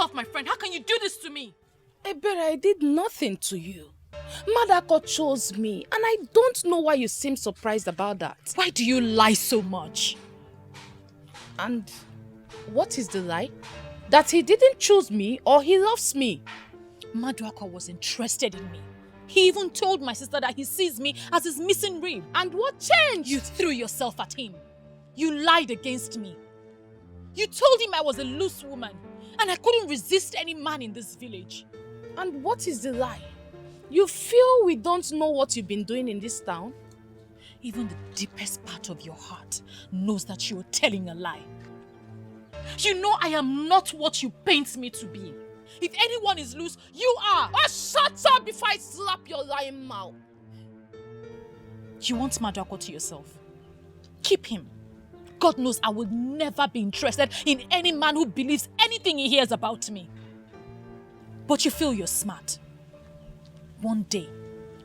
yourself, my friend. How can you do this to me? Ebere, I did nothing to you. Madako chose me, and I don't know why you seem surprised about that. Why do you lie so much? And what is the lie? That he didn't choose me or he loves me. Maduaka was interested in me. He even told my sister that he sees me as his missing rib. And what changed? You threw yourself at him. You lied against me. You told him I was a loose woman and I couldn't resist any man in this village. And what is the lie? You feel we don't know what you've been doing in this town? Even the deepest part of your heart knows that you are telling a lie. You know I am not what you paint me to be. If anyone is loose, you are. Oh, shut up before I slap your lying mouth. You want Maduako to yourself? Keep him. God knows I will never be interested in any man who believes anything he hears about me. But you feel you're smart. One day,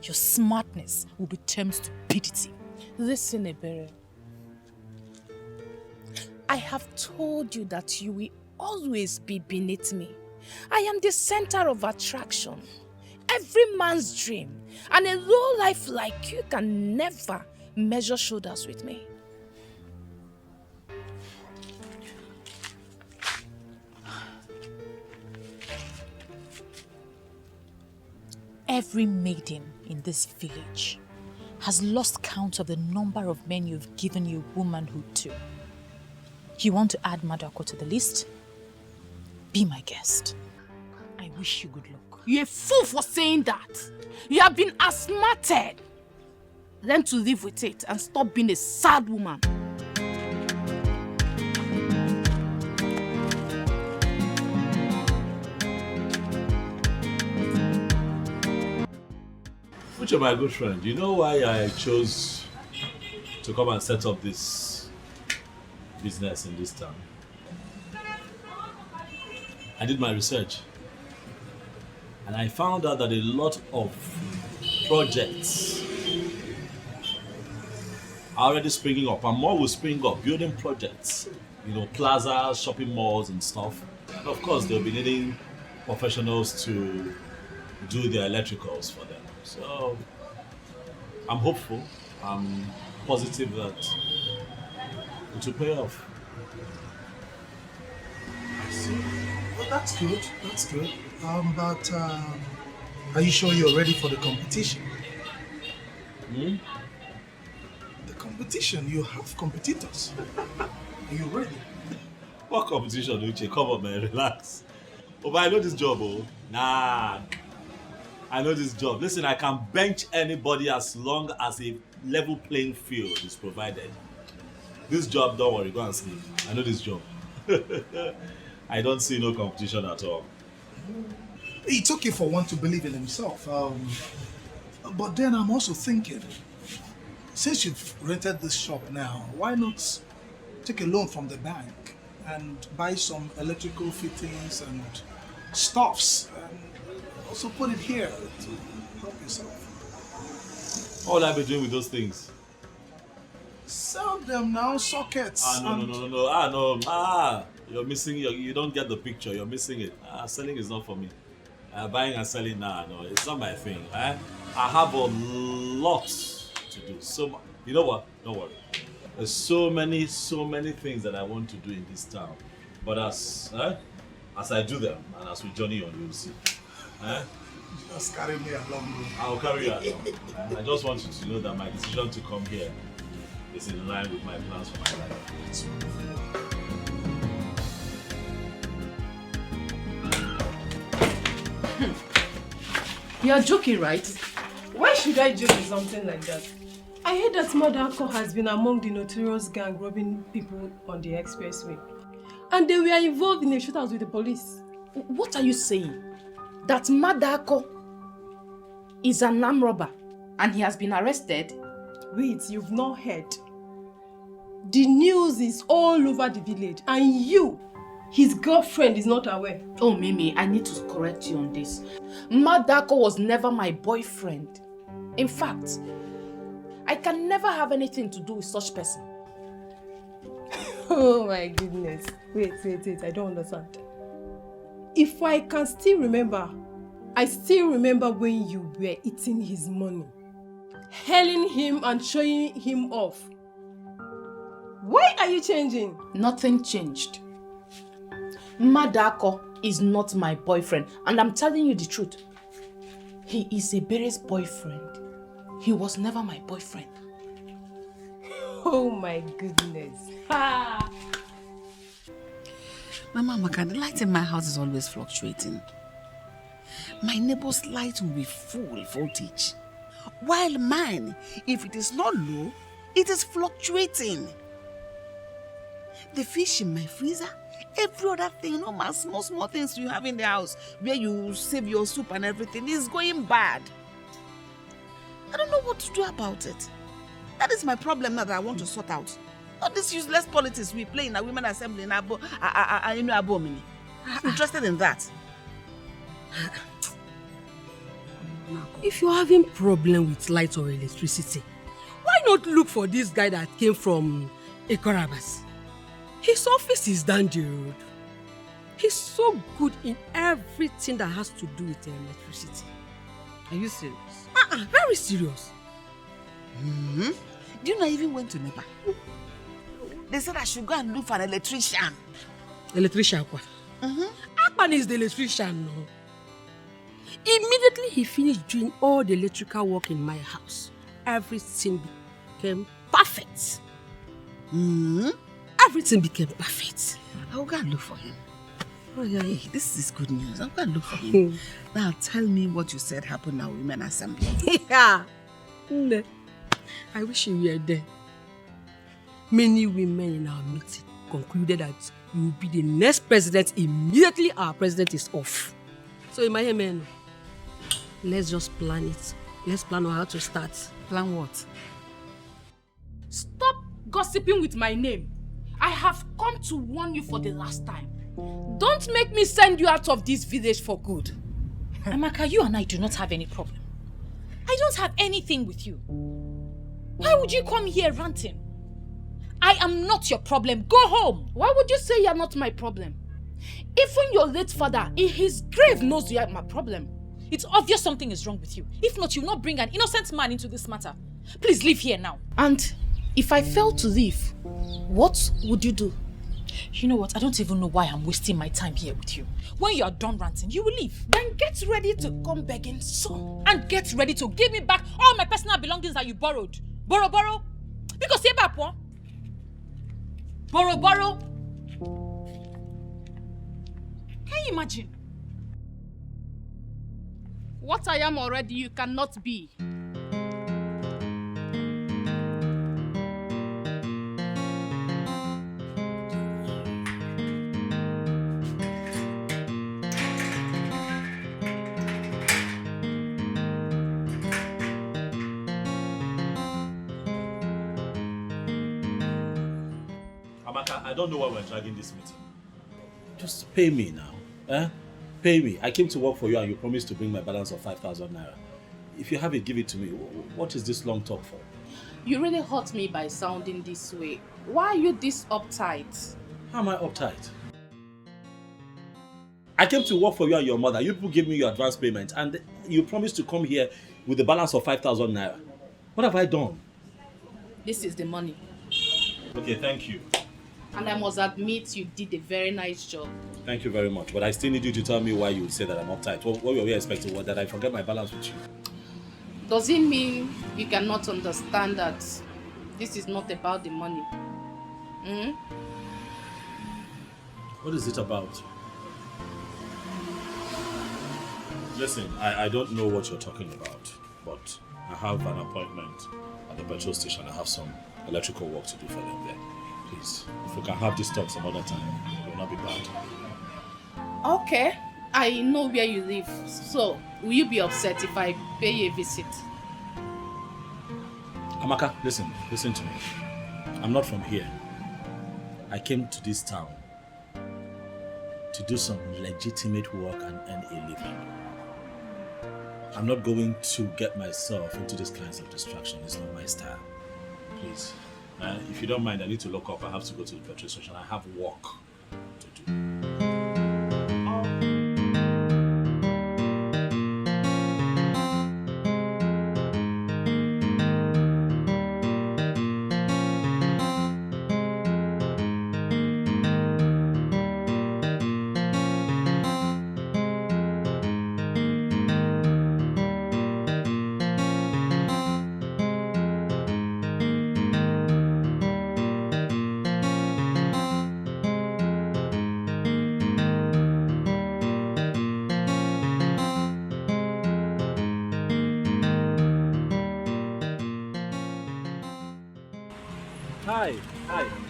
your smartness will be turned to stupidity. Listen, Ebere. I have told you that you will always be beneath me. I am the center of attraction. Every man's dream. And a low life like you can never measure shoulders with me. Every maiden in this village has lost count of the number of men you've given your womanhood to. You want to add Maduako to the list? Be my guest. I wish you good luck. You're a fool for saying that. You have been asthmated. Learn to live with it and stop being a sad woman. Which of my good friend, you know why I chose to come and set up this business in this town? I did my research and I found out that a lot of projects are already springing up and more will spring up, building projects, you know, plazas, shopping malls and stuff. And of course they'll be needing professionals to do their electricals for them. So I'm hopeful, I'm positive that it will pay off. I see. Well, that's good. That's good. But are you sure you're ready for the competition? The competition, you have competitors. Are you ready? What competition, Uche? Come on, man, relax. Oh, but I know this job, oh. Nah. I know this job. Listen, I can bench anybody as long as a level playing field is provided. This job, don't worry, go and sleep. I know this job. I don't see no competition at all. It's okay for one to believe in himself. But then I'm also thinking, since you've rented this shop now, why not take a loan from the bank and buy some electrical fittings and stuffs and also put it here to help yourself? What will I be doing with those things? Sell them now, sockets. No. You're missing, you don't get the picture, you're missing it. Selling is not for me. Buying and selling, no, it's not my thing. I have a lot to do. So, you know what? Don't worry. There's so many things that I want to do in this town. But as I do them and as we journey on, you'll see. Just carry me along. I'll carry you along. I just want you to know that my decision to come here is in line with my plans for my life. You're joking, right? Why should I joke with something like that? I heard that Maduako has been among the notorious gang robbing people on the expressway. And they were involved in a shootout with the police. What are you saying? That Madako is an armed robber and he has been arrested? Wait, you've not heard. The news is all over the village and you, his girlfriend, is not aware. Oh, Mimi, I need to correct you on this. Madako was never my boyfriend. In fact, I can never have anything to do with such person. Oh my goodness. Wait, I don't understand. if I can still remember, I still remember when you were eating his money, hailing him and showing him off. Why are you changing? Nothing changed. Madako is not my boyfriend, and I'm telling you the truth. He is Ebere's boyfriend. He was never my boyfriend. Oh my goodness. Ha! Mama Amaka, the light in my house is always fluctuating. My neighbor's light will be full voltage, while mine, if it is not low, it is fluctuating. The fish in my freezer, every other thing, my small things you have in the house, where you save your soup and everything, is going bad. I don't know what to do about it. That is my problem now that I want to sort out. All this useless politics we play in a women assembly in Abo, I'm interested in that. If you're having problem with light or electricity, why not look for this guy that came from Ekorabas? His office is down the road. He's so good in everything that has to do with electricity. Are you serious? Very serious. Mm-hmm. Do you know I even went to Nepal? They said I should go and look for an electrician. Electrician what? Mm-hmm. Akpan is the electrician now. Immediately he finished doing all the electrical work in my house, everything became perfect. Mm-hmm. Everything became perfect. I will go and look for him. Oh yeah, this is good news. I'll go and look for him. Now tell me what you said happened now, Women Assembly. Yeah. I wish you were there. Many women in our meeting concluded that you will be the next president immediately our president is off. So in my head, let's just plan it. Let's plan on how to start. Plan what? Stop gossiping with my name. I have come to warn you for the last time. Don't make me send you out of this village for good. Amaka, you and I do not have any problem. I don't have anything with you. Why would you come here ranting? I am not your problem. Go home. Why would you say you're not my problem? Even your late father in his grave knows you are my problem. It's obvious something is wrong with you. If not, you'll not bring an innocent man into this matter. Please leave here now. And if I fail to leave, what would you do? You know what? I don't even know why I'm wasting my time here with you. When you are done ranting, you will leave. Then get ready to come begging soon. And get ready to give me back all my personal belongings that you borrowed. Borrow. Because here, Bapwa. Borrow. Can you imagine? What I am already, you cannot be. Amaka, I don't know why we're dragging this meeting. Just pay me now. Pay me. I came to work for you and you promised to bring my balance of 5,000 naira. If you have it, give it to me. What is this long talk for? You really hurt me by sounding this way. Why are you this uptight? How am I uptight? I came to work for you and your mother. You people gave me your advance payment and you promised to come here with the balance of 5,000 naira. What have I done? This is the money. Okay, thank you. And I must admit you did a very nice job. Thank you very much. But I still need you to tell me why you would say that I'm uptight. What were we expecting? What, that I forget my balance with you? Does it mean you cannot understand that this is not about the money? What is it about? Listen, I don't know what you're talking about, but I have an appointment at the petrol station. I have some electrical work to do for them there. Please, if we can have this talk some other time, it will not be bad. Okay, I know where you live. So, will you be upset if I pay you a visit? Amaka, listen to me. I'm not from here. I came to this town to do some legitimate work and earn a living. I'm not going to get myself into these kinds of distraction. It's not my style. Please. If you don't mind, I need to lock up. I have to go to the petrol station. I have work to do. Hi.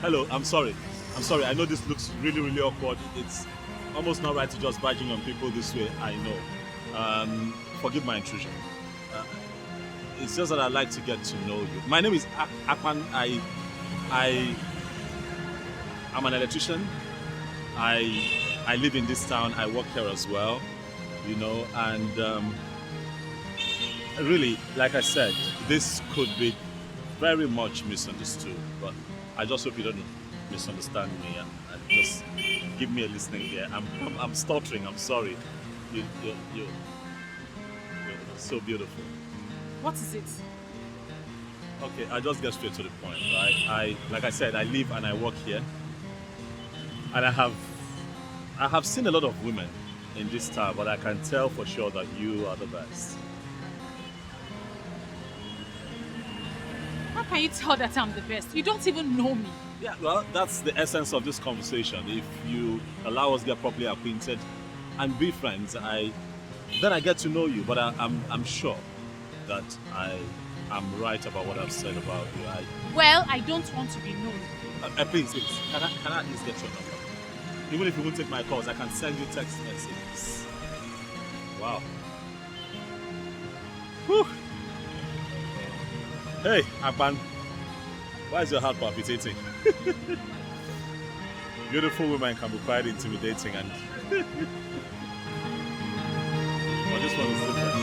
Hello, I'm sorry. I know this looks really, really awkward. It's almost not right to just barging on people this way, I know. Forgive my intrusion. It's just that I'd like to get to know you. My name is Akpan. I'm an electrician. I live in this town. I work here as well, you know, and really, like I said, this could be very much misunderstood, but I just hope you don't misunderstand me and just give me a listening ear. I'm stuttering. I'm sorry. You're so beautiful. What is it? Okay, I'll just get straight to the point, right? Like I said, I live and I work here, and I have seen a lot of women in this town, but I can tell for sure that you are the best. How can you tell that I'm the best? You don't even know me. Yeah, well, that's the essence of this conversation. If you allow us to get properly acquainted and be friends, then I get to know you. But I'm sure that I'm right about what I've said about you. Well, I don't want to be known. Please, can I at least get your number? Even if you won't take my calls, I can send you text messages. Wow. Whew. Hey, Akpan. Why is your heart palpitating? Beautiful women can be quite intimidating and I just want to sit there.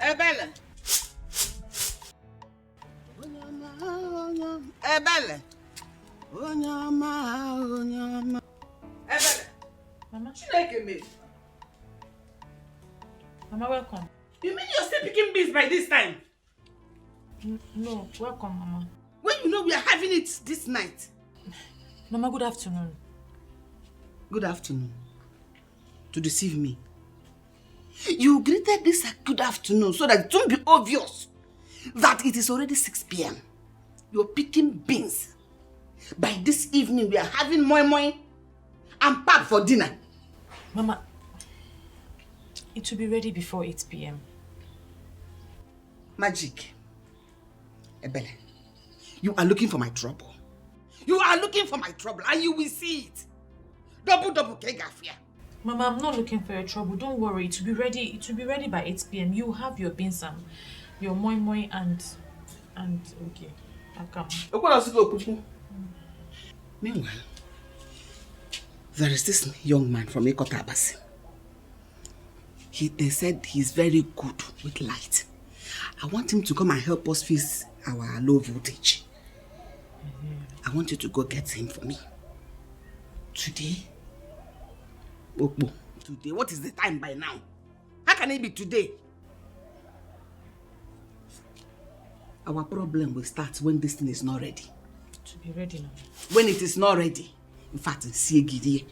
Ebele. Ebele. Onyama. Ebele. Mama? Chineke me. Mama, welcome. You mean you're still picking beans by this time? No, welcome, Mama. When you know we are having it this night. Mama, good afternoon. Good afternoon. To deceive me. You greeted this a good afternoon so that it won't be obvious that it is already 6 p.m. You're picking beans. By this evening, we are having moi moi and pap for dinner. Mama, it will be ready before 8 p.m. Magic. Ebele, you are looking for my trouble. You are looking for my trouble and you will see it. Double kegafia. Mama, I'm not looking for your trouble. Don't worry. It will be ready. It will be ready by 8 p.m. You have your beans and your moi moi and okay. Akam. Meanwhile, there is this young man from Ekotabasi. They said he's very good with light. I want him to come and help us fix our low voltage. I want you to go get him for me. Today? Okpo. Today? What is the time by now? How can it be today? Our problem will start when this thing is not ready. To be ready now. When it is not ready. In fact, see Gidie.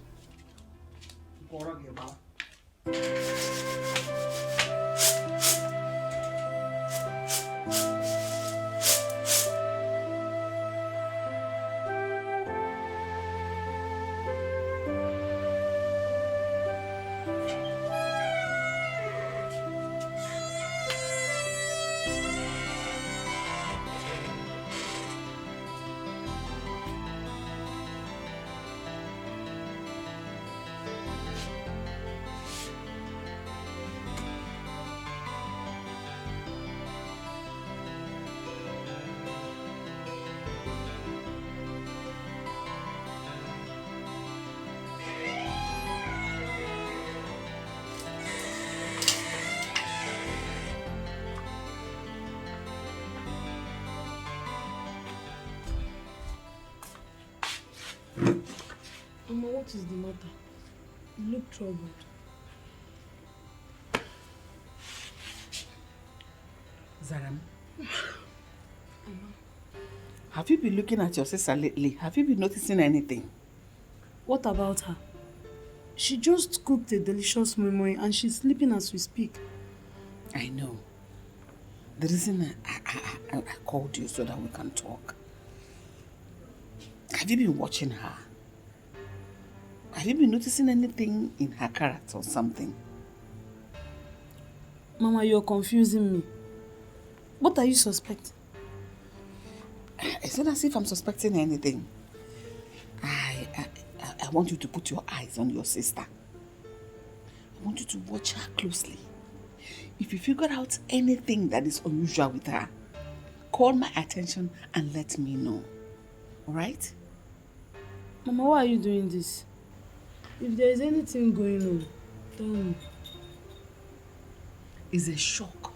what is the matter? You look troubled. Zaram, have you been looking at your sister lately? Have you been noticing anything? What about her? She just cooked a delicious memory and she's sleeping as we speak. I know. The reason I called you so that we can talk. Have you been watching her? Have you been noticing anything in her character or something? Mama, you're confusing me. What are you suspecting? It's not as if I'm suspecting anything. I want you to put your eyes on your sister. I want you to watch her closely. If you figure out anything that is unusual with her, call my attention and let me know. Alright? Mama, why are you doing this? If there is anything going on, tell me. It's a shock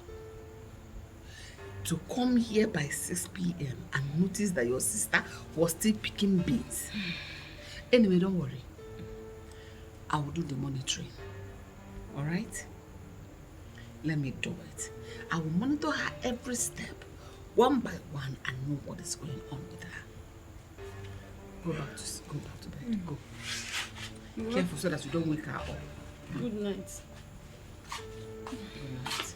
to come here by 6 p.m. and notice that your sister was still picking beans. Anyway, don't worry. I will do the monitoring. Alright? Let me do it. I will monitor her every step, one by one, and know what is going on with her. Go back to bed. Go. Careful so that you don't wake her up. Good night. Good night.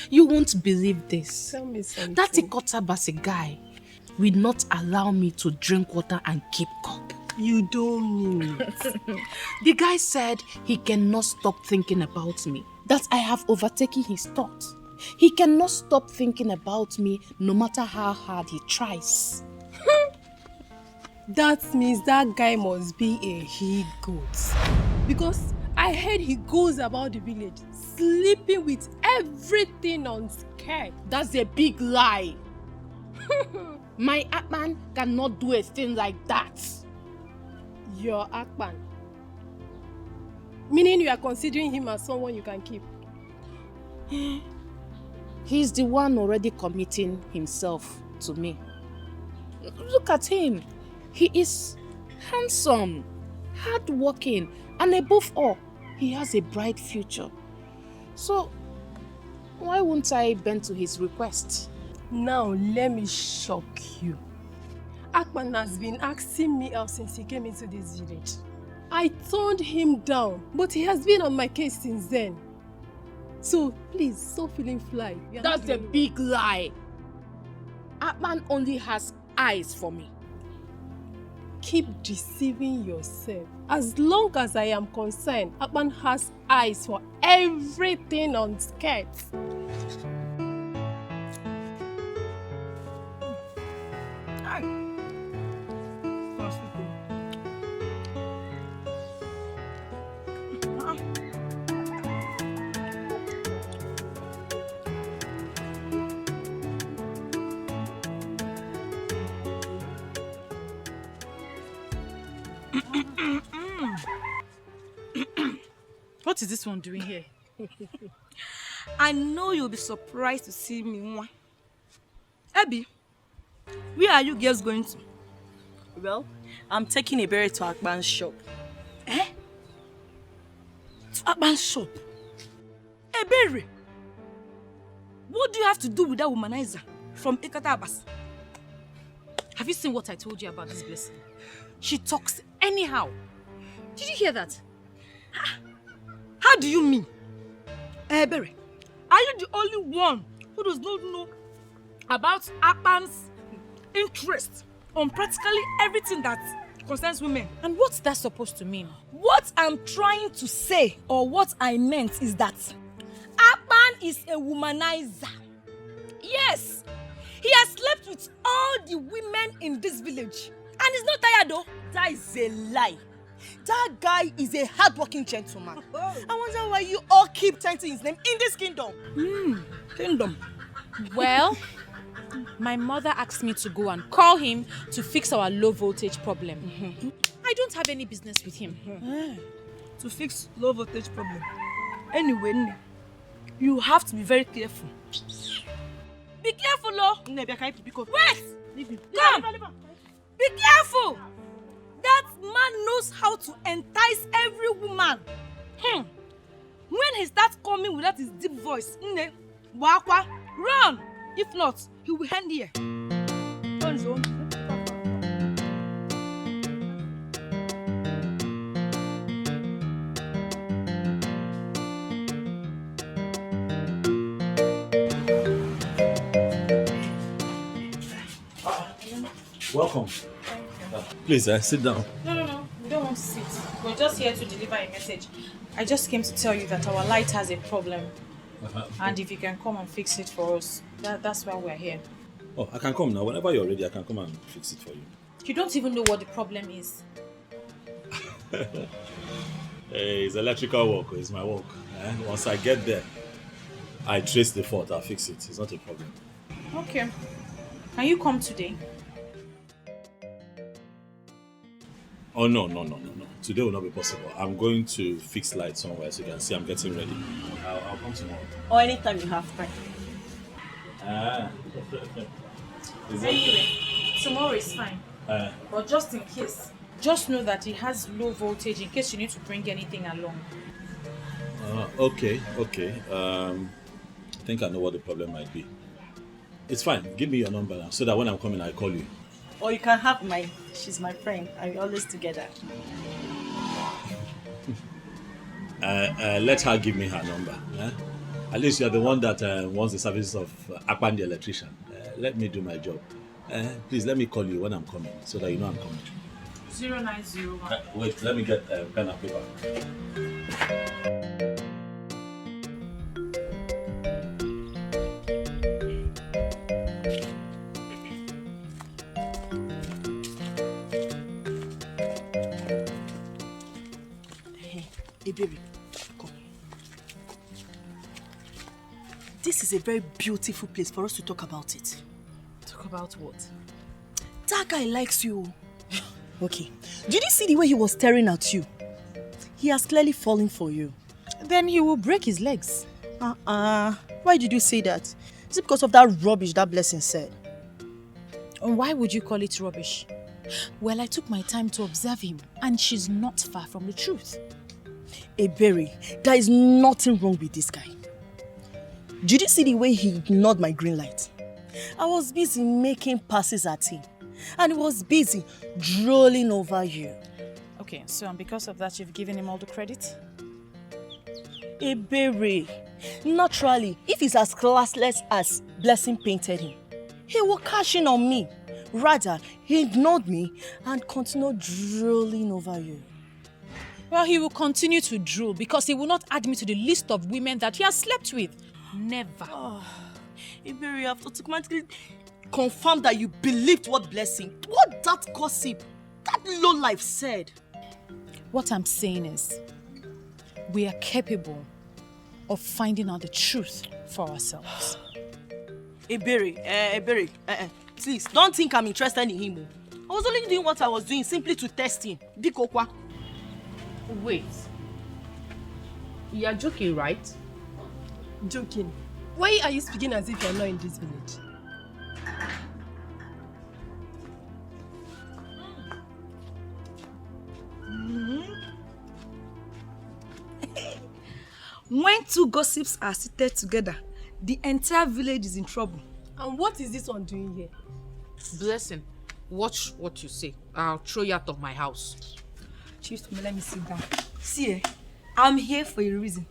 You won't believe this. Tell me something. That Ikotabasi guy will not allow me to drink water and keep cup. You don't mean it. The guy said he cannot stop thinking about me, that I have overtaken his thoughts. He cannot stop thinking about me no matter how hard he tries. That means that guy must be a he-goat. Because I heard he goes about the village sleeping with everything on skirt. That's a big lie. My Atman cannot do a thing like that. Your Akpan. Meaning you are considering him as someone you can keep. He's the one already committing himself to me. Look at him. He is handsome, hardworking, and above all, he has a bright future. So, why won't I bend to his request? Now, let me shock you. Akpan has been asking me out since he came into this village. I turned him down, but he has been on my case since then. So, please, stop feeling fly. That's a big lie. Atman only has eyes for me. Keep deceiving yourself. As long as I am concerned, Atman has eyes for everything on skirts. What is this one doing here? I know you'll be surprised to see me. Abby, where are you girls going to? Well, I'm taking a berry to Akban's shop. Eh? To Akban's shop? A berry? What do you have to do with that womanizer from Ikatabas? Have you seen what I told you about this blessing? She talks anyhow. Did you hear that? How do you mean? Berry, are you the only one who does not know about Akban's interest on practically everything that concerns women? And what's that supposed to mean? What I'm trying to say, or what I meant, is that Akban is a womanizer. Yes, he has slept with all the women in this village. And he's not tired though. That is a lie. That guy is a hardworking gentleman. I wonder why you all keep chanting his name in this kingdom. Kingdom. Well, my mother asked me to go and call him to fix our low voltage problem. I don't have any business with him. To fix low voltage problem. Anyway, Nne, you have to be very careful. Be careful, Lo. Wait! Come! Be careful! That man knows how to entice every woman. When he starts coming with that his deep voice, Nne, Wakwa, run! If not, he will hand here. Turn zone. Welcome. Please, sit down. No. We don't want to sit. We're just here to deliver a message. I just came to tell you that our light has a problem. And if you can come and fix it for us, that's why we're here. Oh, I can come now. Whenever you're ready, I can come and fix it for you. You don't even know what the problem is. Hey, it's electrical work. It's my work. Once I get there, I trace the fault. I'll fix it. It's not a problem. Okay. Can you come today? Oh, no. Today will not be possible. I'm going to fix lights somewhere so you can see I'm getting ready. I'll come tomorrow. Or anytime you have time. Anyway, tomorrow is fine. But just in case, just know that it has low voltage in case you need to bring anything along. Okay. I think I know what the problem might be. It's fine. Give me your number now so that when I'm coming, I call you. Or you can have mine. She's my friend. And we're always together. Let her give me her number. At least you're the one that wants the services of Akpan the electrician. Let me do my job. Please let me call you when I'm coming so that you know I'm coming. 0901. Wait, let me get pen and paper. Hey, baby, come. This is a very beautiful place for us to talk about it. Talk about what? That guy likes you. Okay. Did you see the way he was staring at you? He has clearly fallen for you. Then he will break his legs. Why did you say that? Is it because of that rubbish that Blessing said? And why would you call it rubbish? Well, I took my time to observe him, and she's not far from the truth. Ebere, there is nothing wrong with this guy. Did you see the way he ignored my green light? I was busy making passes at him, and he was busy drooling over you. Okay, so and because of that, you've given him all the credit? Ebere, naturally, if he's as classless as Blessing painted him, he will cash in on me. Rather, he ignored me and continued drooling over you. Well, he will continue to drool because he will not add me to the list of women that he has slept with. Never. Ebere, you have automatically confirmed that you believed what that gossip, that lowlife said. What I'm saying is, we are capable of finding out the truth for ourselves. Ebere, please, don't think I'm interested in him. I was only doing what I was doing simply to test him. Dikokwa. Wait. You're joking, right? Joking. Why are you speaking as if you're not in this village? When two gossips are seated together, the entire village is in trouble. And what is this one doing here? Blessing, watch what you say. I'll throw you out of my house. Chief, let me sit down. See, I'm here for a reason.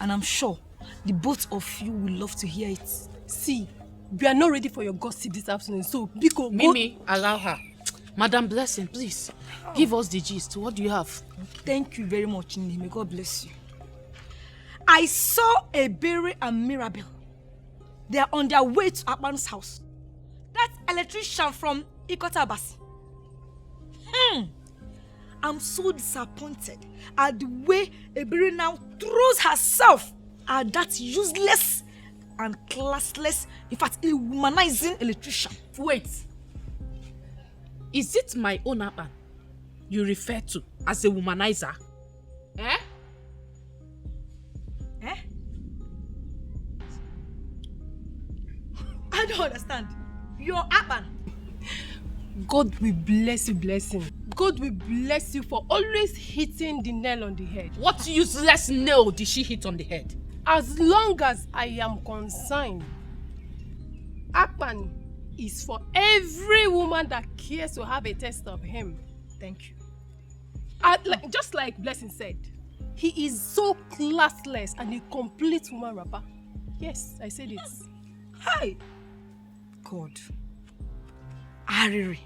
And I'm sure the both of you will love to hear it. See, we are not ready for your gossip this afternoon, so Biko, Mimi, allow her. Madam Blessing, please, give us the gist. What do you have? Thank you very much, Nini. May God bless you. I saw Ebere and Mirabel. They are on their way to Akpan's house. That electrician from Ikotabasi. I'm so disappointed at the way Ebere now throws herself at that useless and classless, in fact, a womanizing electrician. Wait. Is it my own Akpan you refer to as a womanizer? Eh? Eh? I don't understand. Your Akpan. God will bless you, blessing. God will bless you for always hitting the nail on the head. What useless nail did she hit on the head? As long as I am concerned, Akpan is for every woman that cares to have a taste of him. Thank you. Just like Blessing said, he is so classless and a complete woman rapper. Yes, I said it. Hi. God. Ariri.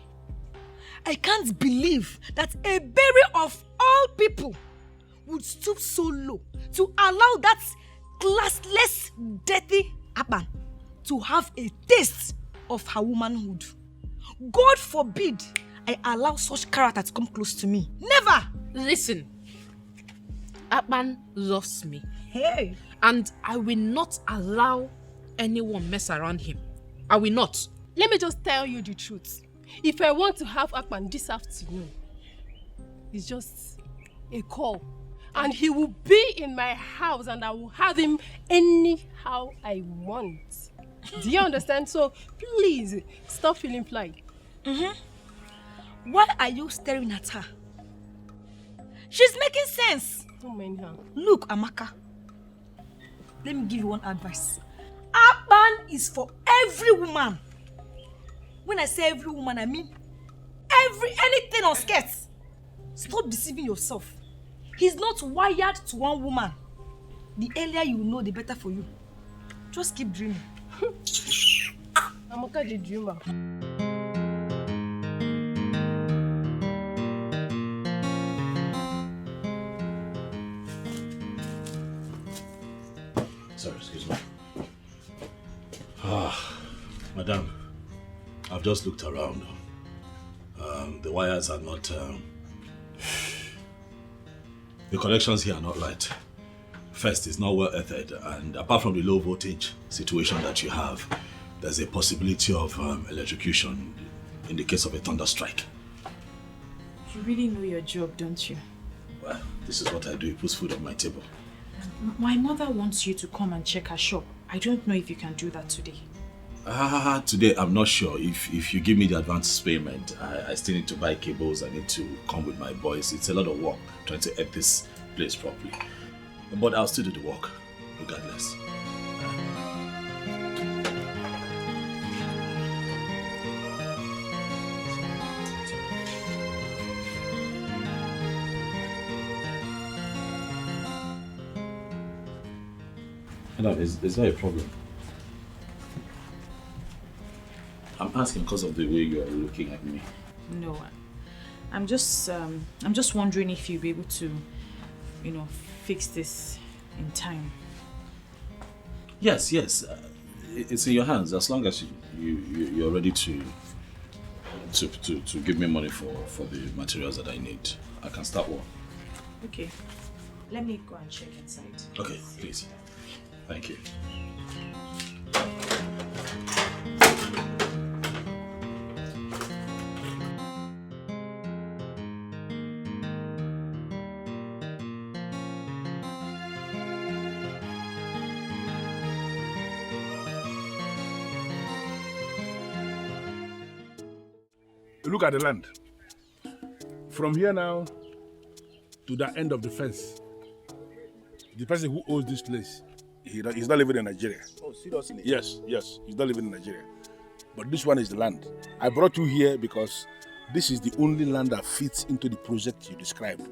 I can't believe that a berry of all people would stoop so low to allow that classless, dirty Akpan to have a taste of her womanhood. God forbid I allow such character to come close to me. Never! Listen, Akpan loves me. Hey! And I will not allow anyone mess around him. I will not. Let me just tell you the truth. If I want to have Akpan this afternoon, it's just a call. And he will be in my house and I will have him anyhow I want. Do you understand? So please, stop feeling fly. Why are you staring at her? She's making sense. Don't mind her. Look, Amaka. Let me give you one advice. Akpan is for every woman. When I say every woman, I mean anything on skirts. Stop deceiving yourself. He's not wired to one woman. The earlier you know, the better for you. Just keep dreaming. Amaka the dreamer. Sorry, excuse me. Madam, I've just looked around. The wires are not... the connections here are not right. First, it's not well earthed, and apart from the low voltage situation that you have, there's a possibility of electrocution in the case of a thunder strike. You really know your job, don't you? Well, this is what I do. It puts food on my table. My mother wants you to come and check her shop. I don't know if you can do that today. Today I'm not sure. If you give me the advance payment, I still need to buy cables. I need to come with my boys. It's a lot of work trying to edit this place properly. But I'll still do the work, regardless. Madam, is there a problem? I'm asking because of the way you are looking at me. No, I'm just wondering if you'll be able to, fix this in time. Yes. It's in your hands. As long as you're ready to give me money for the materials that I need, I can start work. Okay. Let me go and check inside. Okay, please. Thank you. Look at the land. From here now to the end of the fence, the person who owns this place, he's not living in Nigeria. Oh, seriously? Yes, he's not living in Nigeria. But this one is the land. I brought you here because this is the only land that fits into the project you described.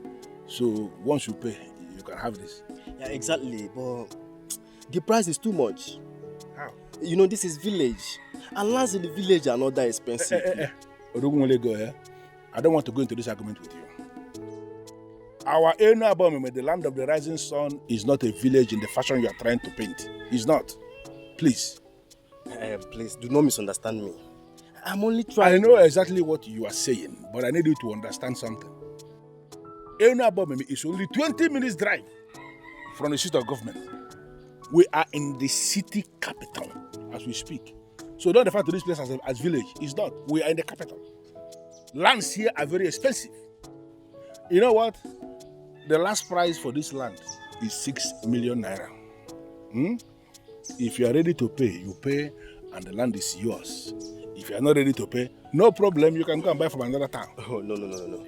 So once you pay, you can have this. Yeah, exactly. But the price is too much. How? This is village. And lands in the village are not that expensive. Go here. I don't want to go into this argument with you. Our Ini Edo, the land of the rising sun, is not a village in the fashion you are trying to paint. It's not. Please. Please, do not misunderstand me. I'm only trying. I know exactly what you are saying, but I need you to understand something. Ini Edo is only 20 minutes drive from the seat of government. We are in the city capital as we speak. So don't refer to this place as village. It's not. We are in the capital. Lands here are very expensive. You know what? The last price for this land is 6 million naira. If you are ready to pay, you pay and the land is yours. If you are not ready to pay, no problem, you can go and buy from another town. Oh, no.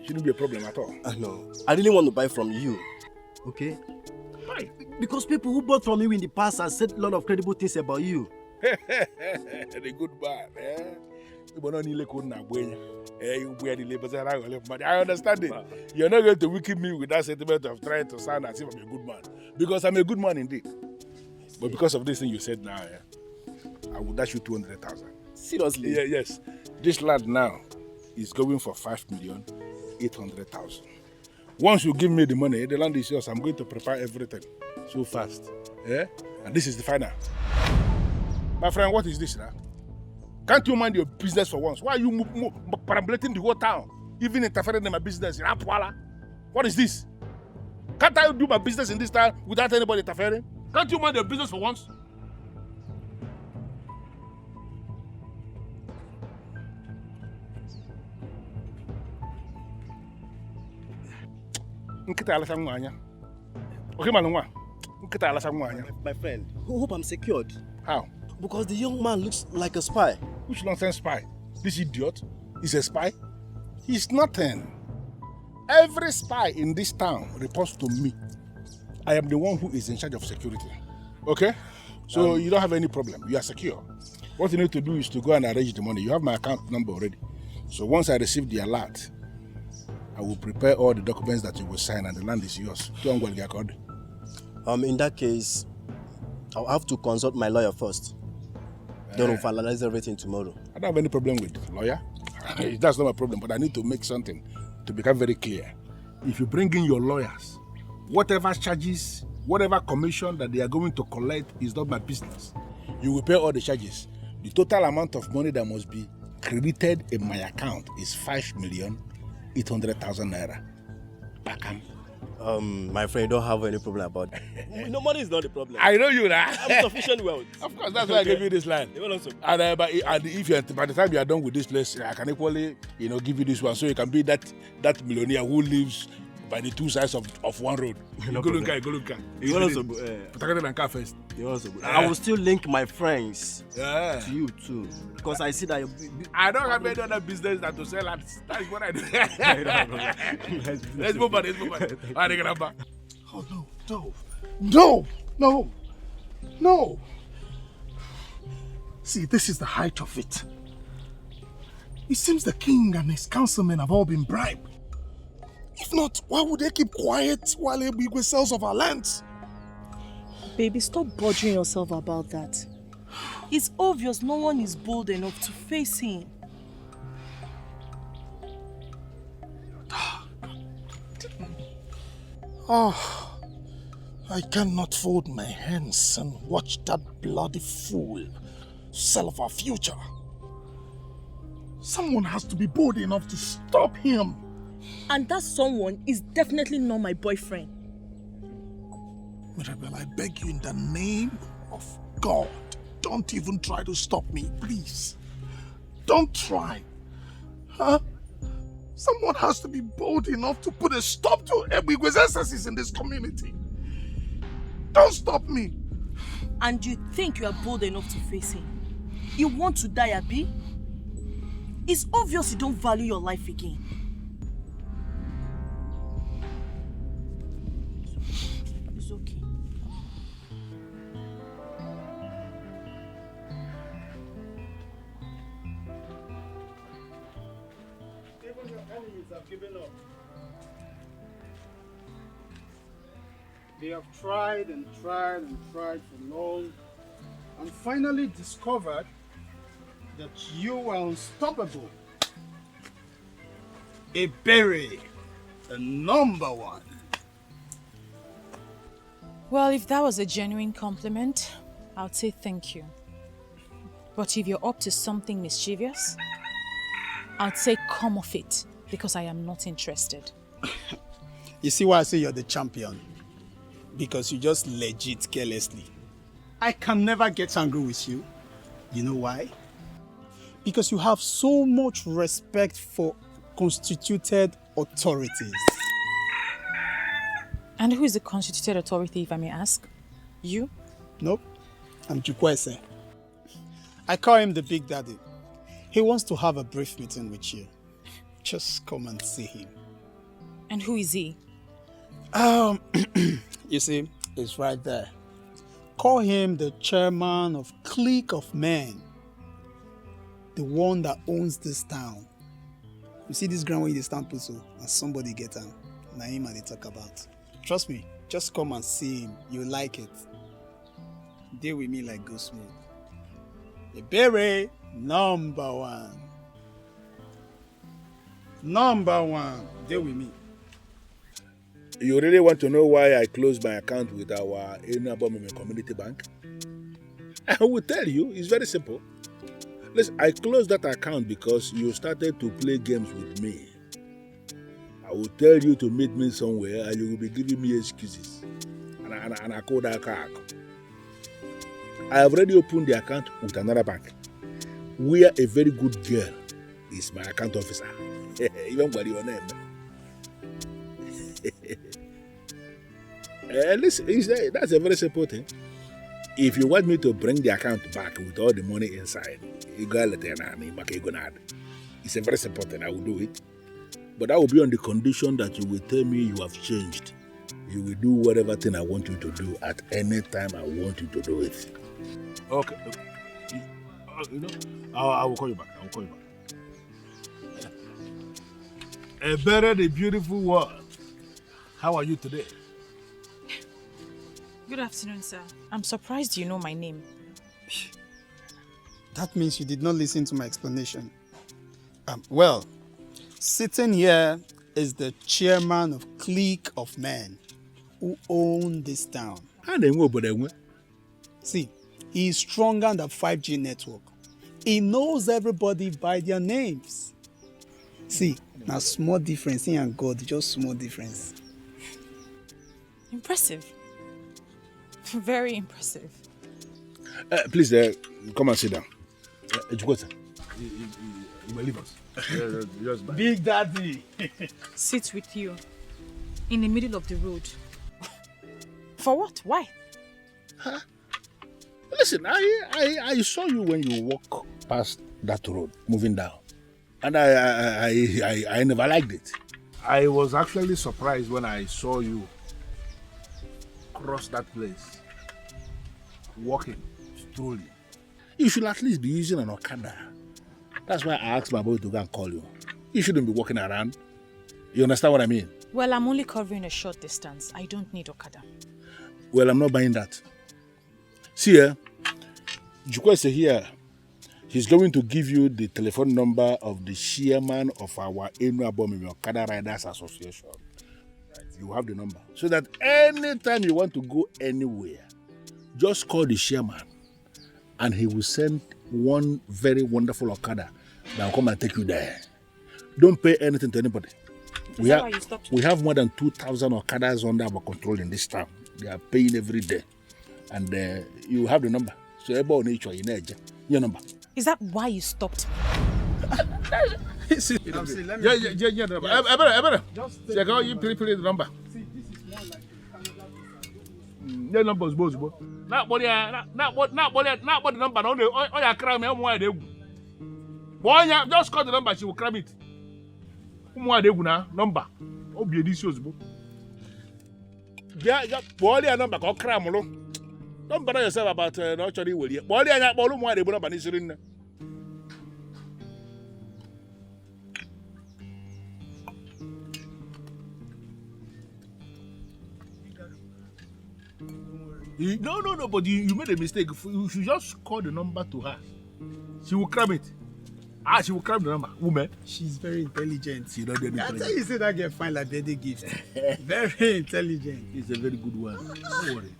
Shouldn't be a problem at all. No. I really want to buy from you. Okay? Why? Because people who bought from you in the past have said a lot of credible things about you. The good man, eh? I understand it. You're not going to wicked me with that sentiment of trying to sound as if I'm a good man. Because I'm a good man indeed. But because of this thing you said now, I will dash you 200,000. Seriously? Yeah, yes. This land now is going for 5,800,000. Once you give me the money, the land is yours. I'm going to prepare everything so fast. Yeah? And this is the final. My friend, what is this now? Can't you mind your business for once? Why are you perambulating the whole town? Even interfering in my business in Apwala? What is this? Can't I do my business in this town without anybody interfering? Can't you mind your business for once? My friend, hope I'm secured. How? Because the young man looks like a spy. Which nonsense spy? This idiot is a spy? He's nothing. Every spy in this town reports to me. I am the one who is in charge of security. Okay? So you don't have any problem. You are secure. What you need to do is to go and arrange the money. You have my account number already. So once I receive the alert, I will prepare all the documents that you will sign and the land is yours. In that case, I'll have to consult my lawyer first. Then we'll finalize everything tomorrow. I don't have any problem with lawyer. That's not my problem, but I need to make something to become very clear. If you bring in your lawyers, whatever charges, whatever commission that they are going to collect is not my business. You will pay all the charges. The total amount of money that must be credited in my account is 5,800,000 naira. Bakam. My friend, don't have any problem about that. No, money is not the problem. I know you now. I'm sufficient wealth. Of course, that's why I gave you this land. And if you, by the time you are done with this place, I can equally, give you this one, so you can be that millionaire who lives by the two sides of one road. No go problem. look at. You also, first. I will still link my friends to you too, because I see that I don't have any other business than to sell ads. That is what I do. Let's move on. Oh, no. See, this is the height of it. It seems the king and his councilmen have all been bribed. If not, why would they keep quiet while Ebube sells off our lands? Baby, stop bothering yourself about that. It's obvious no one is bold enough to face him. Oh, I cannot fold my hands and watch that bloody fool sell off our future. Someone has to be bold enough to stop him. And that someone is definitely not my boyfriend. Mirabel, I beg you in the name of God, don't even try to stop me, please. Don't try. Huh? Someone has to be bold enough to put a stop to Ebube's excesses in this community. Don't stop me. And you think you are bold enough to face him? You want to die, Abi? It's obvious you don't value your life again. It's okay. Even your enemies have given up. They have tried and tried and tried for long and finally discovered that you are unstoppable. Ebere, the #1. Well, if that was a genuine compliment, I'd say thank you. But if you're up to something mischievous, I'd say come off it, because I am not interested. You see why I say you're the champion? Because you just legit carelessly. I can never get angry with you. You know why? Because you have so much respect for constituted authorities. And who is the constituted authority, if I may ask? You? Nope, I'm Chukwese. I call him the Big Daddy. He wants to have a brief meeting with you. Just come and see him. And who is he? You see, it's right there. Call him the chairman of clique of men. The one that owns this town. You see this ground where you stand puso and somebody get him. Na him they talk about. Trust me, just come and see him. You'll like it. Deal with me like go smooth. Ebere, number one. Number one. Deal with me. You really want to know why I closed my account with our Ini Edo community bank? I will tell you, it's very simple. Listen, I closed that account because you started to play games with me. I will tell you to meet me somewhere and you will be giving me excuses. And I call that car. I have already opened the account with another bank, where a very good girl is my account officer. Even by your name. Listen, that's a very simple thing. If you want me to bring the account back with all the money inside, it's a very simple thing. I will do it. But that will be on the condition that you will tell me you have changed. You will do whatever thing I want you to do at any time I want you to do it. Okay. I will call you back. I will call you back. Ebere, the beautiful one. How are you today? Good afternoon, sir. I'm surprised you know my name. That means you did not listen to my explanation. Well, sitting here is the chairman of clique of men who own this town. See, he is stronger than the 5G network. He knows everybody by their names. See, now small difference, he and God, just small difference. Impressive. Very impressive. Please, come and sit down. You will leave us. Big Daddy. Sit with you in the middle of the road. For what? Why? Huh? Listen, I saw you when you walk past that road, moving down. And I never liked it. I was actually surprised when I saw you cross that place, walking, strolling. You should at least be using an Okada. That's why I asked my boy to go and call you. You shouldn't be walking around. You understand what I mean? Well, I'm only covering a short distance. I don't need Okada. Well, I'm not buying that. See here, Chukwese here, he's going to give you the telephone number of the chairman of our Ini Edo Okada Riders Association. Right. You have the number. So that anytime you want to go anywhere, just call the chairman and he will send one very wonderful Okada that will come and take you there. Don't pay anything to anybody. We have more than 2,000 Okadas under our control in this town. They are paying every day. And you have the number. So everybody needs your number. Is that why you stopped me? Just take the number. See, this is more like the number is both. Not body the number. Oh, yeah, cram it. Just call the number, she will cram it. Number. Oh, be this book. Yeah, body a number called cram. Don't bother yourself about not actually will you. Body and ball more the number is in. No, but you made a mistake. You should just call the number to her. She will cram it. She will cram the number. Woman. She's very intelligent. She don't do That's how you say that girl find like birthday gift. Very intelligent. It's a very good one. Don't worry.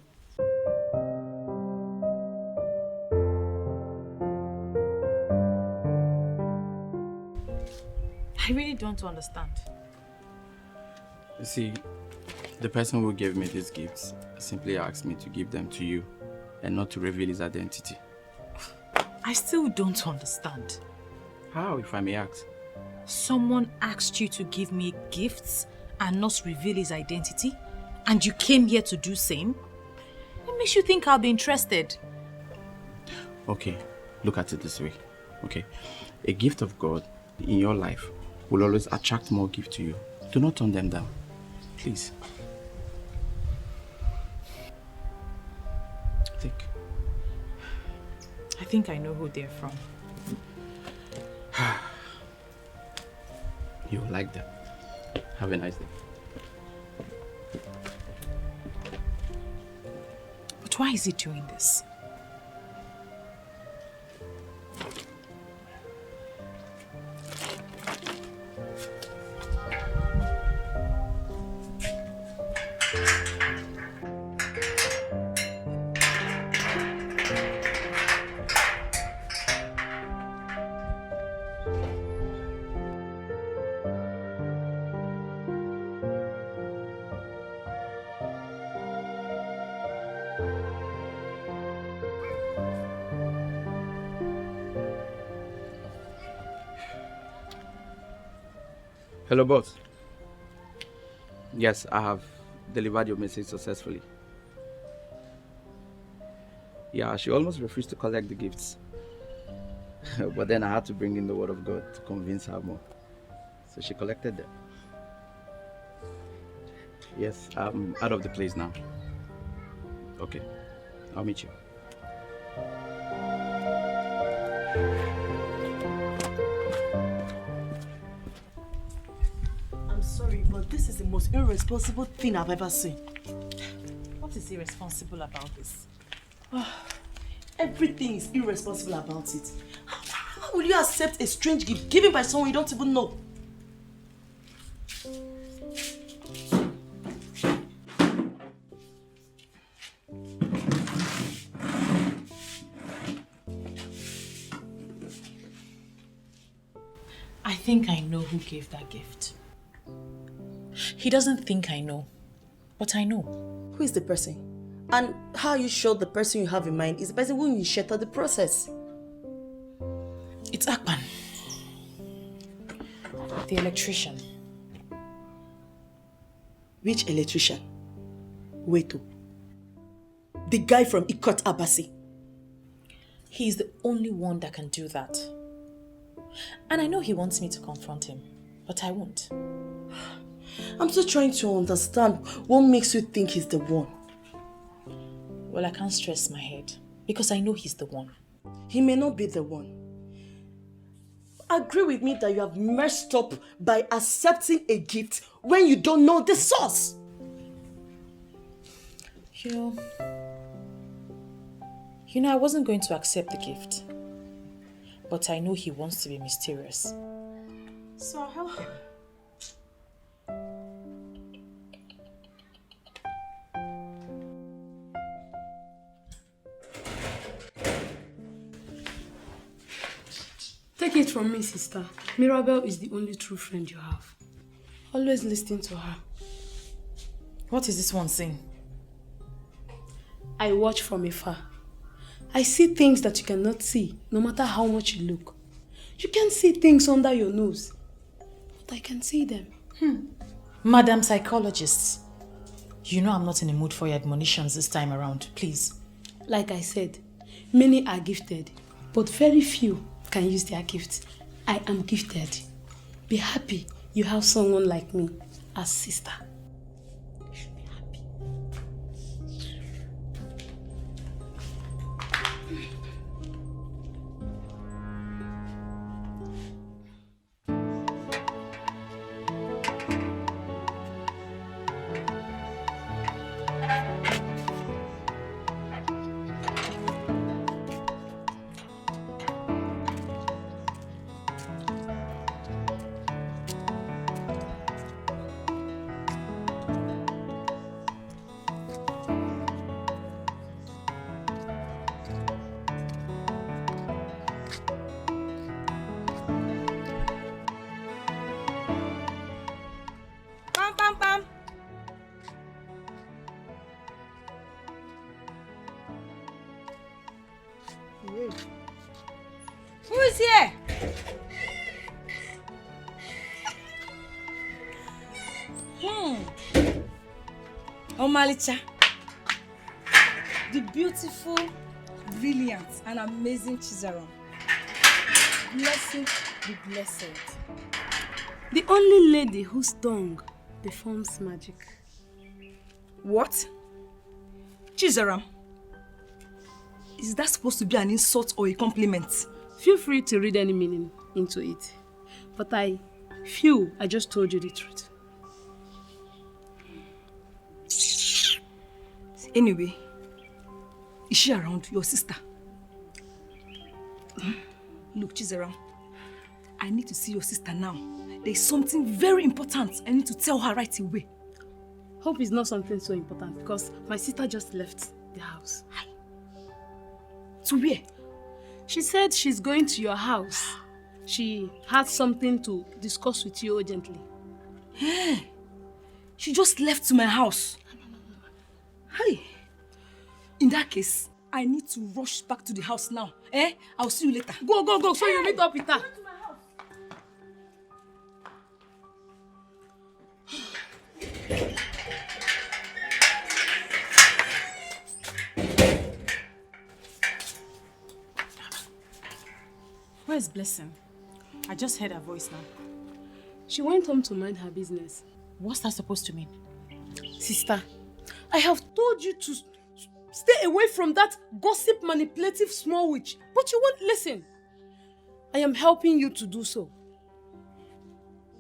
I really don't understand. See, the person who gave me these gifts simply asked me to give them to you and not to reveal his identity. I still don't understand. How, if I may ask? Someone asked you to give me gifts and not reveal his identity, and you came here to do same? What makes you think I'll be interested? Okay, look at it this way. Okay, a gift of God in your life will always attract more gifts to you. Do not turn them down, please. Think. I think I know who they're from. You will like them. Have a nice day. But why is he doing this? Hello, boss. Yes, I have delivered your message successfully. Yeah, she almost refused to collect the gifts. But then I had to bring in the word of God to convince her more. So she collected them. Yes, I'm out of the place now. Okay, I'll meet you. I'm sorry, but this is the most irresponsible thing I've ever seen. What is irresponsible about this? Everything is irresponsible about it. How will you accept a strange gift given by someone you don't even know? I think I know who gave that gift. He doesn't think I know, but I know. Who is the person? And how are you sure the person you have in mind is the person who initiated the process? It's Akpan, the electrician. Which electrician? Wait, the guy from Ikot Abasi. He's the only one that can do that. And I know he wants me to confront him, but I won't. I'm still trying to understand what makes you think he's the one. Well, I can't stress my head because I know he's the one. He may not be the one. Agree with me that you have messed up by accepting a gift when you don't know the source. You know, I wasn't going to accept the gift. But I know he wants to be mysterious. So I'll help him. Take it from me, sister. Mirabel is the only true friend you have. Always listen to her. What is this one saying? I watch from afar. I see things that you cannot see, no matter how much you look. You can see things under your nose, but I can see them. Madam Psychologist, you know I'm not in the mood for your admonitions this time around, please. Like I said, many are gifted, but very few can use their gifts. I am gifted. Be happy you have someone like me as sister. Who is here? Omalicha. The beautiful, brilliant, and amazing Chizaram. Blessed be blessed. The only lady whose tongue performs magic. What? Chizaram? Is that supposed to be an insult or a compliment? Feel free to read any meaning into it. But I feel I just told you the truth. Anyway, is she around, your sister? Look, Chizaram, I need to see your sister now. There is something very important I need to tell her right away. Hope it's not something so important because my sister just left the house. To where? She said she's going to your house. She had something to discuss with you urgently. Hey, she just left to my house. Hey, in that case, I need to rush back to the house now. I'll see you later. Go, so you meet up with her. Where's Blessing? I just heard her voice now. She went home to mind her business. What's that supposed to mean? Sister, I have told you to stay away from that gossip manipulative small witch, but you won't listen. I am helping you to do so.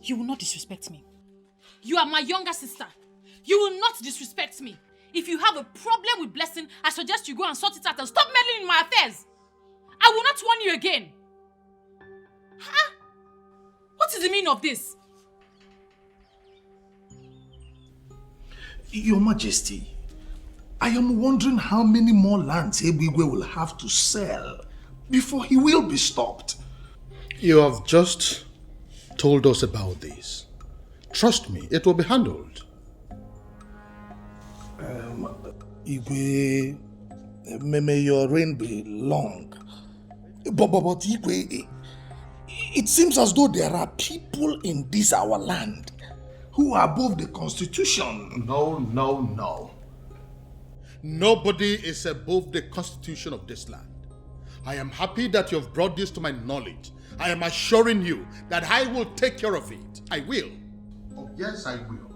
You will not disrespect me. You are my younger sister. You will not disrespect me. If you have a problem with Blessing, I suggest you go and sort it out and stop meddling in my affairs. I will not warn you again. Huh? What is the meaning of this? Your Majesty, I am wondering how many more lands Ebube will have to sell before he will be stopped. You have just told us about this. Trust me, it will be handled. Igwe, may your reign be long. But Igwe, it seems as though there are people in this our land who are above the constitution. No. Nobody is above the constitution of this land. I am happy that you have brought this to my knowledge. I am assuring you that I will take care of it. I will. Oh, yes, I will.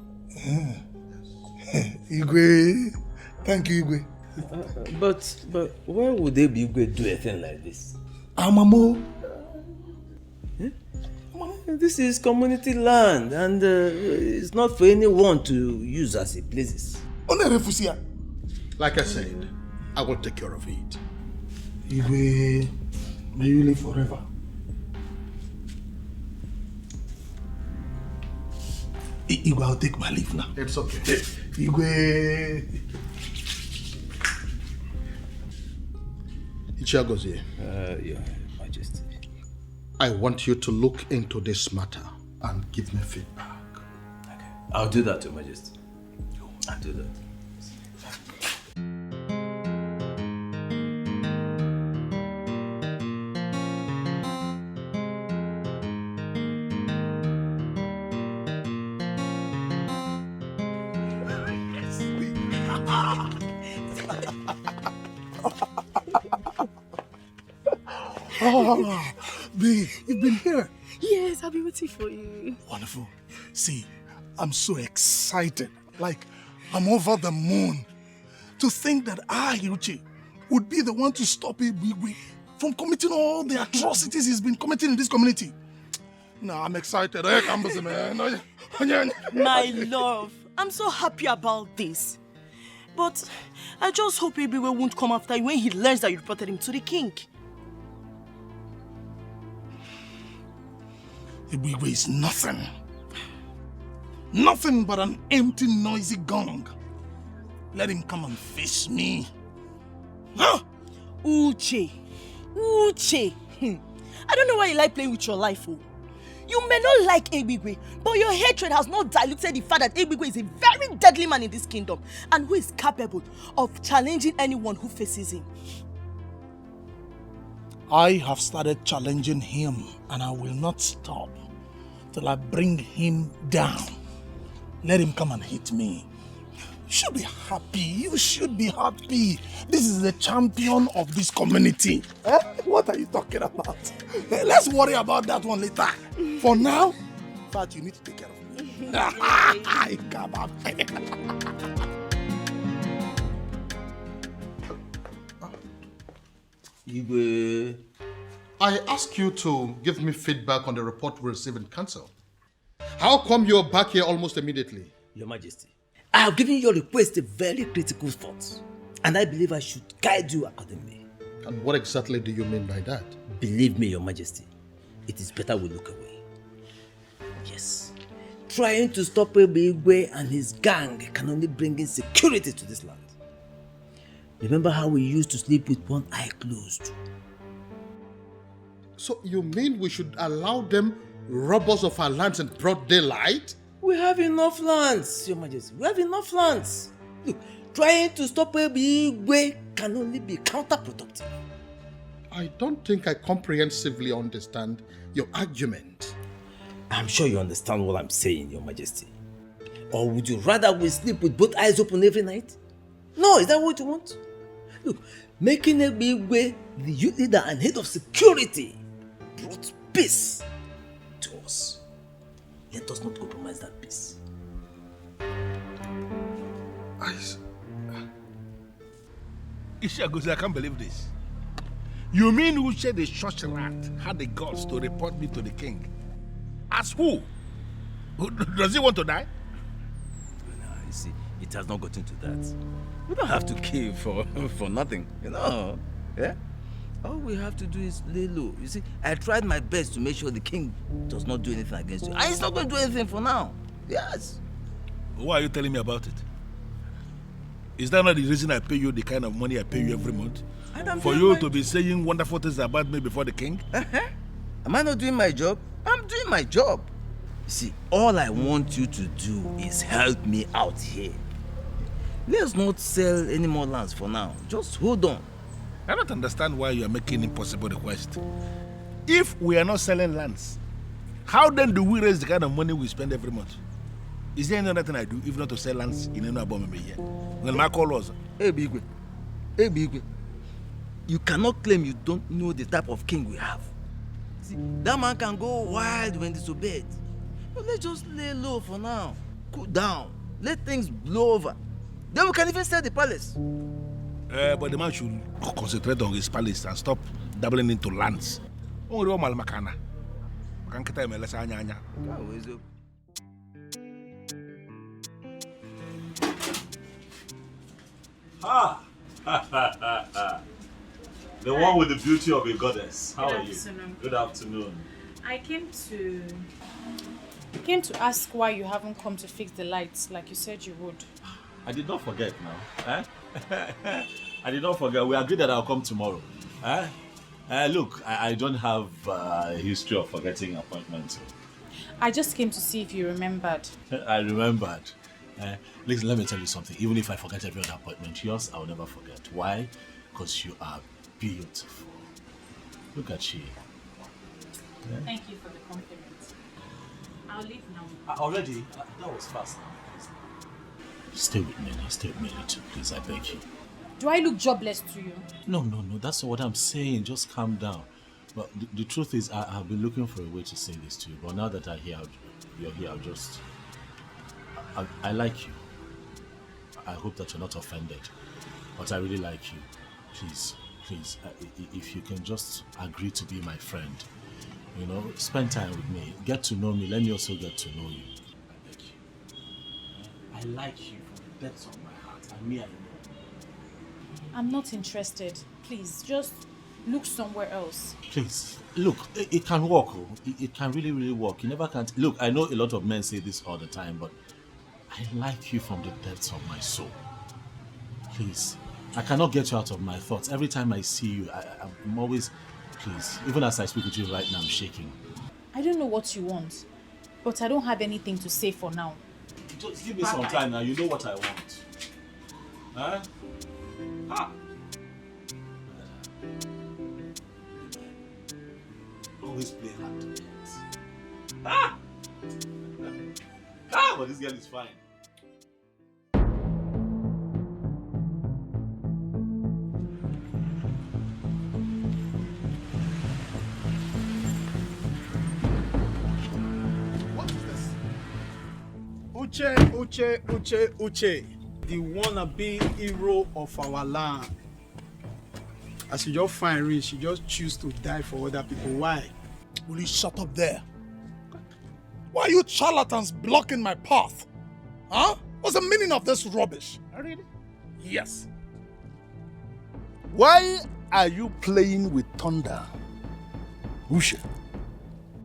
Igwe, thank you, Igwe. But why would they be Igwe do a thing like this? Amamo. This is community land and it's not for anyone to use as it pleases. Like I said, I will take care of it. Igwe, may you live forever. Igwe, I'll take my leave now. It's okay. Igwe. Ichiagozie. Your Majesty. I want you to look into this matter and give me feedback. Okay. I'll do that, Your Majesty. I'll do that. Oh, babe, you've been here. Yes, I've been waiting for you. Wonderful. See, I'm so excited. Like, I'm over the moon. To think that I, Hiruchi, would be the one to stop Ibigwe from committing all the atrocities he's been committing in this community. Nah, I'm excited. My love, I'm so happy about this. But I just hope Ibigwe won't come after you when he learns that you reported him to the king. Ibigwe is nothing. Nothing but an empty, noisy gong. Let him come and face me. Huh? Uche. I don't know why you like playing with your life, oh. You may not like Ebigwe, but your hatred has not diluted the fact that Ebigwe is a very deadly man in this kingdom and who is capable of challenging anyone who faces him. I have started challenging him, and I will not stop till I bring him down. Let him come and hit me. You should be happy. You should be happy. This is the champion of this community. Eh? What are you talking about? Let's worry about that one later. For now, in fact, you need to take care of me. Come on. Igwe, I ask you to give me feedback on the report we received in council. How come you're back here almost immediately? Your Majesty, I have given your request a very critical thought, and I believe I should guide you accordingly. And what exactly do you mean by that? Believe me, Your Majesty, it is better we look away. Yes, trying to stop Igwe and his gang can only bring insecurity to this land. Remember how we used to sleep with one eye closed? So you mean we should allow them rob us of our lands in broad daylight? We have enough lands, Your Majesty. We have enough lands. Look, trying to stop Igwe can only be counterproductive. I don't think I comprehensively understand your argument. I'm sure you understand what I'm saying, Your Majesty. Or would you rather we sleep with both eyes open every night? No, is that what you want? Look, making Igwe the youth leader and head of security brought peace to us. Let us not compromise that peace. Ishagozi, I can't believe this. You mean Uche the church rat had the guts to report me to the king? As who? Does he want to die? No, you see, it has not gotten to that. We don't have to kill for nothing, you know. Yeah? All we have to do is lay low. You see, I tried my best to make sure the king does not do anything against you. And he's not going to do anything for now. Yes. Why are you telling me about it? Is that not the reason I pay you the kind of money I pay you every month? For you to be saying wonderful things about me before the king? Am I not doing my job? I'm doing my job. You see, all I want you to do is help me out here. Let's not sell any more lands for now. Just hold on. I don't understand why you are making impossible request. If we are not selling lands, how then do we raise the kind of money we spend every month? Is there any other thing I do if not to sell lands in any above me here? When my call was, Hey, Bigwe. You cannot claim you don't know the type of king we have. See, that man can go wild when disobeyed. But let's just lay low for now. Cool down. Let things blow over. Then we can even sell the palace. But the man should concentrate on his palace and stop dabbling into lands. Ah! The one with the beauty of a goddess. How are you? Good afternoon. I came to ask why you haven't come to fix the lights like you said you would. I did not forget now. I did not forget. We agreed that I'll come tomorrow. Look, I don't have a history of forgetting appointments. I just came to see if you remembered. I remembered. Listen, let me tell you something. Even if I forget every other appointment, yours I'll never forget. Why? Because you are beautiful. Look at you. Yeah? Thank you for the compliment. I'll leave now. Already? That was fast. Stay with me, too, please, I beg you. Do I look jobless to you? No, that's not what I'm saying. Just calm down. But the truth is, I've been looking for a way to say this to you. But now that you're here, I like you. I hope that you're not offended. But I really like you. Please, if you can just agree to be my friend. You know, spend time with me. Get to know me. Let me also get to know you. I beg you. I like you from the depths of my heart. And me, I know. I'm not interested. Please, just look somewhere else. Please, look, it can work. It can really, really work. You never can. Look, I know a lot of men say this all the time, but I like you from the depths of my soul. Please, I cannot get you out of my thoughts. Every time I see you, I'm always, please, even as I speak with you right now, I'm shaking. I don't know what you want, but I don't have anything to say for now. Just give me some time now. You know what I want. Huh? Ah. always play hard to get. Ah! Ah, but this girl is fine. What is this? Uche. The wannabe hero of our land. As you just find rich, she just choose to die for other people. Why? Will you shut up there? Why are you charlatans blocking my path? Huh? What's the meaning of this rubbish? Really? Yes. Why are you playing with thunder? Uche.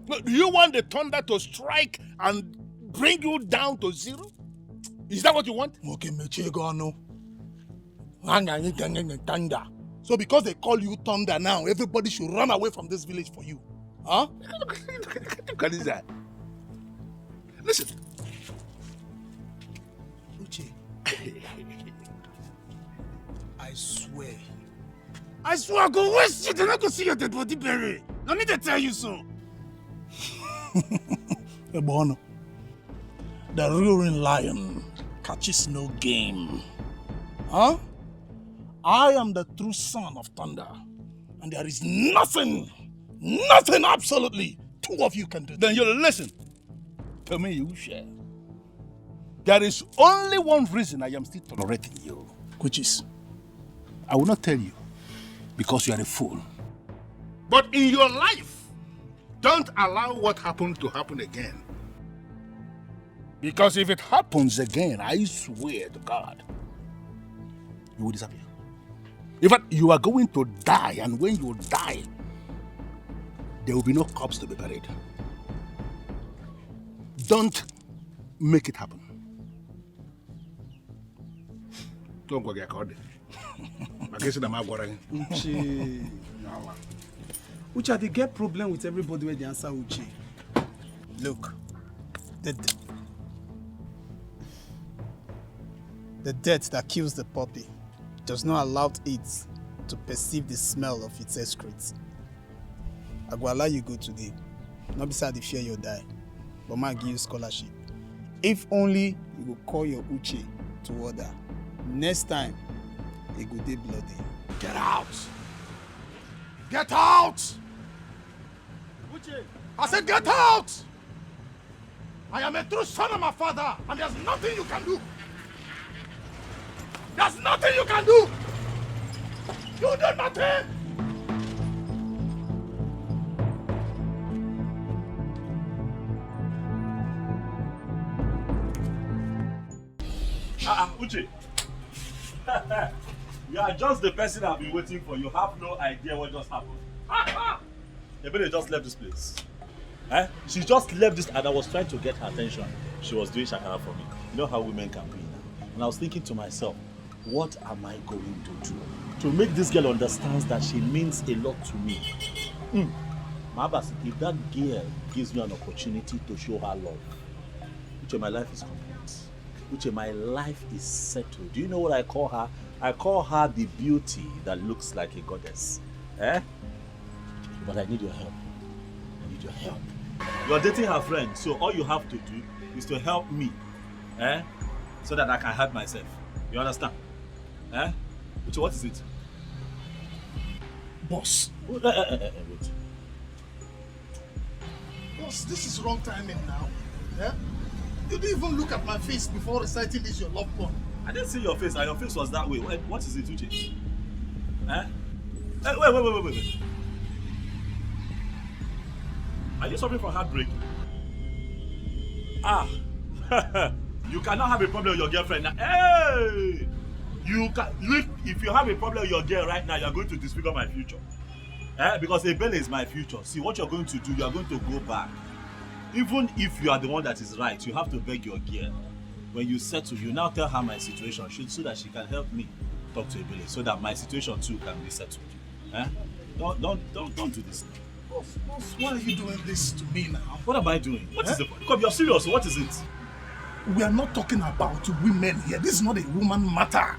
Do you want the thunder to strike and bring you down to zero? Is that what you want? Okay, Mechegano. Thunder. So because they call you Thunder now, everybody should run away from this village for you. Huh? Look at that. Listen. Uche. I swear I go waste shit and I go see your dead body buried. No need to tell you so. Ebono. The roaring lion catches no game. Huh? I am the true son of thunder. And there is nothing, absolutely, two of you can do. Then you listen to me, Uche. There is only one reason I am still tolerating you. Which is? I will not tell you, because you are a fool. But in your life, don't allow what happened to happen again. Because if it happens again, I swear to God, you will disappear. In fact, you are going to die, and when you die, there will be no corpse to be buried. Don't make it happen. Don't go get caught. Uche, they get problem with everybody when they answer Uche. Look, the death that kills the puppy does not allow it to perceive the smell of its excrete. I go allow you go today. Not beside the fear you'll die, but I give you scholarship. If only you go call your Uche to order. Next time, it go dey bloody. Get out! Get out! Uche, I said get out! I am a true son of my father, and there's nothing you can do. There's nothing you can do! You do nothing! Uche. You are just the person I've been waiting for. You have no idea what just happened. Ebube just left this place. She just left this, and I was trying to get her attention. She was doing shakara for me. You know how women can be now. And I was thinking to myself, what am I going to do to make this girl understand that she means a lot to me? Mabas, if that girl gives me an opportunity to show her love, Uche, my life is complete. Uche, my life is settled. Do you know what I call her? I call her the beauty that looks like a goddess. But I need your help. I need your help. You're dating her friend, so all you have to do is to help me. So that I can help myself. You understand? Uche, what is it? Boss. Wait. Boss, this is wrong timing now. You didn't even look at my face before reciting this your love poem. I didn't see your face, and your face was that way. What is it, Uche? Wait. Are you suffering from heartbreak? You cannot have a problem with your girlfriend now. Hey! If you have a problem with your girl right now, you're going to disfigure my future. Because Ebele is my future. See, what you're going to do, you're going to go back. Even if you are the one that is right, you have to beg your girl. When you settle, you now tell her my situation so that she can help me talk to Ebele, so that my situation too can be settled. Don't do this. Boss, why are you doing this to me now? What am I doing? What is the point? Come, you're serious. What is it? We are not talking about women here. This is not a woman matter.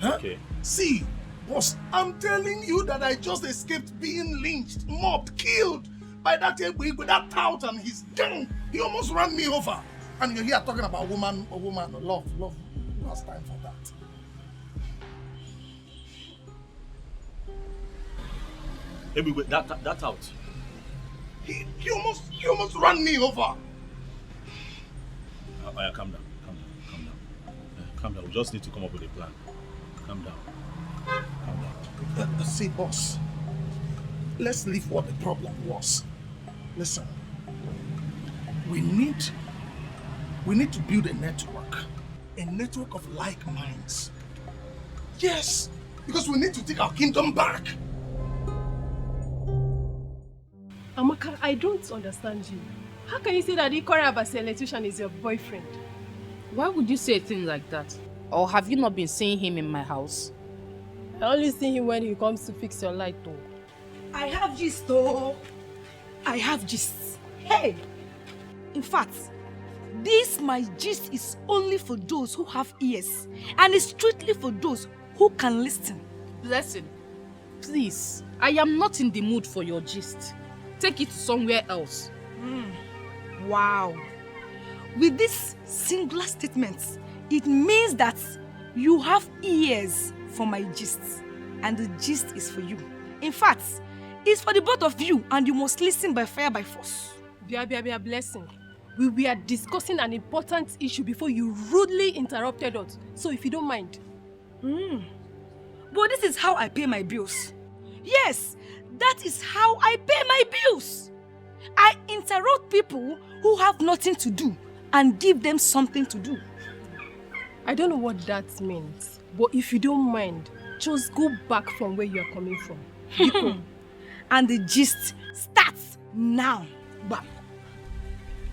Okay. See, boss, I'm telling you that I just escaped being lynched, mobbed, killed by that ebube, with that tout and his gang. He almost ran me over. And you're here talking about woman, love. Who has time for that? Ebube, that out. He almost ran me over. Calm down. Calm down. We just need to come up with a plan. Calm down. See, boss. Let's leave what the problem was. Listen. We need to build a network of like minds. Yes, because we need to take our kingdom back. Amaka, I don't understand you. How can you say that Abasi Electrician is your boyfriend? Why would you say a thing like that? Or have you not been seeing him in my house? I only see him when he comes to fix your light, though. I have gist, though. I have gist. Hey! In fact, this my gist is only for those who have ears. And it's strictly for those who can listen. Blessing, please, I am not in the mood for your gist. Take it somewhere else. Wow. With this singular statement, it means that you have ears for my gist. And the gist is for you. In fact, it's for the both of you and you must listen by fire by force. Bia, Blessing. We were discussing an important issue before you rudely interrupted us. So if you don't mind. But this is how I pay my bills. Yes, that is how I pay my bills. I interrupt people who have nothing to do and give them something to do. I don't know what that means, but if you don't mind, just go back from where you are coming from. And the gist starts now. Bam.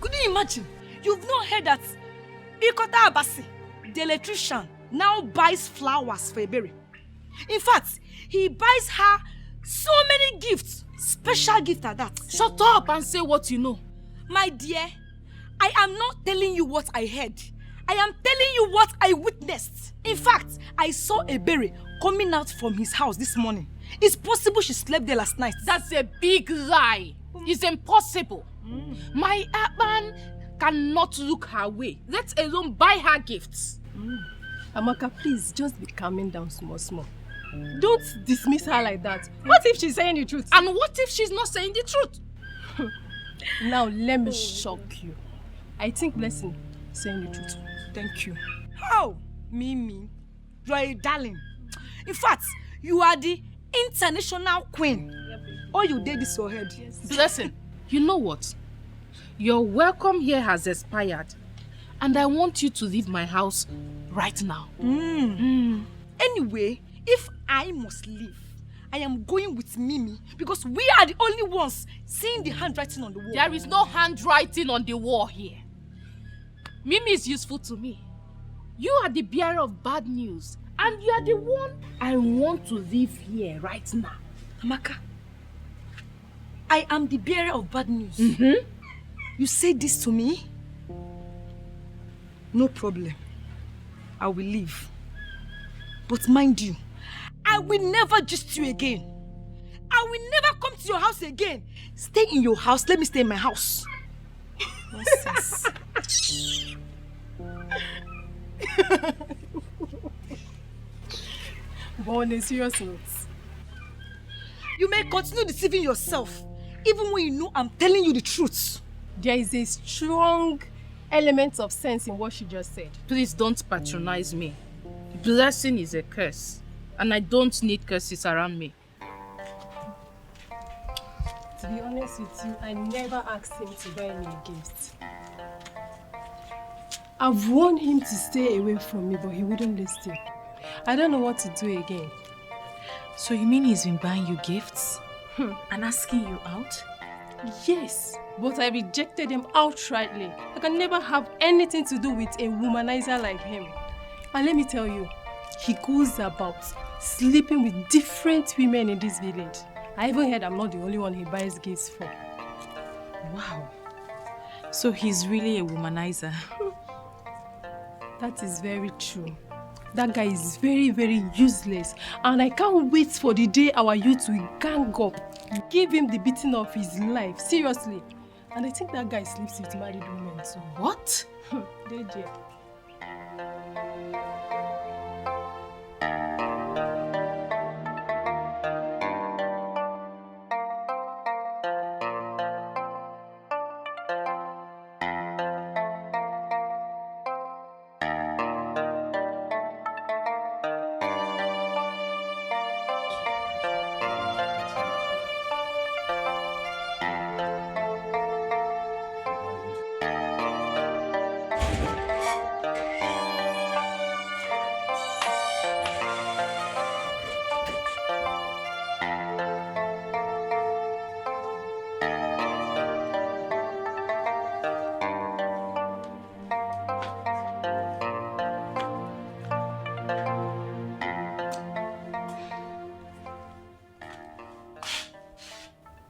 Could you imagine? You've not heard that Ikota Abasi, the electrician, now buys flowers for Ebere. In fact, he buys her so many gifts, special gift at that. Shut up and say what you know. My dear, I am not telling you what I heard. I am telling you what I witnessed. In fact, I saw Ebere coming out from his house this morning. It's possible she slept there last night. That's a big lie. It's impossible. My Akpan cannot look her way, let alone buy her gifts. Amaka, please, just be calming down small. Don't dismiss her like that. What if she's saying the truth? And what if she's not saying the truth? Now, let me shock you. I think Blessing is saying the truth. Thank you. Oh, Mimi, you are a darling. In fact, you are the international queen. All you did is your head. Blessing, you know what? Your welcome here has expired. And I want you to leave my house right now. Anyway, if I must leave, I am going with Mimi because we are the only ones seeing the handwriting on the wall. There is no handwriting on the wall here. Mimi is useful to me. You are the bearer of bad news. And you are the one I want to leave here right now. Amaka, I am the bearer of bad news. You say this to me? No problem. I will leave. But mind you, I will never gist you again. I will never come to your house again. Stay in your house. Let me stay in my house. Nonsense. But on a serious note, you may continue deceiving yourself, even when you know I'm telling you the truth. There is a strong element of sense in what she just said. Please don't patronize me. Blessing is a curse, and I don't need curses around me. To be honest with you, I never asked him to buy me a gift. I've warned him to stay away from me, but he wouldn't listen. I don't know what to do again. So you mean he's been buying you gifts? And asking you out? Yes, but I rejected him outrightly. I can never have anything to do with a womanizer like him. And let me tell you, he goes about sleeping with different women in this village. I even heard I'm not the only one he buys gifts for. Wow. So he's really a womanizer. That is very true. That guy is very, very useless. And I can't wait for the day our youth will gang up. Give him the beating of his life. Seriously. And I think that guy sleeps with married women too. What? DJ.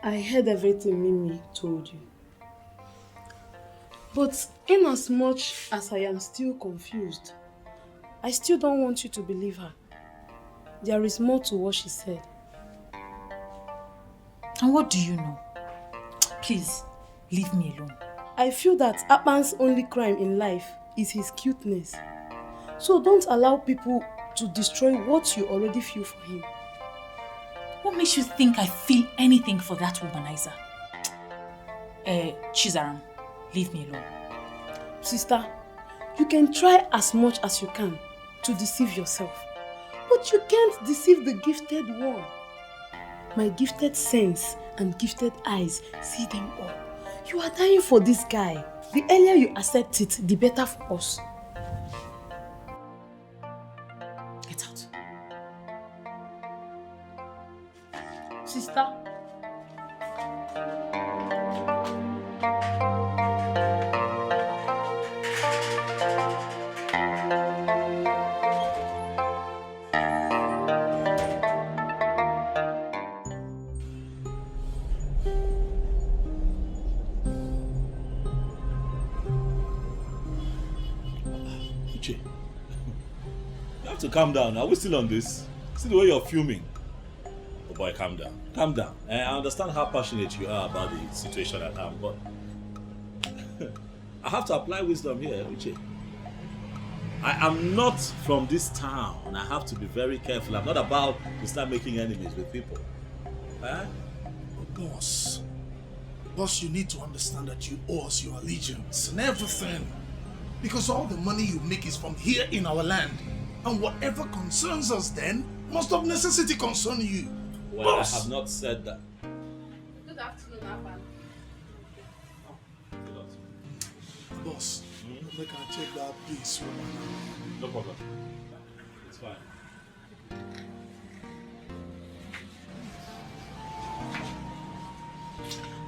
I heard everything Mimi told you. But in as much as I am still confused, I still don't want you to believe her. There is more to what she said. And what do you know? Please, leave me alone. I feel that Akpan's only crime in life is his cuteness. So don't allow people to destroy what you already feel for him. What makes you think I feel anything for that womanizer? Chizaram, leave me alone. Sister, you can try as much as you can to deceive yourself. But you can't deceive the gifted one. My gifted sense and gifted eyes see them all. You are dying for this guy. The earlier you accept it, the better for us. Get out. Sister. Uche, you have to calm down. Are we still on this? See the way you're fuming. Oh boy, calm down. Calm down. I understand how passionate you are about the situation at hand, but I have to apply wisdom here, Uche. I am not from this town. I have to be very careful. I'm not about to start making enemies with people. But boss, you need to understand that you owe us your allegiance and everything. Because all the money you make is from here in our land. And whatever concerns us then must of necessity concern you. Well, boss. I have not said that. Good afternoon, Aban. Boss, they can check that piece. No problem. It's fine.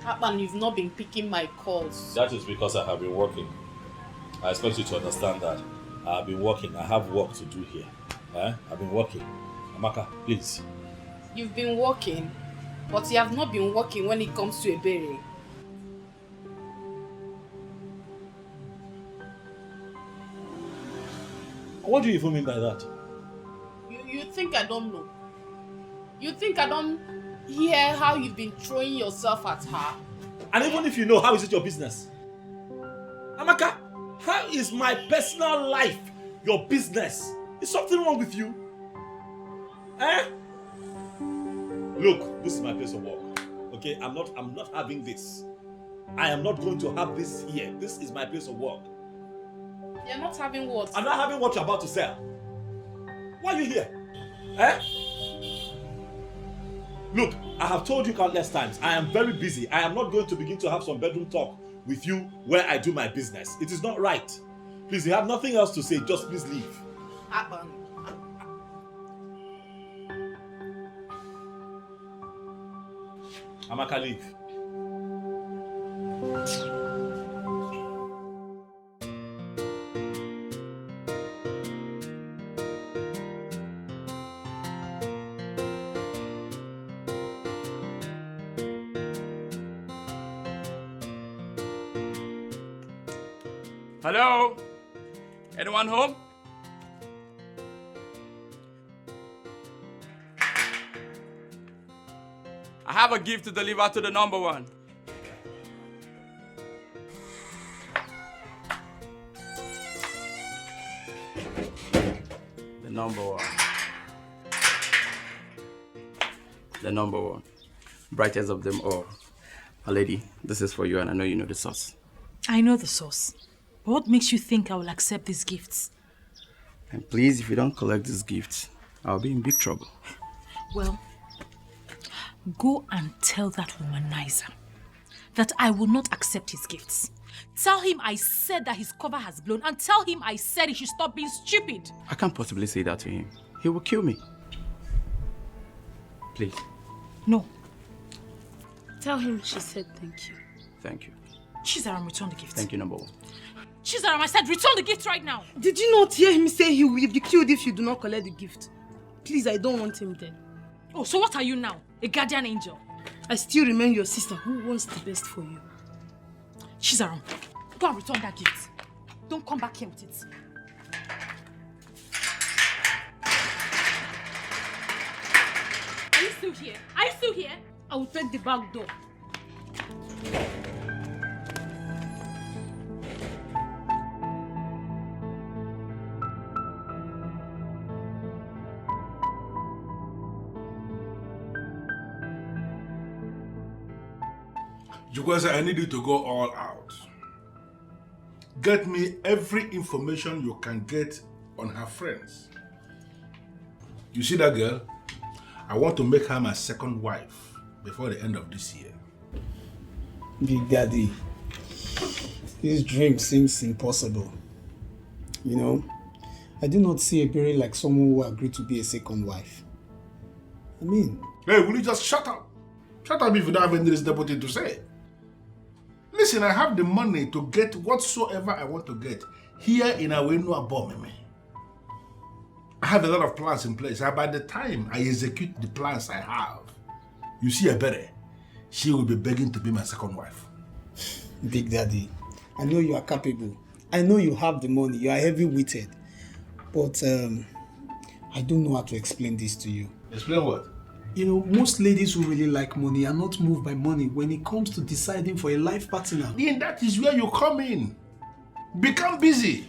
Aban, you've not been picking my calls. That is because I have been working. I expect you to understand that. I have been working. I have work to do here. I've been working. Amaka, please. You've been working, but you have not been working when it comes to a berry. What do you even mean by that? You think I don't know? You think I don't hear how you've been throwing yourself at her? And even if you know, how is it your business? Amaka, how is my personal life your business? Is something wrong with you? Look, this is my place of work. Okay, I'm not having this. I am not going to have this here. This is my place of work. You're not having what? I'm not having what you're about to sell. Why are you here? Look, I have told you countless times, I am very busy. I am not going to begin to have some bedroom talk with you where I do my business. It is not right. Please, you have nothing else to say. Just please leave. Aban. Amaka, leave. Hello? Anyone home? I have a gift to deliver to the number one. The number one. The number one. Brightest of them all. My lady, this is for you and I know you know the sauce. I know the sauce. But what makes you think I will accept these gifts? And please, if you don't collect these gifts, I'll be in big trouble. Well, go and tell that womanizer that I will not accept his gifts. Tell him I said that his cover has blown and tell him I said he should stop being stupid. I can't possibly say that to him. He will kill me. Please. No. Tell him she said thank you. Thank you. Chizaram, return the gift. Thank you, number one. Chizaram, I said return the gift right now. Did you not hear him say he will be killed if you do not collect the gift? Please, I don't want him dead. Oh, so what are you now? A guardian angel? I still remain your sister who wants the best for you. Chizaram, go and return that gift. Don't come back here with it. Are you still here? Are you still here? I will take the back door. Jukwese, I need you to go all out. Get me every information you can get on her friends. You see that girl? I want to make her my second wife before the end of this year. Big Daddy, this dream seems impossible. You know, I do not see Ebere like someone who agreed to be a second wife. I mean... Hey, will you just shut up? Shut up if you don't have any reasonable thing to say. Listen, I have the money to get whatsoever I want to get here in Awenu Abomeme. I have a lot of plans in place, and by the time I execute the plans I have, you see Ebere, she will be begging to be my second wife. Big Daddy, I know you are capable. I know you have the money. You are heavy-witted. But I don't know how to explain this to you. Explain what? You know, most ladies who really like money are not moved by money when it comes to deciding for a life partner. Then that is where you come in. Become busy.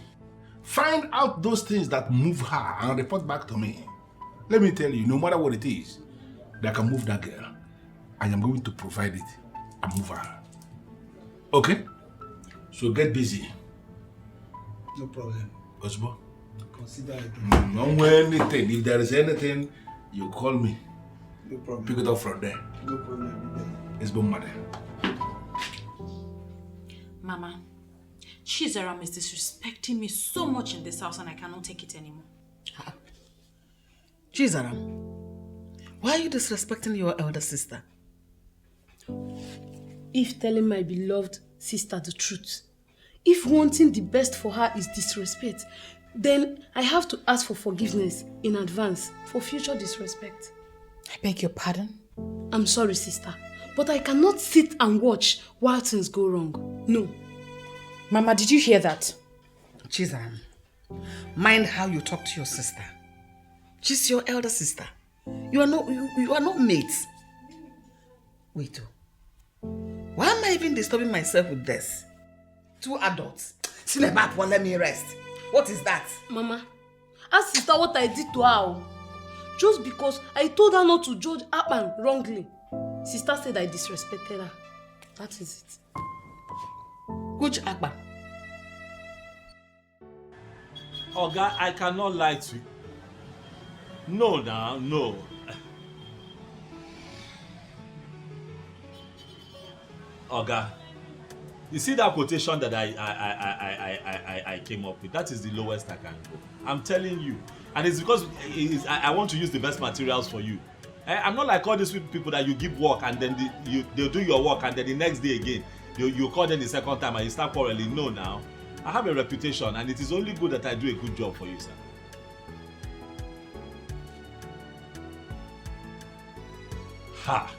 Find out those things that move her and report back to me. Let me tell you, no matter what it is that can move that girl, I am going to provide it and move her. Okay? So get busy. No problem. Osbo? Consider it. Don't wear anything. If there is anything, you call me. No problem. Pick it up from there. No problem. It's been mother. Mama, Chizaram is disrespecting me so much in this house and I cannot take it anymore. Chizaram, why are you disrespecting your elder sister? If telling my beloved sister the truth, if wanting the best for her is disrespect, then I have to ask for forgiveness in advance for future disrespect. I beg your pardon? I'm sorry, sister, but I cannot sit and watch while things go wrong. No. Mama, did you hear that? Chizaram, mind how you talk to your sister. She's your elder sister. You are not mates. Wait, why am I even disturbing myself with this? Two adults. Sinebap won't let me rest. What is that? Mama, ask sister what I did to her. Just because I told her not to judge Akpan wrongly. Sister said I disrespected her. That is it. Which Akpan? Oga, I cannot lie to you. No, now, no. Oga, you see that quotation that I came up with? That is the lowest I can go. I'm telling you. And it's because I want to use the best materials for you. I'm not like all these people that you give work and then they'll do your work and then the next day again, you call them the second time and you start quarreling. No, now. I have a reputation and it is only good that I do a good job for you, sir. Ha!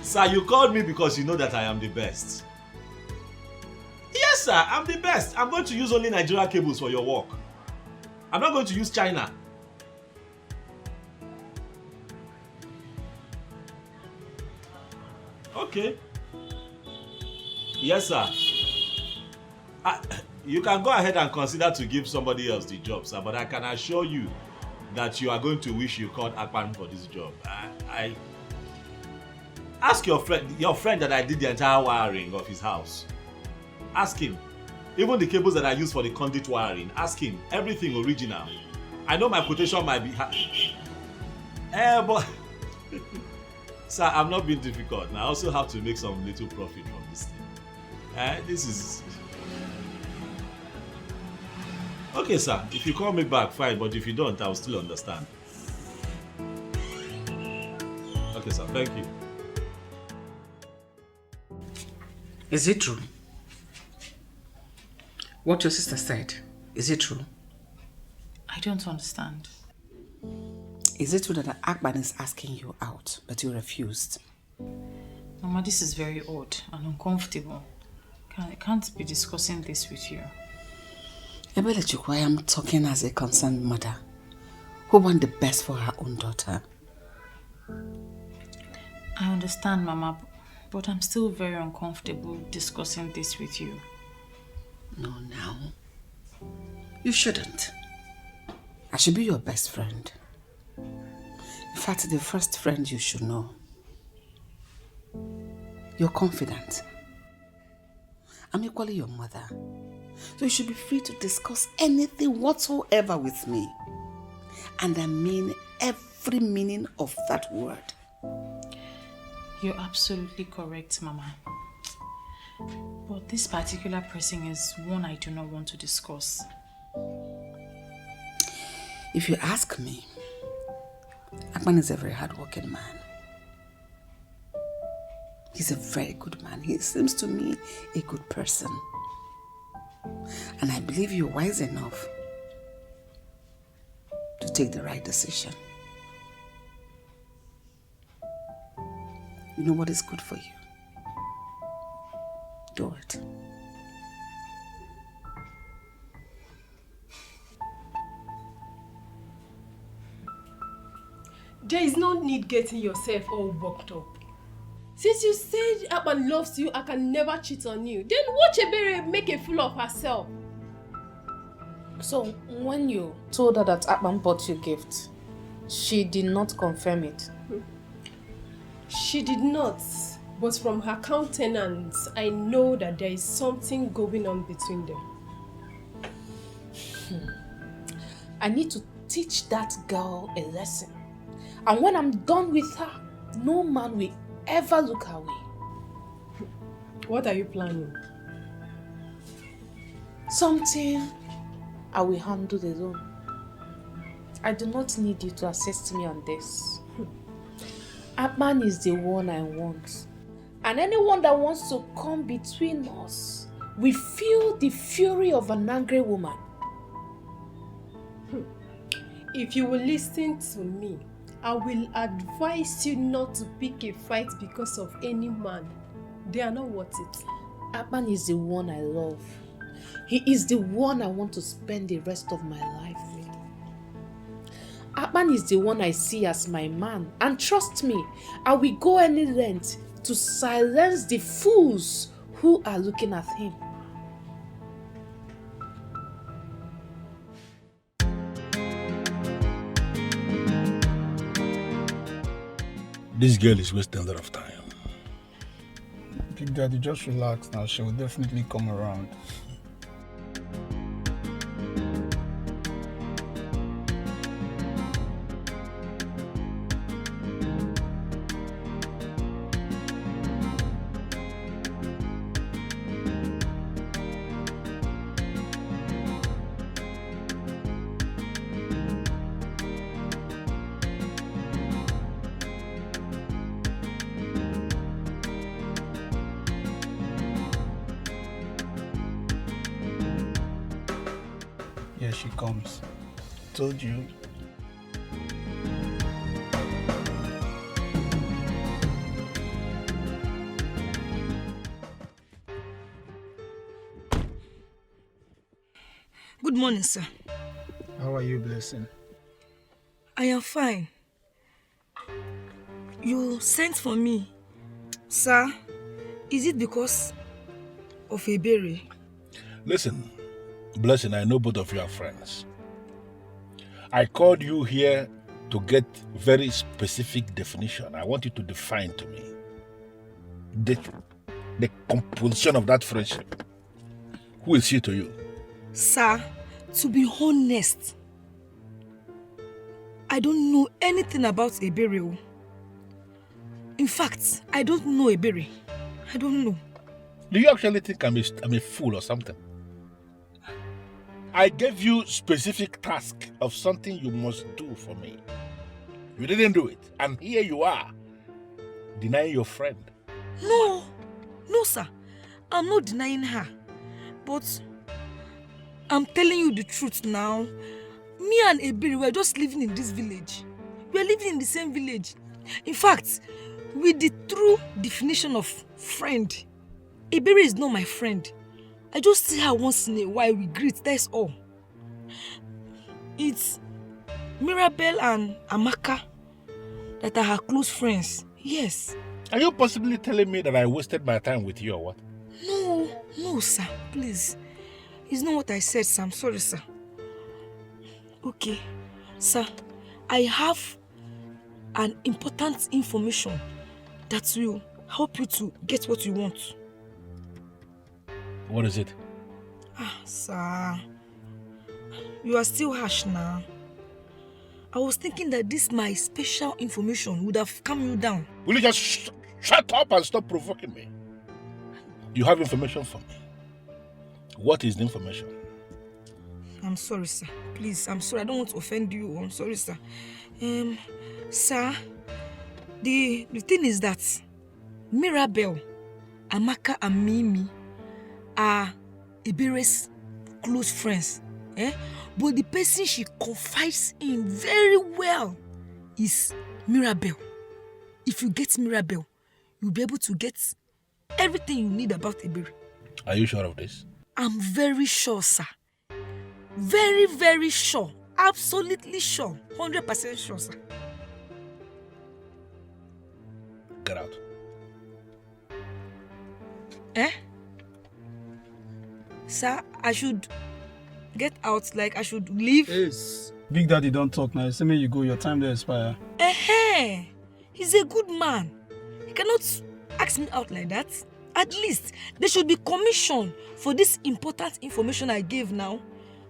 Sir, you called me because you know that I am the best. Yes, sir, I'm the best. I'm going to use only Nigerian cables for your work. I'm not going to use China. Okay. Yes, sir. You can go ahead and consider to give somebody else the job, sir, but I can assure you that you are going to wish you called Akpan for this job. I ask your friend that I did the entire wiring of his house. Ask him. Even the cables that I use for the conduit wiring, ask him. Everything original. I know my quotation might be but sir, I'm not being difficult. I also have to make some little profit from this thing. This is okay, sir. If you call me back, fine. But if you don't, I'll still understand. Okay, sir. Thank you. Is it true? What your sister said, is it true? I don't understand. Is it true that Akban is asking you out, but you refused? Mama, this is very odd and uncomfortable. I can't be discussing this with you. Ebelechuku, I am talking as a concerned mother who wants the best for her own daughter. I understand, Mama, but I'm still very uncomfortable discussing this with you. No, now. You shouldn't. I should be your best friend. In fact, the first friend you should know. You're confident. I'm equally your mother. So you should be free to discuss anything whatsoever with me. And I mean every meaning of that word. You're absolutely correct, Mama. But this particular person is one I do not want to discuss. If you ask me, Akman is a very hardworking man. He's a very good man. He seems to me a good person. And I believe you're wise enough to take the right decision. You know what is good for you. Do it. There is no need getting yourself all worked up. Since you said Akpan loves you, I can never cheat on you. Then watch Ebere make a fool of herself. So, when you told her that Akpan bought you a gift, she did not confirm it? She did not. But from her countenance, I know that there is something going on between them. I need to teach that girl a lesson. And when I'm done with her, no man will ever look her way. What are you planning? Something I will handle alone. I do not need you to assist me on this. Akpan is the one I want. And anyone that wants to come between us will feel the fury of an angry woman. If you will listen to me, I will advise you not to pick a fight because of any man. They are not worth it. Akpan is the one I love. He is the one I want to spend the rest of my life with. Akpan is the one I see as my man. And trust me, I will go any length to silence the fools who are looking at him. This girl is wasting a lot of time. Big Daddy, just relax now. She will definitely come around. Here she comes. Told you. Good morning, sir. How are you, Blessing? I am fine. You sent for me. Sir, is it because of Ebere? Listen, Blessing, I know both of you are friends. I called you here to get very specific definition. I want you to define to me the composition of that friendship. Who is she to you? Sir, to be honest, I don't know anything about Ebere. In fact, I don't know Ebere. I don't know. Do you actually think I'm a fool or something? I gave you specific task of something you must do for me. You didn't do it. And here you are, denying your friend. No, sir. I'm not denying her. But I'm telling you the truth now. Me and Ebere were just living in this village. We are living in the same village. In fact, with the true definition of friend, Ebere is not my friend. I just see her once in a while, we greet, that's all. It's Mirabel and Amaka that are her close friends, yes. Are you possibly telling me that I wasted my time with you or what? No, sir, please. It's not what I said, sir. I'm sorry, sir. Okay, sir, I have an important information that will help you to get what you want. What is it? Sir, you are still harsh now. I was thinking that this my special information would have calmed you down. Will you just shut up and stop provoking me? You have information for me. What is the information? I'm sorry, sir. Please, I'm sorry. I don't want to offend you. I'm sorry, sir. Sir, the thing is that Mirabel, Amaka and Mimi are Ebere's close friends. But the person she confides in very well is Mirabel. If you get Mirabel, you'll be able to get everything you need about Ebere. Are you sure of this? I'm very sure, sir. Very, very sure. Absolutely sure. 100% sure, sir. Get out. Sir, I should get out, like I should leave? Yes. Big Daddy don't talk now. Say me you go, your time to expire. He's a good man. He cannot ask me out like that. At least, there should be commission for this important information I gave now.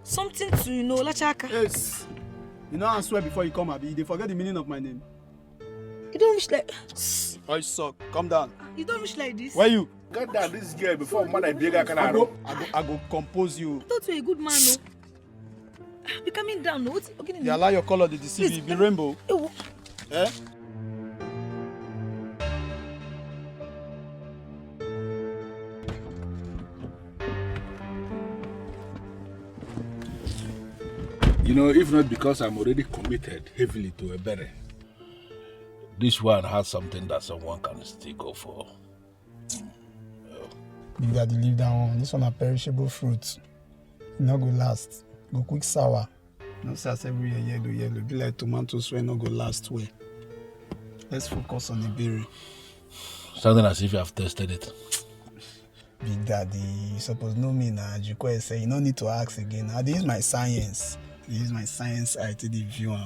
Something to, Lachaka. Yes. You know I swear before you come, Abi, they forget the meaning of my name. You don't wish like... I suck. Calm down. You don't wish like this? Where you? Cut down this girl before man I bigger can I go compose you. I thought you were a good man, no? Be coming down, no? Okay, they allow your color to deceive you. Be rainbow. You know, if not because I'm already committed heavily to Ebere, this one has something that someone can still go for. Big Daddy, leave that one. This one a perishable fruit. It not go last. Go quick sour. No sense every year yellow. Be like tomatoes when not go last way. Let's focus on the berry. Sounding as if you have tested it. Big Daddy, you suppose know me now. Jukwe say you don't need to ask again. I use my science. I use my science eye to the view.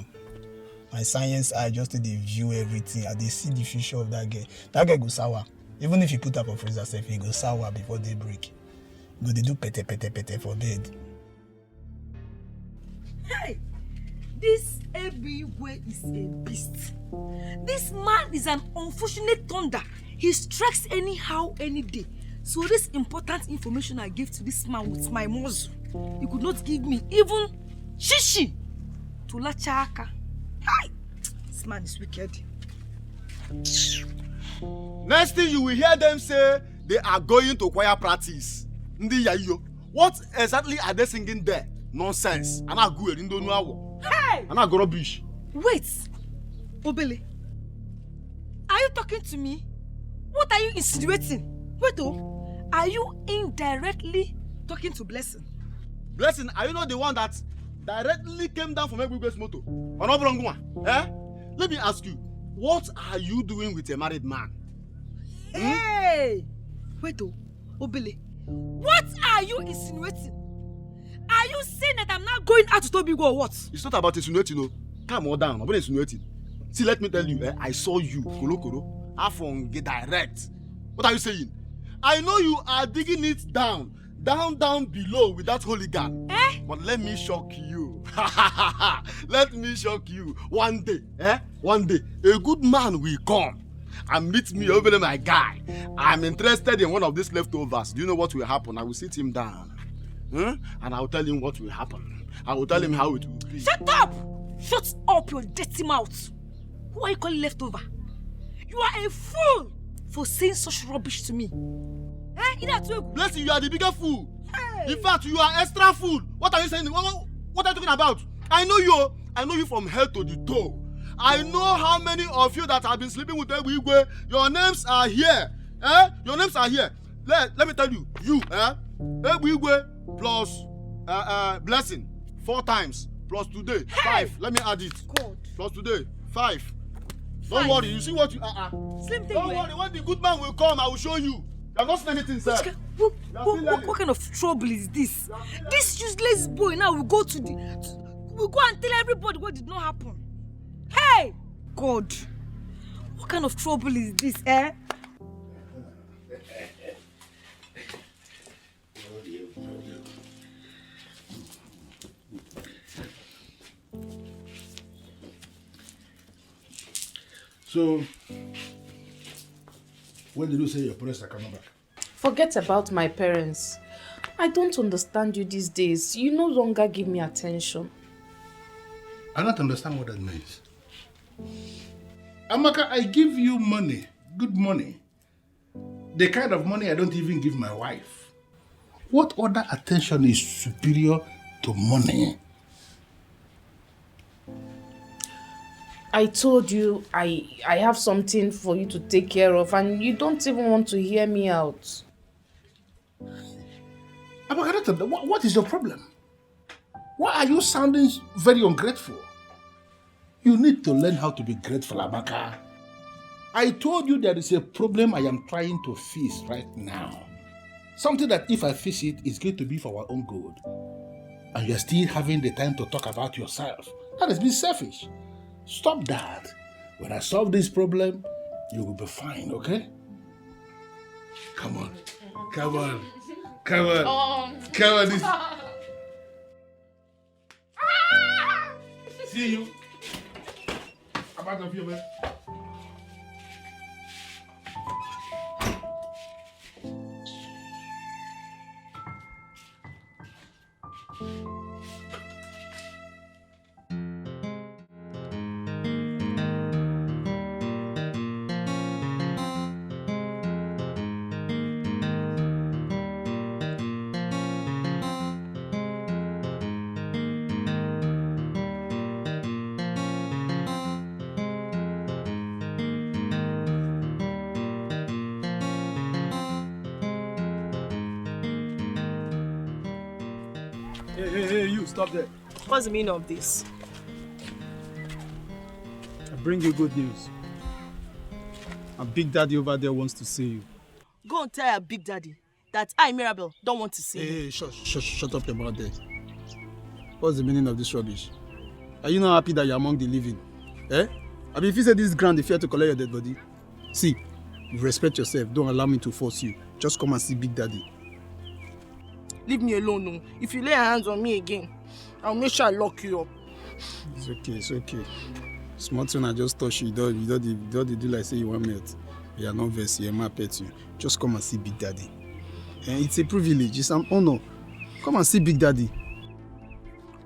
My science eye just to the view everything. I see the future of that girl. That girl go sour. Even if you put up a freezer safe, he go sour before they break. Go they do pete for bed. Hey, this ebube is a beast. This man is an unfortunate thunder. He strikes anyhow, any day. So this important information I gave to this man with my muzzle, he could not give me even shishi to lachaka. Hi, this man is wicked. Next thing you will hear them say they are going to choir practice. Ndi yayo. What exactly are they singing there? Nonsense. Ana good in don't know. Hey! Ana go rubbish. Wait, Obele. Are you talking to me? What are you insinuating? Wait, are you indirectly talking to Blessing? Blessing, are you not the one that directly came down from Ebube's motor? Let me ask you, what are you doing with a married man? Hey! Wait, Obele. What are you insinuating? Are you saying that I'm not going out to Tobigo or what? It's not about insinuating, no. Calm on down. I'm not insinuating. See, let me tell you, I saw you, Kolo. Afon, get direct. What are you saying? I know you are digging it down below with that hooligan. But let me shock you. Let me shock you. One day, a good man will come and meet me over there, my guy. I'm interested in one of these leftovers. Do you know what will happen? I will sit him down. And I will tell him what will happen. I will tell him how it will be. Shut up! Shut up your dirty mouth. Who are you calling leftover? You are a fool for saying such rubbish to me. Blessing, you are the bigger fool. Hey. In fact, you are extra fool. What are you saying? What are you talking about? I know you from head to the toe. I know how many of you that have been sleeping with Ebube. Your names are here. Your names are here. Let me tell you, Ebube plus Blessing 4 times plus today 5. Let me add it. God. Plus today 5. Don't worry. You see what you Slim thing. Don't worry. When the good man will come, I will show you. You have not seen anything, sir. What kind of trouble is this? This useless boy now will go we'll go and tell everybody what did not happen. Hey! God! What kind of trouble is this, So, when did you say your parents are coming back? Forget about my parents. I don't understand you these days. You no longer give me attention. I don't understand what that means. Amaka, I give you money, good money. The kind of money I don't even give my wife. What other attention is superior to money? I told you I have something for you to take care of and you don't even want to hear me out. Amaka, what is your problem? Why are you sounding very ungrateful? You need to learn how to be grateful, Amaka. I told you there is a problem I am trying to fix right now. Something that if I fix it, it's going to be for our own good. And you're still having the time to talk about yourself. That is being selfish. Stop that. When I solve this problem, you will be fine, okay? Come on. Come on. Come on. Come on. See you. I'm out of here, man. Hey, you, stop there. What's the meaning of this? I bring you good news. A Big Daddy over there wants to see you. Go and tell your Big Daddy that I, Mirabel, don't want to see him. Hey, shut up about that. What's the meaning of this rubbish? Are you not happy that you're among the living? I mean, if you say this is grand, they fear to collect your dead body. See, you respect yourself. Don't allow me to force you. Just come and see Big Daddy. Leave me alone, no. If you lay your hands on me again, I'll make sure I lock you up. It's okay. Small thing I just touch you. You don't do like say you want me. You are not versed. You are pet you. Just come and see Big Daddy. And it's a privilege. It's an honor. Come and see Big Daddy.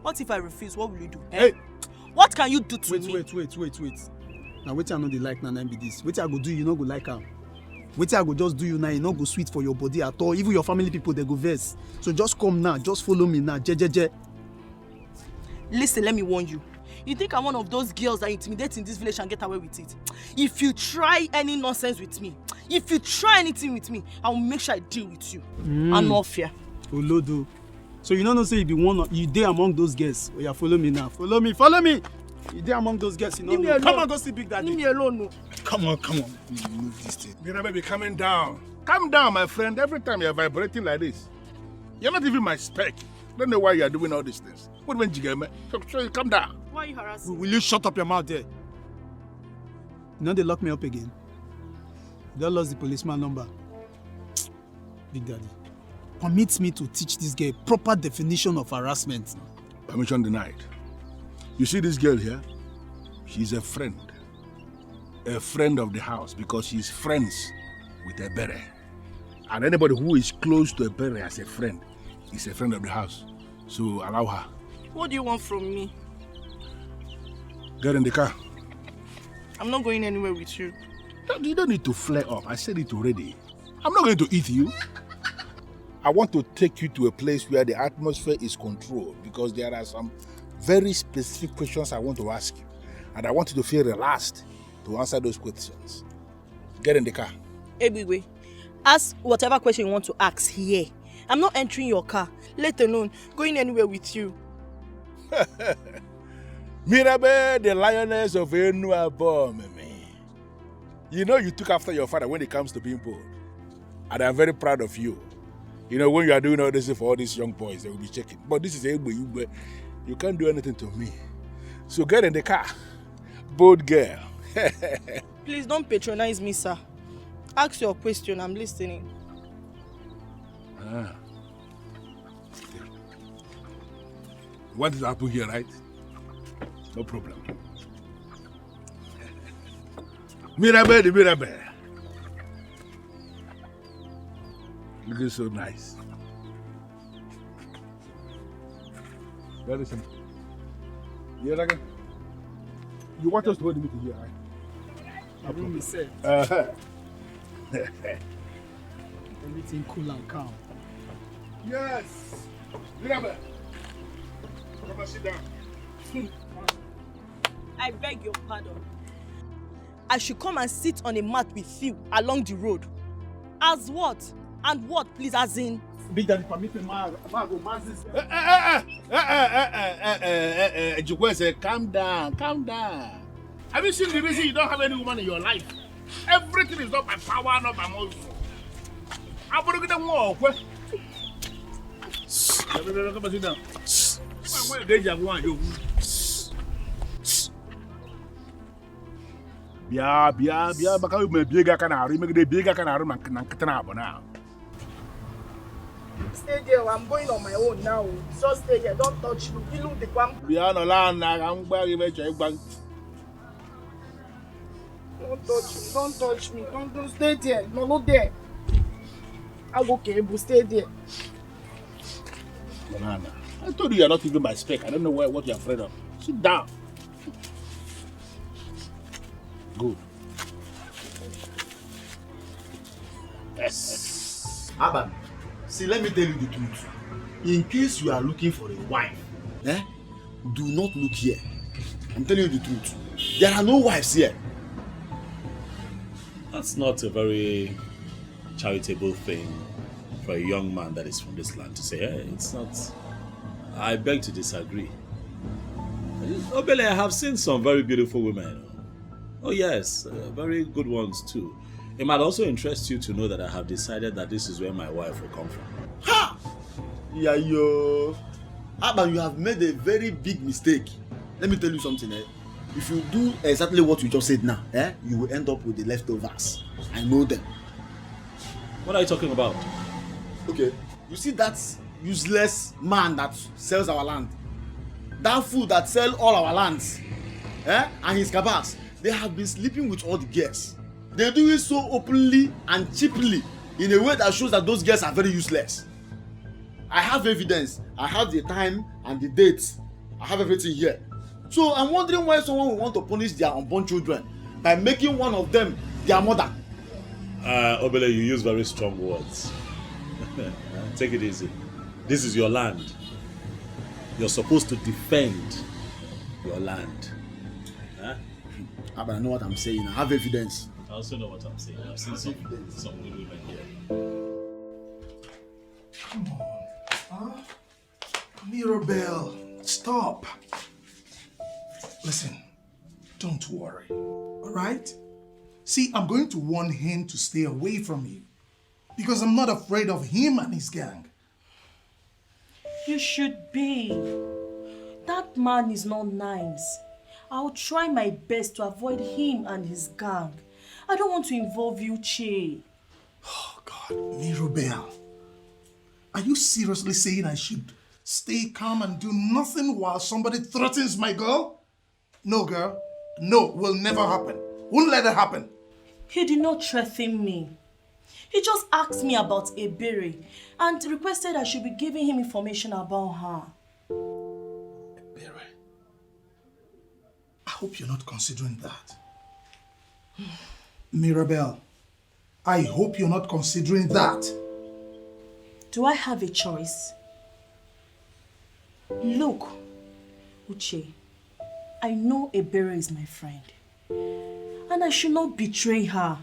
What if I refuse? What will you do? Hey! What can you do to me? Wait. Now wait I know they like na be this. Wait I go do you no go like am. Wait I go just do you now, you no go sweet for your body at all. Even your family people they go vex. So just come now, just follow me now. Je. Listen, let me warn you. You think I'm one of those girls that intimidate in this village and get away with it? If you try any nonsense with me, if you try anything with me, I will make sure I deal with you. And no fear. Olodo. So you know say you be one of you there among those girls. Oh yeah, follow me now. Follow me. You there among those girls, you know? Leave me alone. Come on, go see Big Daddy. Leave me alone, no. Come on. Move this thing. Mira, baby, calm down. Calm down, my friend. Every time you're vibrating like this, you're not even my spec. Don't know why you're doing all these things. What when you me? Calm down. Why are you harassing? Will you shut up your mouth there? You know they lock me up again. They lost the policeman number. Big Daddy, permit me to teach this girl proper definition of harassment. Permission denied. You see this girl here? She's a friend of the house because she's friends with a bere. And anybody who is close to a bere as a friend is a friend of the house. So allow her. What do you want from me? Get in the car. I'm not going anywhere with you. You don't need to flare up. I said it already. I'm not going to eat you. I want to take you to a place where the atmosphere is controlled because there are some very specific questions I want to ask you. And I want you to feel relaxed to answer those questions. Get in the car. Ebube, ask whatever question you want to ask here. I'm not entering your car, let alone going anywhere with you. Mirabe, the lioness of Enuabo, Mimi. You know you took after your father when it comes to being bold. And I'm very proud of you. You know, when you are doing all this for all these young boys, they will be checking. But this is Ebube. You can't do anything to me. So get in the car. Bold girl. Please don't patronize me, sir. Ask your question, I'm listening. What is happening here, right? No problem. Mirabe, the Mirabe. Looking so nice. Very simple. You like it? You want us to hold the meeting here, right? I really said. Everything cool and calm. Yes. Mirabe. Come and sit down. I beg your pardon. I should come and sit on a mat with you along the road. As what? And what, please, as in? Big Daddy, permit me, go mazis. Jukwe said, calm down. Have you seen the reason you don't have any woman in your life? Everything is not by power, not by muscle. I'm going to get them more. Come and sit down. Bia, baka you may bigger canary, make the bigger canary man now. Stay there, I'm going on my own now. So stay there, don't touch me. You look the one. Bia no land, I'm going to bank. Don't touch me. Don't stay there. No, not there. I'll go cable, stay there. Banana. I told you you're not even my spec. I don't know what you're afraid of. Sit down. Good. Aban, see, let me tell you the truth. In case you are looking for a wife, do not look here. I'm telling you the truth. There are no wives here. That's not a very charitable thing for a young man that is from this land to say. Hey, it's not. I beg to disagree. Obele, I have seen some very beautiful women. Oh yes, very good ones too. It might also interest you to know that I have decided that this is where my wife will come from. Ha! Yeah, yo. Aban, you have made a very big mistake. Let me tell you something. If you do exactly what you just said now, you will end up with the leftovers. I know them. What are you talking about? Okay, you see that useless man that sells our land? That fool that sells all our lands, and his cabals, they have been sleeping with all the girls. They do it so openly and cheaply in a way that shows that those girls are very useless. I have evidence. I have the time and the dates. I have everything here. So I'm wondering why someone would want to punish their unborn children by making one of them their mother. Obele, you use very strong words. Take it easy. This is your land. You're supposed to defend your land. But I know what I'm saying. I have evidence. I also know what I'm saying. I've seen some good women here. Come on. Mirabelle, stop. Listen, don't worry, all right? See, I'm going to warn him to stay away from you because I'm not afraid of him and his gang. You should be. That man is not nice. I'll try my best to avoid him and his gang. I don't want to involve you, Che. Oh, God. Mirabel, are you seriously saying I should stay calm and do nothing while somebody threatens my girl? No, girl. No, will never happen. Won't let it happen. He did not threaten me. He just asked me about Ebere and requested I should be giving him information about her. Ebere? I hope you're not considering that. Mirabel, I hope you're not considering that. Do I have a choice? Look, Uche, I know Ebere is my friend, and I should not betray her.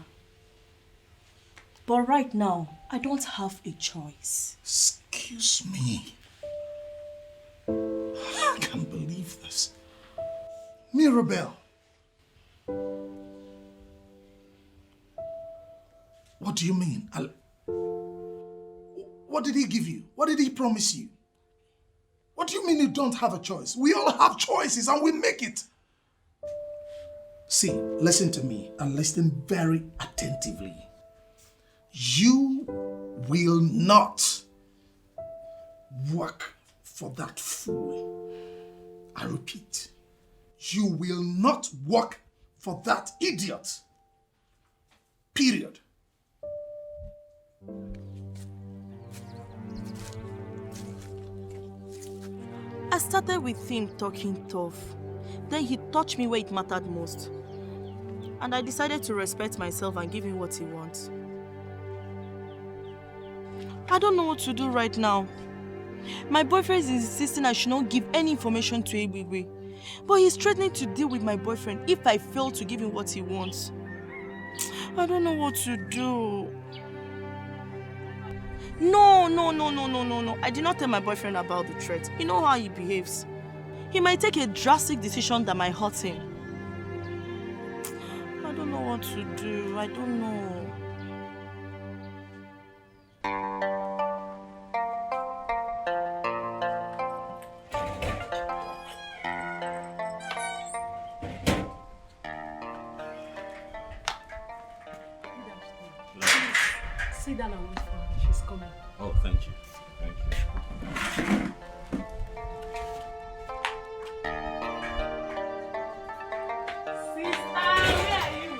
But right now, I don't have a choice. Excuse me. I can't believe this. Mirabel. What do you mean? What did he give you? What did he promise you? What do you mean you don't have a choice? We all have choices and we make it. See, listen to me and listen very attentively. You will not work for that fool. I repeat, you will not work for that idiot. Period. I started with him talking tough. Then he touched me where it mattered most. And I decided to respect myself and give him what he wants. I don't know what to do right now. My boyfriend is insisting I should not give any information to Ebube. But he's threatening to deal with my boyfriend if I fail to give him what he wants. I don't know what to do. No. I did not tell my boyfriend about the threat. You know how he behaves. He might take a drastic decision that might hurt him. I don't know what to do. I don't know. Sit down and wait for her. She's coming. Oh, thank you. Thank you. Sister, where are you?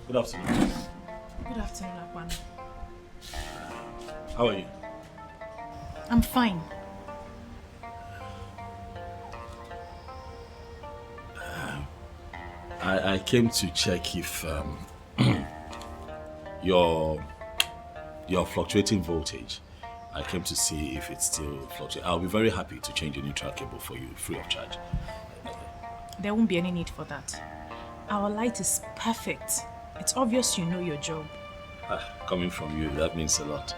Good afternoon. Good afternoon, Akwan. How are you? I'm fine. I came to check if your fluctuating voltage. I came to see if it's still fluctuating. I'll be very happy to change a neutral cable for you, free of charge. There won't be any need for that. Our light is perfect. It's obvious you know your job. Coming from you, that means a lot.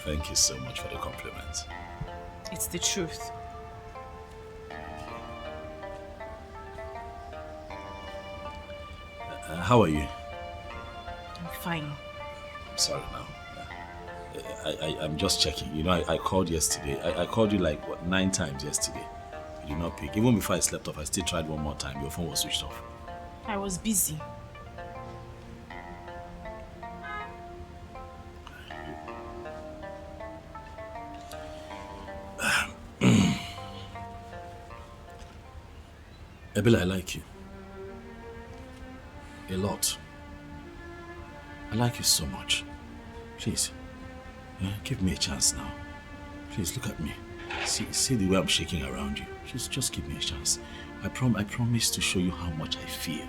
Thank you so much for the compliment. It's the truth. How are you? I'm fine. I'm sorry now. I'm just checking. You know, I called yesterday. I called you like, what, 9 times yesterday. You did not pick. Even before I slept off, I still tried one more time. Your phone was switched off. I was busy. Ebele, I like you. A lot. I like you so much. Please, give me a chance now. Please, look at me. See the way I'm shaking around you. Just give me a chance. I promise to show you how much I feel.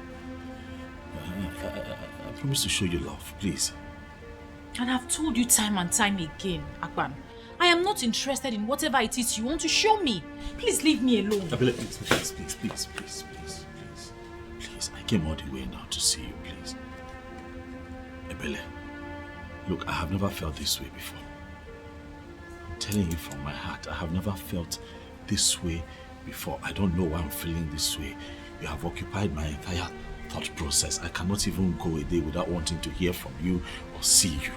I promise to show you love, please. And I've told you time and time again, Akwan, I am not interested in whatever it is you want to show me. Please leave me alone. Ebele, please. Please, I came all the way now to see you, please. Ebele, look, I have never felt this way before. I'm telling you from my heart, I have never felt this way before. I don't know why I'm feeling this way. You have occupied my entire thought process. I cannot even go a day without wanting to hear from you or see you.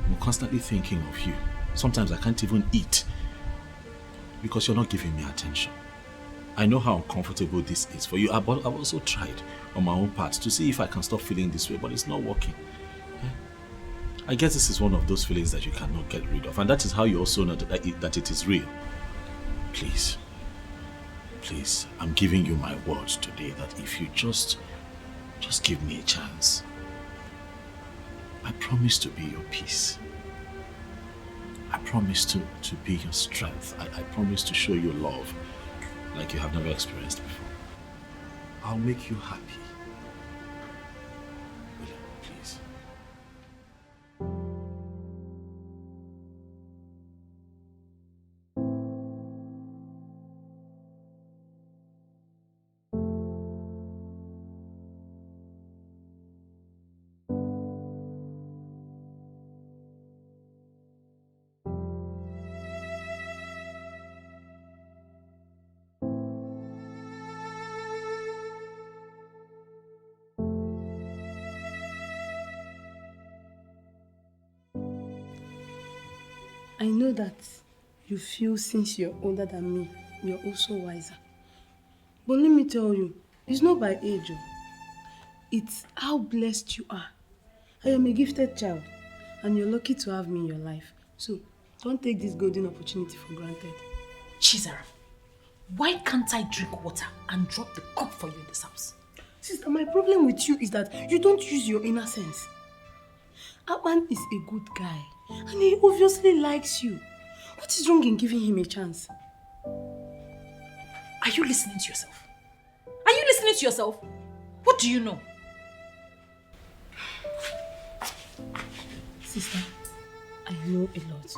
I'm constantly thinking of you. Sometimes I can't even eat because you're not giving me attention. I know how uncomfortable this is for you, but I've also tried on my own part to see if I can stop feeling this way, but it's not working. I guess this is one of those feelings that you cannot get rid of, and that is how you also know that it is real. Please, I'm giving you my word today that if you just give me a chance, I promise to be your peace. I promise to be your strength. I promise to show you love like you have never experienced before. I'll make you happy. Please. I know that you feel since you're older than me, you're also wiser. But let me tell you, it's not by age. It's how blessed you are. I am a gifted child, and you're lucky to have me in your life. So, don't take this golden opportunity for granted. Chizaram, why can't I drink water and drop the cup for you in this house? Sister, my problem with you is that you don't use your inner sense. Akpan is a good guy, and he obviously likes you. What is wrong in giving him a chance? Are you listening to yourself? Are you listening to yourself? What do you know? Sister, I know a lot.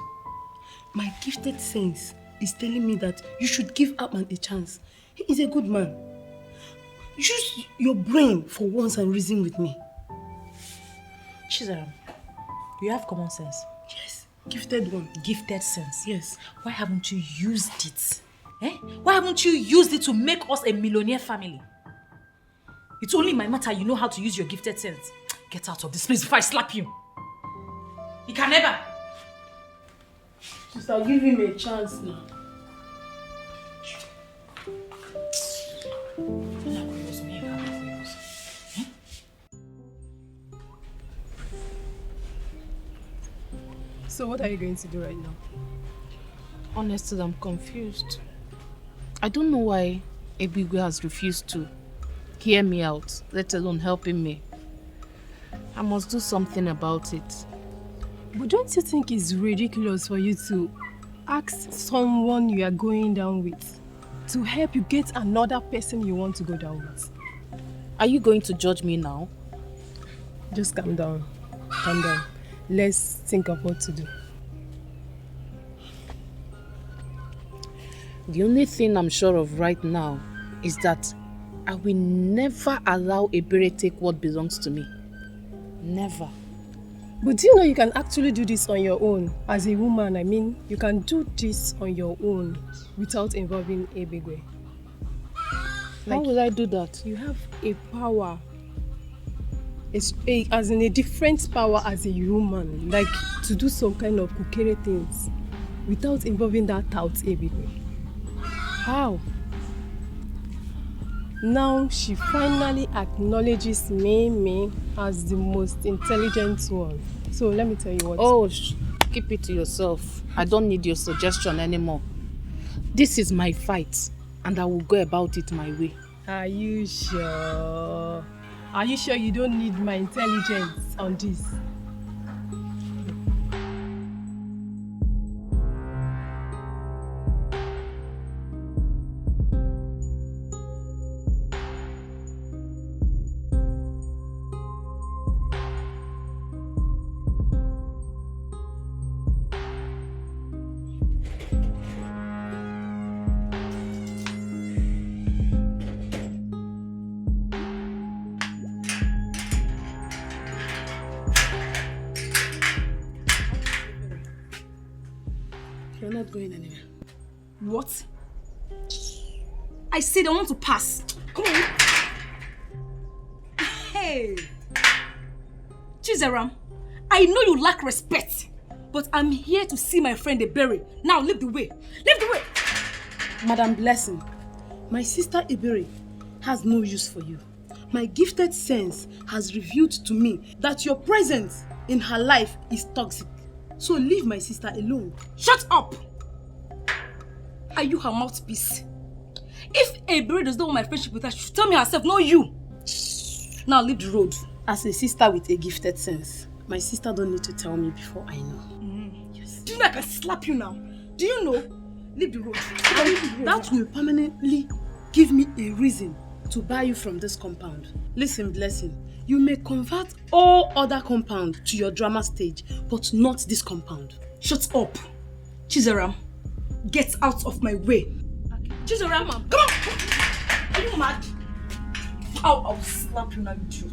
My gifted sense is telling me that you should give Akpan a chance. He is a good man. Use your brain for once and reason with me. Chizaram, you have common sense. Yes, gifted one. Gifted sense. Yes. Why haven't you used it? Why haven't you used it to make us a millionaire family? It's only my matter you know how to use your gifted sense. Get out of this place before I slap you. You can never. Sister, give him a chance now. So what are you going to do right now? Honestly, I'm confused. I don't know why Ebube has refused to hear me out, let alone helping me. I must do something about it. But don't you think it's ridiculous for you to ask someone you are going down with to help you get another person you want to go down with? Are you going to judge me now? Just calm down. Calm down. Let's think of what to do. The only thing I'm sure of right now is that I will never allow Ebere take what belongs to me. Never. But do you know you can actually do this on your own? As a woman, I mean, you can do this on your own without involving Ebegwe. How will I do that? You have a power. As in a different power as a human. Like to do some kind of kukere things without involving that tout Ebegwe. How? Now she finally acknowledges me as the most intelligent one. So let me tell you what. Oh, keep it to yourself. I don't need your suggestion anymore. This is my fight, and I will go about it my way. Are you sure? Are you sure you don't need my intelligence on this? You're not going anywhere. What? I said I want to pass. Come on. Hey. Chizaram, I know you lack respect, but I'm here to see my friend Ebere. Now leave the way. Leave the way. Madam Blessing, my sister Ebere has no use for you. My gifted sense has revealed to me that your presence in her life is toxic. So leave my sister alone. Shut up! Are you her mouthpiece? If Ebere does not want my friendship with her, she should tell me herself, not you. Now leave the road. As a sister with a gifted sense, my sister don't need to tell me before I know. Yes. Do you know I can slap you now? Do you know? Leave the road. That will permanently give me a reason to buy you from this compound. Listen, Blessing, you may convert all other compound to your drama stage, but not this compound. Shut up. Chizaram, get out of my way. Okay. Chizaram, come on. Are you mad? I'll slap you now, idiot.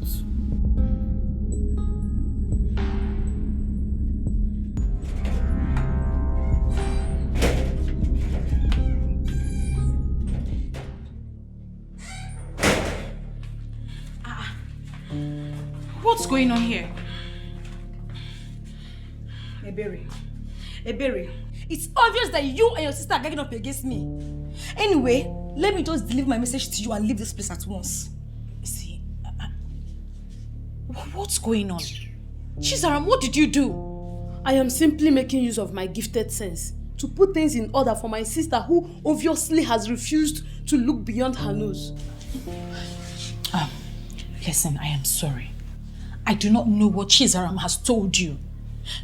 What's going on here? Ebere, it's obvious that you and your sister are getting up against me. Anyway, let me just deliver my message to you and leave this place at once. See, what's going on? Chizaram, what did you do? I am simply making use of my gifted sense to put things in order for my sister who obviously has refused to look beyond her nose. Listen, I am sorry. I do not know what Chizaram has told you,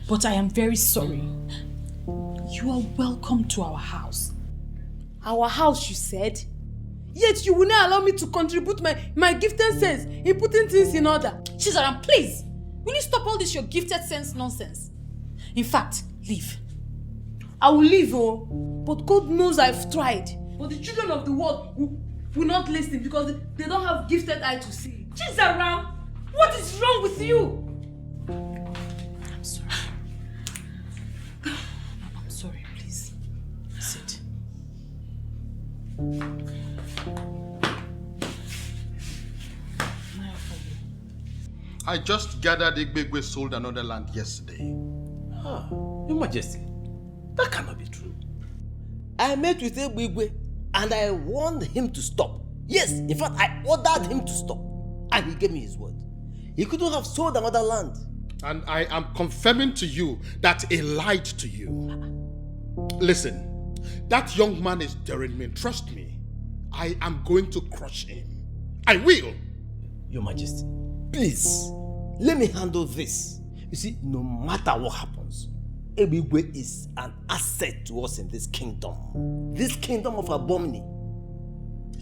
but I am very sorry. You are welcome to our house. Our house, you said? Yet you will not allow me to contribute my gifted sense in putting things in order. Chizaram, please! Will you stop all this your gifted sense nonsense? In fact, leave. I will leave, but God knows I've tried. But the children of the world will not listen because they don't have gifted eye to see. Chizaram, what is wrong with you? I'm sorry. I'm sorry, please. Sit. I just gathered Ibegwe sold another land yesterday. Your Majesty, that cannot be true. I met with Ibegwe and I warned him to stop. Yes, in fact, I ordered him to stop. And he gave me his word. He couldn't have sold another land. And I am confirming to you that he lied to you. Listen, that young man is daring me. Trust me. I am going to crush him. I will. Your Majesty, please, let me handle this. You see, no matter what happens, Ebigwe is an asset to us in this kingdom. This kingdom of Abomni.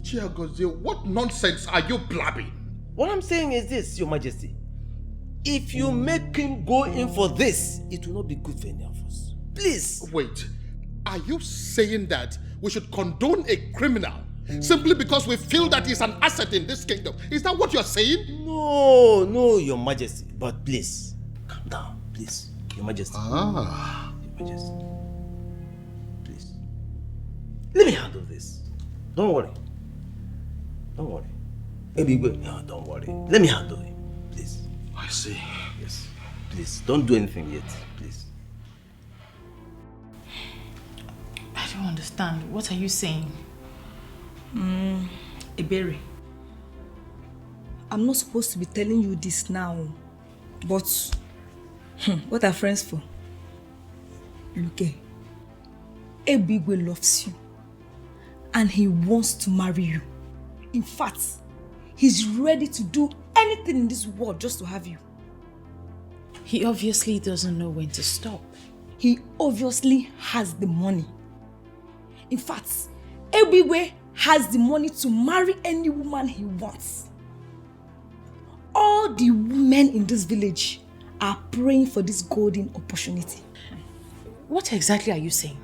Chiagozie, what nonsense are you blabbing? What I'm saying is this, Your Majesty. If you make him go in for this, it will not be good for any of us. Please. Wait, are you saying that we should condone a criminal simply because we feel that he's an asset in this kingdom? Is that what you're saying? No, Your Majesty. But please, calm down, please. Your Majesty. Your Majesty. Please. Let me handle this. Don't worry. Don't worry. No, don't worry. Let me handle it. Please. I see. Yes. Please, don't do anything yet. Please. I don't understand. What are you saying? Ebere, I'm not supposed to be telling you this now, but what are friends for? Look, Ebigwe loves you and he wants to marry you. In fact, he's ready to do anything in this world just to have you. He obviously doesn't know when to stop. He obviously has the money. In fact, Ebigwe has the money to marry any woman he wants. All the women in this village are praying for this golden opportunity. What exactly are you saying?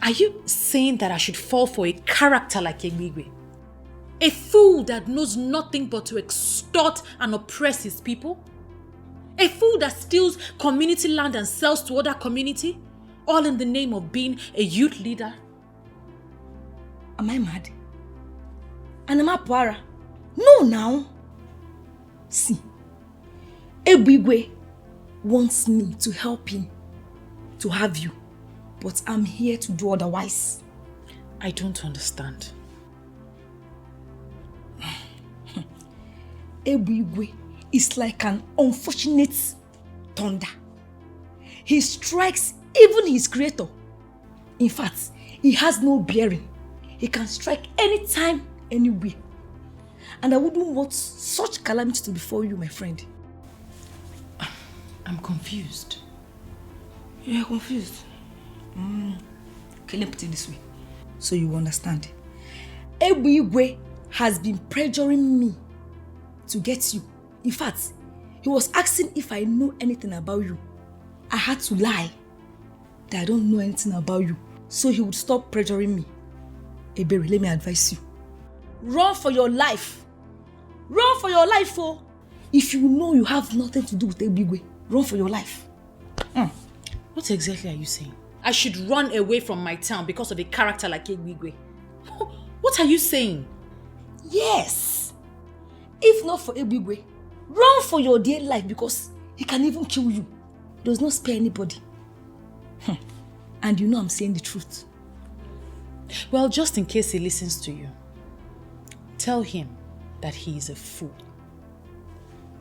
Are you saying that I should fall for a character like Ebigwe? A fool that knows nothing but to extort and oppress his people? A fool that steals community land and sells to other community? All in the name of being a youth leader. Am I mad? And am I Puara? No, now. See, Ebigwe wants me to help him to have you, but I'm here to do otherwise. I don't understand. Ebigwe is like an unfortunate thunder. He strikes even his creator. In fact, he has no bearing. He can strike anytime, anywhere. And I wouldn't want such calamity to befall you, my friend. I'm confused. You're confused? Okay, let me put it this way, so you understand. Ebigwe has been pressuring me to get you. In fact, he was asking if I know anything about you. I had to lie that I don't know anything about you, so he would stop pressuring me. Ebere, let me advise you. Run for your life. Run for your life, oh. If you know you have nothing to do with Ebigwe, run for your life. What exactly are you saying? I should run away from my town because of a character like Ebigwe. What are you saying? Yes. If not for Ebigwe, run for your dear life because he can even kill you. He does not spare anybody. And you know I'm saying the truth. Well, just in case he listens to you, tell him that he is a fool.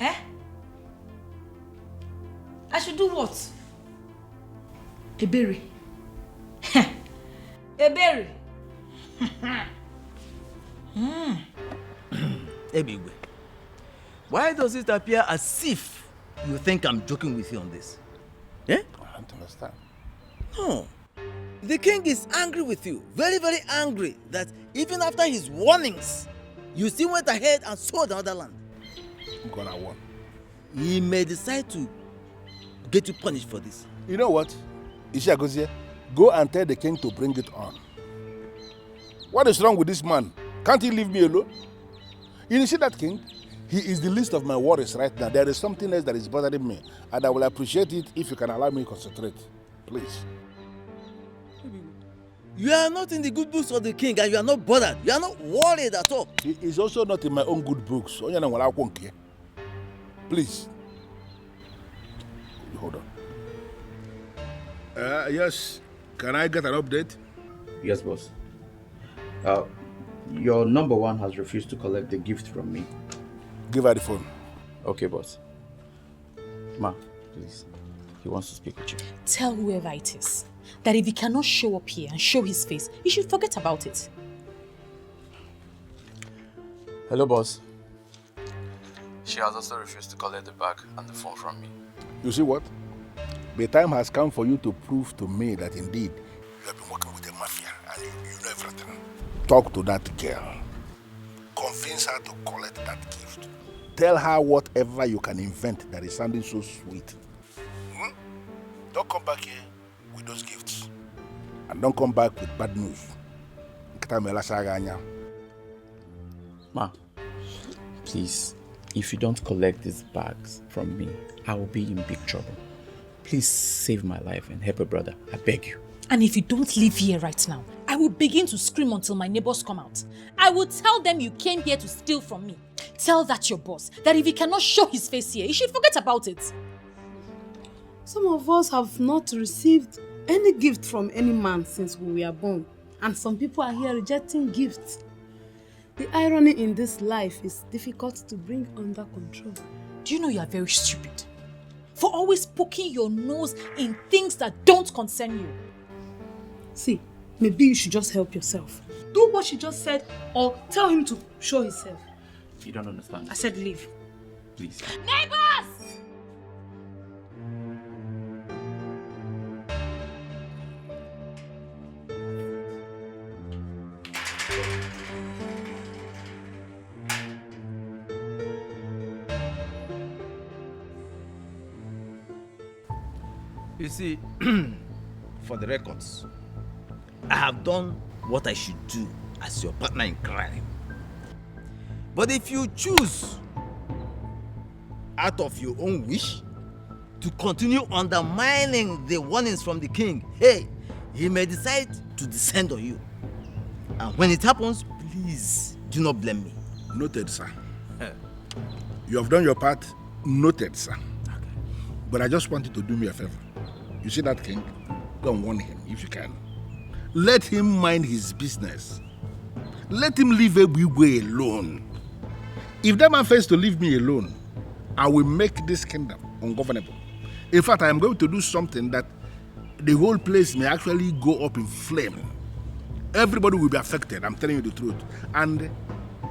Eh? I should do what? Ebere. Ebere. Ebigwe, why does it appear as if you think I'm joking with you on this? Eh? I don't understand. No. The king is angry with you. Very, very angry that even after his warnings, you still went ahead and sold another land. I'm gonna warn. He may decide to get you punished for this. You know what? Ishiagozie, go and tell the king to bring it on. What is wrong with this man? Can't he leave me alone? You see that king? He is the least of my worries right now. There is something else that is bothering me, and I will appreciate it if you can allow me to concentrate. Please. You are not in the good books of the king and you are not bothered. You are not worried at all. He is also not in my own good books. Please. Hold on. Yes. Can I get an update? Yes, boss. Your number one has refused to collect the gift from me. Give her the phone. Okay, boss. Ma, please. He wants to speak with you. Tell whoever it is that if he cannot show up here and show his face, he should forget about it. Hello, boss. She has also refused to collect the bag and the phone from me. You see what? The time has come for you to prove to me that indeed you have been working with the mafia and you know everything. Talk to that girl. Convince her to collect that gift. Tell her whatever you can invent that is sounding so sweet. Don't come back here with those gifts. And don't come back with bad news. Ma, please, if you don't collect these bags from me, I will be in big trouble. Please save my life and help a brother. I beg you. And if you don't leave here right now, I will begin to scream until my neighbors come out. I will tell them you came here to steal from me. Tell that your boss, that if he cannot show his face here, he should forget about it. Some of us have not received any gift from any man since we were born. And some people are here rejecting gifts. The irony in this life is difficult to bring under control. Do you know you are very stupid? For always poking your nose in things that don't concern you. See, maybe you should just help yourself. Do what she just said or tell him to show himself. You don't understand. I said leave. Please. Neighbors! You see, for the records, I have done what I should do as your partner in crime. But if you choose out of your own wish to continue undermining the warnings from the king, hey, he may decide to descend on you. And when it happens, please do not blame me. Noted, sir. You have done your part. Noted, sir. Okay. But I just want you to do me a favor. You see that king? Go and warn him if you can. Let him mind his business. Let him leave Ebube alone. If that man fails to leave me alone, I will make this kingdom ungovernable. In fact, I am going to do something that the whole place may actually go up in flame. Everybody will be affected, I'm telling you the truth. And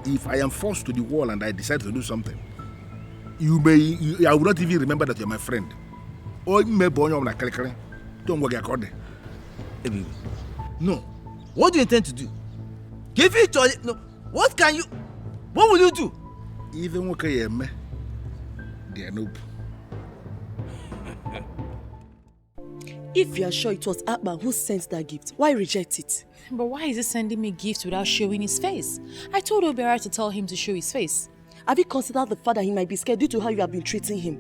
if I am forced to the wall and I decide to do something, I will not even remember that you're my friend. Don't worry, no. What do you intend to do? Give it to... No. What will you do? Even okay, they are noob. If you are sure it was Akban who sent that gift, why reject it? But why is he sending me gifts without showing his face? I told Obera to tell him to show his face. Have you considered the fact that he might be scared due to how you have been treating him?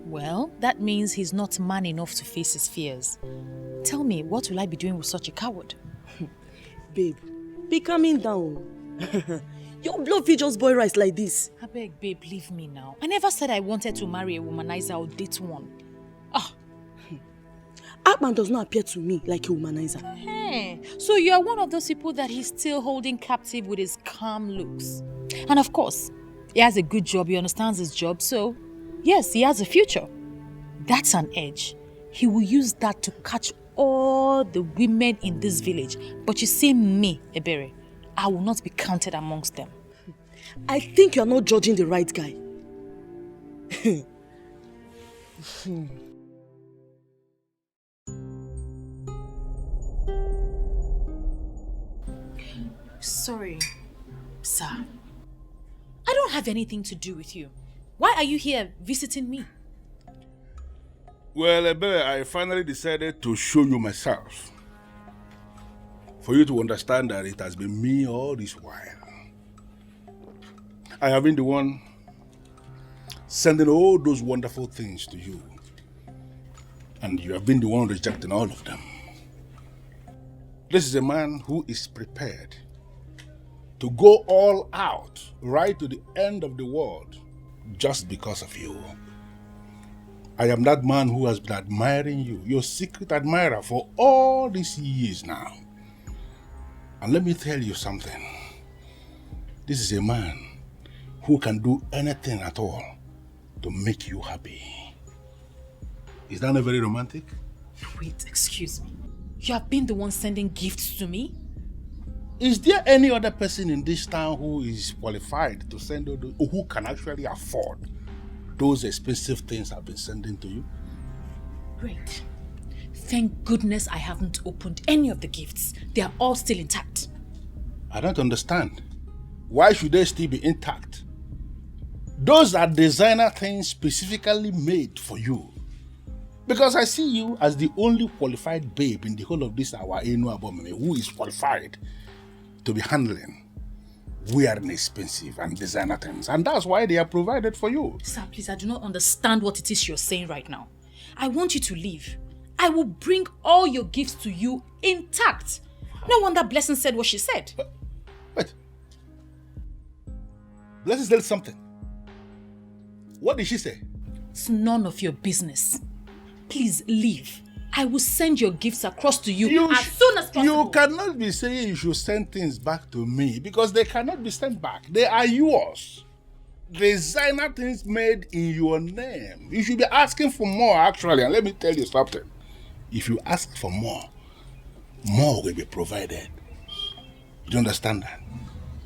Well, that means he's not man enough to face his fears. Tell me, what will I be doing with such a coward? Babe, be calming down. Your blood feed just boil rice like this. I beg, babe, leave me now. I never said I wanted to marry a womanizer or date one. Akman does not appear to me like a womanizer. Hey, so you're one of those people that he's still holding captive with his calm looks. And of course, he has a good job, he understands his job, so yes, he has a future. That's an edge. He will use that to catch all the women in this village. But you see me, Ebere, I will not be counted amongst them. I think you're not judging the right guy. Sorry, sir. I don't have anything to do with you. Why are you here visiting me? Well, Ebere, I finally decided to show you myself. For you to understand that it has been me all this while. I have been the one sending all those wonderful things to you. And you have been the one rejecting all of them. This is a man who is prepared to go all out, right to the end of the world, just because of you. I am that man who has been admiring you, your secret admirer for all these years now. And let me tell you something. This is a man who can do anything at all to make you happy. Is that not very romantic? Wait, excuse me. You have been the one sending gifts to me? Is there any other person in this town who is qualified to send those, or who can actually afford those expensive things I've been sending to you? Great. Thank goodness I haven't opened any of the gifts. They are all still intact. I don't understand. Why should they still be intact? Those are designer things specifically made for you. Because I see you as the only qualified babe in the whole of this our Enu Abomene who is qualified to be handling wearing expensive and designer things. And that's why they are provided for you. Sir, please, I do not understand what it is you're saying right now. I want you to leave. I will bring all your gifts to you intact. No wonder Blessing said what she said. Wait. Blessing said something. What did she say? It's none of your business. Please leave. I will send your gifts across to you as soon as possible. You cannot be saying you should send things back to me because they cannot be sent back. They are yours. Designer things made in your name. You should be asking for more, actually. And let me tell you something. If you ask for more, more will be provided. You don't understand that?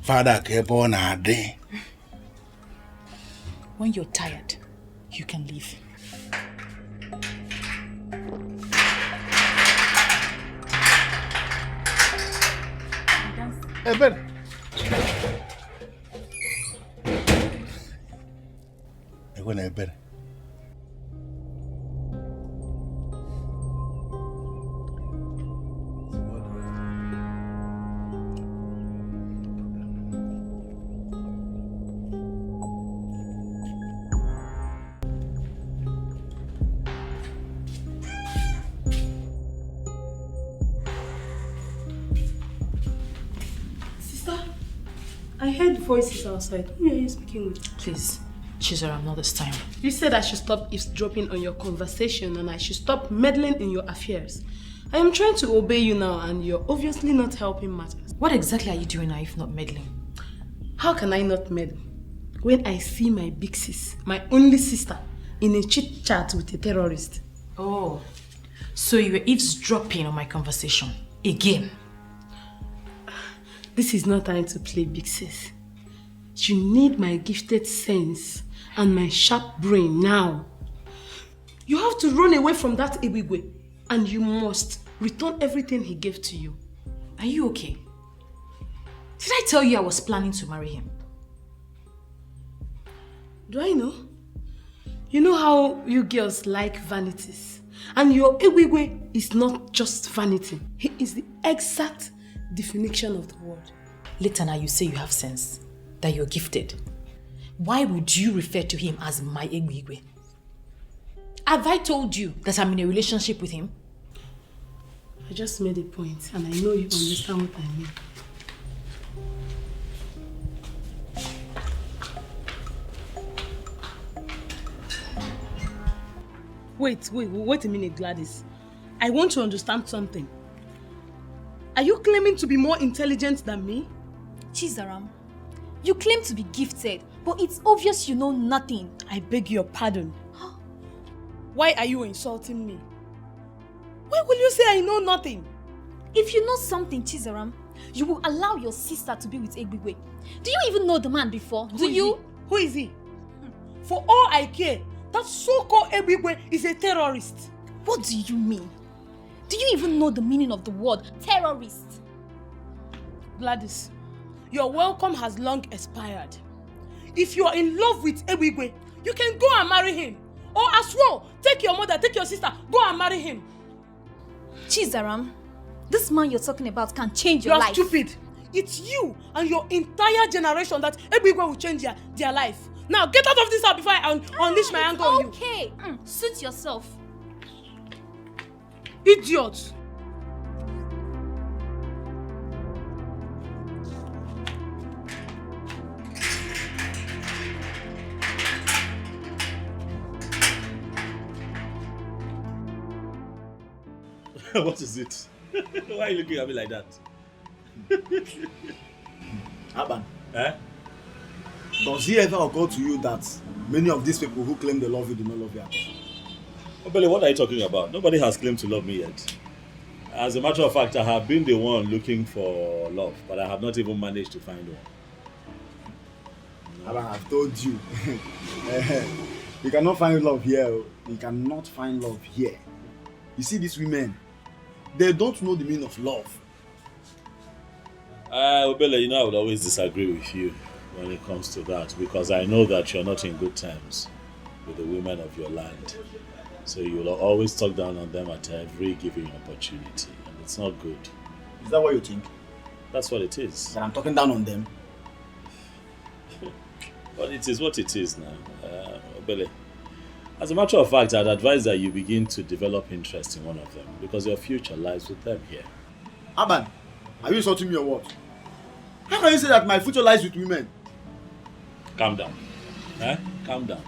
Father kept on a day. When you're tired, you can leave. Ebere. Ebere. I heard voices outside. Who are you speaking with? Please, Chizaram, not this time. You said I should stop eavesdropping on your conversation and I should stop meddling in your affairs. I am trying to obey you now and you're obviously not helping matters. What exactly are you doing now if not meddling? How can I not meddle when I see my big sis, my only sister, in a chit chat with a terrorist? Oh, so you were eavesdropping on my conversation again? This is not time to play big sis. You need my gifted sense and my sharp brain now. You have to run away from that ebube and you must return everything he gave to you. Are you okay? Did I tell you I was planning to marry him? Do I know? You know how you girls like vanities. And your ebube is not just vanity. He is the exact definition of the word. Later now you say you have sense, that you're gifted. Why would you refer to him as my ebube? Have I told you that I'm in a relationship with him? I just made a point and I know you understand what I mean. Wait a minute, Gladys. I want to understand something. Are you claiming to be more intelligent than me? Chizaram, you claim to be gifted, but it's obvious you know nothing. I beg your pardon. Why are you insulting me? Why will you say I know nothing? If you know something, Chizaram, you will allow your sister to be with Ebube. Do you even know the man before? Who is he? For all I care, that so-called Ebube is a terrorist. What do you mean? Do you even know the meaning of the word terrorist? Gladys, your welcome has long expired. If you are in love with Ebube, you can go and marry him. Or as well, take your mother, take your sister, go and marry him. Chizaram, this man you're talking about can change your life. You're stupid. It's you and your entire generation that Ebube will change their life. Now get out of this house before I unleash my anger on you. Okay, suit yourself. Idiot. What is it? Why are you looking at me like that? Aban, Eh? does it ever occur to you that many of these people who claim they love you do not love you at all? Obele, what are you talking about? Nobody has claimed to love me yet. As a matter of fact, I have been the one looking for love, but I have not even managed to find one. Aban, I've told you. You cannot find love here. You cannot find love here. You see these women, they don't know the meaning of love. Obele, you know I would always disagree with you when it comes to that, because I know that you're not in good terms with the women of your land. So you will always talk down on them at every given opportunity, and it's not good. Is that what you think? That's what it is. That I'm talking down on them? But it is what it is now. Obele, as a matter of fact, I'd advise that you begin to develop interest in one of them, because your future lies with them here. Aban, are you insulting me or what? How can you say that my future lies with women? Calm down. Calm down.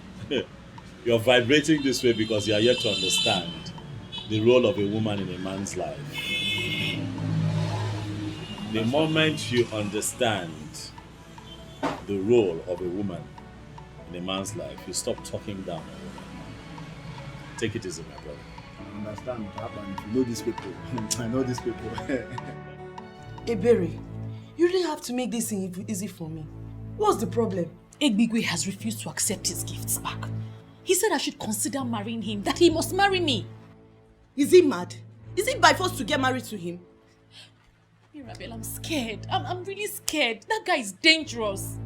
You're vibrating this way because you are yet to understand the role of a woman in a man's life. The moment you understand the role of a woman in a man's life, you stop talking down on a woman. Take it easy, my brother. I understand what happened. You know these people. I know these people. Ebere, you really have to make this easy for me. What's the problem? Egbigwe has refused to accept his gifts back. He said I should consider marrying him, that he must marry me. Is he mad? Is it by force to get married to him? Mirabel, I'm scared. I'm really scared. That guy is dangerous.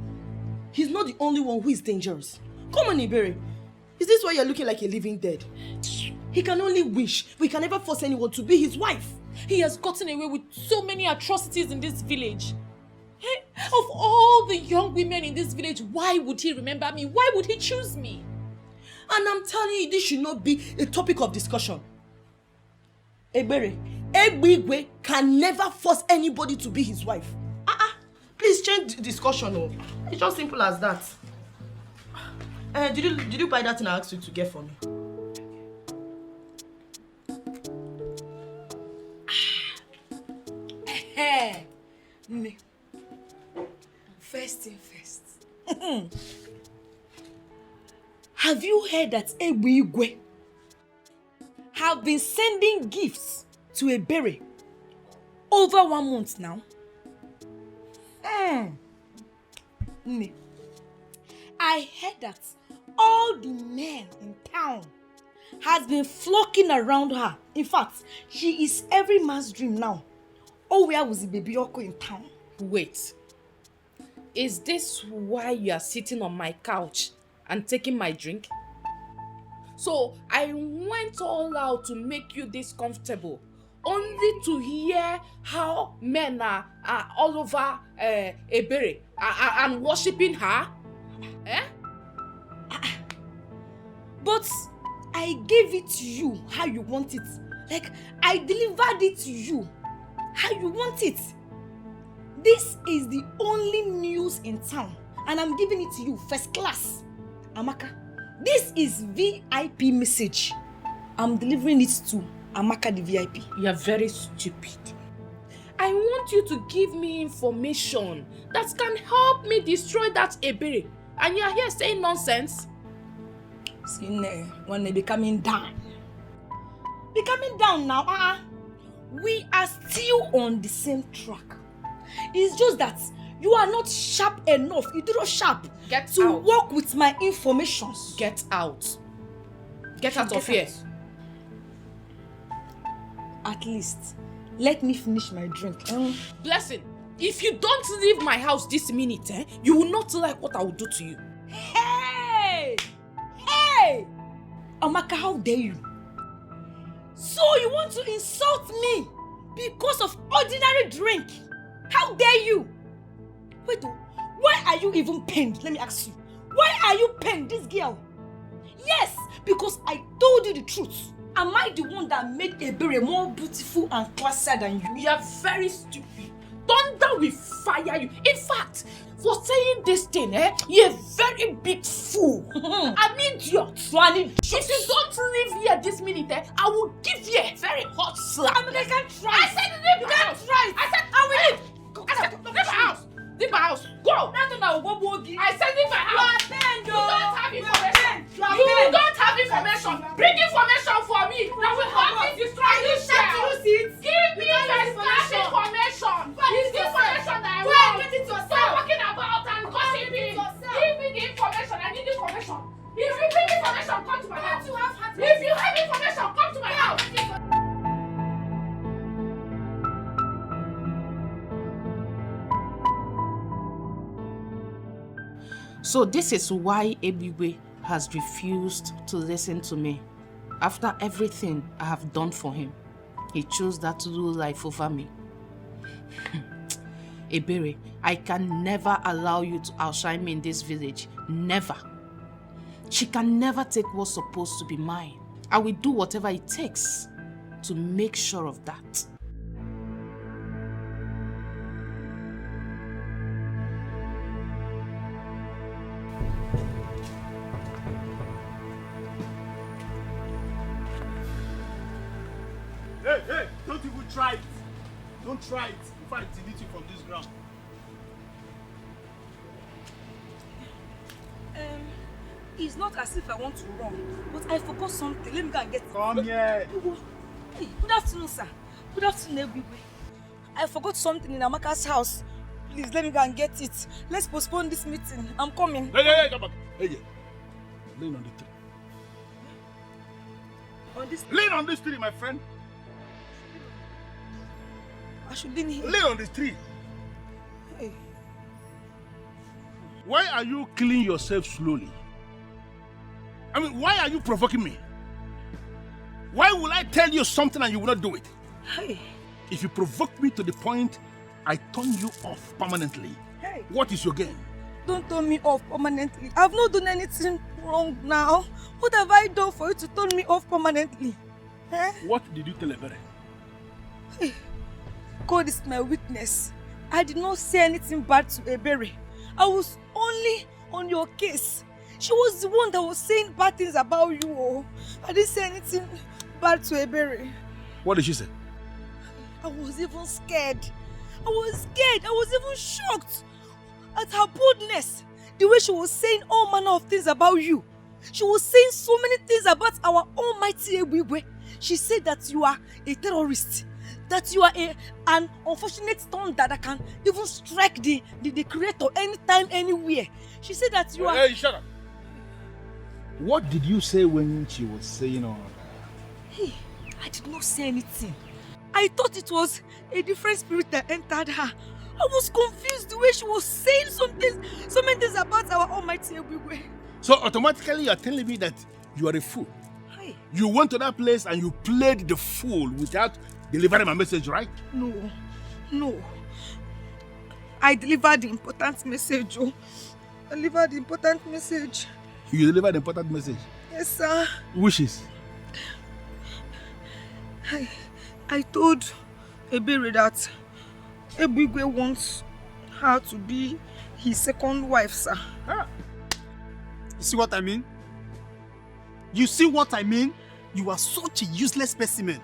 He's not the only one who is dangerous. Come on, Ebere. Is this why you're looking like a living dead? He can only wish, but he can never force anyone to be his wife. He has gotten away with so many atrocities in this village. Hey, of all the young women in this village, why would he remember me? Why would he choose me? And I'm telling you, this should not be a topic of discussion. Ebere, Egbigwe can never force anybody to be his wife. Please change the discussion. Oh. It's just simple as that. Did you buy that thing I asked you to get for me? Me. First thing first. Have you heard that Ebube have been sending gifts to Ebere over 1 month now? Me. I heard that all the men in town has been flocking around her. In fact, she is every man's dream now. Oh, where was the baby Oko in town? Wait. Is this why you are sitting on my couch and taking my drink? So I went all out to make you this comfortable, only to hear how men are all over Ebere and worshipping her? Eh? But I gave it to you how you want it. Like, I delivered it to you how you want it. This is the only news in town, and I'm giving it to you first class. Amaka, this is VIP message. I'm delivering it to Amaka the VIP. You are very stupid. I want you to give me information that can help me destroy that Ebere. And you are here saying nonsense? See, when they be coming down. Be coming down now. We are still on the same track. It's just that you are not sharp enough. You do not sharp to work with my information. Get out. Get out of here. At least, let me finish my drink. Blessing, if you don't leave my house this minute, you will not like what I will do to you. Hey! Hey! Amaka, how dare you? So you want to insult me because of ordinary drink? How dare you? Wait, why are you even pained? Let me ask you. Why are you pained, this girl? Yes, because I told you the truth. Am I the one that made Ebere more beautiful and classier than you? You are very stupid. Thunder will fire you. In fact, for saying this thing, you're a very big fool. An idiot. If you don't leave here this minute, I will give you a very hot slap. I mean, I can't try. I said leave my house. I said I will leave. I said leave my house. Leave my house. Go. I said leave my house. You don't have information. You don't have information. Bring information for me. That will help me destroy this girl. Give me first class information. It's the information that I want. Stop walking about and gossiping. Give me the information. I need information. If you bring information, come to my house. If you have information, come to my house. So this is why Ebube has refused to listen to me. After everything I have done for him, he chose that to do life over me. Ebere, I can never allow you to outshine me in this village. Never. She can never take what's supposed to be mine. I will do whatever it takes to make sure of that. Hey, don't even try it. Don't try it. Before I delete you from this ground. It's not as if I want to run, but I forgot something. Let me go and get it. Come here. Hey, good afternoon, sir. Good afternoon, Ebube. I forgot something in Amaka's house. Please, let me go and get it. Let's postpone this meeting. I'm coming. Hey, come back. Hey, lean on the tree. On this Lean on this tree, my friend. I should lean here. Lean on this tree. Hey. Why are you killing yourself slowly? I mean, why are you provoking me? Why will I tell you something and you will not do it? Hey. If you provoke me to the point I turn you off permanently, Hey. what is your game? Don't turn me off permanently. I've not done anything wrong now. What have I done for you to turn me off permanently? What did you tell Ebere? Hey. God is my witness. I did not say anything bad to Ebere. I was only on your case. She was the one that was saying bad things about you. Oh. I didn't say anything bad to Ebere. What did she say? I was even scared. I was scared. I was even shocked at her boldness. The way she was saying all manner of things about you. She was saying so many things about our almighty Ebube. She said that you are a terrorist. That you are an unfortunate thunder that can even strike the creator anytime, anywhere. She said that you are... Hey, shut up. What did you say when she was saying all that? Hey, I did not say anything. I thought it was a different spirit that entered her. I was confused the way she was saying so many things about our almighty Ebube. So automatically you are telling me that you are a fool. Hey. You went to that place and you played the fool without delivering my message, right? No. I delivered the important message, oh. I delivered the important message. You delivered the important message? Yes, sir. Wishes? I told Ebere that Ebube wants her to be his second wife, sir. You see what I mean? You see what I mean? You are such a useless specimen.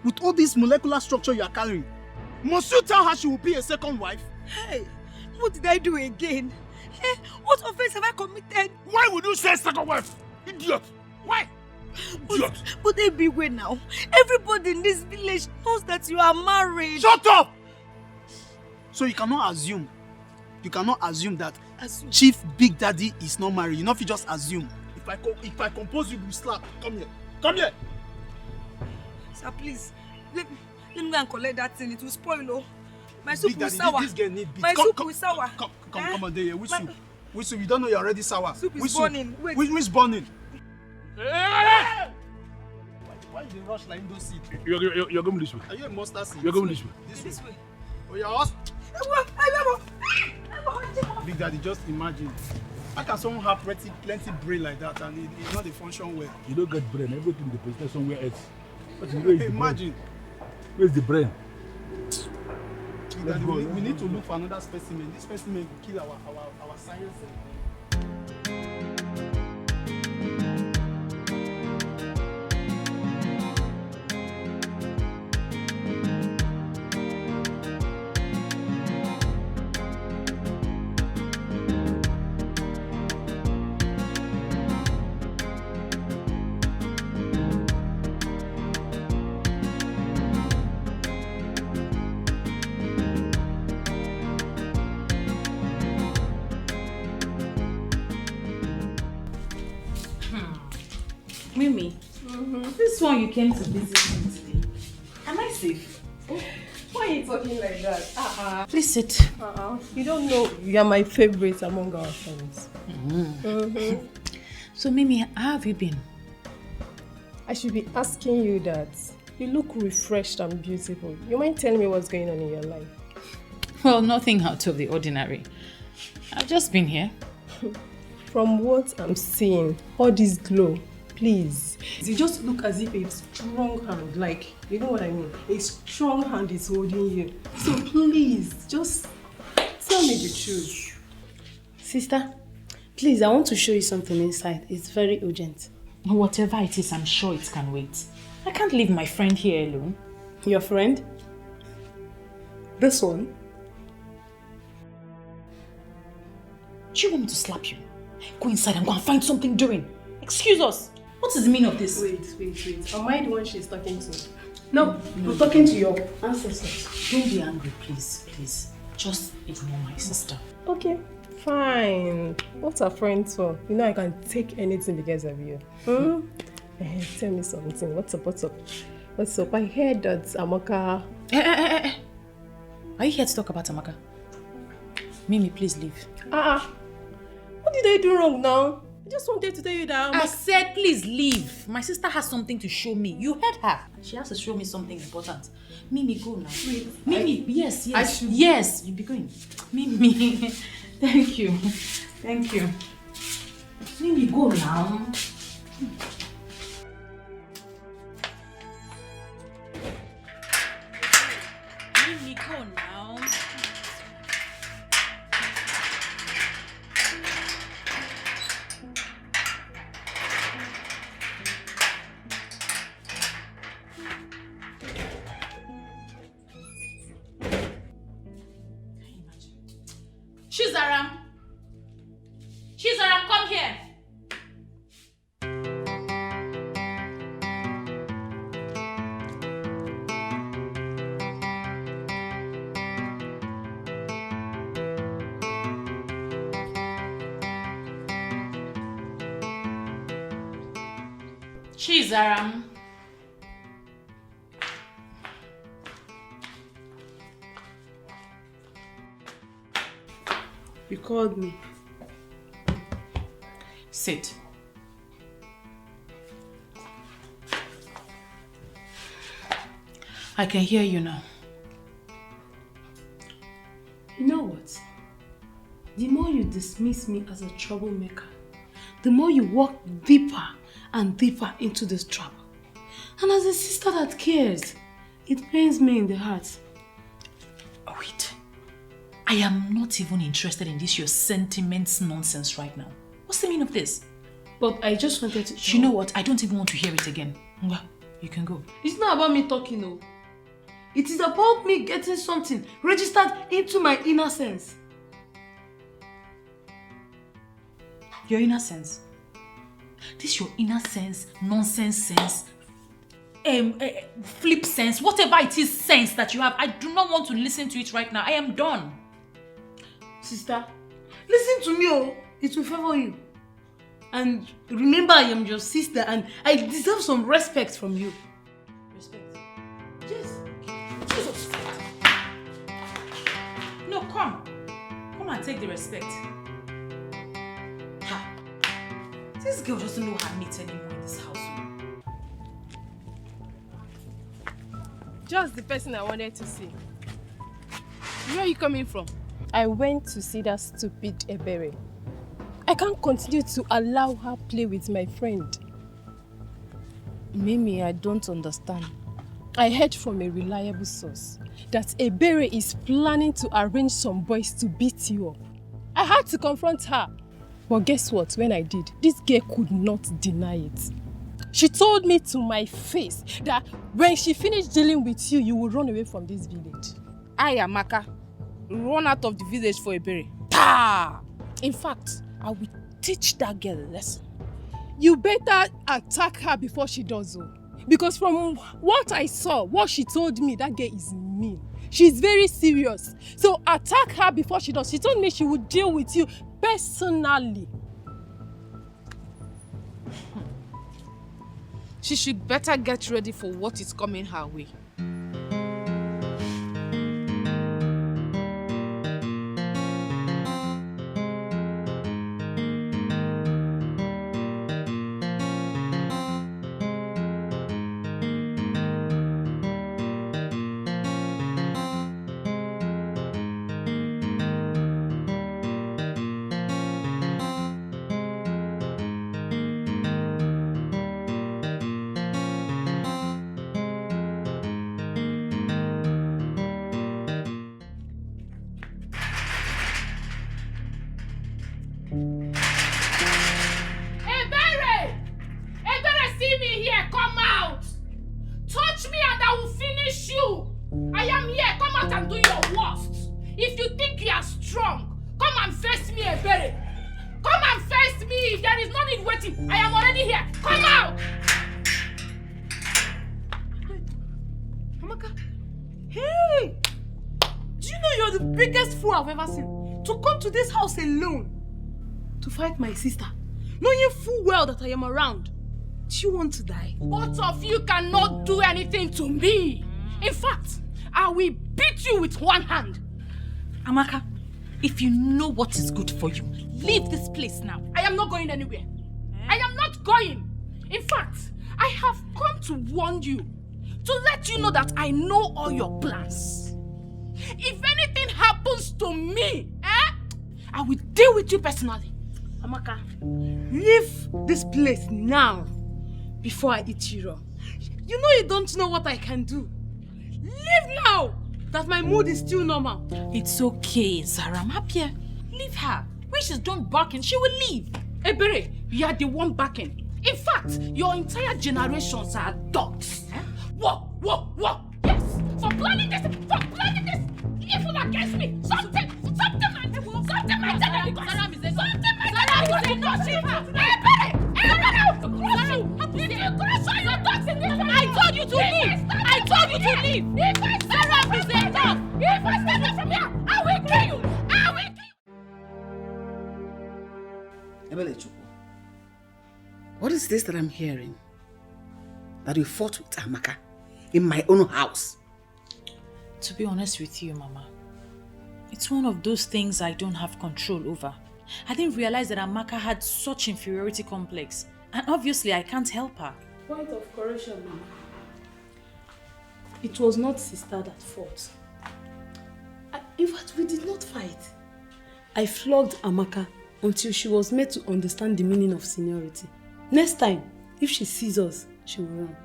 With all this molecular structure you are carrying, must you tell her she will be a second wife? Hey, what did I do again? Hey, what offense have I committed? Why would you say second wife? Idiot! Why? Idiot! But Ebube now, everybody in this village knows that you are married. Shut up! So you cannot assume that Chief Big Daddy is not married. You know if you just assume. If I compose you, you slap. Come here. Come here. Sir, please. Let me go and collect that thing. It will spoil, oh. My soup will sour. This girl need beat. My soup will sour. Come on, there. Which soup? Which soup? You don't know you're already sour. Soup is burning. Wait. Which burning? Hey! Why you rush like those seeds? You're going this way. Are you a mustard seed? You're going this way. This way. Oh, you're us? Big Daddy, just imagine. How can someone have plenty brain like that and it's not a function well? You don't get brain. Everything deposited somewhere else. Imagine. Where's the brain? Daddy, we need to look for another specimen. This specimen will kill our science. Mimi, this one you came to visit me today. Am I safe? Why are you talking like that? Please sit. You don't know you are my favorite among our friends. So Mimi, how have you been? I should be asking you that. You look refreshed and beautiful. You mind telling me what's going on in your life? Well, nothing out of the ordinary. I've just been here. From what I'm seeing, all this glow, please. You just look as if a strong hand, like, you know what I mean? A strong hand is holding you. So please, just tell me the truth. Sister, please, I want to show you something inside. It's very urgent. Whatever it is, I'm sure it can wait. I can't leave my friend here alone. Your friend? This one? Do you want me to slap you? Go inside and go and find something doing. Excuse us. What is the meaning of this? Wait. Am I the one she's talking to? No, I'm talking to your ancestors. Don't be angry, please. Just ignore my sister. Okay, fine. What's a friend for? You know I can take anything because of you. Tell me something. What's up? I heard that Amaka... Are you here to talk about Amaka? Mimi, please leave. What did I do wrong now? I just wanted to tell you that I said please leave. My sister has something to show me. You heard her. She has to show me something important. Mimi, go now. Wait, Mimi, yes. I should... Yes, you be going. Mimi, thank you. Mimi, go now. Mimi, go now. Chizaram! Chizaram, come here! Chizaram. You called me. Sit. I can hear you now. You know what? The more you dismiss me as a troublemaker, the more you walk deeper and deeper into this trouble. And as a sister that cares, it pains me in the heart. Oh, wait. I am not even interested in this your sentiments nonsense right now. What's the meaning of this? But I just wanted to... You know what? I don't even want to hear it again. Well, you can go. It's not about me talking, no. It is about me getting something registered into my inner sense. Your inner sense? This your inner sense, nonsense sense, flip sense, whatever it is sense that you have, I do not want to listen to it right now. I am done. Sister, listen to me, oh. It will favor you. And remember, I am your sister and I deserve some respect from you. Respect? Yes. Jesus. No, come. Come and take the respect. Ha. This girl doesn't know her mate anymore in this house. Just the person I wanted to see. Where are you coming from? I went to see that stupid Ebere. I can't continue to allow her play with my friend. Mimi, I don't understand. I heard from a reliable source that Ebere is planning to arrange some boys to beat you up. I had to confront her. But guess what? When I did, this girl could not deny it. She told me to my face that when she finished dealing with you, you will run away from this village. I, Amaka, run out of the village for Ebere. Ta! In fact, I will teach that girl a lesson. You better attack her before she does so. Because from what I saw, what she told me, that girl is mean. She's very serious. So attack her before she does. She told me she would deal with you personally. She should better get ready for what is coming her way. I've ever seen. To come to this house alone to fight my sister, knowing full well that I am around. Do you want to die? Both of you cannot do anything to me. In fact, I will beat you with one hand. Amaka, if you know what is good for you, leave this place now. I am not going anywhere. I am not going. In fact, I have come to warn you, to let you know that I know all your plans. If anything happens to me, I will deal with you personally. Amaka, leave this place now before I eat you raw. You know you don't know what I can do. Leave now that my mood is still normal. It's okay, Zara. I'm happier. Leave her. When she's done barking, she will leave. Ebere, you are the one barking. In fact, your entire generations are dogs. Whoa. Yes, for planning this, evil against me. Something, man. Something might tell her because Saram is a something might tell her because no shiva. I told you to leave. I told you to leave. Saram is enough. If I stand up from here, I will kill you. I will kill you. What is this that I'm hearing? That you fought with Amaka in my own house? To be honest with you, Mama, it's one of those things I don't have control over. I didn't realize that Amaka had such inferiority complex, and obviously I can't help her. Point of correction, Mama. It was not sister that fought. In fact, we did not fight. I flogged Amaka until she was made to understand the meaning of seniority. Next time, if she sees us, she will run.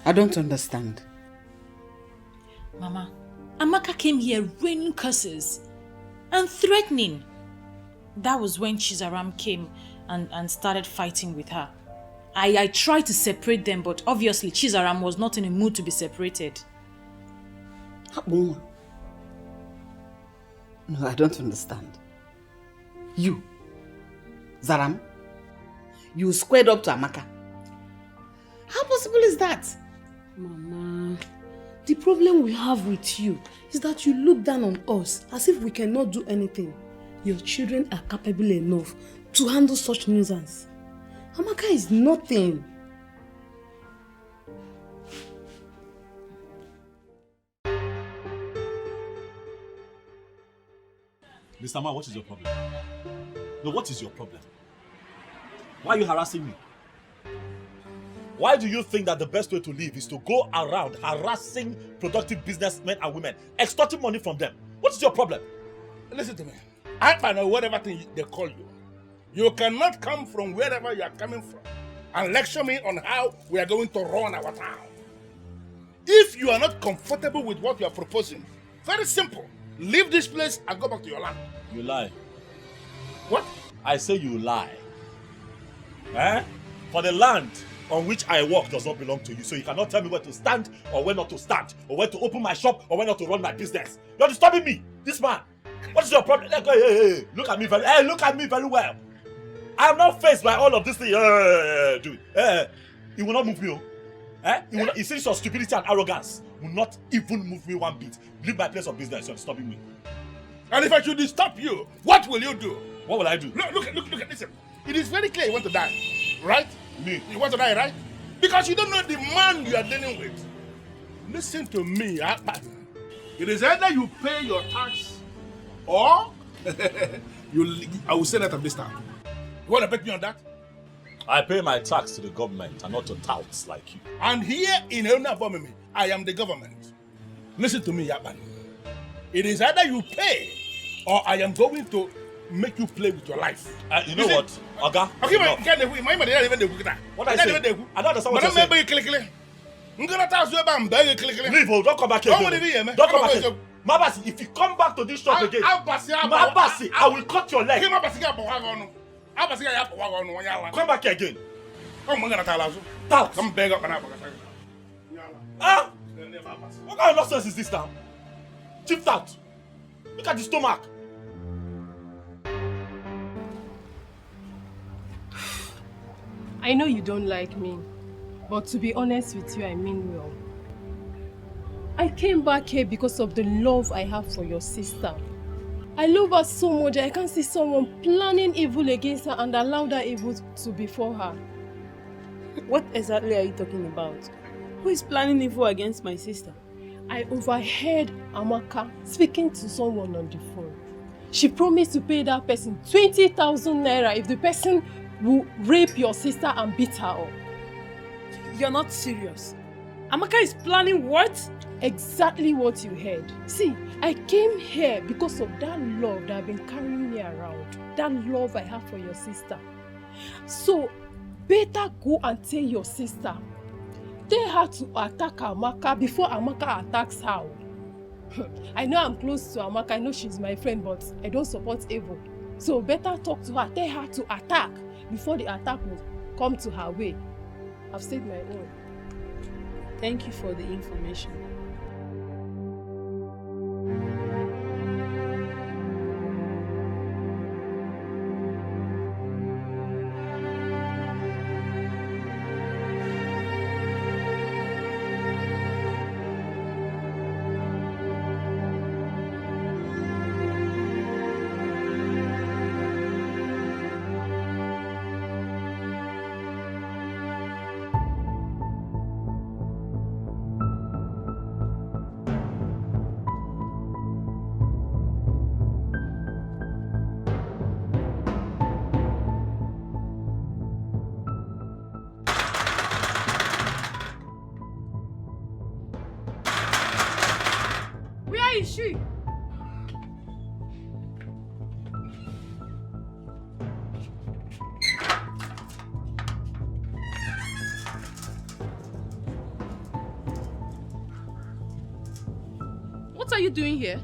I don't understand. Mama, Amaka came here raining curses and threatening. That was when Chizaram came and started fighting with her. I tried to separate them, but obviously Chizaram was not in a mood to be separated. No, I don't understand. You, Zaram, you squared up to Amaka. How possible is that? Mama, the problem we have with you is that you look down on us as if we cannot do anything. Your children are capable enough to handle such nuisance. Amaka is nothing. Mr. Man, what is your problem? No, what is your problem? Why are you harassing me? Why do you think that the best way to live is to go around harassing productive businessmen and women, extorting money from them? What is your problem? Listen to me. I know whatever thing they call you. You cannot come from wherever you are coming from and lecture me on how we are going to run our town. If you are not comfortable with what you are proposing, very simple. Leave this place and go back to your land. You lie. What? I say you lie. Eh? For the land on which I work does not belong to you, so you cannot tell me where to stand or where not to stand, or where to open my shop or where not to run my business. You're disturbing me, this man. What is your problem? Hey, look at me very well. I am not faced by all of this thing. Dude, it will not move me. You see your stupidity and arrogance will not even move me one bit. Leave my place of business. You're disturbing me. And if I should stop you, what will you do? What will I do? Look at this. It is very clear you want to die, right? Me? You want to die, right? Because you don't know the man you are dealing with. Listen to me, Akpan. It is either you pay your tax or I will say that of this time. You want to bet me on that? I pay my tax to the government and not to touts like you. And here in Elna, I am the government. Listen to me, Yaban. It is either you pay or I am going to make you play with your life. You know what? Oga? Okay, What I say? I don't understand what you're saying. Leave, don't come back here. Don't come back here. Mabasi, if you come back to this shop again, Mabasi, I will cut your leg. Come back here again. Tout. Come beg up and up. Ah! What kind of nonsense is this now? Chipped out. Look at the stomach. I know you don't like me, but to be honest with you, I mean well. I came back here because of the love I have for your sister. I love her so much I can't see someone planning evil against her and allow that evil to befall her. What exactly are you talking about? Who is planning evil against my sister? I overheard Amaka speaking to someone on the phone. She promised to pay that person 20,000 naira if the person will rape your sister and beat her up. You're not serious. Amaka is planning what? Exactly what you heard. See, I came here because of that love that I've been carrying me around. That love I have for your sister. So, better go and tell your sister. Tell her to attack Amaka before Amaka attacks her. I know I'm close to Amaka, I know she's my friend, but I don't support evil. So better talk to her, tell her to attack before the attack will come to her way. I've said my own. Thank you for the information. She. What are you doing here?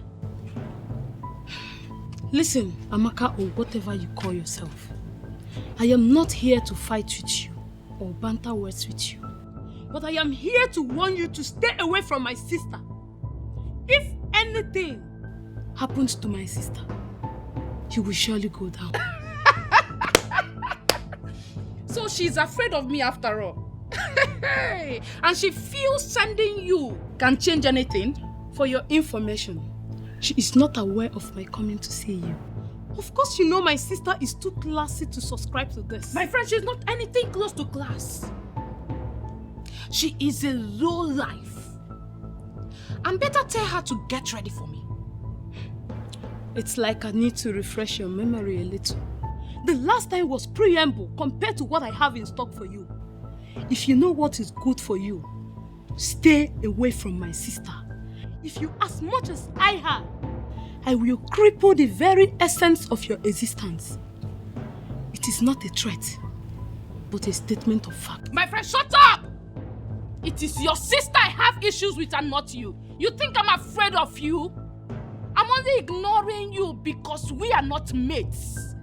Listen, Amaka, or whatever you call yourself. I am not here to fight with you or banter words with you. But I am here to warn you to stay away from my sister. If anything happens to my sister, you will surely go down. So she's afraid of me after all. And she feels sending you can change anything? For your information, she is not aware of my coming to see you. Of course you know my sister is too classy to subscribe to this. My friend, she's not anything close to class. She is a low life. And better tell her to get ready for me. It's like I need to refresh your memory a little. The last time was preamble compared to what I have in stock for you. If you know what is good for you, stay away from my sister. If you as much as I have, I will cripple the very essence of your existence. It is not a threat, but a statement of fact. My friend, shut up! It is your sister I have issues with and not you. You think I'm afraid of you? I'm only ignoring you because we are not mates.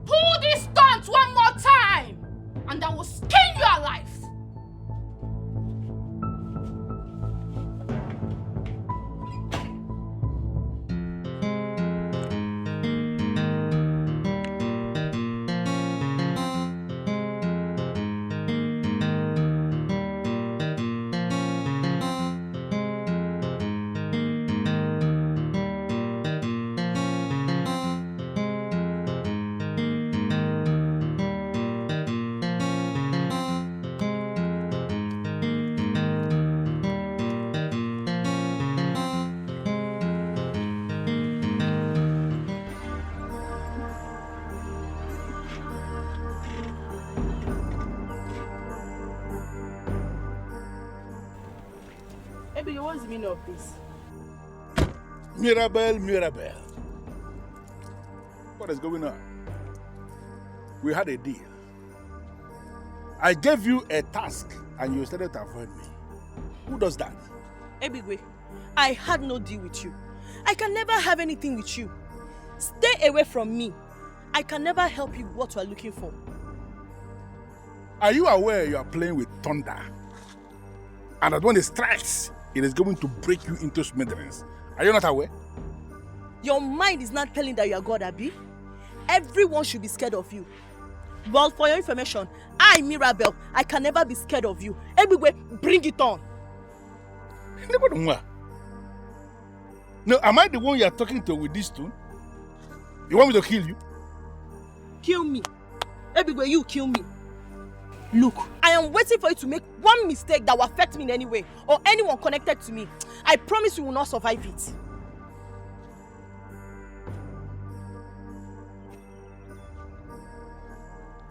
Pull this stunt one more time and I will skin you alive. What's the meaning of this? Mirabel. What is going on? We had a deal. I gave you a task and you started to avoid me. Who does that? Ebube, I had no deal with you. I can never have anything with you. Stay away from me. I can never help you with what you are looking for. Are you aware you are playing with thunder? And that when it strikes, it is going to break you into smithereens. Are you not aware? Your mind is not telling that you are God, Abi. Everyone should be scared of you. Well, for your information, I, Mirabel, I can never be scared of you. Everywhere, bring it on. No, am I the one you are talking to with this tune? You want me to kill you? Kill me. Everywhere, you kill me. Look, I am waiting for you to make one mistake that will affect me in any way, or anyone connected to me. I promise you will not survive it.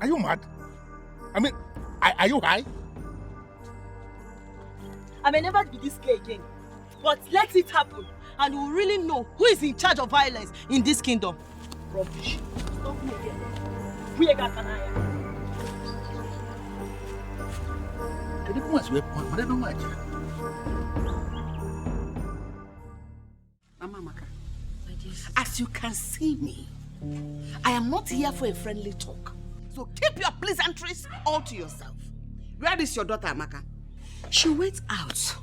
Are you mad? I mean, are you high? I may never be this gay again, but let it happen, and you will really know who is in charge of violence in this kingdom. Rubbish. Stop me again. We got an eye. Mama Maka, as you can see me, I am not here for a friendly talk. So keep your pleasantries all to yourself. Where is your daughter, Amaka? She went out.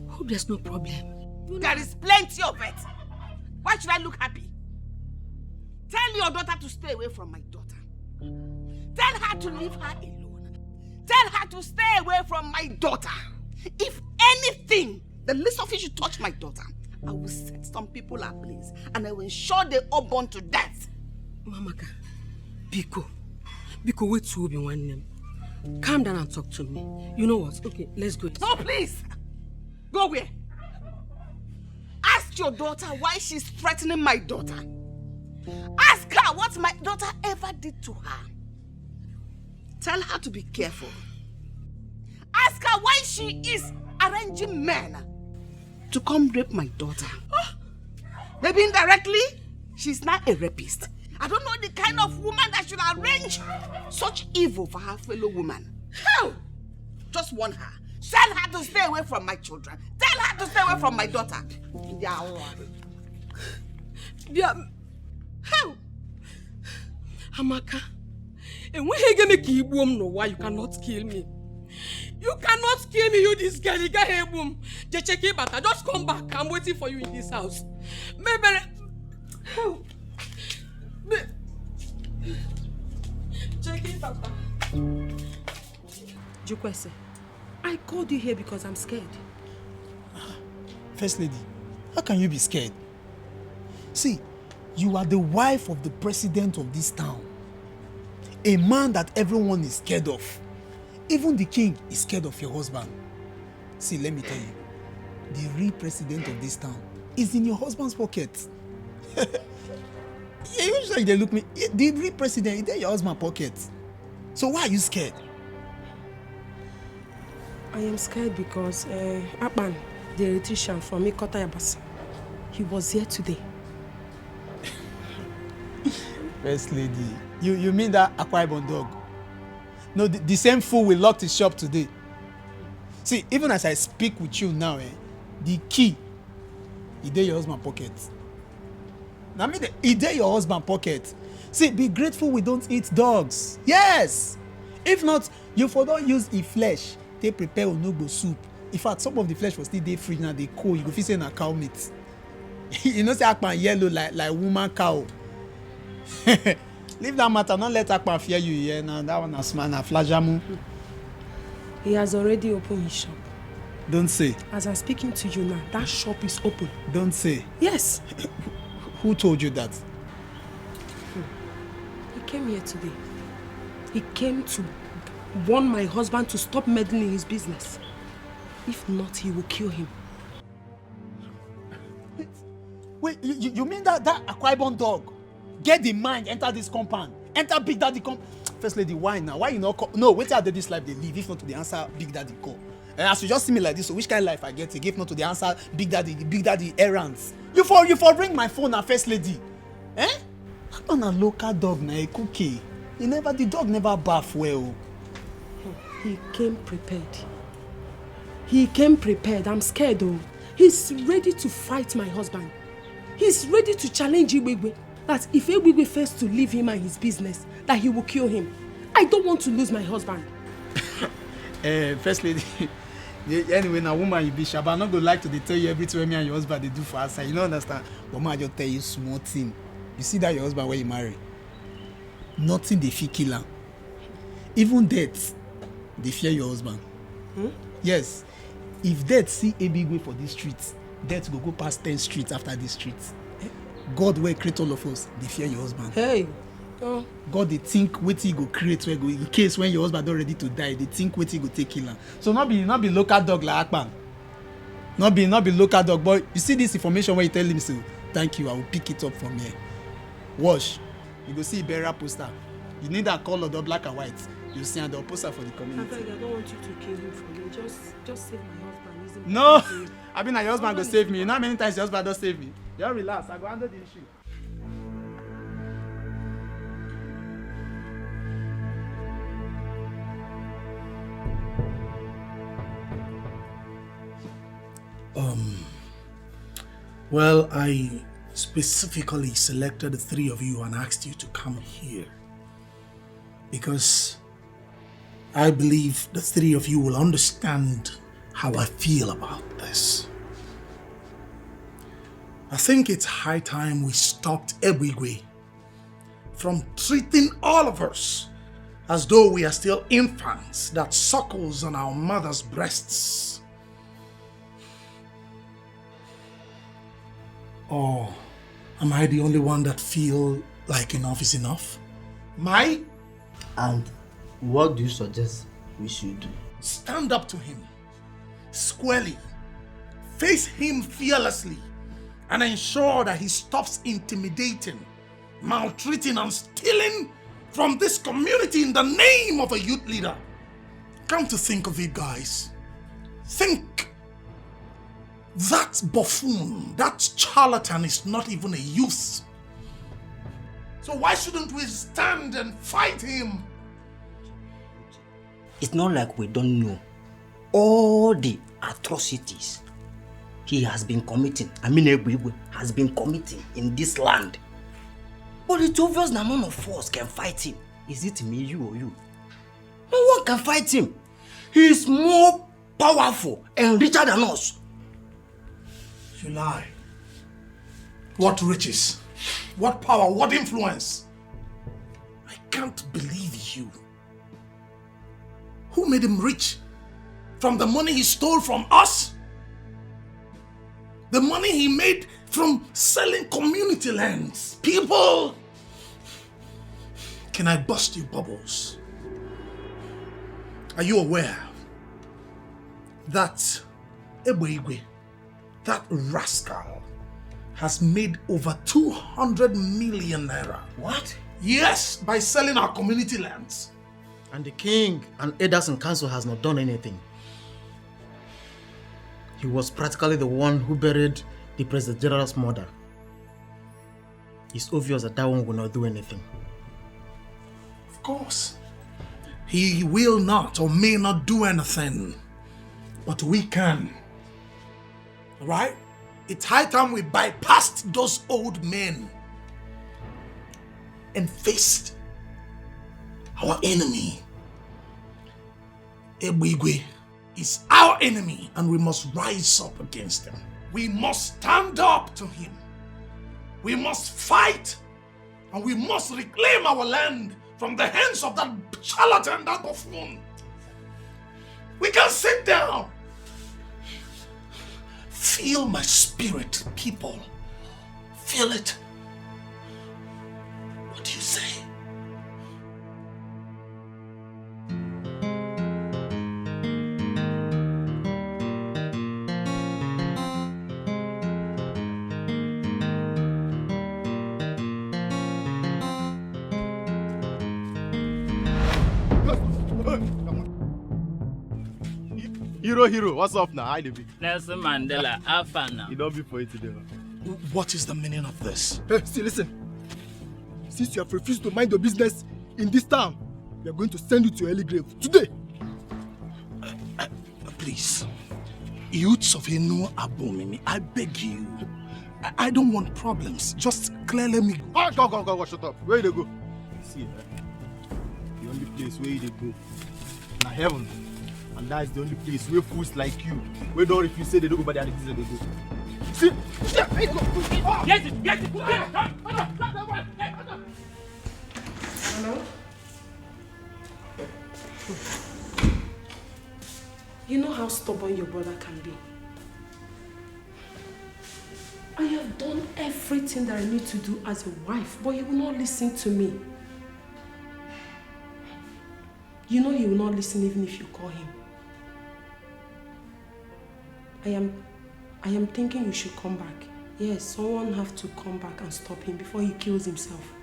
Hope there's no problem. There is plenty of it. Why should I look happy? Tell your daughter to stay away from my daughter. Tell her to leave her alone. Tell her to stay away from my daughter. If anything, the least of it should touch my daughter, I will set some people ablaze and I will ensure they all burn to death. Mamaka, Biko, wait to be one name. Calm down and talk to me. You know what? Okay, let's go. No, please. Go where? Ask your daughter why she's threatening my daughter. Ask her what my daughter ever did to her. Tell her to be careful. Ask her why she is arranging men to come rape my daughter. Maybe indirectly, she's not a rapist. I don't know the kind of woman that should arrange such evil for her fellow woman. Hell! Just warn her. Tell her to stay away from my children. Tell her to stay away from my daughter. Yeah. Hell! Amaka, and when you make you boom, no why you cannot kill me. You cannot kill me, you this girl. You got here boom. Just check it, but I just come back. I'm waiting for you in this house. Maybe. Hell. Check it, Papa. Jukwese, I called you here because I'm scared. First lady, how can you be scared? See, you are the wife of the president of this town. A man that everyone is scared of. Even the king is scared of your husband. See, let me tell you, the real president of this town is in your husband's pocket. Usually they look me, the real president is in your husband's pocket. So why are you scared? I am scared because Akpan, the electrician from Ikota Yabasa, he was here today. First lady, you mean that Akwa Ibom dog? No, the same fool will lock his shop today. See, even as I speak with you now, the key is in your husband's pocket. Now, it's in your husband's pocket. See, be grateful we don't eat dogs. Yes! If not, you for don't use the flesh. They prepare onugbo soup. In fact, some of the flesh was still there free now, they cold. You go feel say na cow meat. You know, say Akpan yellow like woman cow. Leave that matter, don't let Akpan fear you here. Now that one is man, flajamu. He has already opened his shop. Don't say. As I'm speaking to you now, that shop is open. Don't say. Yes. Who told you that? He came here today. He came to warn my husband to stop meddling in his business. If not, he will kill him. Wait, you mean that Akwa Ibom dog get the mind, enter this compound, enter Big Daddy First lady, why now? Why you not call? No, wait till this life they live, if not to the answer Big Daddy call. And as you just see me like this, so which kind of life I get? If not to the answer Big Daddy errands. You for ring my phone now, first lady. Eh? On a local dog na a cookie. The dog never bath well. He came prepared. He came prepared. I'm scared though. He's ready to fight my husband. He's ready to challenge Ibebe. That if Ibebe fails to leave him and his business, that he will kill him. I don't want to lose my husband. First lady, anyway, now woman you be sure, but I'm not gonna like to tell you everything me and your husband they do for us. You don't understand. But man, I just tell you small thing. You see that your husband when you marry, nothing they fear kill him. Even death, they fear your husband. Yes. If death see a big way for these streets, death will go past 10 streets after these streets. God will create all of us, they fear your husband. Hey. God they think what he go create where go in case when your husband not ready to die, they think what he go take kill him. So not be local dog like Akpan. Not be local dog, but you see this information where you tell him so thank you, I will pick it up from here. Wash. You go see Ibera poster. You need that color, the black and white. You see the poster for the community. I don't want you to kill him for me. Just save my husband. No, I mean your husband go save me. You know how many times your husband don't save me? Just relax, I go handle the issue. Well, I specifically selected the three of you and asked you to come here because I believe the three of you will understand how I feel about this. I think it's high time we stopped Ebube from treating all of us as though we are still infants that suckles on our mother's breasts. Or am I the only one that feel like enough is enough? Mai? And what do you suggest we should do? Stand up to him, squarely, face him fearlessly, and ensure that he stops intimidating, maltreating and stealing from this community in the name of a youth leader. Come to think of it, guys. Think. That buffoon, that charlatan is not even a youth. So why shouldn't we stand and fight him? It's not like we don't know all the atrocities he has been committing. Ebube has been committing in this land. But it's obvious that none of us can fight him. Is it me, you, or you? No one can fight him. He is more powerful and richer than us. You lie. What riches? What power? What influence? I can't believe you. Who made him rich? From the money he stole from us? The money he made from selling community lands? People! Can I bust you bubbles? Are you aware that Ebube, that rascal, has made over 200 million naira? What? Yes, by selling our community lands. And the king and elders in council has not done anything. He was practically the one who buried the President General's mother. It's obvious that one will not do anything. Of course. He will not or may not do anything. But we can. Right? It's high time we bypassed those old men and faced our enemy. Ebube is our enemy and we must rise up against him. We must stand up to him. We must fight and we must reclaim our land from the hands of that charlatan, that buffoon. We can sit down. Feel my spirit, people. Feel it. What do you say? Hero, what's up now? Hi, David. Nelson Mandela, Alpha now. You don't be for it today. What is the meaning of this? Hey, see, listen. Since you have refused to mind your business in this town, we are going to send you to early grave today. Please, youths of Inu Abomimi, I beg you. I don't want problems. Just clearly me go. Go, shut up. Where you go? See, the only place where you go, na heaven. And that's the only place where fools like you, where don't refuse say they don't go by the things that they do. See? Get it! Hello? You know how stubborn your brother can be. I have done everything that I need to do as a wife, but he will not listen to me. You know he will not listen even if you call him. I am thinking you should come back. Yes, someone have to come back and stop him before he kills himself.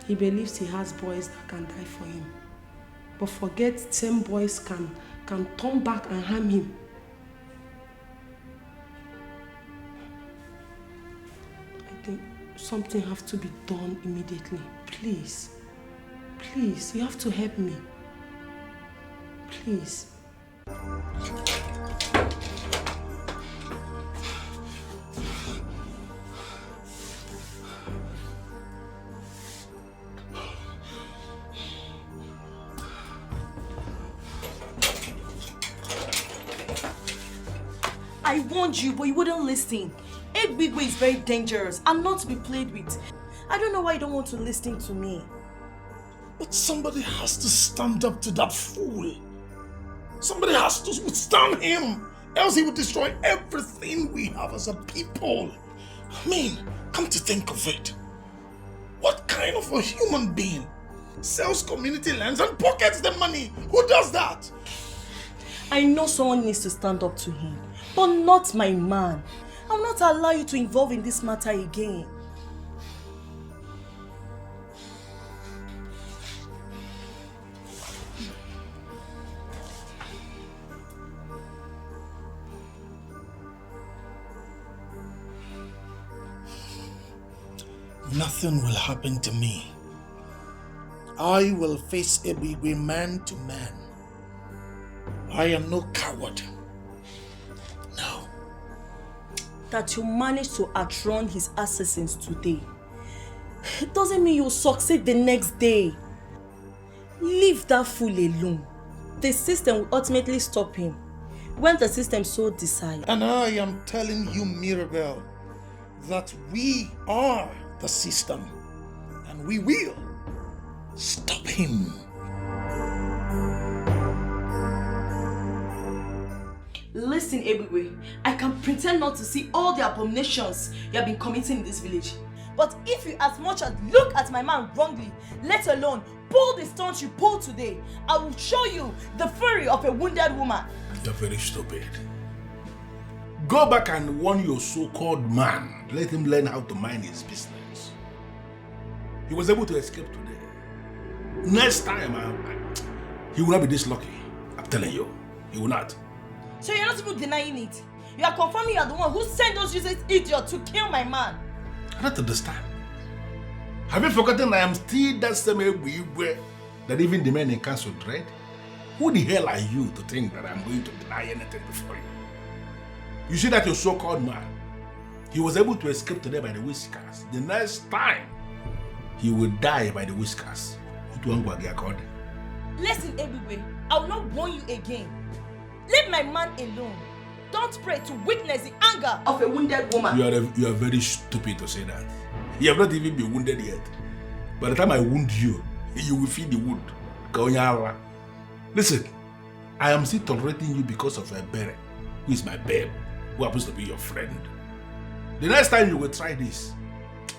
He believes he has boys that can die for him. But forget same boys can turn back and harm him. I think something has to be done immediately. Please. Please, you have to help me. Please. I warned you, but you wouldn't listen. Ebube is very dangerous and not to be played with. I don't know why you don't want to listen to me. But somebody has to stand up to that fool. Somebody has to withstand him. Else he will destroy everything we have as a people. I mean, come to think of it. What kind of a human being sells community lands and pockets the money? Who does that? I know someone needs to stand up to him, but not my man. I'll not allow you to involve in this matter again. Nothing will happen to me. I will face Ebube man to man. I am no coward. No. That you managed to outrun his assassins today, it doesn't mean you'll succeed the next day. Leave that fool alone. The system will ultimately stop him when the system so decides. And I am telling you, Mirabel, that we are the system, and we will stop him. Listen, Ebube, I can pretend not to see all the abominations you have been committing in this village. But if you as much as look at my man wrongly, let alone pull the stunts you pulled today, I will show you the fury of a wounded woman. You're very stupid. Go back and warn your so-called man. Let him learn how to mind his business. He was able to escape today. Next time, he will not be this lucky. I'm telling you, he will not. So you're not even denying it. You are confirming you are the one who sent those useless idiots to kill my man. I don't understand. Have you forgotten I am still that same Ebube that even the men in council dread? Who the hell are you to think that I'm going to deny anything before you? You see that your so-called man, he was able to escape today by the whiskers. The next time, he will die by the whiskers. Listen, Ebube, I will not warn you again. Leave my man alone. Don't pray to witness the anger of a wounded woman. You are very stupid to say that. You have not even been wounded yet. By the time I wound you, you will feel the wound. Listen, I am still tolerating you because of a Bere, who is my babe, who happens to be your friend. The next time you will try this,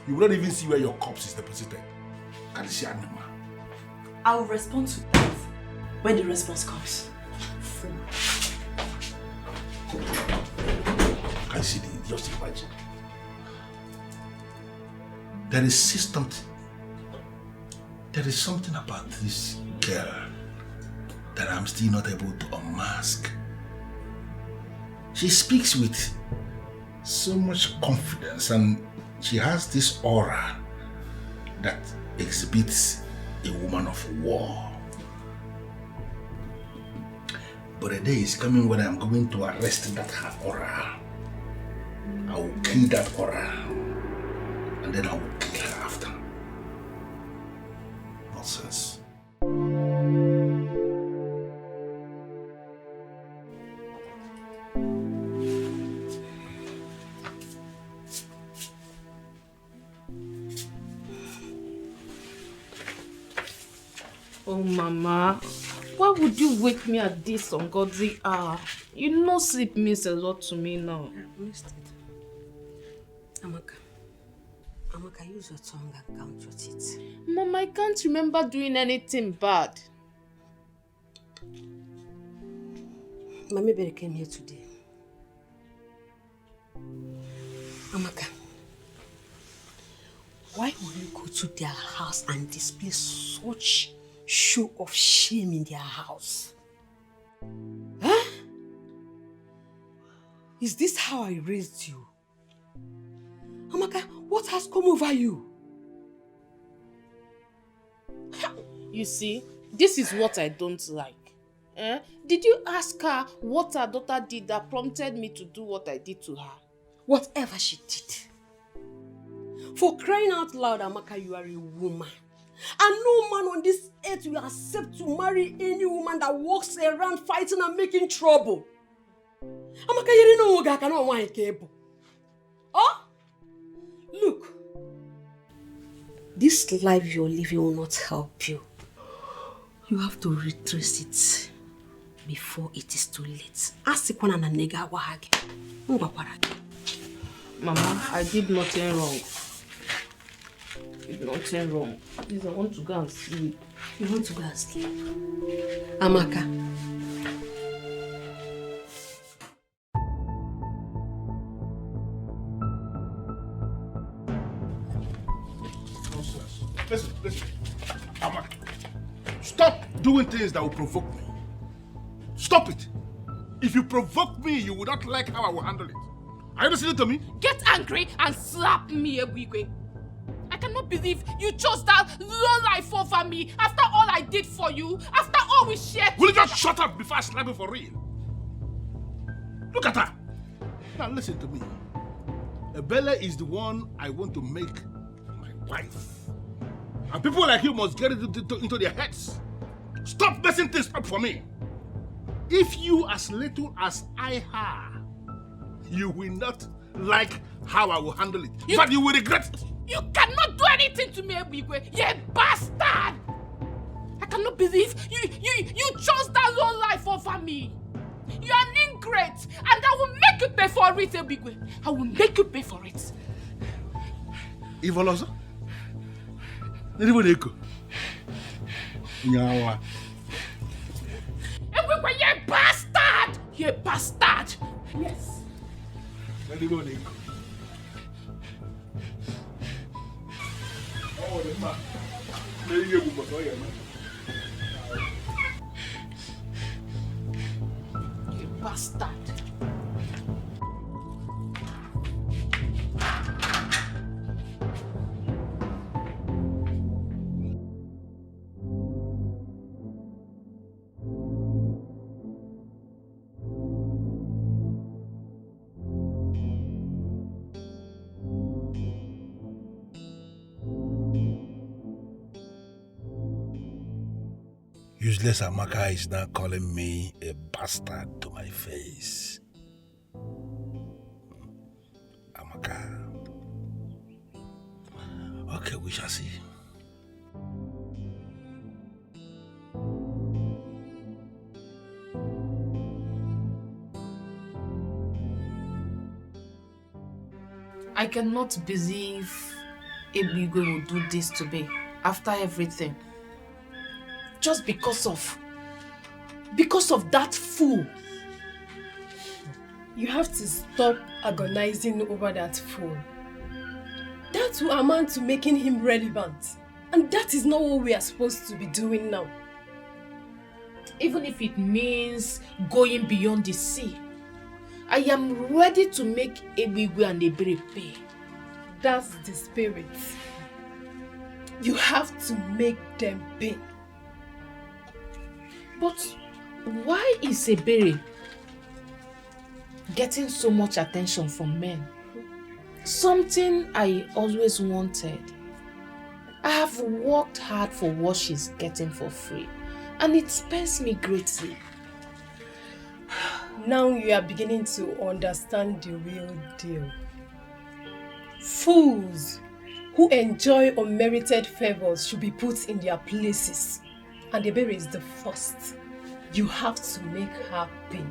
you will not even see where your corpse is deposited. Can you see animal? I will respond to that when the response comes. Can you see just imagine? There is something about this girl that I'm still not able to unmask. She speaks with so much confidence and she has this aura that exhibits a woman of war. But a day is coming when I'm going to arrest that her aura. I will kill that aura and then I will kill her after. Nonsense. Oh, Mama, why would you wake me at this ungodly hour? You know sleep means a lot to me now. I missed it. Amaka, use your tongue and count your teeth. Mama, I can't remember doing anything bad. Mami Bere came here today. Amaka, why will you go to their house and display such show of shame in their house? Huh? Is this how I raised you? Amaka, what has come over you? You see, this is what I don't like. Did you ask her what her daughter did that prompted me to do what I did to her? Whatever she did. For crying out loud, Amaka, you are a woman. And no man on this earth will accept to marry any woman that walks around fighting and making trouble. Amaka, you don't know I cannot want a cable. Oh? Look. This life you're living will not help you. You have to retrace it before it is too late. Mama, I did nothing wrong. Nothing wrong. Please, I want to go and sleep. You want to go and sleep? Amaka. Listen. Amaka. Stop doing things that will provoke me. Stop it. If you provoke me, you will not like how I will handle it. Are you listening to me? Get angry and slap me, Ebube. I can cannot believe you chose that low life over me after all I did for you, after all we shared. Will you just shut up before I slap you for real? Look at her. Now listen to me. Bella is the one I want to make my wife. And people like you must get it into their heads. Stop messing things up for me. If you as little as I have, you will not like how I will handle it. In fact, you will regret it. You cannot do anything to me, Ebube. You bastard! I cannot believe you chose that low life over me. You are an ingrate, and I will make you pay for it, Ebube. I will make you pay for it. Ivolosa? Anybody go? Nyawa. Ebube, you bastard! You bastard! Yes. Anybody go? Oh, the man. There you go, man. You bastard. Useless Amaka is now calling me a bastard to my face. Amaka. Okay, we shall see. I cannot believe Ebube will do this to me after everything. Just because of that fool. You have to stop agonizing over that fool. That will amount to making him relevant. And that is not what we are supposed to be doing now. Even if it means going beyond the sea, I am ready to make Ebube and Ebere pay. That's the spirit. You have to make them pay. But why is Ebere getting so much attention from men? Something I always wanted. I have worked hard for what she's getting for free, and it pains me greatly. Now you are beginning to understand the real deal. Fools who enjoy unmerited favors should be put in their places. And Ebere is the first. You have to make her pay.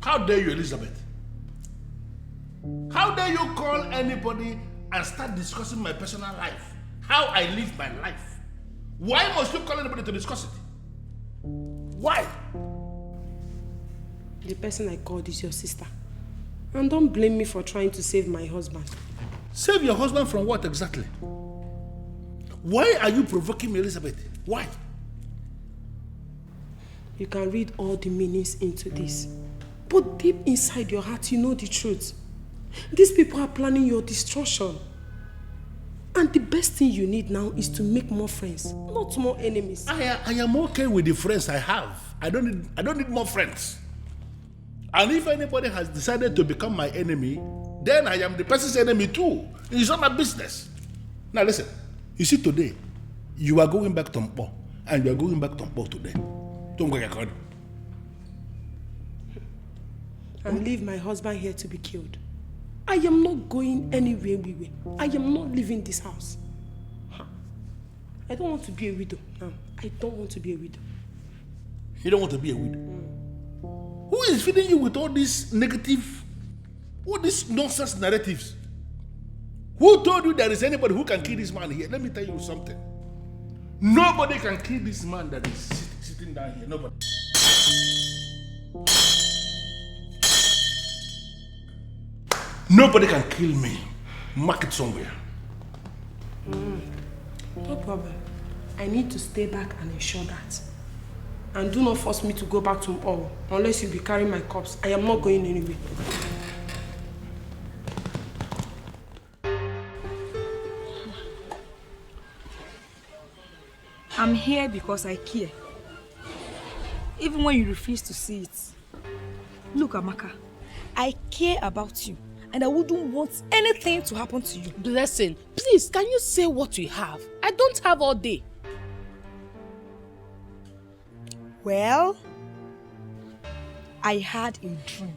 How dare you, Elizabeth? How dare you call anybody and start discussing my personal life? How I live my life? Why must you call anybody to discuss it? Why? The person I called is your sister. And don't blame me for trying to save my husband. Save your husband from what exactly? Why are you provoking me, Elizabeth? Why? You can read all the meanings into this. But deep inside your heart, you know the truth. These people are planning your destruction. And the best thing you need now is to make more friends, not more enemies. I am okay with the friends I have. I don't need more friends. And if anybody has decided to become my enemy, then I am the person's enemy too. It's not my business. Now listen. You see, today, you are going back to Mpo, and you are going back to Mpo today. Don't go get And leave my husband here to be killed. I am not going anywhere. I am not leaving this house. I don't want to be a widow now. I don't want to be a widow. You don't want to be a widow? Who is feeding you with all these nonsense narratives? Who told you there is anybody who can kill this man here? Let me tell you something. Nobody can kill this man that is sitting down here. Nobody. Nobody can kill me. Mark it somewhere. No problem. I need to stay back and ensure that. And do not force me to go back to all unless you be carrying my corpse. I am not going anywhere. I'm here because I care. Even when you refuse to see it. Look, Amaka, I care about you and I wouldn't want anything to happen to you. Blessing, please, can you say what you have? I don't have all day. Well, I had a dream.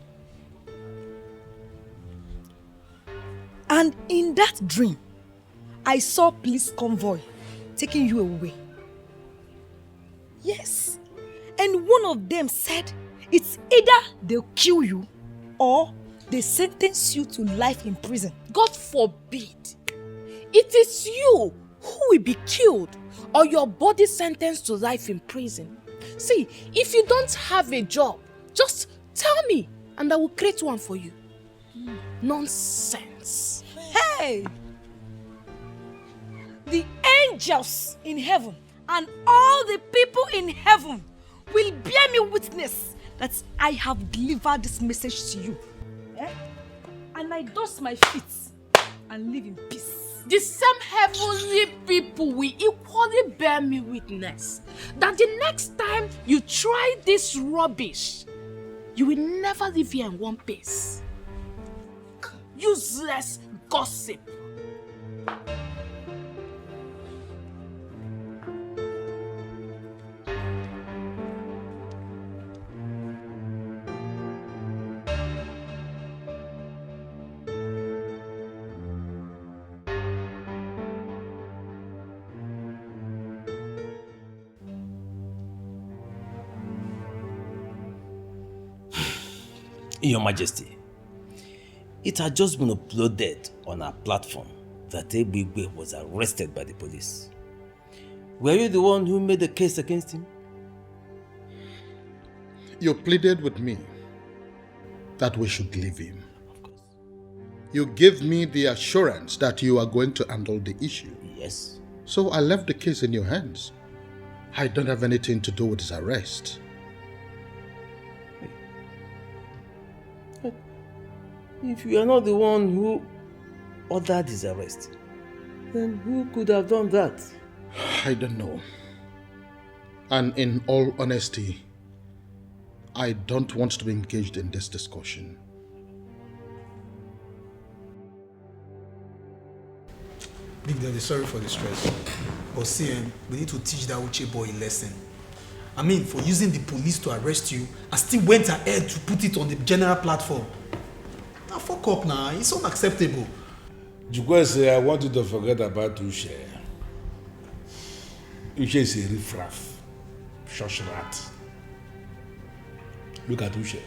And in that dream, I saw police convoy taking you away. Yes. And one of them said, it's either they'll kill you or they sentence you to life in prison. God forbid. It is you who will be killed or your body sentenced to life in prison. See, if you don't have a job, just tell me and I will create one for you. Nonsense. Hey! The angels in heaven and all the people in heaven will bear me witness that I have delivered this message to you. Eh? And I dust my feet and live in peace. The same heavenly people will equally bear me witness that the next time you try this rubbish, you will never live here in one piece. Useless gossip. Your Majesty, it had just been uploaded on our platform that Ebube was arrested by the police. Were you the one who made the case against him? You pleaded with me that we should leave him. Of course. You gave me the assurance that you are going to handle the issue. Yes. So I left the case in your hands. I don't have anything to do with his arrest. If you are not the one who ordered his arrest, then who could have done that? I don't know. And in all honesty, I don't want to be engaged in this discussion. Big Daddy, sorry for the stress. But see, we need to teach that Uche boy a lesson. I mean, for using the police to arrest you, I still went ahead to put it on the general platform. Now, fuck up now. It's unacceptable. Jukwese, I want you to forget about Uche. Uche is a riffraff, shush rat. Look at Uche.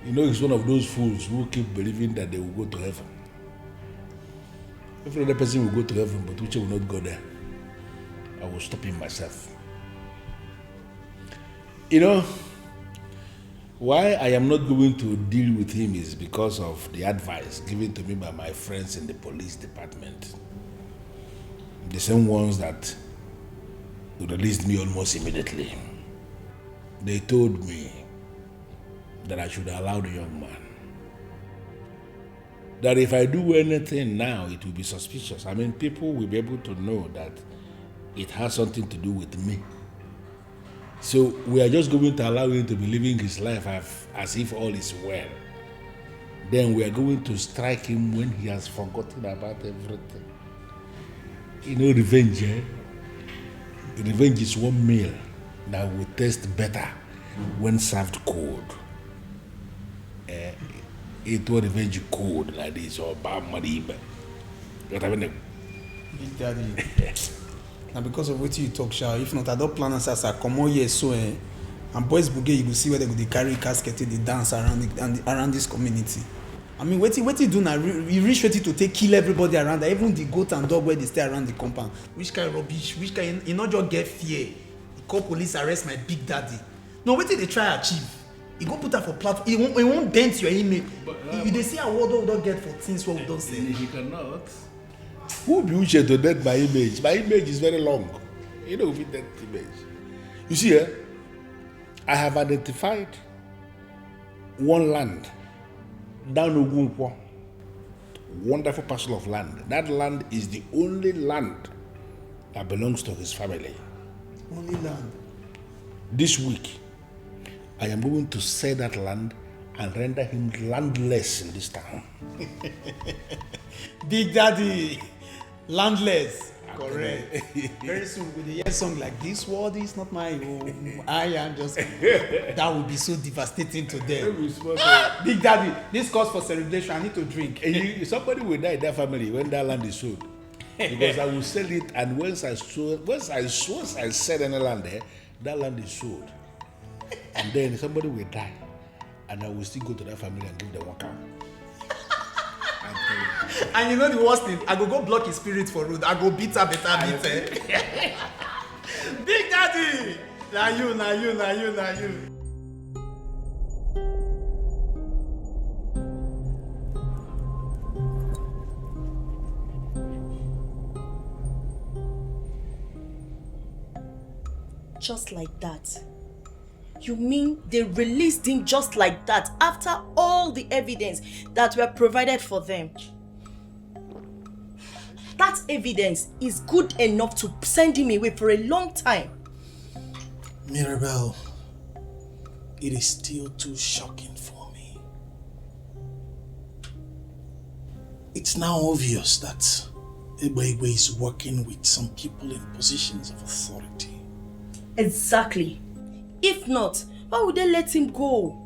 You know he's one of those fools who keep believing that they will go to heaven. Every other person will go to heaven, but Uche will not go there. I will stop him myself. You know, why I am not going to deal with him is because of the advice given to me by my friends in the police department. The same ones that released me almost immediately. They told me that I should allow the young man. That if I do anything now, it will be suspicious. I mean, people will be able to know that it has something to do with me. So we are just going to allow him to be living his life as if all is well. Then we are going to strike him when he has forgotten about everything. You know, revenge, eh? Revenge is one meal that will taste better when served cold. It will revenge cold like this or bad money. Big Daddy. Now because of what you talk, Sha, if not, I don't plan as I come on here so and boys bouquet, you will see where they go carry casket, they dance around this community. I mean, what you do now? You reach ready to kill everybody around there, even the goat and dog where they stay around the compound. Which kind of rubbish? Which kind? You not just get fear. You call police arrest my Big Daddy. No, what did they try achieve? You go put that for platform. It won't dent your image. You they see a word we don't get for things what we don't say. He cannot. Who be Uche to dent my image? My image is very long. You know, with that image. You see, I have identified one land down Ogunkwo. Wonderful parcel of land. That land is the only land that belongs to his family. Only land. This week, I am going to sell that land and render him landless in this town. Big Daddy, landless. Correct. Very soon with a yes song like this world is not my home. I am just that would be so devastating to them. Big Daddy, this calls for celebration. I need to drink. Somebody will die in that family when that land is sold. Because I will sell it, and once I sell any land there, that land is sold. And then somebody will die, and I will still go to that family and give them one cow. And you know the worst thing, I go block his spirit for road. I go beat her better. Big Daddy! Now you. Just like that? You mean they released him just like that after all the evidence that were provided for them? That evidence is good enough to send him away for a long time. Mirabel, it is still too shocking for me. It's now obvious that Ebube is working with some people in positions of authority. Exactly. If not, why would they let him go?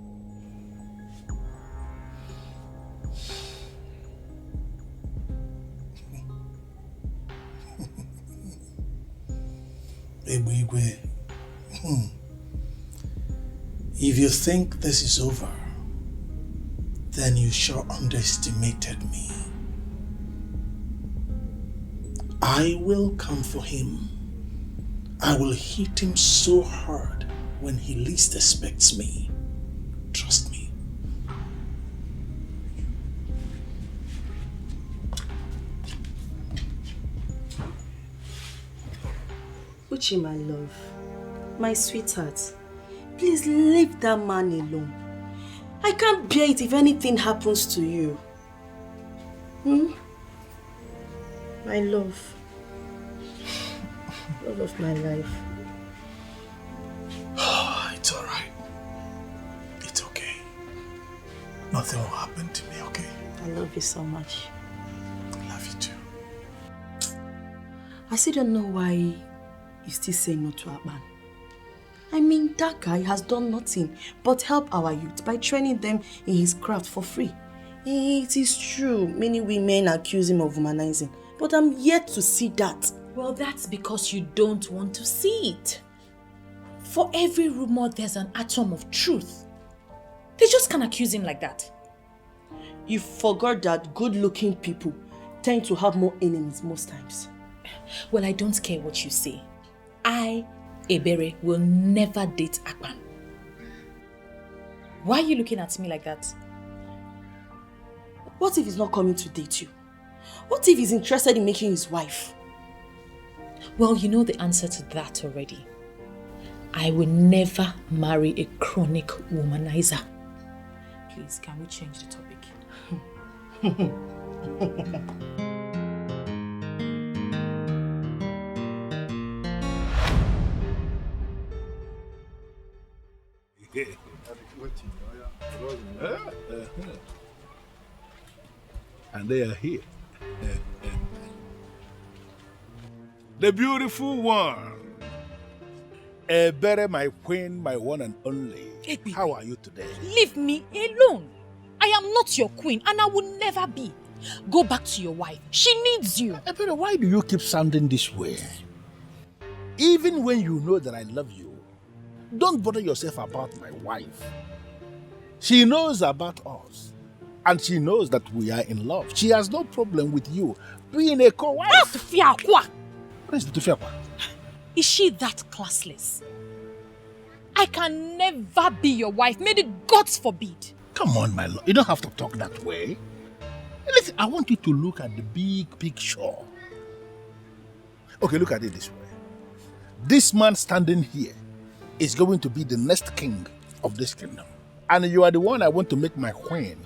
Ebube, if you think this is over, then you sure underestimated me. I will come for him. I will hit him so hard when he least expects me. Trust me. Uchi, my love, my sweetheart, please leave that man alone. I can't bear it if anything happens to you. My love. Love of my life. It's alright. It's okay. Nothing will happen to me, okay? I love you so much. I love you too. I still don't know why you still say no to Akpan. I mean, that guy has done nothing but help our youth by training them in his craft for free. It is true, many women accuse him of womanizing, but I'm yet to see that. Well, that's because you don't want to see it. For every rumor, there's an atom of truth. They just can't accuse him like that. You forgot that good-looking people tend to have more enemies most times. Well, I don't care what you say. I, Ebere, will never date Akpan. Why are you looking at me like that? What if he's not coming to date you? What if he's interested in making his wife? Well, you know the answer to that already. I will never marry a chronic womanizer. Please, can we change the topic? And they are here. The beautiful one. Ebere, my queen, my one and only. How are you today? Leave me alone. I am not your queen and I will never be. Go back to your wife. She needs you. Ebere, why do you keep sounding this way? Even when you know that I love you, don't bother yourself about my wife. She knows about us. And she knows that we are in love. She has no problem with you being a co-wife. What is the Tufiakwa? Is she that classless? I can never be your wife. May the gods forbid. Come on, my love. You don't have to talk that way. Listen, I want you to look at the big picture. Okay, look at it this way. This man standing here is going to be the next king of this kingdom. And you are the one I want to make my queen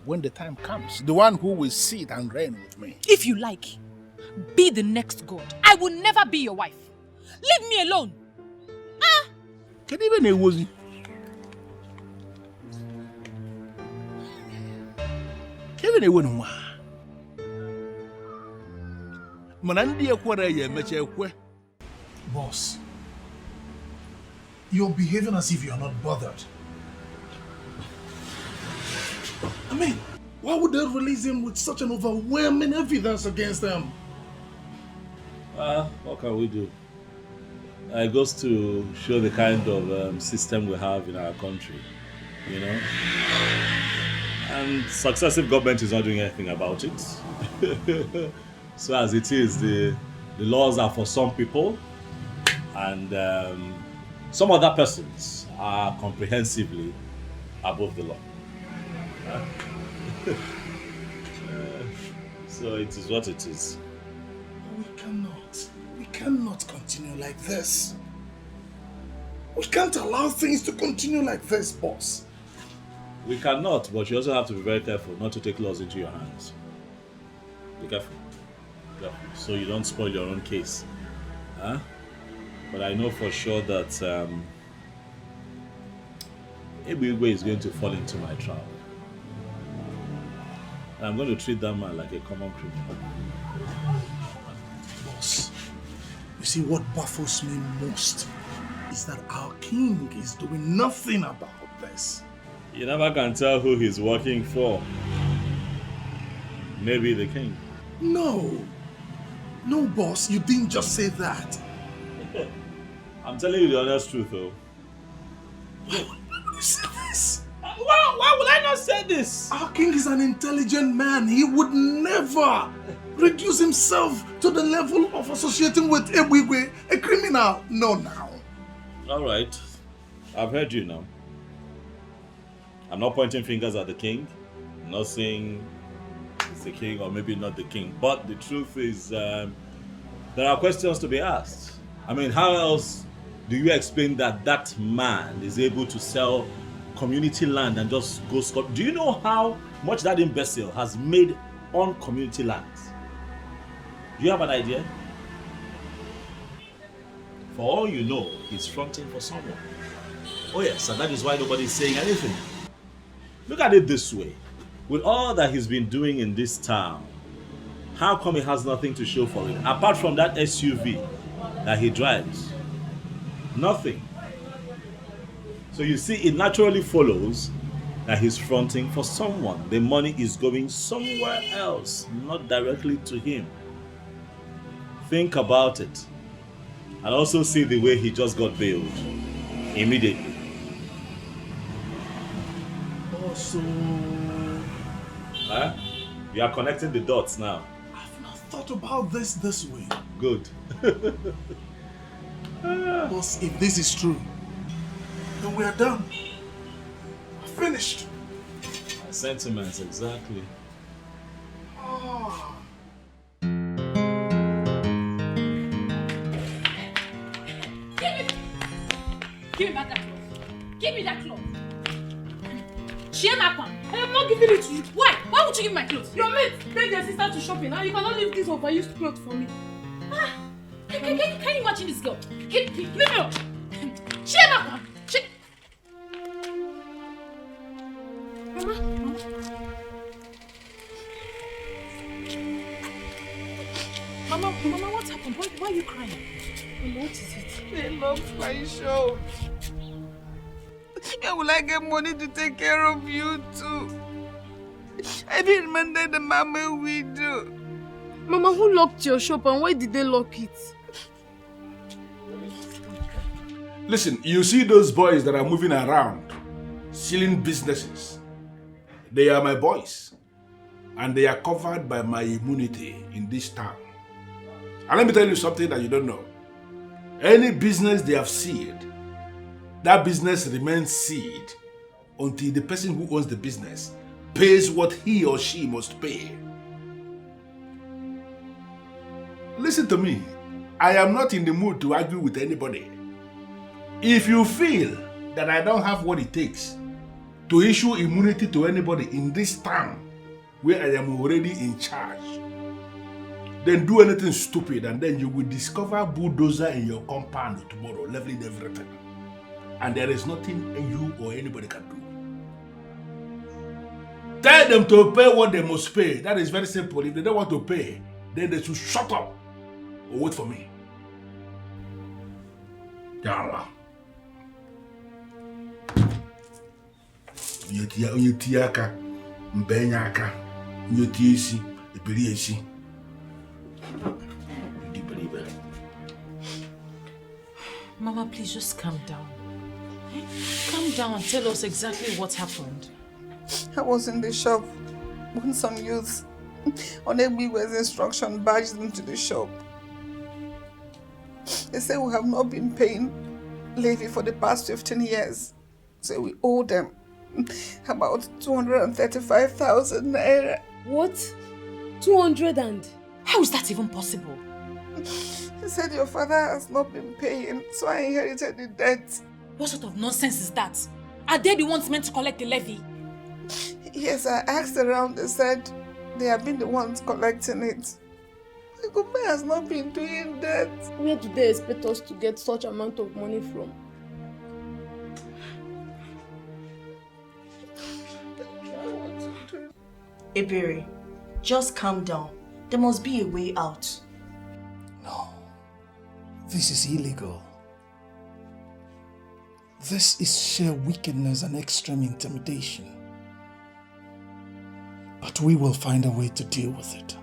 when the time comes. The one who will sit and reign with me. If you like, be the next god. I will never be your wife. Leave me alone. Can even a wozy? Even a one. Manandi akwara ye meche ekwe. Boss, you're behaving as if you're not bothered. I mean, why would they release him with such an overwhelming evidence against them? What can we do? It goes to show the kind of system we have in our country, you know. And successive government is not doing anything about it. So as it is, the laws are for some people, and some other persons are comprehensively above the law. So it is what it is. We cannot continue like this. We can't allow things to continue like this, boss. We cannot, but you also have to be very careful not to take laws into your hands. Be careful. So you don't spoil your own case. Huh? But I know for sure that ebube is going to fall into my trap. And I'm going to treat that man like a common criminal. Boss, you see what baffles me most is that our king is doing nothing about this. You never can tell who he's working for. Maybe the king. No, boss, you didn't just say that. I'm telling you the honest truth, though. Why would you say this? Why would I not say this? Our king is an intelligent man. He would never reduce himself to the level of associating with ebube, a criminal. No, now. All right. I've heard you now. I'm not pointing fingers at the king. I'm not saying it's the king or maybe not the king. But the truth is, there are questions to be asked. I mean, how else do you explain that that man is able to sell community land and just go scot? Do you know how much that imbecile has made on community lands? Do you have an idea? For all you know, he's fronting for someone. Oh yes, and that is why nobody is saying anything. Look at it this way. With all that he's been doing in this town, how come he has nothing to show for it? Apart from that SUV that he drives. Nothing. So you see, it naturally follows that he's fronting for someone. The money is going somewhere else, not directly to him. Think about it. And also see the way he just got bailed. Immediately. Also, Huh? You are connecting the dots now. I've not thought about this way. Good. Boss, if this is true, then we are done. Finished. My sentiments, exactly. Oh. Give me back that cloth. Give me that cloth. Chiemaka, I am not giving it to you. Why? Why would you give me my clothes? Your mate take your sister to shopping and you cannot leave this overused clothes for me. Can you imagine this girl? Leave me alone. Chiemaka. Mama, what happened? Why are you crying? Mama, what is it? They love my show. Where will I get money to take care of you too? I didn't remember the mama we do. Mama, who locked your shop and why did they lock it? Listen, you see those boys that are moving around, stealing businesses. They are my boys. And they are covered by my immunity in this town. And let me tell you something that you don't know. Any business they have sealed, that business remains sealed until the person who owns the business pays what he or she must pay. Listen to me. I am not in the mood to argue with anybody. If you feel that I don't have what it takes to issue immunity to anybody in this town where I am already in charge, then do anything stupid and then you will discover bulldozer in your compound tomorrow, leveling everything. And there is nothing you or anybody can do. Tell them to pay what they must pay. That is very simple. If they don't want to pay, then they should shut up or wait for me. Yalla. Onye tie aka, mbenye aka, onye tie isi, eperi isi. Mama, please just calm down. Calm down and tell us exactly what happened. I was in the shop when some youths on Egbiwe's instruction barged into the shop. They say we have not been paying levy for the past 15 years. So we owe them about 235,000 naira. What? 200 and? How is that even possible? He said your father has not been paying, so I inherited the debt. What sort of nonsense is that? Are they the ones meant to collect the levy? Yes, I asked around. They said they have been the ones collecting it. The government has not been doing that. Where do they expect us to get such amount of money from? Ebere, just calm down. There must be a way out. No. This is illegal. This is sheer wickedness and extreme intimidation. But we will find a way to deal with it.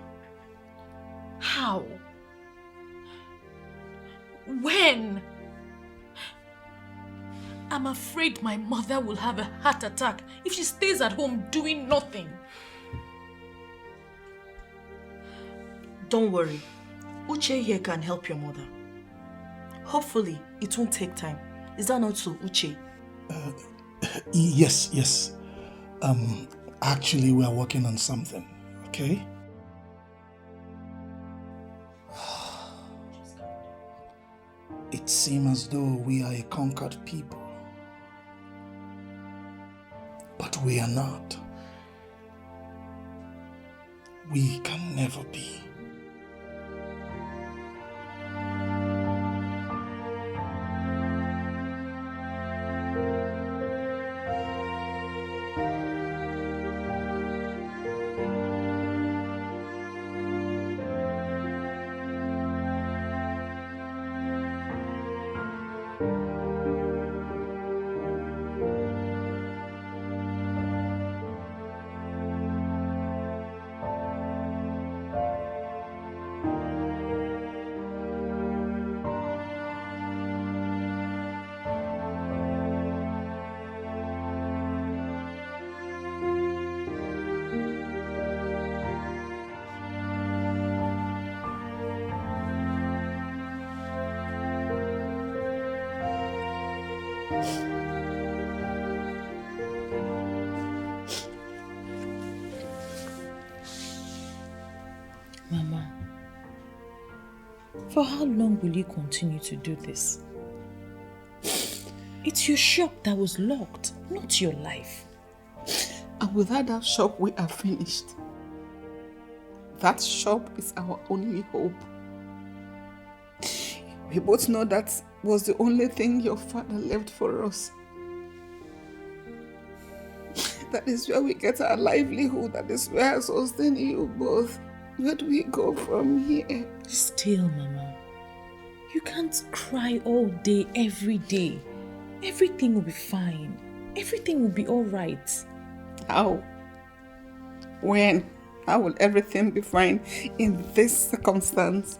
How? When? I'm afraid my mother will have a heart attack if she stays at home doing nothing. Don't worry. Uche here can help your mother. Hopefully, it won't take time. Is that not so, Uche? Yes. Actually, we are working on something, okay? It seems as though we are a conquered people. But we are not. We can never be. Mama, for how long will you continue to do this? It's your shop that was locked, not your life. And without that shop, we are finished. That shop is our only hope. We both know that was the only thing your father left for us. That is where we get our livelihood. That is where I sustain you both. Where do we go from here? Still, Mama, you can't cry all day, every day. Everything will be fine. Everything will be all right. How? When? How will everything be fine in this circumstance?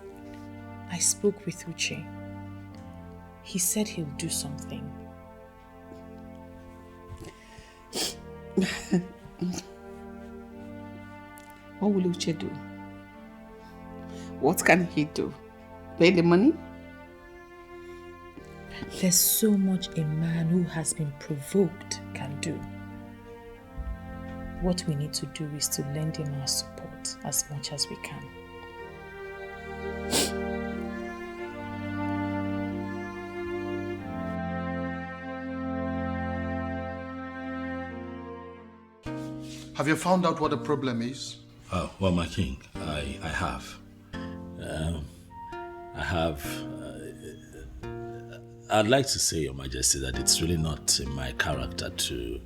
I spoke with Uche. He said he'll do something. What will Uche do? What can he do? Pay the money? There's so much a man who has been provoked can do. What we need to do is to lend him our support as much as we can. Have you found out what the problem is? Oh, well, my king, I have. I'd like to say, Your Majesty, that it's really not in my character to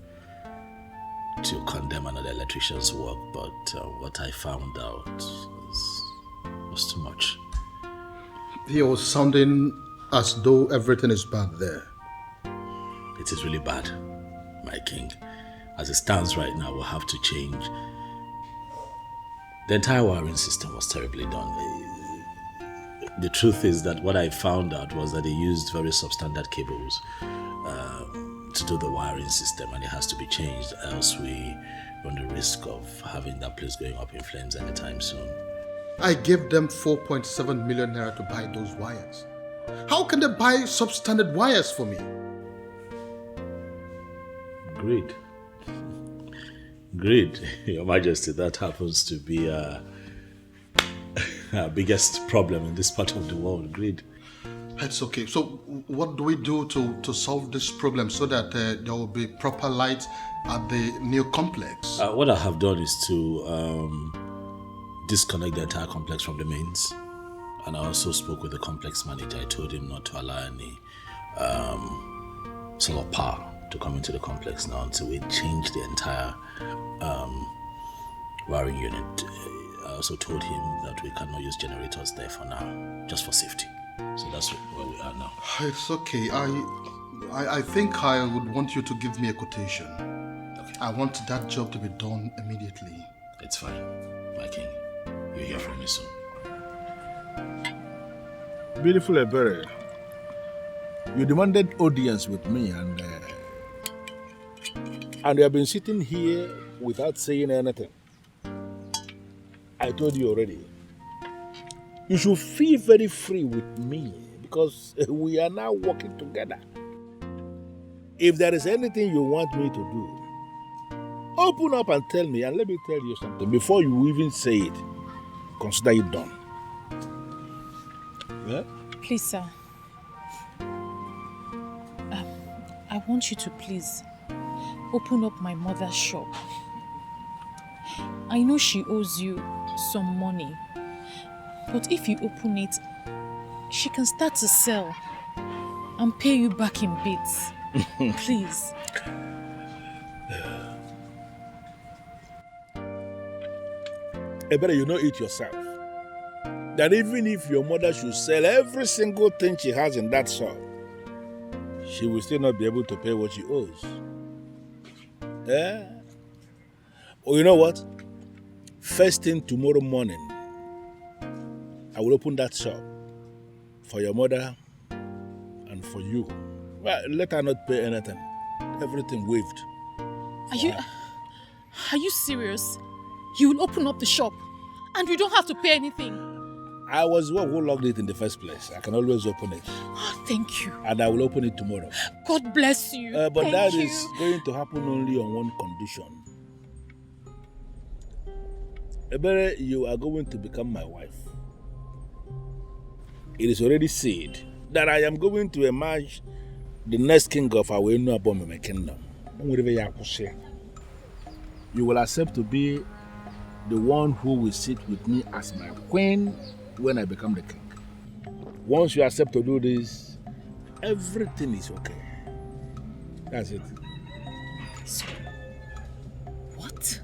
condemn another electrician's work, but what I found out was too much. He was sounding as though everything is bad there. It is really bad, my king. As it stands right now, we'll have to change. The entire wiring system was terribly done. The truth is that what I found out was that they used very substandard cables to do the wiring system, and it has to be changed, else we run the risk of having that place going up in flames anytime soon. I gave them 4.7 million naira to buy those wires. How can they buy substandard wires for me? Greed. Greed, Your Majesty, that happens to be our biggest problem in this part of the world, greed. It's okay. So what do we do to solve this problem so that there will be proper light at the new complex? What I have done is to disconnect the entire complex from the mains. And I also spoke with the complex manager. I told him not to allow any solar power to come into the complex now until we change the entire wiring unit. I also told him that we cannot use generators there for now, just for safety. So that's where we are now. It's okay. I think I would want you to give me a quotation. Okay. I want that job to be done immediately. It's fine, my king. You'll hear from me soon. Beautiful Ebere, you demanded audience with me and you have been sitting here without saying anything. I told you already. You should feel very free with me because we are now working together. If there is anything you want me to do, open up and tell me, and let me tell you something. Before you even say it, consider it done. Yeah? Please, sir. I want you to please open up my mother's shop. I know she owes you some money, but if you open it, she can start to sell and pay you back in bits. Please. Better you know it yourself. That even if your mother should sell every single thing she has in that shop, she will still not be able to pay what she owes. Yeah? Oh, you know what? First thing tomorrow morning, I will open that shop for your mother and for you. Well, let her not pay anything. Everything waived. Are you serious? You will open up the shop and you don't have to pay anything? I was the one who locked it in the first place. I can always open it. Oh, thank you. And I will open it tomorrow. God bless you. But thank that you. is going to happen only on one condition. Ebere, you are going to become my wife. It is already said that I am going to emerge the next king of our Inu kingdom. You will accept to be the one who will sit with me as my queen when I become the king. Once you accept to do this, everything is okay. That's it. So, what?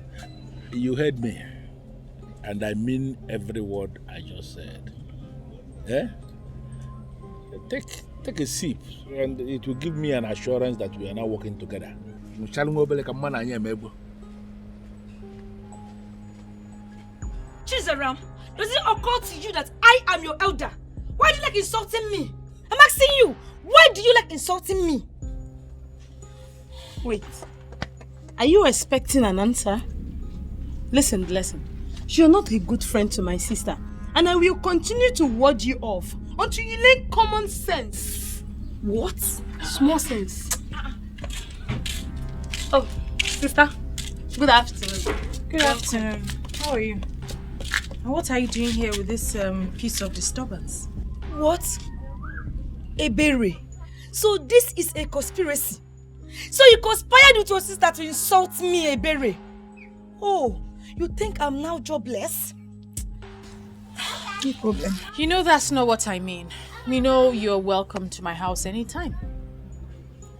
You heard me. And I mean every word I just said. Eh? Take a sip, and it will give me an assurance that we are now working together. Chizaram, does it occur to you that I am your elder? Why do you like insulting me? I'm asking you, why do you like insulting me? Wait, are you expecting an answer? Listen. You're not a good friend to my sister, and I will continue to ward you off until you learn common sense. What? Small sense. Oh, sister. Good afternoon. Good afternoon. How are you? And what are you doing here with this piece of disturbance? What? Ebere. So this is a conspiracy. So you conspired with your sister to insult me, Ebere. Oh, you think I'm now jobless? No problem. You know that's not what I mean. You know you're welcome to my house anytime.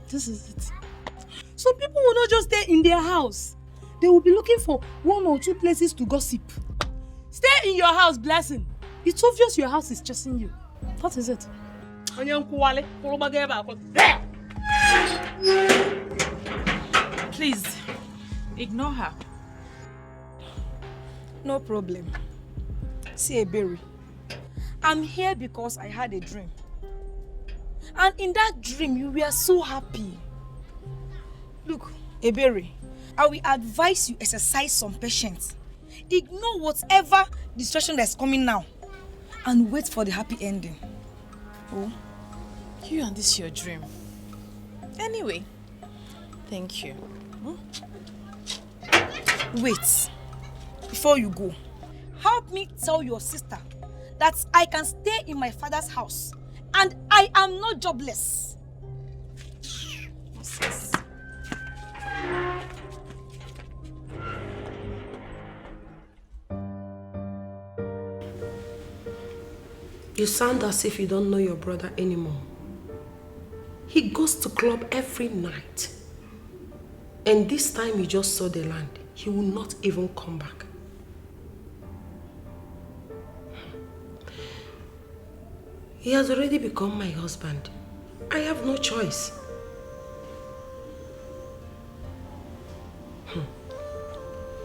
This is it. So people will not just stay in their house. They will be looking for 1 or 2 places to gossip. Stay in your house, Blessing. It's obvious your house is chasing you. What is it? Please, ignore her. No problem. See, Ebere, I'm here because I had a dream. And in that dream, you were so happy. Look, Ebere, I will advise you exercise some patience. Ignore whatever distraction that's coming now. And wait for the happy ending. Oh, you and this your dream. Anyway, thank you. Wait. Before you go, help me tell your sister that I can stay in my father's house and I am not jobless. You sound as if you don't know your brother anymore. He goes to club every night. And this time he just saw the land. He will not even come back. He has already become my husband. I have no choice.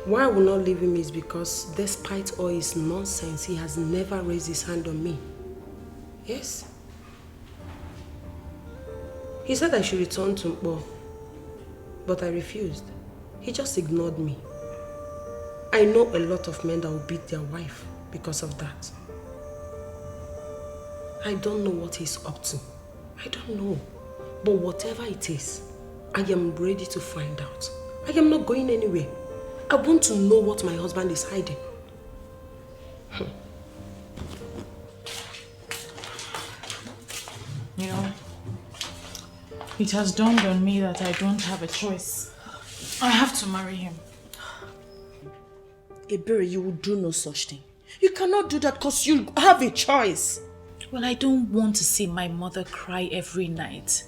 Why I will not leave him is because despite all his nonsense, he has never raised his hand on me. Yes. He said I should return to Mbo, but I refused. He just ignored me. I know a lot of men that will beat their wife because of that. I don't know what he's up to. I don't know. But whatever it is, I am ready to find out. I am not going anywhere. I want to know what my husband is hiding. You know, it has dawned on me that I don't have a choice. I have to marry him. Ebere, you will do no such thing. You cannot do that because you have a choice. Well, I don't want to see my mother cry every night.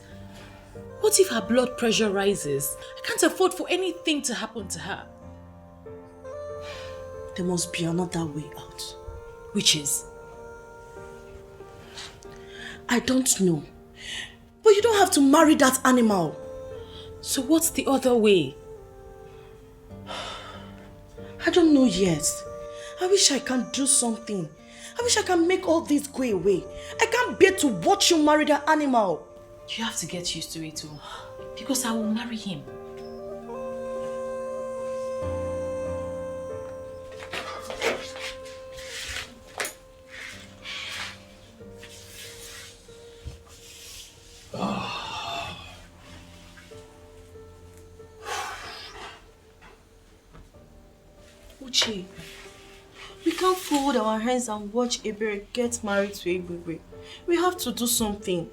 What if her blood pressure rises? I can't afford for anything to happen to her. There must be another way out. Which is? I don't know. But you don't have to marry that animal. So what's the other way? I don't know yet. I wish I can do something. I wish I can make all this go away. I can't bear to watch you marry that animal. You have to get used to it too. Because I will marry him. Uchi, we can't fold our hands and watch Ebere get married to Ebube. We have to do something.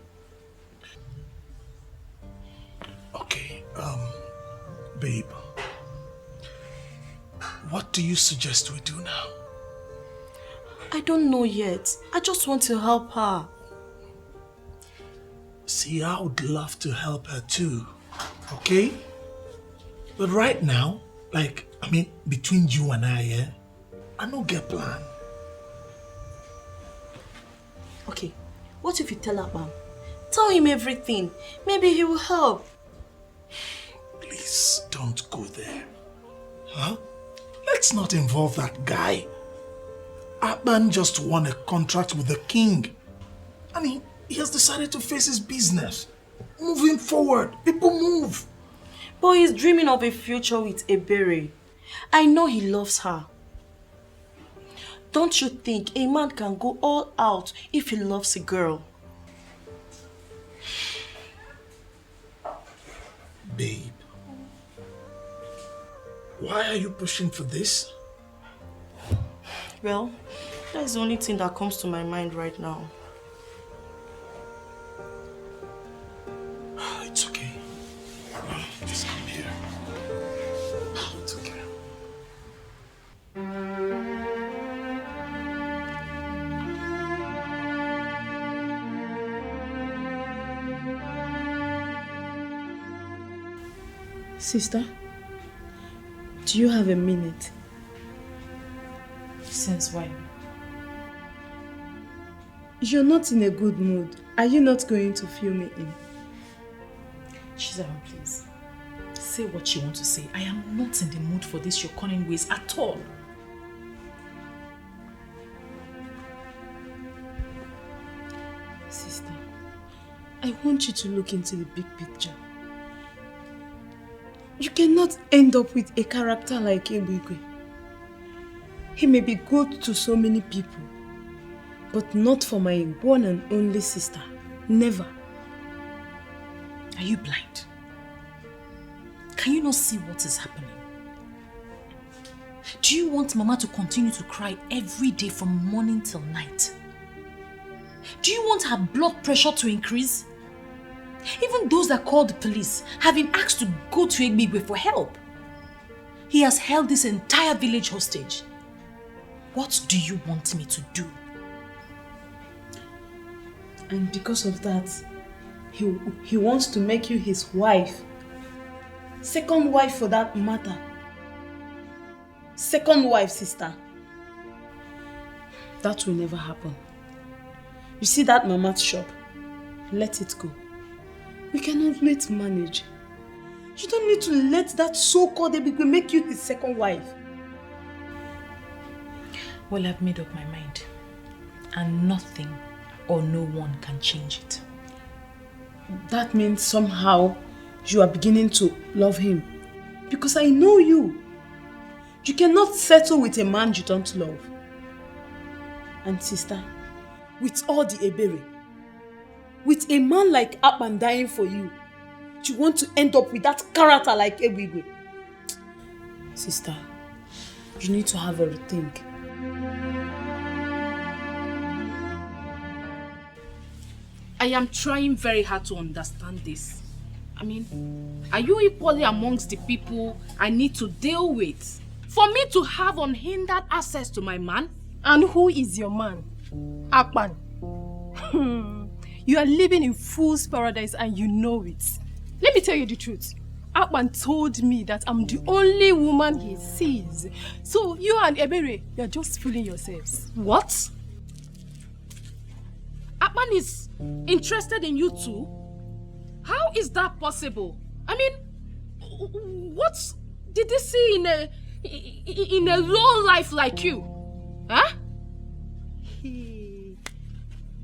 Okay, babe. What do you suggest we do now? I don't know yet. I just want to help her. See, I would love to help her too, okay? But right now, between you and I, I don't get plan. Okay, what if you tell Abam? Tell him everything. Maybe he will help. Please, don't go there. Huh? Let's not involve that guy. Abam just won a contract with the king. He has decided to face his business. Moving forward, people move. But he's dreaming of a future with Ebere. I know he loves her. Don't you think a man can go all out if he loves a girl? Babe, why are you pushing for this? Well, that's the only thing that comes to my mind right now. It's okay. Just come here. It's okay. Sister, do you have a minute? Since when? You're not in a good mood. Are you not going to fill me in? Chizaram, please. Say what you want to say. I am not in the mood for this your cunning ways at all. Sister, I want you to look into the big picture. You cannot end up with a character like Ebube. He may be good to so many people, but not for my one and only sister. Never. Are you blind? Can you not see what is happening? Do you want Mama to continue to cry every day from morning till night? Do you want her blood pressure to increase? Even those that called the police have been asked to go to Ebube for help. He has held this entire village hostage. What do you want me to do? And because of that, he wants to make you his wife. Second wife for that matter. Second wife, sister. That will never happen. You see that mama's shop? Let it go. We can always manage. You don't need to let that so-called Ebube make you his second wife. Well, I've made up my mind. And nothing or no one can change it. That means somehow you are beginning to love him. Because I know you. You cannot settle with a man you don't love. And sister, with all the ebere, with a man like Akpan dying for you, you want to end up with that character like Ebube. Sister, you need to have a rethink. I am trying very hard to understand this. I mean, are you equally amongst the people I need to deal with for me to have unhindered access to my man? And who is your man? Akpan. You are living in fool's paradise and you know it. Let me tell you the truth. Akpan told me that I'm the only woman he sees. So you and Ebere, you're just fooling yourselves. What? Akpan is interested in you too? How is that possible? I mean, what did he see in a low life like you? Huh?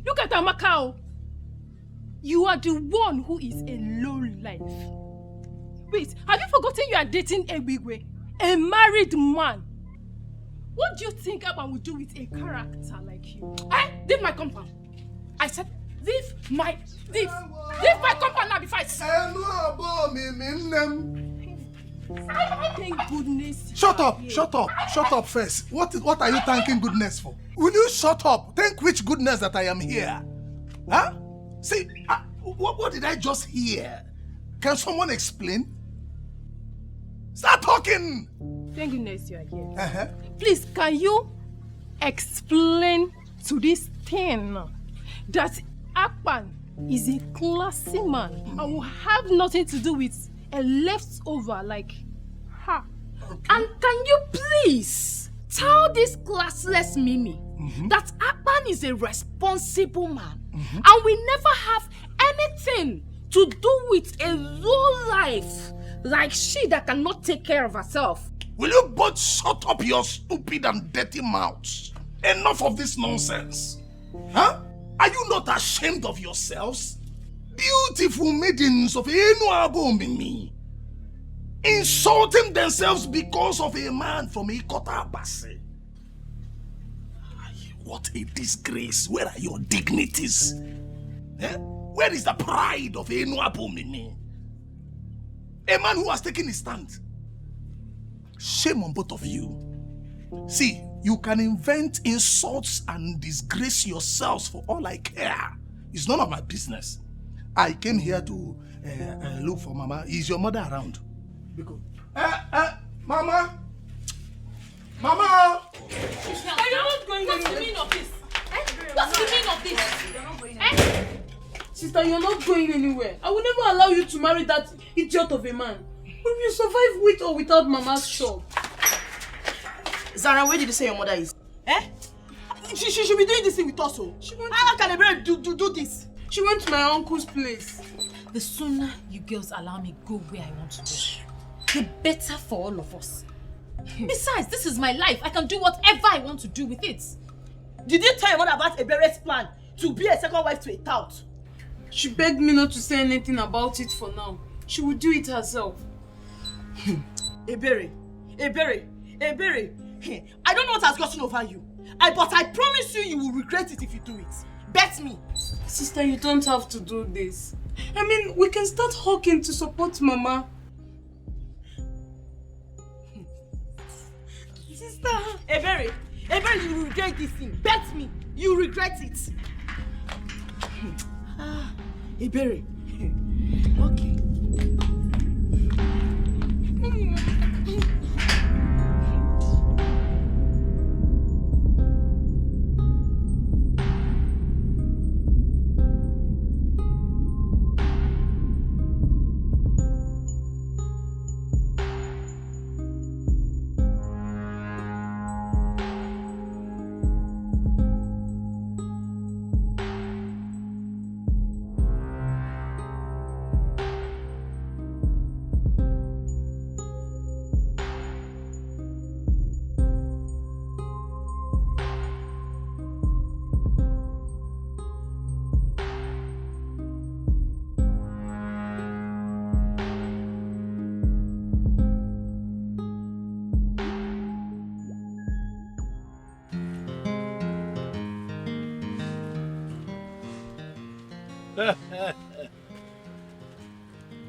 Look at Amakao. You are the one who is a low life. Wait, have you forgotten you are dating Ebube, a married man? What do you think Akpan would do with a character like you? Leave my compound. I said, leave my compound now before I Thank goodness. Shut up first. What are you thanking goodness for? Will you shut up? Thank which goodness that I am here? Huh? See, what did I just hear? Can someone explain? Start talking! Thank goodness you are here. Please, can you explain to this thing that Akpan is a classy man and will have nothing to do with a leftover like her? And can you please tell this classless Mimi that Akpan is a responsible man and we never have anything to do with a low life like she that cannot take care of herself? Will you both shut up your stupid and dirty mouths? Enough of this nonsense. Huh? Are you not ashamed of yourselves? Beautiful maidens of Enu Mimi, insulting themselves because of a man from Ikota Abase. What a disgrace. Where are your dignities? Eh? Where is the pride of Enu Mimi? A man who has taken his stand. Shame on both of you. See, you can invent insults and disgrace yourselves for all I care. It's none of my business. I came here to look for Mama. Is your mother around? Because, Mama! Mama! Are you not going anywhere? What's the meaning of this? What's the meaning of this? You're not going anywhere. Sister, you're not going anywhere. I will never allow you to marry that idiot of a man. We will survive with or without Mama's shop. Zara, where did you say your mother is? Eh? She should be doing this thing with us. How can a bird do this? She went to my uncle's place. The sooner you girls allow me go where I want to go, the better for all of us. Besides, this is my life. I can do whatever I want to do with it. Did you tell your mother about Ebere's plan to be a second wife to a tout? She begged me not to say anything about it for now. She will do it herself. Ebere, I don't know what has gotten over you. But I promise you will regret it if you do it. Bet me. Sister, you don't have to do this. I mean, we can start hawking to support Mama. Sister. Ebere, you will regret this thing. Bet me. You regret it. Ebere. Okay.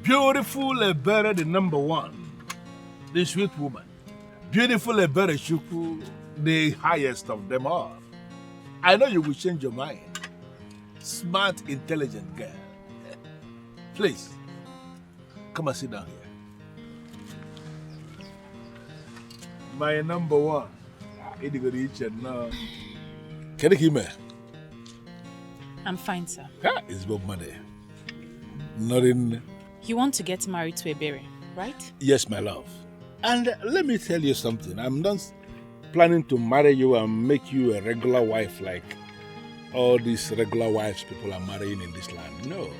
Beautiful Ebere, the number one, the sweet woman. Beautiful Ebere Shuku, the highest of them all. I know you will change your mind. Smart, intelligent girl. Please, come and sit down here. My number one. Can you hear me? I'm fine, sir. It's Bob Money. Nothing. You want to get married to Ebere, right? Yes, my love. And let me tell you something. I'm not planning to marry you and make you a regular wife like all these regular wives people are marrying in this land. No.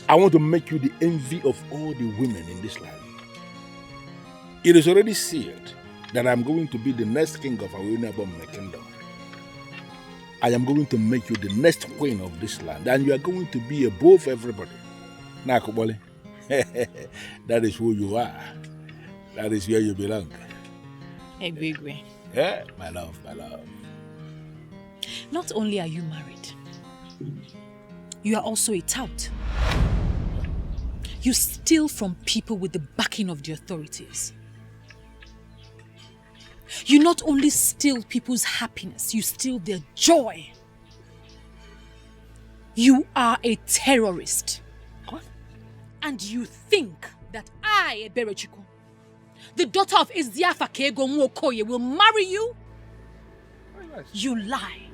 I want to make you the envy of all the women in this land. It is already sealed that I'm going to be the next king of our kingdom. I am going to make you the next queen of this land, and you are going to be above everybody. Nakubole, that is who you are. That is where you belong. Ebegwe. Yeah, my love, my love. Not only are you married, you are also a tout. You steal from people with the backing of the authorities. You not only steal people's happiness, you steal their joy. You are a terrorist. What? And you think that I, Eberechiku, the daughter of Eziafa Kego Nwokoye, will marry you? You lie.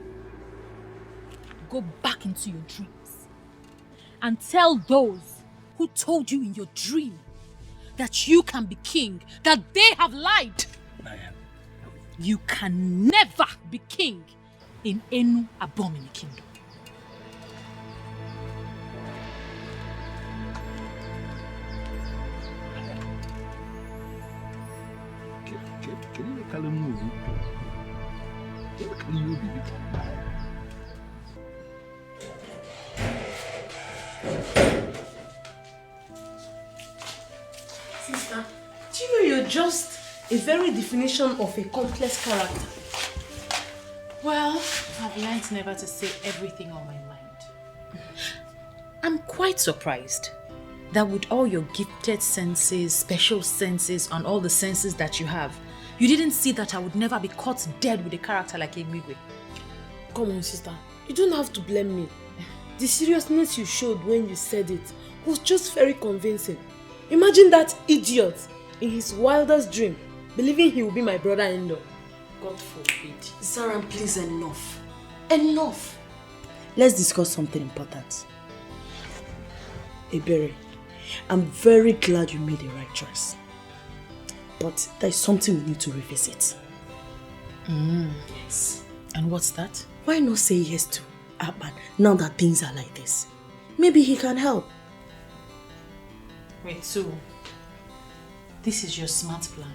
Go back into your dreams and tell those who told you in your dream that you can be king, that they have lied. You can never be king in Enu Abomini kingdom. Sister, do you know you're just a very definition of a complex character? Well, I've learned never to say everything on my mind. I'm quite surprised that with all your gifted senses, special senses, and all the senses that you have, you didn't see that I would never be caught dead with a character like Ebube. Come on, sister. You don't have to blame me. The seriousness you showed when you said it was just very convincing. Imagine that idiot in his wildest dream believing he will be my brother-in-law. God forbid. Sarah, please, enough. Enough. Let's discuss something important. Ebere, I'm very glad you made the right choice. But there's something we need to revisit. Yes. And what's that? Why not say yes to Akpan now that things are like this? Maybe he can help. Wait, so this is your smart plan?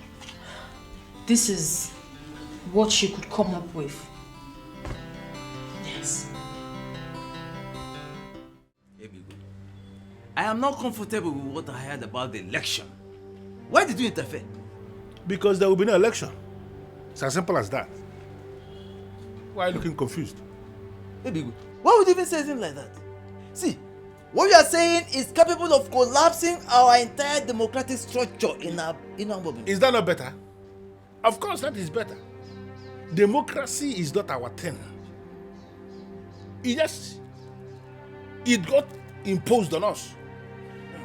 This is what she could come up with? Yes. I am not comfortable with what I heard about the election. Why did you interfere? Because there will be no election. It's as simple as that. Why are you looking confused? Baby, why would you even say something like that? See, what you are saying is capable of collapsing our entire democratic structure in our movement. Is that not better? Of course, that is better. Democracy is not our thing. It got imposed on us.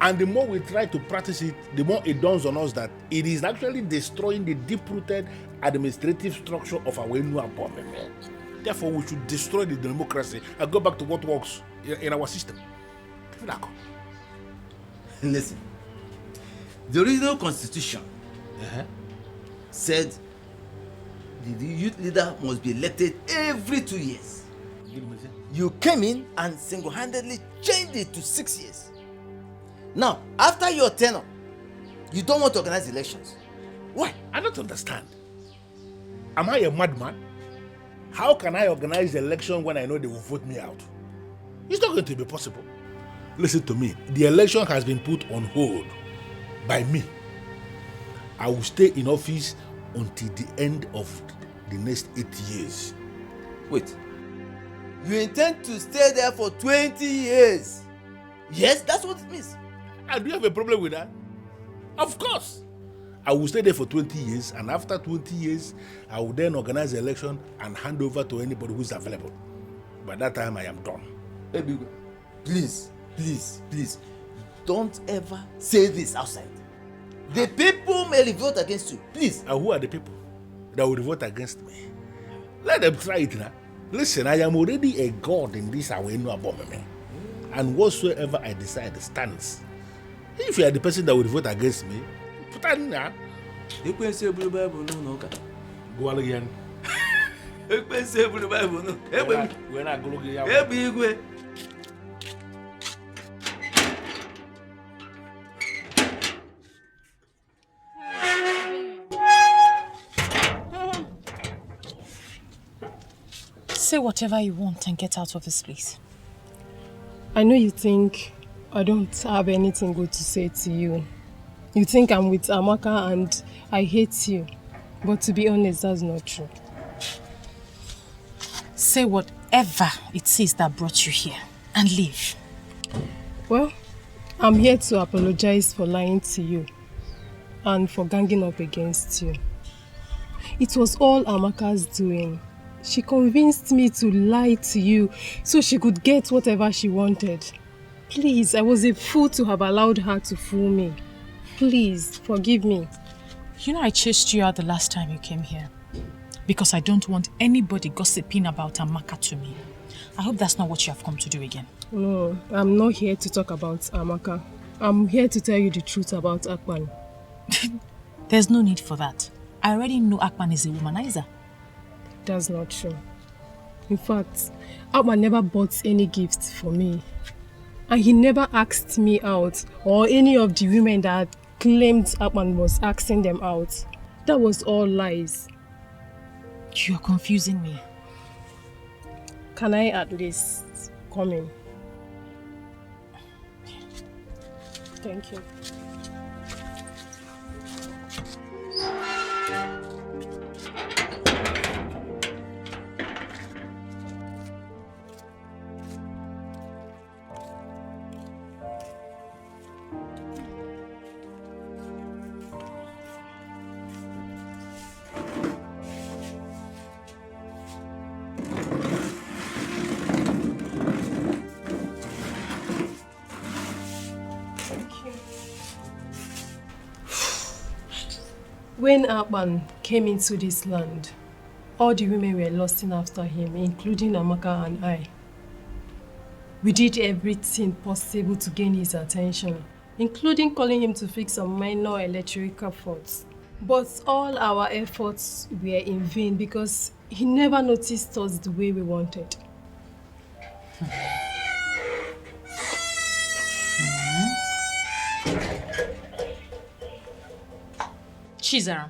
And the more we try to practice it, the more it dawns on us that it is actually destroying the deep-rooted administrative structure of our new government. Therefore, we should destroy the democracy and go back to what works in our system. Listen, the original constitution said the youth leader must be elected every 2 years. You came in and single-handedly changed it to 6 years. Now, after your tenure, you don't want to organize elections. Why? I don't understand. Am I a madman? How can I organize the election when I know they will vote me out? It's not going to be possible. Listen to me. The election has been put on hold by me. I will stay in office until the end of the next 8 years. Wait. You intend to stay there for 20 years? Yes, that's what it means. Do you have a problem with that? Of course. I will stay there for 20 years, and after 20 years, I will then organize the election and hand over to anybody who is available. By that time, I am done. Baby, please, don't ever say this outside. The people may revolt against you, please. And who are the people that will revolt against me? Let them try it now. Listen, I am already a god in this Awenu Abomeme, and whatsoever I decide stands. If you are the person that will vote against me, put that in there. You can say Bible no. Go again. You can say Bible no. When I go again. Say whatever you want and get out of this place. I know you think I don't have anything good to say to you. You think I'm with Amaka and I hate you. But to be honest, that's not true. Say whatever it is that brought you here and leave. Well, I'm here to apologize for lying to you and for ganging up against you. It was all Amaka's doing. She convinced me to lie to you so she could get whatever she wanted. Please, I was a fool to have allowed her to fool me. Please, forgive me. You know I chased you out the last time you came here because I don't want anybody gossiping about Amaka to me. I hope that's not what you have come to do again. No, I'm not here to talk about Amaka. I'm here to tell you the truth about Akpan. There's no need for that. I already know Akpan is a womanizer. That's not true. In fact, Akpan never bought any gifts for me. And he never asked me out or any of the women that claimed Akpan was asking them out. That was all lies. You're confusing me. Can I at least come in? Thank you. When Akpan came into this land, all the women were lusting after him, including Amaka and I. We did everything possible to gain his attention. including calling him to fix some minor electrical faults. But all our efforts were in vain because he never noticed us the way we wanted. Chizaram,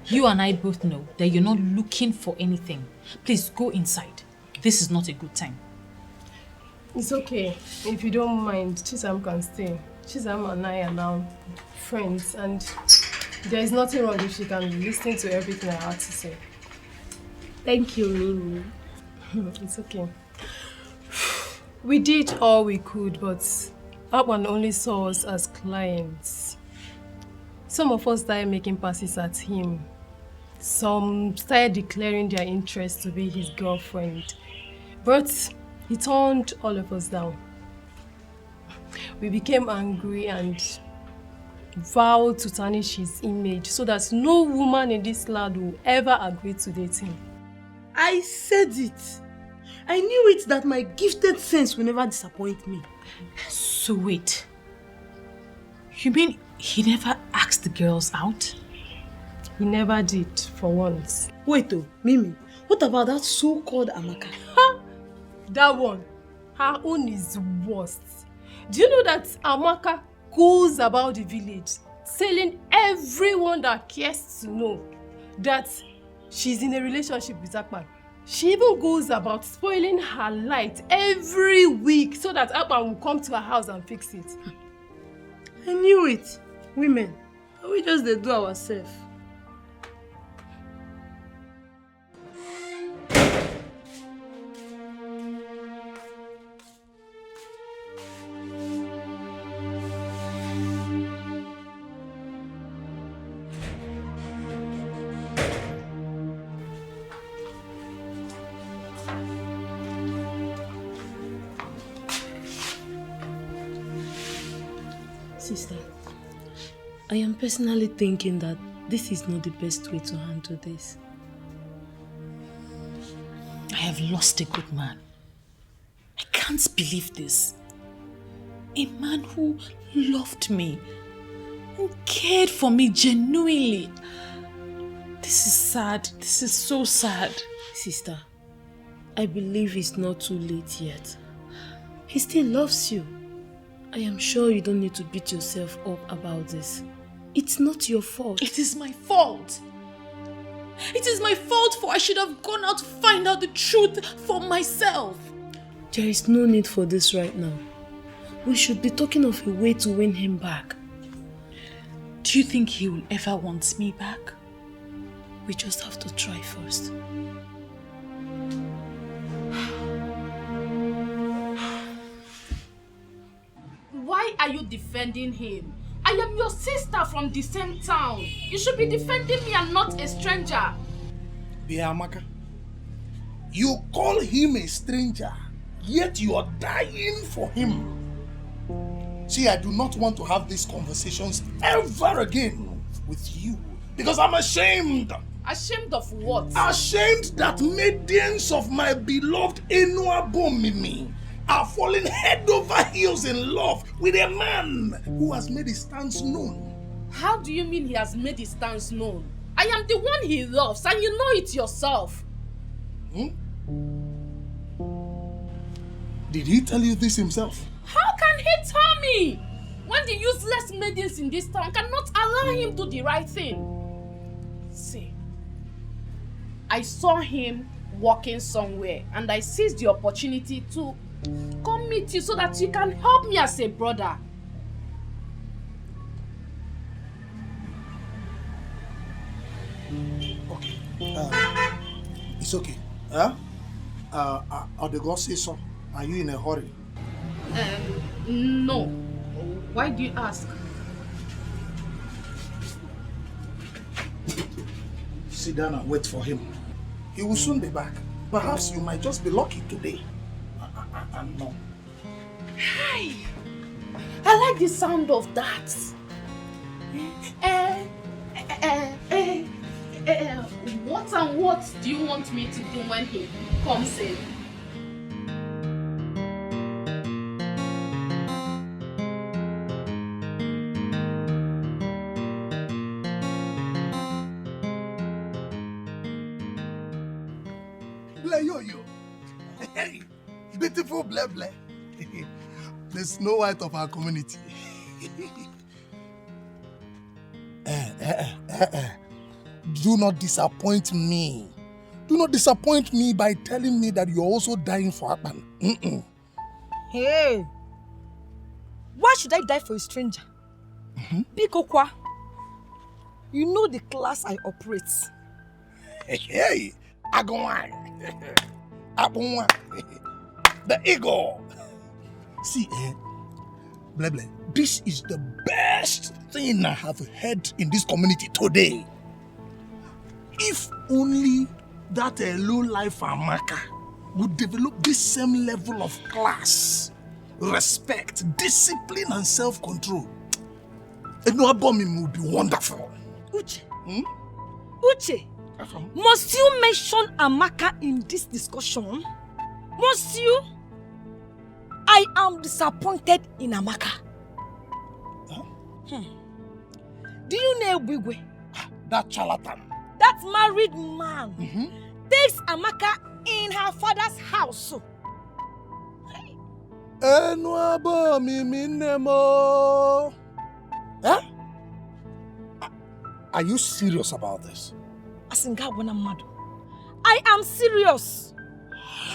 you and I both know that you're not looking for anything. Please go inside. This is not a good time. It's okay. If you don't mind, Chizaram can stay. Chizaram and I are now friends, and there is nothing wrong if she can listen to everything I have to say. Thank you, Mimi. It's okay. We did all we could, but Akpan only saw us as clients. Some of us started making passes at him. Some started declaring their interest to be his girlfriend. But he turned all of us down. We became angry and vowed to tarnish his image so that no woman in this land will ever agree to date him. I said it. I knew it that my gifted sense will never disappoint me. So wait. You mean he never asked the girls out? He never did, for once. Wait Mimi, what about that so-called Amaka? That one, her own is worst. Do you know that Amaka goes about the village telling everyone that cares to know that she's in a relationship with Akpan? She even goes about spoiling her light every week so that Akpan will come to her house and fix it. I knew it. Women, we just they do ourselves. Sister, I am personally thinking that this is not the best way to handle this. I have lost a good man. I can't believe this. A man who loved me, who cared for me genuinely. This is sad. This is so sad. Sister, I believe it's not too late yet. He still loves you. I am sure you don't need to beat yourself up about this. It's not your fault. It is my fault. It is my fault, for I should have gone out to find out the truth for myself. There is no need for this right now. We should be talking of a way to win him back. Do you think he will ever want me back? We just have to try first. Why are you defending him? I am your sister from the same town. You should be defending me and not a stranger. Biamaka, you call him a stranger, yet you are dying for him. See, I do not want to have these conversations ever again with you because I'm ashamed. Ashamed of what? Ashamed that maidens of my beloved Enuabomimi are falling head over heels in love with a man who has made his stance known. How do you mean he has made his stance known? I am the one he loves and you know it yourself. Did he tell you this himself? How can he tell me? When the useless maidens in this town cannot allow him to do the right thing. See, I saw him walking somewhere and I seized the opportunity to come meet you so that you can help me as a brother. Okay. It's okay. Or the God say so. Are you in a hurry? No. Why do you ask? Sit down and wait for him. He will soon be back. Perhaps you might just be lucky today. No. Hi! I like the sound of that. What and what do you want me to do when he comes in? Ble yo. Hey, beautiful ble ble. The Snow White of our community. Do not disappoint me. Do not disappoint me by telling me that you're also dying for Akpan. Hey, why should I die for a stranger? Bikokwa, you know the class I operate. Hey, Agwan. Abunwa. The eagle. See, Bleble, this is the best thing I have heard in this community today. If only that low-life Amaka would develop this same level of class, respect, discipline, and self-control, Enoabomim would be wonderful. Uche, Uche, must you mention Amaka in this discussion? Must you? I am disappointed in Amaka. Do you know Ebube? That charlatan. That married man takes Amaka in her father's house. Huh? Are you serious about this? I am serious.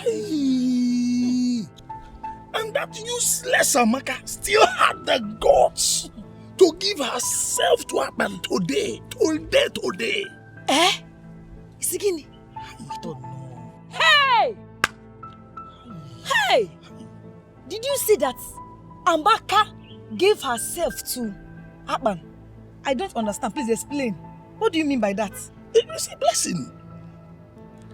Hey. And that useless Amaka still had the guts to give herself to Akpan today. Isigini? I don't know. Hey! Hey! Did you see that Amaka gave herself to Akpan? I don't understand. Please explain. What do you mean by that? You see, Blessing,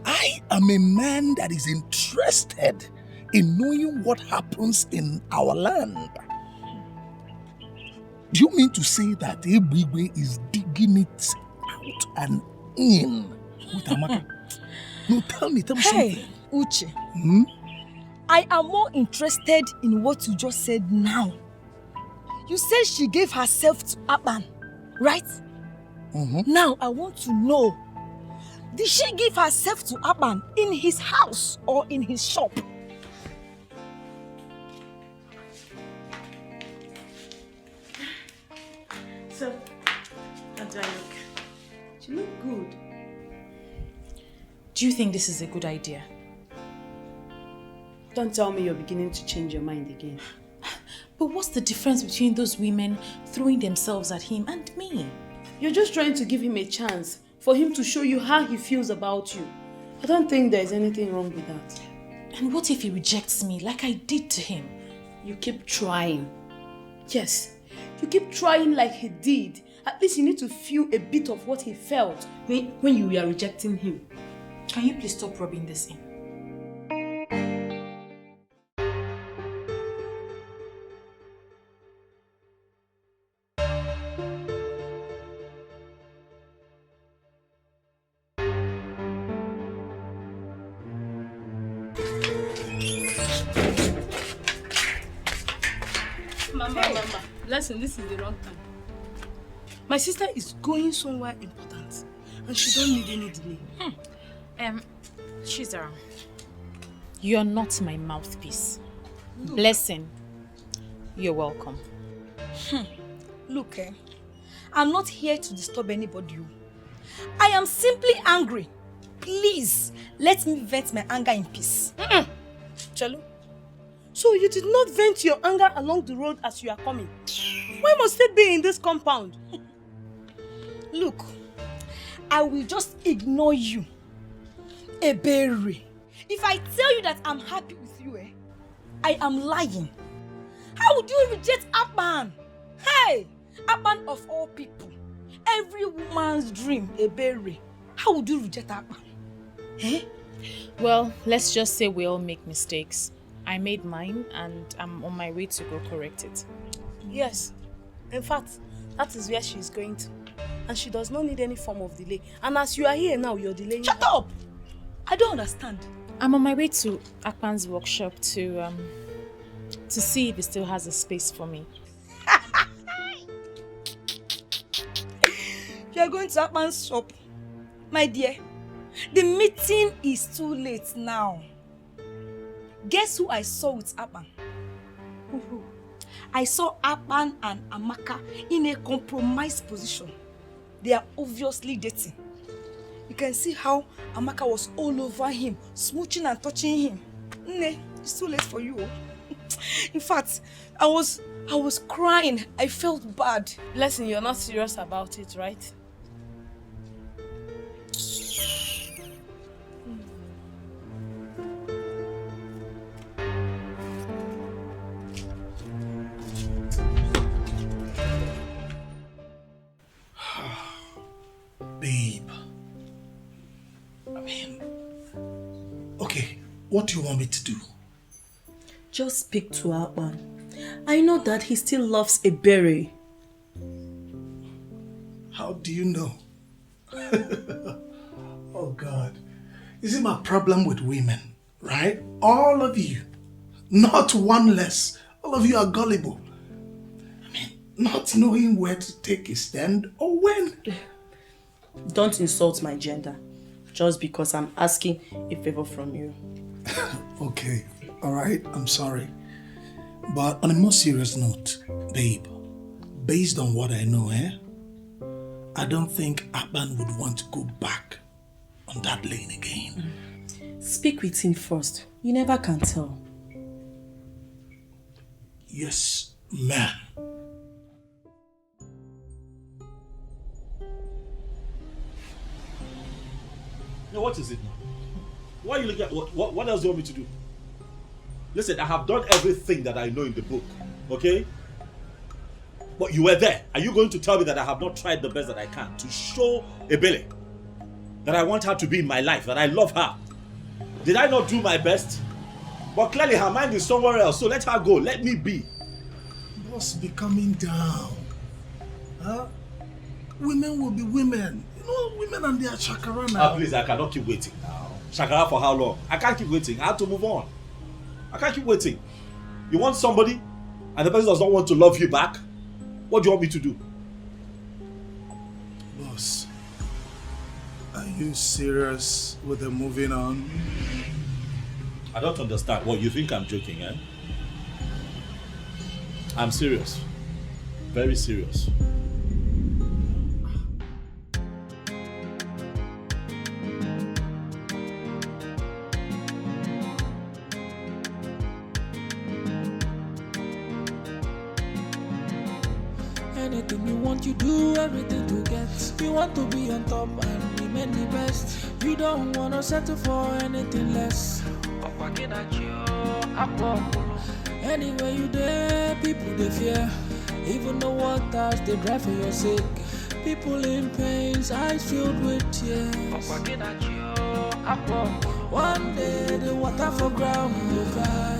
I am a man that is interested in knowing what happens in our land. Do you mean to say that Ebube is digging it out and in with Amaka? No, tell me something. Uche. I am more interested in what you just said now. You said she gave herself to Akpan, right? Now I want to know, did she give herself to Akpan in his house or in his shop? So, how do I look? You look good. Do you think this is a good idea? Don't tell me you're beginning to change your mind again. But what's the difference between those women throwing themselves at him and me? You're just trying to give him a chance for him to show you how he feels about you. I don't think there's anything wrong with that. And what if he rejects me like I did to him? You keep trying. Yes, you keep trying like he did. At least you need to feel a bit of what he felt when you were rejecting him. Can you please stop rubbing this in? Mama, listen, this is the wrong time. My sister is going somewhere important and she don't need any delay. Chizara, you're not my mouthpiece. No. Blessing, you're welcome. Look, I'm not here to disturb anybody. I am simply angry. Please, let me vent my anger in peace. Chalu, so you did not vent your anger along the road as you are coming? Why must it be in this compound? Look, I will just ignore you. Ebere. If I tell you that I'm happy with you, I am lying. How would you reject Akpan? Hey, Akpan of all people. Every woman's dream, Ebere. How would you reject Akpan? Well, let's just say we all make mistakes. I made mine and I'm on my way to go correct it. Yes. In fact, that is where she is going to. And she does not need any form of delay. And as you are here now, you're delaying. Shut up! I don't understand. I'm on my way to Akpan's workshop to see if he still has a space for me. You're going to Akpan's shop, my dear. The meeting is too late now. Guess who I saw with Apan? I saw Apan and Amaka in a compromised position. They are obviously dating. You can see how Amaka was all over him, smooching and touching him. Nne, it's too late for you. In fact, I was crying. I felt bad. Listen, you're not serious about it, right? Babe. I mean, okay, what do you want me to do? Just speak to Akpan. I know that he still loves Ebere. How do you know? Oh God. You see, my problem with women, right? All of you, not one less. All of you are gullible. I mean, not knowing where to take a stand or when. Don't insult my gender just because I'm asking a favor from you. Okay, all right, I'm sorry. But on a more serious note, babe, based on what I know, I don't think Akpan would want to go back on that lane again. Speak with him first. You never can tell. Yes, ma'am. Now, what is it now? Why are you looking at what else do you want me to do? Listen, I have done everything that I know in the book, okay? But you were there. Are you going to tell me that I have not tried the best that I can to show Ebele that I want her to be in my life, that I love her? Did I not do my best? But clearly her mind is somewhere else, so let her go. Let me be. Boss, be coming down. Huh? Women will be women. You know, women and their chakra now. Please, I cannot keep waiting now. Shakara for how long? I can't keep waiting. I have to move on. I can't keep waiting. You want somebody and the person does not want to love you back? What do you want me to do? Boss, are you serious with the moving on? I don't understand. What, you think I'm joking, eh? I'm serious. Very serious. Anything you want, you do everything to get. You want to be on top and remain the best. You don't want to settle for anything less. Anywhere you there, people they fear. Even the waters they drive for your sake. People in pains, eyes filled with tears. One day the water for ground will dry.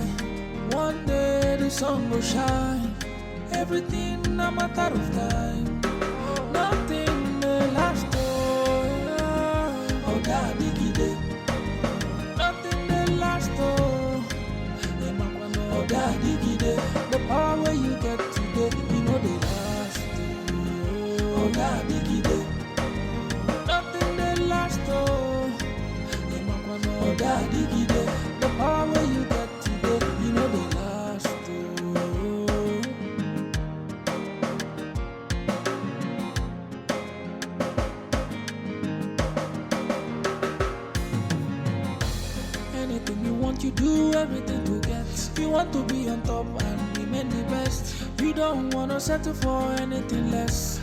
One day the sun will shine. Everything a matter of time. Nothing may last. Oh God, Dikeh. Nothing may last. Oh God, Dikeh. The power where you get today, you know they last. Oh God, Dikeh. Nothing may last. Oh God, Dikeh. The power where you get today, you know they last. You do everything to get. You want to be on top and remain the best. You don't want to settle for anything less.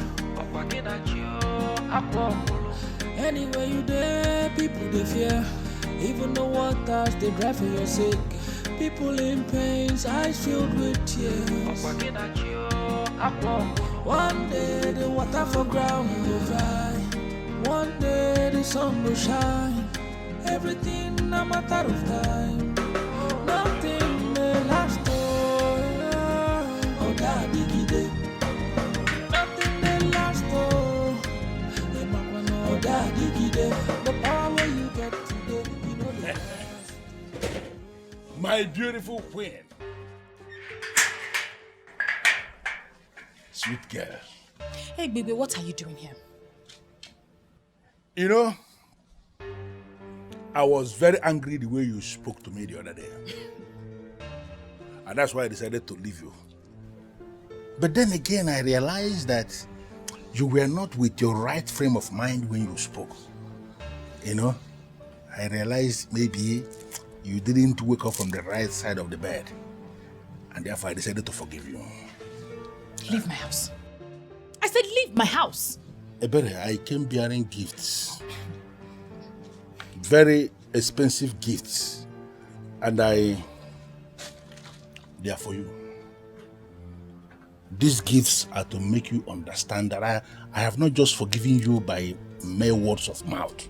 Anywhere you there, people they fear. Even the waters they drive for your sake. People in pains, eyes filled with tears. One day the water for ground will dry. One day the sun will shine. Everything a matter of time. Nothing may last. Oh God, Dikeh. Nothing may last. Oh God, Dikeh. The power where you get today, you know the last. My beautiful queen. Sweet girl. Hey, baby, what are you doing here? You know, I was very angry the way you spoke to me the other day. And that's why I decided to leave you. But then again, I realized that you were not with your right frame of mind when you spoke. You know, I realized maybe you didn't wake up from the right side of the bed. And therefore I decided to forgive you. Leave my house. I said leave my house. Ebere, I came bearing gifts. Very expensive gifts. And they are for you. These gifts are to make you understand that I have not just forgiven you by mere words of mouth.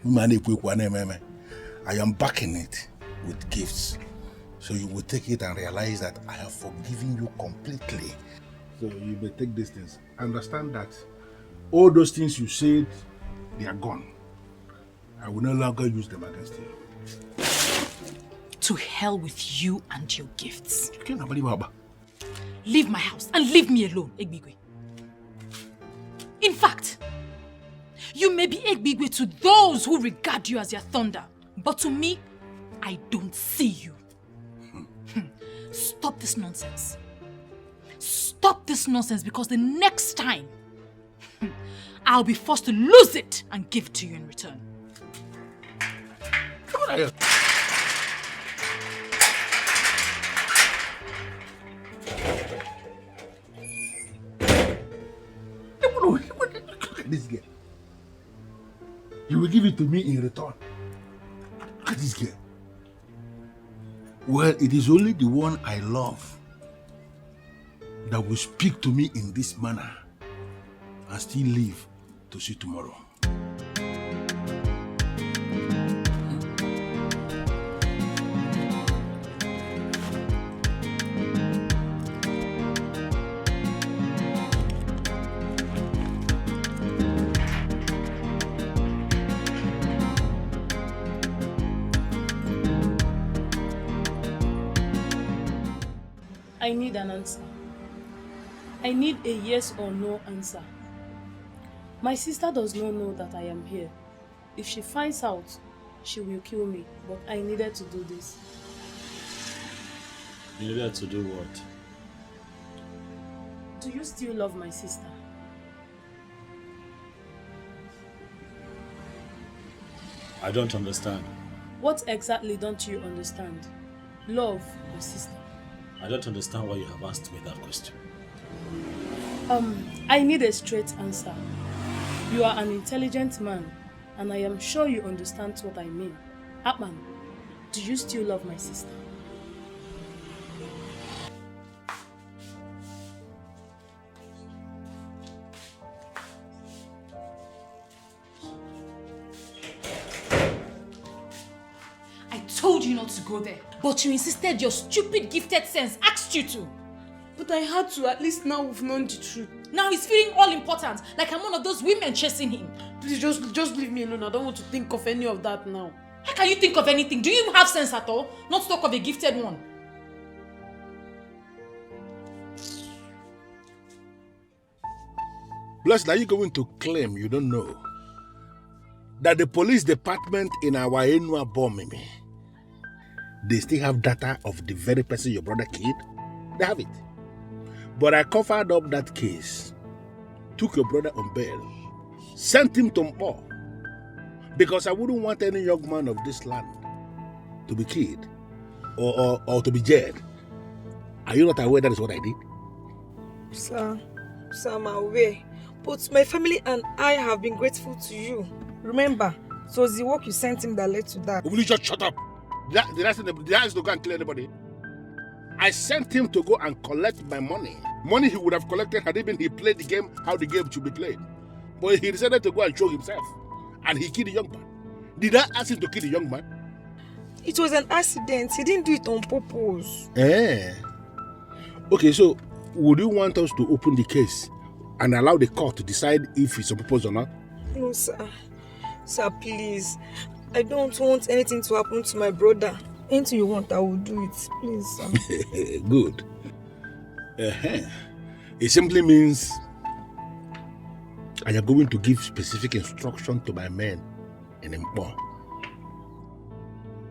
I am backing it with gifts. So you will take it and realize that I have forgiven you completely. So you may take these things. Understand that all those things you said, they are gone. I will no longer use them against you. To hell with you and your gifts. You can't believe. Leave my house and leave me alone, Egbigwe. In fact, you may be Egbigwe to those who regard you as their thunder, but to me, I don't see you. Stop this nonsense. Stop this nonsense, because the next time, I'll be forced to lose it and give it to you in return. Come on here. Look at this girl. You will give it to me in return. Look at this girl. Well, it is only the one I love that will speak to me in this manner and still live to see tomorrow. I need an answer. I need a yes or no answer. My sister does not know that I am here. If she finds out, she will kill me. But I needed to do this. You needed to do what? Do you still love my sister? I don't understand. What exactly don't you understand? Love your sister. I don't understand why you have asked me that question. I need a straight answer. You are an intelligent man, and I am sure you understand what I mean. Atman, do you still love my sister? I told you not to go there, but you insisted. Your stupid gifted sense asked you to. But I had to. At least now we've known the truth. Now he's feeling all important, like I'm one of those women chasing him. Please just leave me alone. I don't want to think of any of that now. How can you think of anything? Do you even have sense at all? Not to talk of a gifted one. Blessed, are you going to claim you don't know that the police department in our Enua Bomimi, they still have data of the very person your brother killed? They have it. But I covered up that case, took your brother on bail, sent him to Mpo, because I wouldn't want any young man of this land to be killed or to be jailed. Are you not aware that is what I did? Sir, I'm aware. But my family and I have been grateful to you. Remember, it was the work you sent him that led to that. Will you just shut up? Did I send to go and kill anybody? I sent him to go and collect my money. Money he would have collected had he played the game how the game should be played. But he decided to go and show himself. And he killed the young man. Did I ask him to kill the young man? It was an accident. He didn't do it on purpose. Okay, so would you want us to open the case and allow the court to decide if it's on purpose or not? No, sir. Sir, please. I don't want anything to happen to my brother. Anything you want, I will do it. Please, sir. Good. It simply means I am going to give specific instruction to my men in Mpo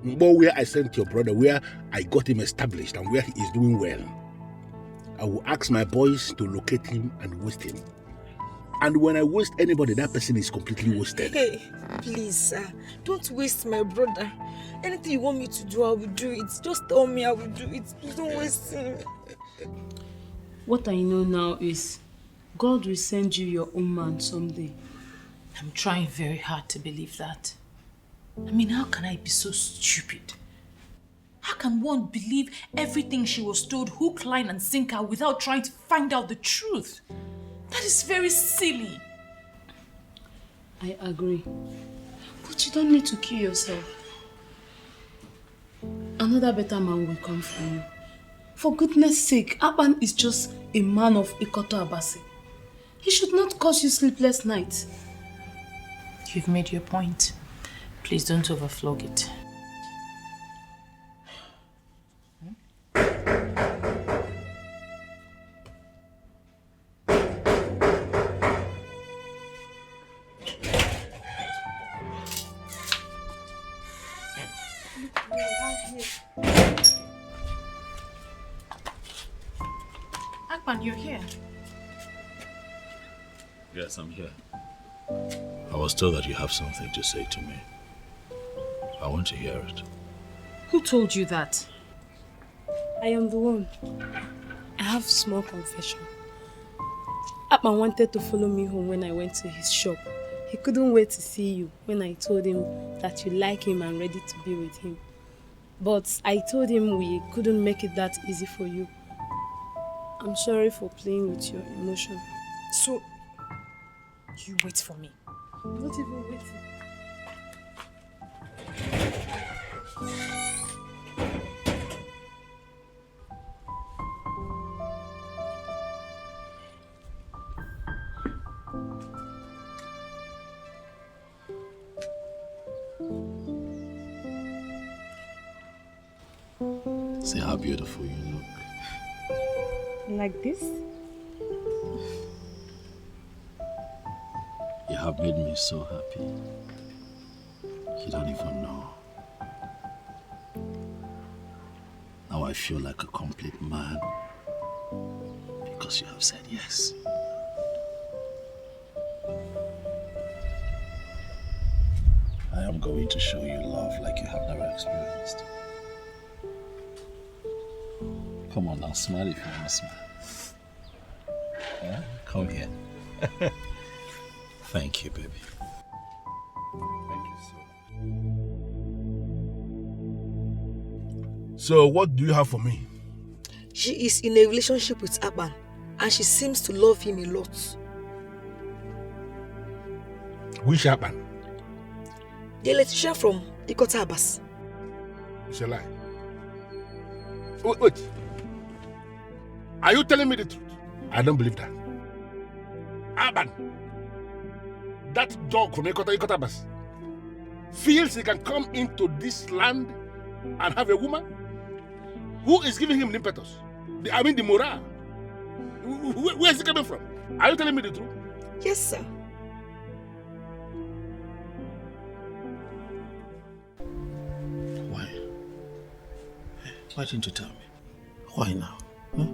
Mbo where I sent your brother, where I got him established and where he is doing well. I will ask my boys to locate him and waste him. And when I waste anybody, that person is completely wasted. Hey, please, sir, don't waste my brother. Anything you want me to do, I will do it. Just tell me I will do it. Please don't waste him. What I know now is God will send you your own man someday. I'm trying very hard to believe that. I mean, how can I be so stupid? How can one believe everything she was told hook, line and sinker without trying to find out the truth? That is very silly. I agree. But you don't need to kill yourself. Another better man will come for you. For goodness sake, Akpan is just a man of Ikoto Abasi. He should not cause you sleepless nights. You've made your point. Please don't overflog it. Akpan, you're here. Yes, I'm here. I was told that you have something to say to me. I want to hear it. Who told you that? I am the one. I have a small confession. Akpan wanted to follow me home when I went to his shop. He couldn't wait to see you when I told him that you like him and ready to be with him. But I told him we couldn't make it that easy for you. I'm sorry for playing with your emotion. So, you wait for me. I'm not even waiting. See how beautiful you look. Like this? You have made me so happy. You don't even know. Now I feel like a complete man because you have said yes. I am going to show you love like you have never experienced. Come on now, smile if you want to smile. Yeah? Come here. Thank you, baby. Thank you so what do you have for me? She is in a relationship with Akpan and she seems to love him a lot. Which Akpan? The electrician from Ikoto Abasi. It's a lie. Wait. Are you telling me the truth? I don't believe that. Akpan, that dog from Ikoto Abasi, feels he can come into this land and have a woman? Who is giving him the impetus? The morale. Where is he coming from? Are you telling me the truth? Yes, sir. Why? Why didn't you tell me? Why now? Huh?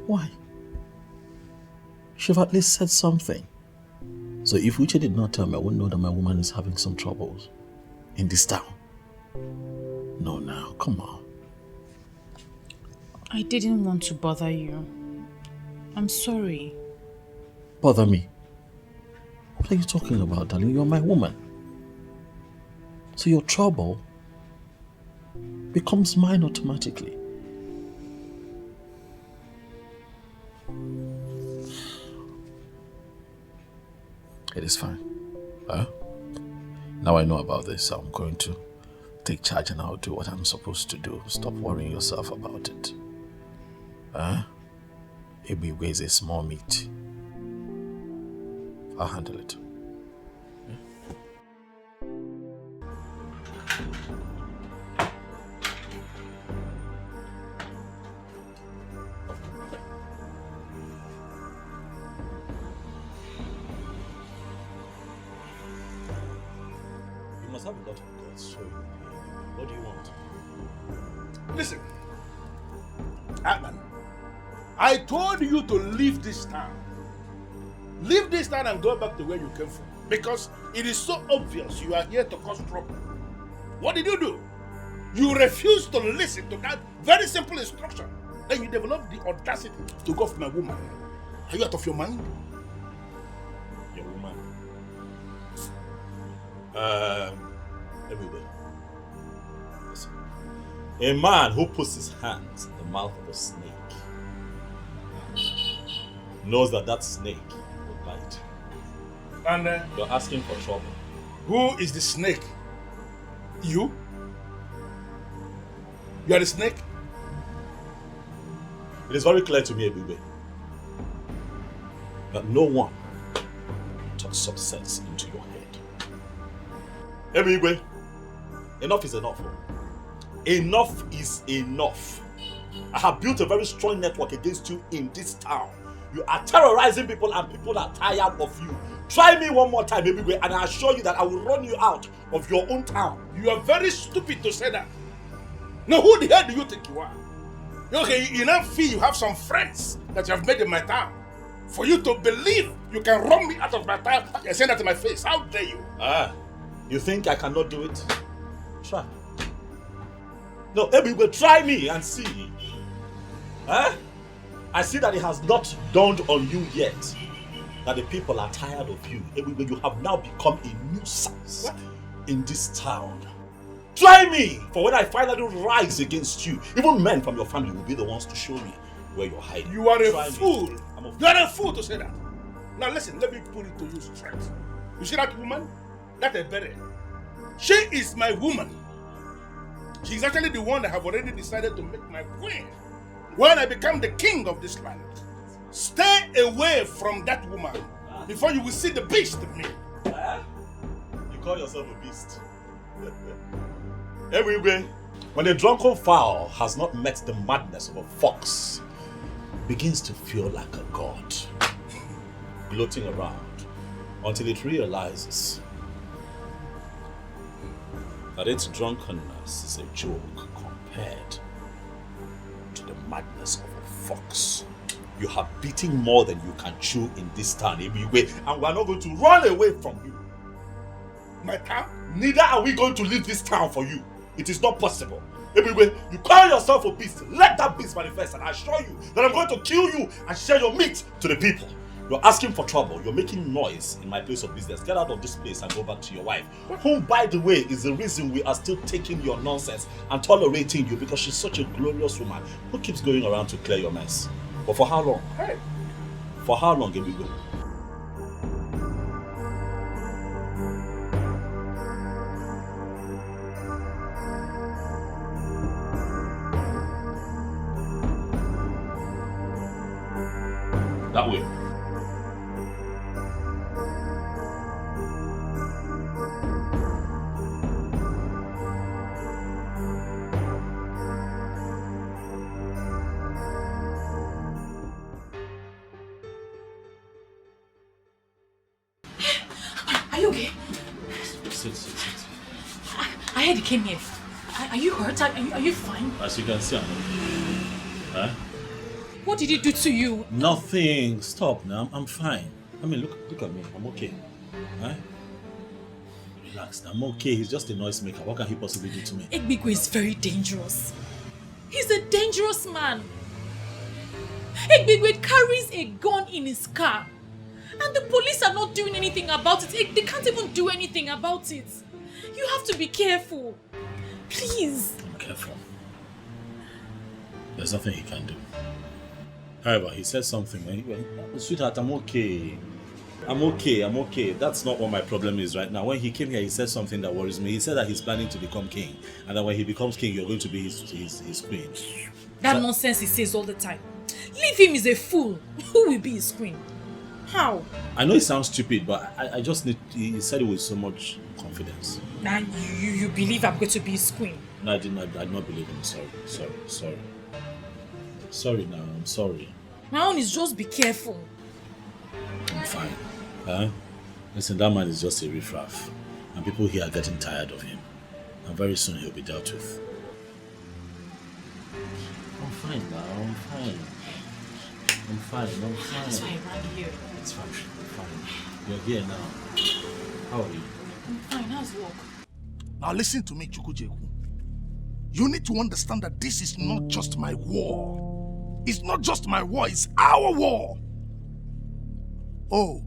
Why? Should have at least said something. So if Uche did not tell me, I wouldn't know that my woman is having some troubles in this town. No, now, come on. I didn't want to bother you. I'm sorry. Bother me? What are you talking about, darling? You're my woman. So your trouble becomes mine automatically. It is fine. Huh? Now I know about this, so I'm going to take charge and I'll do what I'm supposed to do. Stop worrying yourself about it. Huh? Ebube is a small meat. I'll handle it. You must have a lot of guts, so What do you want? Listen, Atman, I told you to leave this town. Leave this town and go back to where you came from. Because it is so obvious you are here to cause trouble. What did you do? You refused to listen to that very simple instruction. Then you developed the audacity to go for my woman. Are you out of your mind? Your woman. Everybody. Listen. A man who puts his hands in the mouth of a snake knows that that snake will bite. And you're asking for trouble. Who is the snake? You? You are the snake? It is very clear to me, ebube, that no one talks some sense into your head. Ebube, enough is enough. Enough is enough. I have built a very strong network against you in this town. You are terrorizing people and people are tired of you. Try me one more time, ebube, and I assure you that I will run you out of your own town. You are very stupid to say that. Now, who the hell do you think you are? Okay, you now feel you have some friends that you have made in my town. For you to believe you can run me out of my town and say that to my face. How dare you? You think I cannot do it? Try. No, ebube, try me and see. I see that it has not dawned on you yet that the people are tired of you. Ebube, you have now become a nuisance in this town. Try me! For when I finally rise against you, even men from your family will be the ones to show me where you're hiding. You are a fool. You are a fool to say that. Now listen, let me put it to you straight. You see that woman? That ebere. She is my woman. She's actually the one that have already decided to make my queen when I become the king of this land. Stay away from that woman before you will see the beast in me. You call yourself a beast? Everywhere, when a drunken fowl has not met the madness of a fox, begins to feel like a god, gloating around until it realizes that its drunkenness is a joke compared to the madness of a fox. You have beaten more than you can chew in this town, everywhere, and we are not going to run away from you. My town? Neither are we going to leave this town for you. It is not possible. Everywhere, you call yourself a beast. Let that beast manifest, and I assure you that I'm going to kill you and share your meat to the people. You're asking for trouble. You're making noise in my place of business. Get out of this place and go back to your wife, whom, by the way, is the reason we are still taking your nonsense and tolerating you, because she's such a glorious woman who keeps going around to clear your mess. But for how long? Hey. For how long, Ebube? That way. Are you okay? Sit. I heard you came here. Are you hurt? Are you fine? As you can see, I'm okay. Huh? What did he do to you? Nothing. Stop now. I'm fine. I mean, look at me. I'm okay. Huh? Relax. I'm okay. He's just a noisemaker. What can he possibly do to me? Egbigwe is very dangerous. He's a dangerous man. Egbigwe carries a gun in his car. And the police are not doing anything about it. They can't even do anything about it. You have to be careful. Please. I'm careful. There's nothing he can do. However, he said something. Sweetheart, I'm okay. I'm okay. That's not what my problem is right now. When he came here, he said something that worries me. He said that he's planning to become king. And that when he becomes king, you're going to be his queen. That nonsense he says all the time. Leave him, he's a fool. Who will be his queen? How? I know it sounds stupid, but I just need... He said it with so much confidence. Now you believe I'm going to be his queen? No, I did not believe him. Sorry. Sorry now, I'm sorry. My own is just be careful. I'm fine. Huh? Listen, that man is just a riffraff. And people here are getting tired of him. I'm very soon he'll be dealt with. I'm fine now, I'm fine. I'm fine. That's why I ran here. It's fine, I'm fine. You're here now. How are you? I'm fine, how's work? Now listen to me, Chukwujeku. You need to understand that this is not just my war. It's not just my war, it's our war. Oh,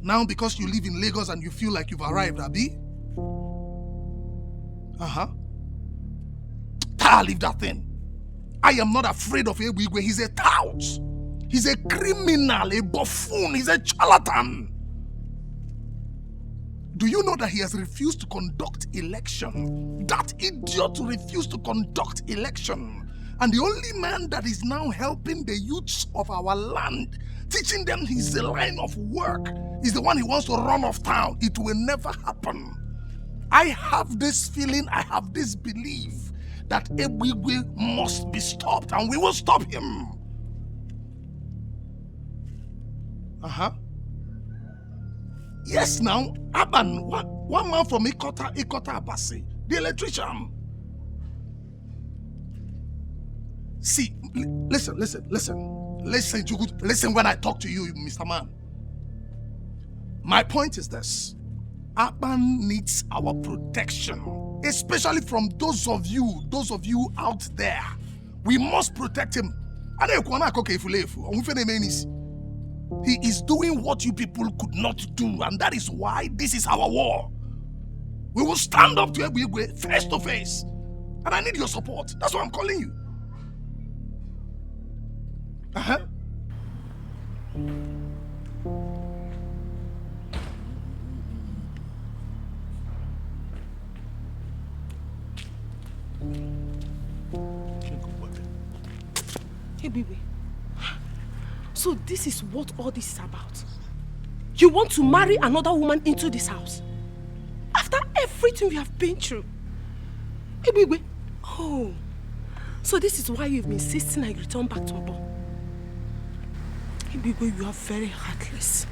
now because you live in Lagos and you feel like you've arrived, Abi? Leave that thing. I am not afraid of Ebube. He's a tout. He's a criminal, a buffoon, he's a charlatan. Do you know that he has refused to conduct election? That idiot refused to conduct election. And the only man that is now helping the youths of our land, teaching them his line of work, is the one he wants to run off town. It will never happen. I have this feeling, I have this belief that Ebube must be stopped, and we will stop him. Yes, now, Aban, one man from Ikota Abasi, the electrician. See, listen, listen when I talk to you, Mr. Man. My point is this. Aban needs our protection, especially from those of you out there. We must protect him. He is doing what you people could not do, and that is why this is our war. We will stand up to Ebube face to face, and I need your support. That's why I'm calling you. Hey, baby. So this is what all this is about. You want to marry another woman into this house? After everything we have been through? Hey, baby. Oh. So this is why you've been insisting I return back to Nobel. Hey, baby, you are very heartless.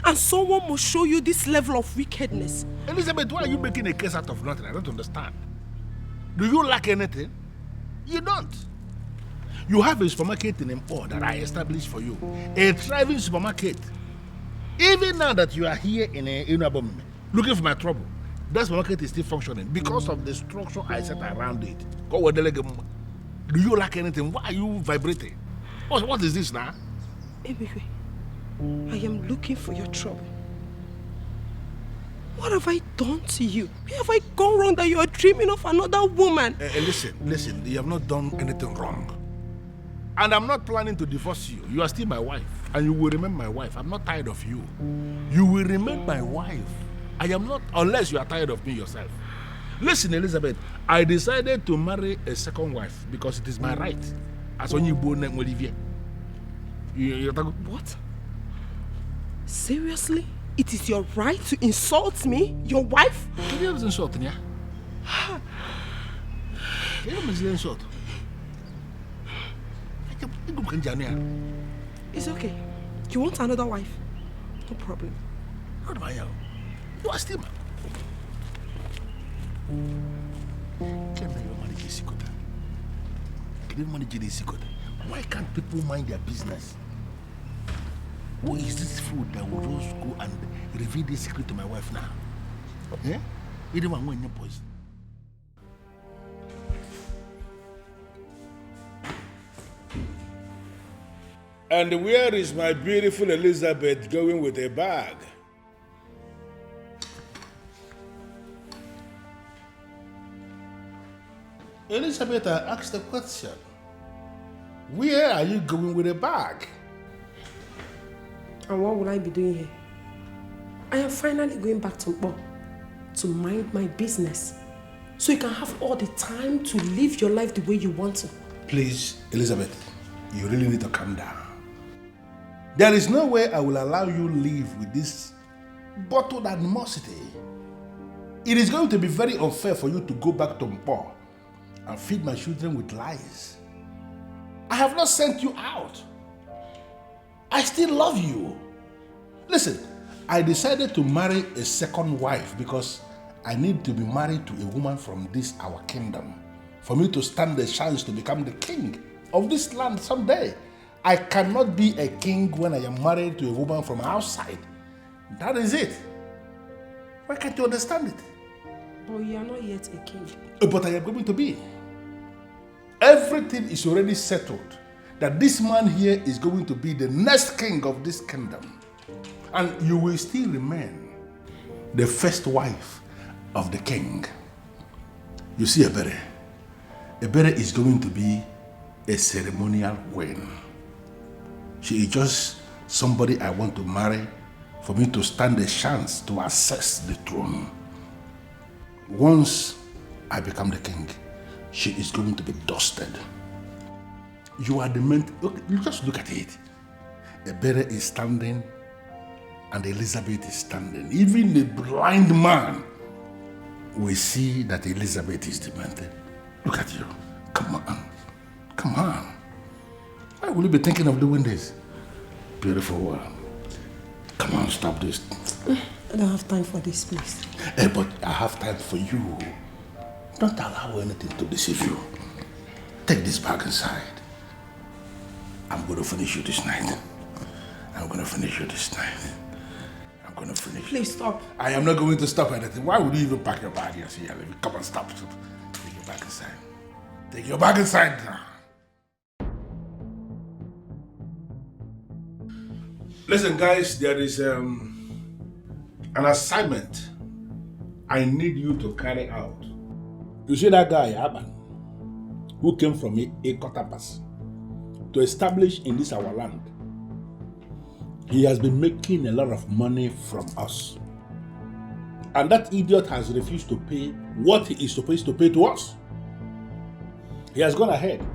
And someone must show you this level of wickedness. Elizabeth, why are you making a case out of nothing? I don't understand. Do you lack anything? You don't. You have a supermarket in Mpo that I established for you. A thriving supermarket. Even now that you are here in Inabom looking for my trouble, that supermarket is still functioning because of the structure I set around it. Do you lack anything? Why are you vibrating? What is this now? Ebube, I am looking for your trouble. What have I done to you? Where have I gone wrong that you are dreaming of another woman? Listen, you have not done anything wrong. And I'm not planning to divorce you. You are still my wife. And you will remain my wife. I'm not tired of you. You will remain my wife. I am not, unless you are tired of me yourself. Listen, Elizabeth, I decided to marry a second wife because it is my right. As when you born Olivia. What? Seriously? It is your right to insult me? Your wife? You don't insult me, You don't insult. It's okay. You want another wife? No problem. What about you? You are still why can't people mind their business? Who is this fool that will just go and reveal this secret to my wife now? Eh? You don't want your poison. And where is my beautiful Elizabeth going with a bag? Elizabeth, I asked the question. Where are you going with a bag? And what will I be doing here? I am finally going back to Nobel to mind my business. So you can have all the time to live your life the way you want to. Please, Elizabeth, you really need to calm down. There is no way I will allow you to live with this bottled animosity. It is going to be very unfair for you to go back to Nobel and feed my children with lies. I have not sent you out. I still love you. Listen, I decided to marry a second wife because I need to be married to a woman from this our kingdom for me to stand the chance to become the king of this land someday. I cannot be a king when I am married to a woman from outside. That is it. Why can't you understand it? But you are not yet a king. But I am going to be. Everything is already settled that this man here is going to be the next king of this kingdom. And you will still remain the first wife of the king. You see, Ebere is going to be a ceremonial queen. She is just somebody I want to marry for me to stand a chance to access the throne. Once I become the king, she is going to be dusted. You are the man. Just look at it. Ebere is standing and Elizabeth is standing. Even the blind man will see that Elizabeth is demented. Look at you. Come on. Come on. Why will you be thinking of doing this? Beautiful one. Come on, stop this. I don't have time for this, please. But I have time for you. Don't allow anything to deceive you. Take this bag inside. I'm going to finish you this night. I'm going to finish you this night. I'm going to finish you. Please stop. I am not going to stop anything. Why would you even pack your bag here? Come on, stop. Take your bag inside. Take your bag inside now. Listen, guys, there is an assignment I need you to carry out. You see that guy, Aban, who came from Ekotapas to establish in this our land. He has been making a lot of money from us. And that idiot has refused to pay what he is supposed to pay to us. He has gone ahead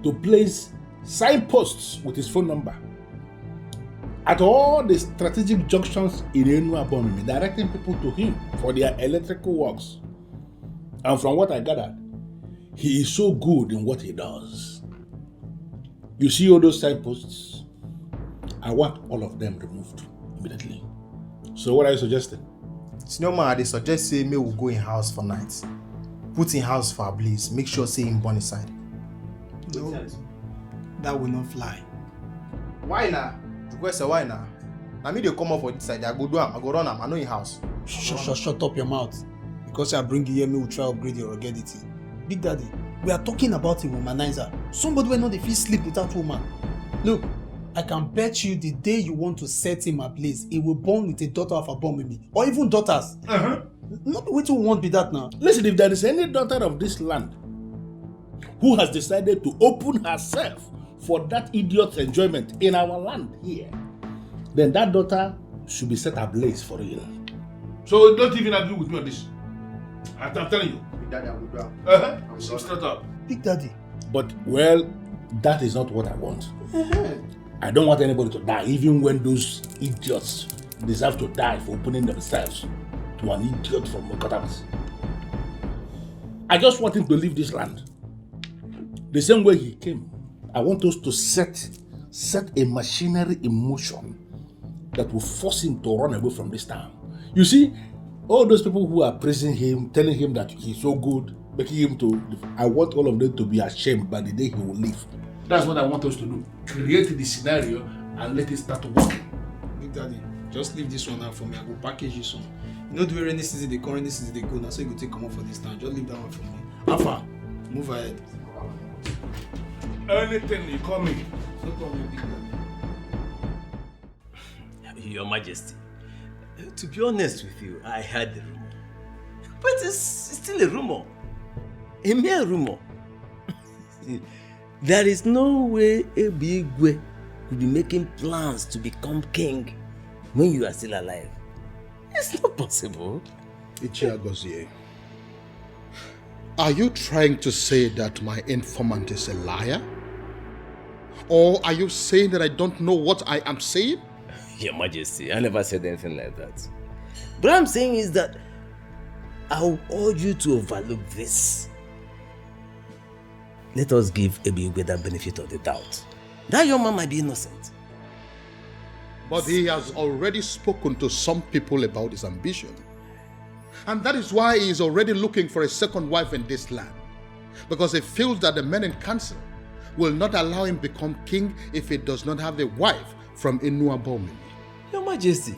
to place signposts with his phone number at all the strategic junctions in Enuabomimi, directing people to him for their electrical works. And from what I gathered, he is so good in what he does. You see all those signposts? I want all of them removed immediately. So what are you suggesting? Senior man, they suggest say me will go in house for nights. Put in house for a blaze. Make sure say him born inside. No, that will not fly. Why now? Say why now? Now me they come up for this side. I go do am. I go run am. I know in house. Shut up your mouth. Because I bring you here, me will try to upgrade your ruggedity. Big Daddy, we are talking about a womanizer. Somebody will not feel sleep without woman. Look, I can bet you the day you want to set him ablaze, he will born with a daughter of a bomb with me. Or even daughters. Not which one won't be that now. Listen, if there is any daughter of this land who has decided to open herself for that idiot's enjoyment in our land here, then that daughter should be set ablaze for real. So don't even agree with me on this. I'm telling you. Big Daddy, I will do I'm straight up. Big Daddy. But, well, that is not what I want. I don't want anybody to die, even when those idiots deserve to die for opening themselves to an idiot from Mokotabas. I just want him to leave this land. The same way he came. I want us to set a machinery in motion that will force him to run away from this town. You see, all those people who are praising him, telling him that he's so good, making him to, I want all of them to be ashamed by the day he will leave. That's what I want us to do. Create the scenario and let it start working. Big Daddy, just leave this one out for me. I go package this one. You know the way rainy season they come, rainy season they go. Now so you go take come up for this time. Just leave that one for me. Alpha, move ahead. Anything you call me. No problem, Big Daddy. Your Majesty, to be honest with you, I heard the rumor. But it's still a rumor. A mere rumor. There is no way Ebube could be making plans to become king when you are still alive. It's not possible. Ichiagozie, are you trying to say that my informant is a liar? Or are you saying that I don't know what I am saying? Your Majesty, I never said anything like that. What I'm saying is that I will urge you to overlook this. Let us give Ebube the benefit of the doubt. That young man might be innocent. But he has already spoken to some people about his ambition. And that is why he is already looking for a second wife in this land. Because he feels that the men in council will not allow him become king if he does not have a wife from Inuabomini. Your Majesty,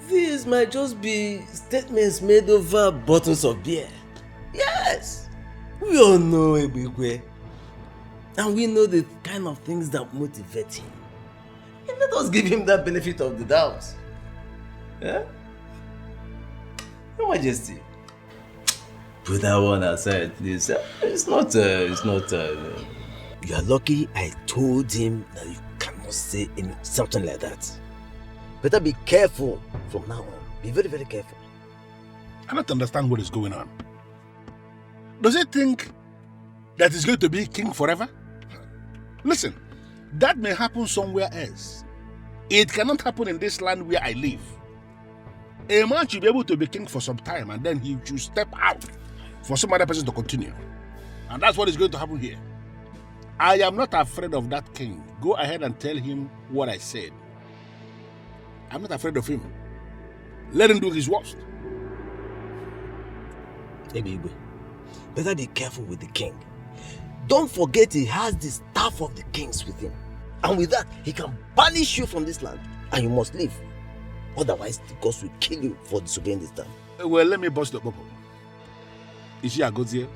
these might just be statements made over bottles of beer. Yes, we all know Ebube, and we know the kind of things that motivate him. And let us give him that benefit of the doubt. Yeah? Your Majesty, put that one aside, please. It's not. You are lucky I told him that you cannot say something like that. Better be careful from now on. Be very, very careful. I don't understand what is going on. Does he think that he's going to be king forever? Listen, that may happen somewhere else. It cannot happen in this land where I live. A man should be able to be king for some time and then he should step out for some other person to continue. And that's what is going to happen here. I am not afraid of that king. Go ahead and tell him what I said. I'm not afraid of him. Let him do his worst. Ebube, better be careful with the king. Don't forget he has the staff of the kings with him. And with that, he can banish you from this land. And you must leave. Otherwise, the gods will kill you for disobeying this time. Well, let me bust the bubble. Is she a god here?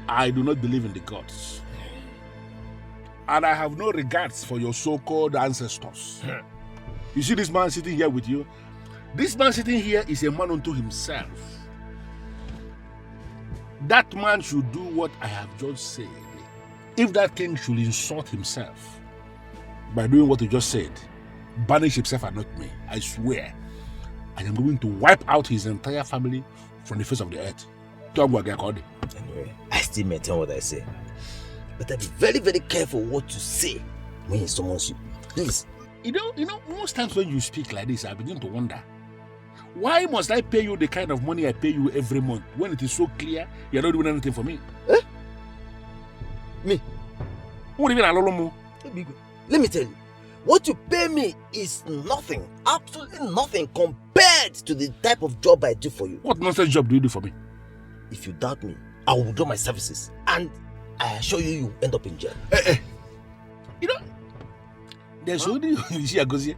I do not believe in the gods. And I have no regards for your so-called ancestors. You see this man sitting here with you? This man sitting here is a man unto himself. That man should do what I have just said. If that king should insult himself by doing what you just said, banish himself and not me, I swear, I am going to wipe out his entire family from the face of the earth. Anyway, I still maintain what I say. But be very, very careful what you say when he summons you. Please. You know, most times when you speak like this, I begin to wonder, why must I pay you the kind of money I pay you every month when it is so clear you're not doing anything for me? Eh? Me? What do you mean, Alolomo? Let me tell you, what you pay me is nothing, absolutely nothing compared to the type of job I do for you. What nonsense job do you do for me? If you doubt me, I will withdraw my services and I assure you, you end up in jail. You know, there's only, you see, Agozie,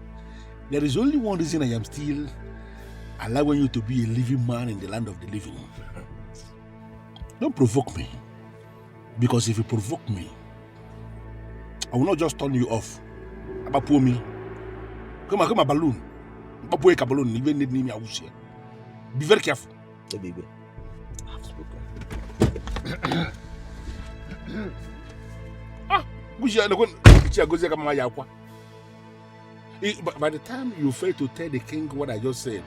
there is only one reason I am still allowing you to be a living man in the land of the living. Don't provoke me. Because if you provoke me, I will not just turn you off. About poor me. Come on, balloon. About poor balloon, even need me, I will say. Be very careful. Hey, baby. I have spoken. By the time you fail to tell the king what I just said,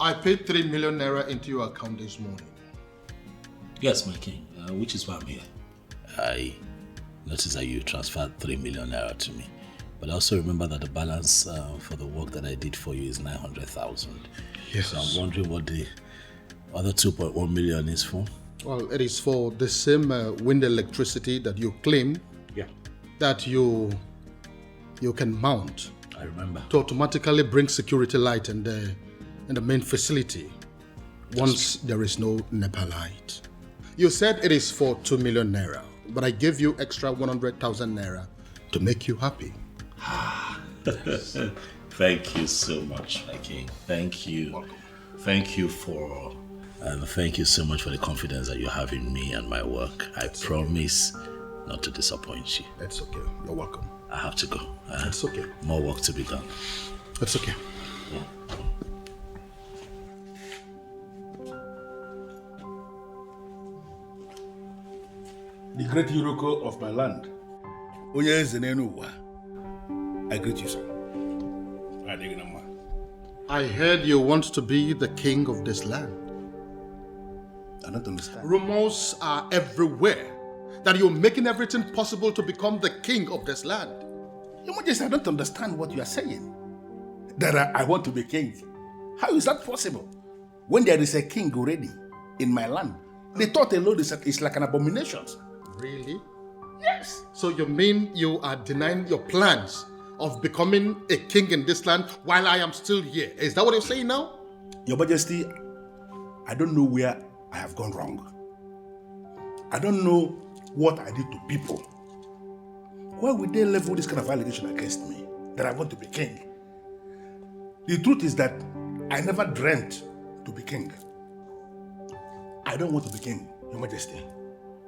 I paid 3 million naira into your account this morning. Yes, my king, which is why I'm here. I noticed that you transferred 3 million naira to me. But also remember that the balance for the work that I did for you is 900,000. Yes. So I'm wondering what the other 2.1 million is for. Well, it is for the same wind electricity that you claim that you can mount. I remember. To automatically bring security light in the main facility once there is no NEPA light. You said it is for 2 million naira, but I gave you extra 100,000 naira to make you happy. Thank you so much, my king. Thank you. Welcome. Thank you for thank you so much for the confidence that you have in me and my work. I promise not to disappoint you. It's okay. You're welcome. I have to go. It's okay. More work to be done. It's okay. Yeah. The great Yuroko of my land, I greet you, sir. I heard you want to be the king of this land. I don't understand. Rumors are everywhere that you're making everything possible to become the king of this land. Your Majesty, I don't understand what you are saying. That I want to be king. How is that possible? When there is a king already in my land, the thought alone is like an abomination. Really? Yes. So you mean you are denying your plans of becoming a king in this land while I am still here? Is that what you're saying now? Your Majesty, I don't know where I have gone wrong. I don't know what I did to people. Why would they level this kind of allegation against me, that I want to be king? The truth is that I never dreamt to be king. I don't want to be king, Your Majesty.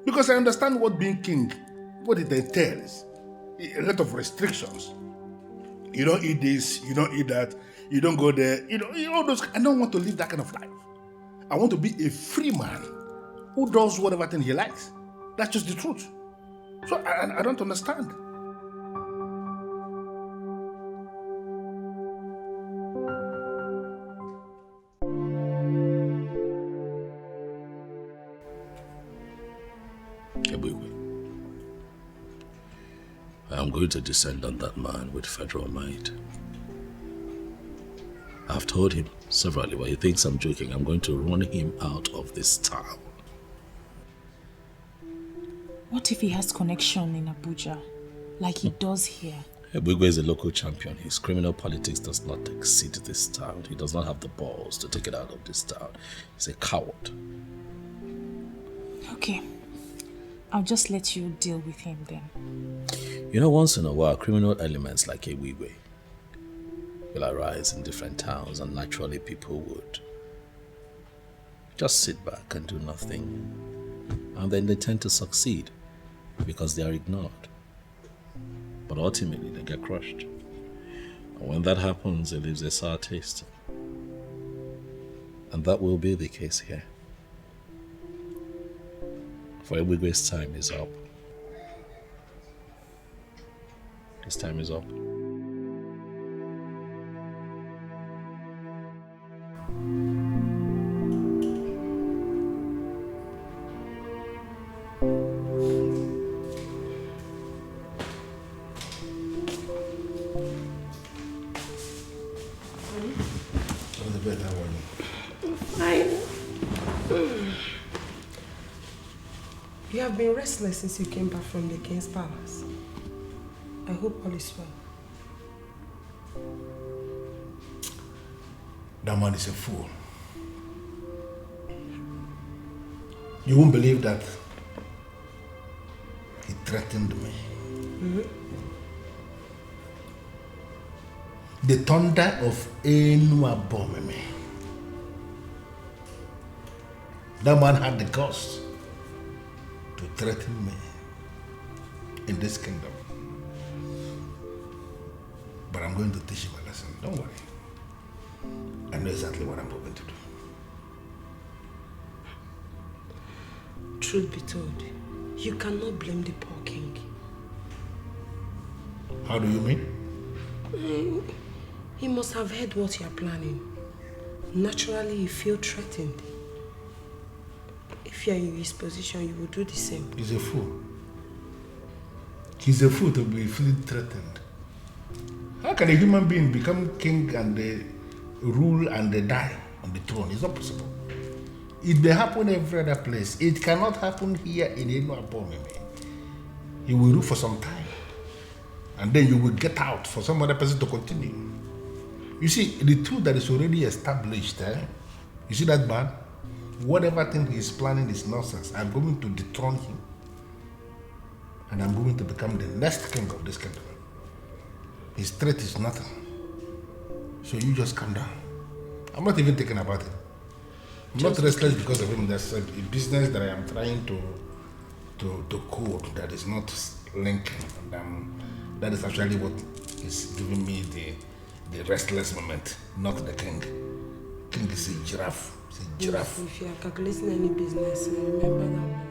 Because I understand what being king, what it entails. A lot of restrictions. You don't eat this, you don't eat that, you don't go there, all those. I don't want to live that kind of life. I want to be a free man who does whatever thing he likes. That's just the truth. So I don't understand. I am going to descend on that man with federal might. I've told him severally, but he thinks I'm joking. I'm going to run him out of this town. What if he has connection in Abuja, like he does here? Ebube is a local champion. His criminal politics does not exceed this town. He does not have the balls to take it out of this town. He's a coward. Okay. I'll just let you deal with him then. You know, once in a while, criminal elements like Ebube will arise in different towns, and naturally people would just sit back and do nothing. And then they tend to succeed because they are ignored. But ultimately they get crushed. And when that happens, it leaves a sour taste. And that will be the case here. For Ebube's time is up. His time is up. You have been restless since you came back from the king's palace. I hope all is well. That man is a fool. You won't believe that he threatened me. Mm-hmm. The thunder of Ini Edo. That man had the guts to threaten me in this kingdom. But I'm going to teach him a lesson. Don't worry. I know exactly what I'm going to do. Truth be told, you cannot blame the poor king. How do you mean? He must have heard what you are planning. Naturally, you feel threatened. If you are in his position, you will do the same. He's a fool. He's a fool to be feeling threatened. How can a human being become king and rule and die on the throne? It's not possible. It may happen every other place. It cannot happen here in Ini Edo. He will rule for some time. And then you will get out for some other person to continue. You see, the truth that is already established, you see that man? Whatever thing he's planning is nonsense. I'm going to dethrone him. And I'm going to become the next king of this kingdom. His threat is nothing. So you just calm down. I'm not even thinking about it. I'm not restless because of him. There's a business that I am trying to code that is not linking. And that is actually what is giving me the restless moment, not the king. King is a giraffe. It's a giraffe. If you are calculating any business, remember that.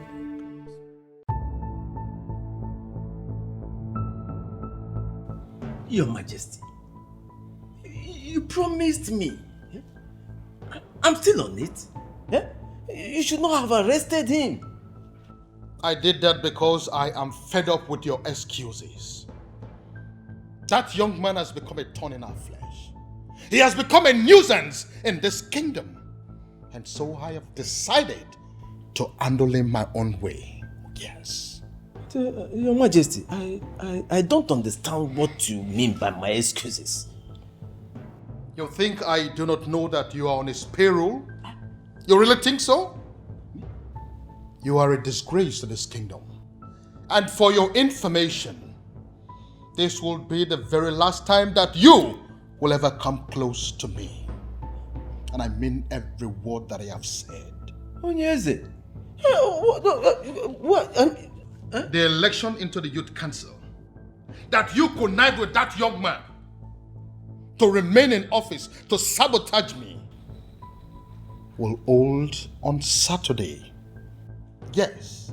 Your Majesty, you promised me. I'm still on it. You should not have arrested him. I did that because I am fed up with your excuses. That young man has become a thorn in our flesh. He has become a nuisance in this kingdom. And so I have decided to handle him my own way. Yes. Your Majesty, I don't understand what you mean by my excuses. You think I do not know that you are on his payroll? You really think so? You are a disgrace to this kingdom. And for your information, this will be the very last time that you will ever come close to me. And I mean every word that I have said. Onyeze, what? The election into the youth council, that you connive with that young man to remain in office, to sabotage me, will hold on Saturday. Yes,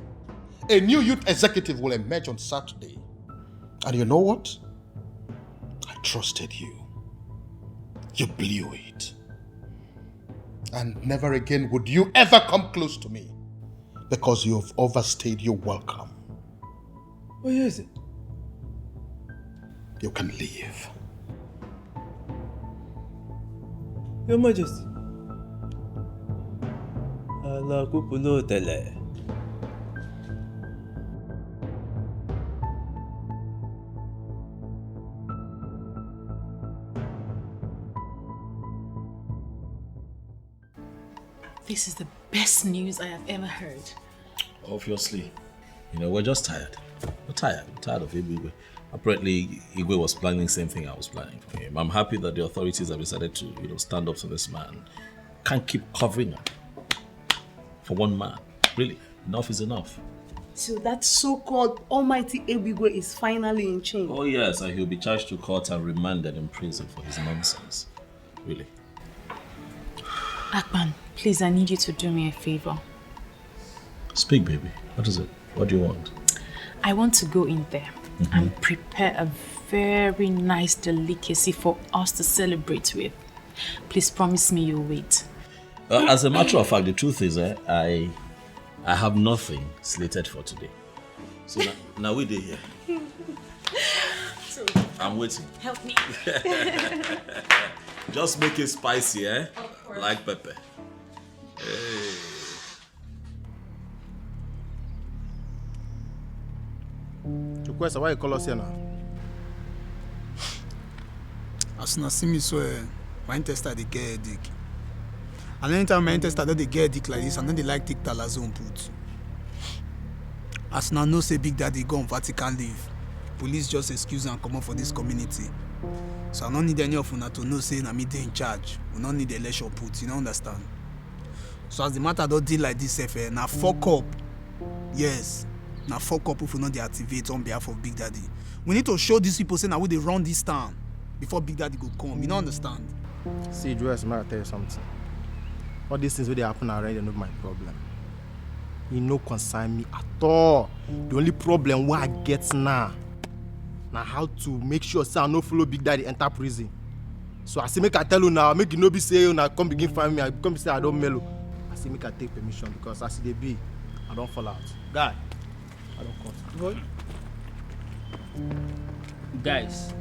a new youth executive will emerge on Saturday. And you know what? I trusted you. You blew it. And never again would you ever come close to me, because you have overstayed your welcome. Where is it? You can leave. Your Majesty. Allah kupulo tele. This is the best news I have ever heard. Obviously. We're just tired. We're tired of Igwe. Apparently, Igwe was planning the same thing I was planning for him. I'm happy that the authorities have decided to, stand up to this man. Can't keep covering up for one man. Really, enough is enough. So that so-called almighty Ebube is finally in chains. Oh yes, and he'll be charged to court and remanded in prison for his nonsense. Really. Akpan, please, I need you to do me a favor. Speak, baby. What is it? What do you want? I want to go in there and prepare a very nice delicacy for us to celebrate with. Please promise me you'll wait. As a matter of fact, the truth is, I have nothing slated for today. So now we're here. So, I'm waiting. help me. Just make it spicy, eh? Like pepper. Hey. Chukwesa, why you call us here now? As you see me, so my intestine they get headache. And anytime my intestine they get headache like this, and then they like take talazone put. As now no say Big Daddy go on Vatican leave. Police just excuse and come up for this community. So I don't need any of you to know say na me dey in charge. We don't need election put, you don't understand? So as the matter don't deal like this, now fuck up. Yes. Now fuck up if we not dey activate on behalf of Big Daddy. We need to show these people say now we they run this town before Big Daddy go come. You don't understand? See, Joyce, may I tell you something? All these things where they happen already are not my problem. You no concern me at all. The only problem what I get now how to make sure say I no follow Big Daddy enter prison. So I say make I tell you now, make you no be say you now come begin find me, I come say I don't mellow. I say make I take permission because as they be, I don't fall out. Guy, I don't cut. Boy. Guys,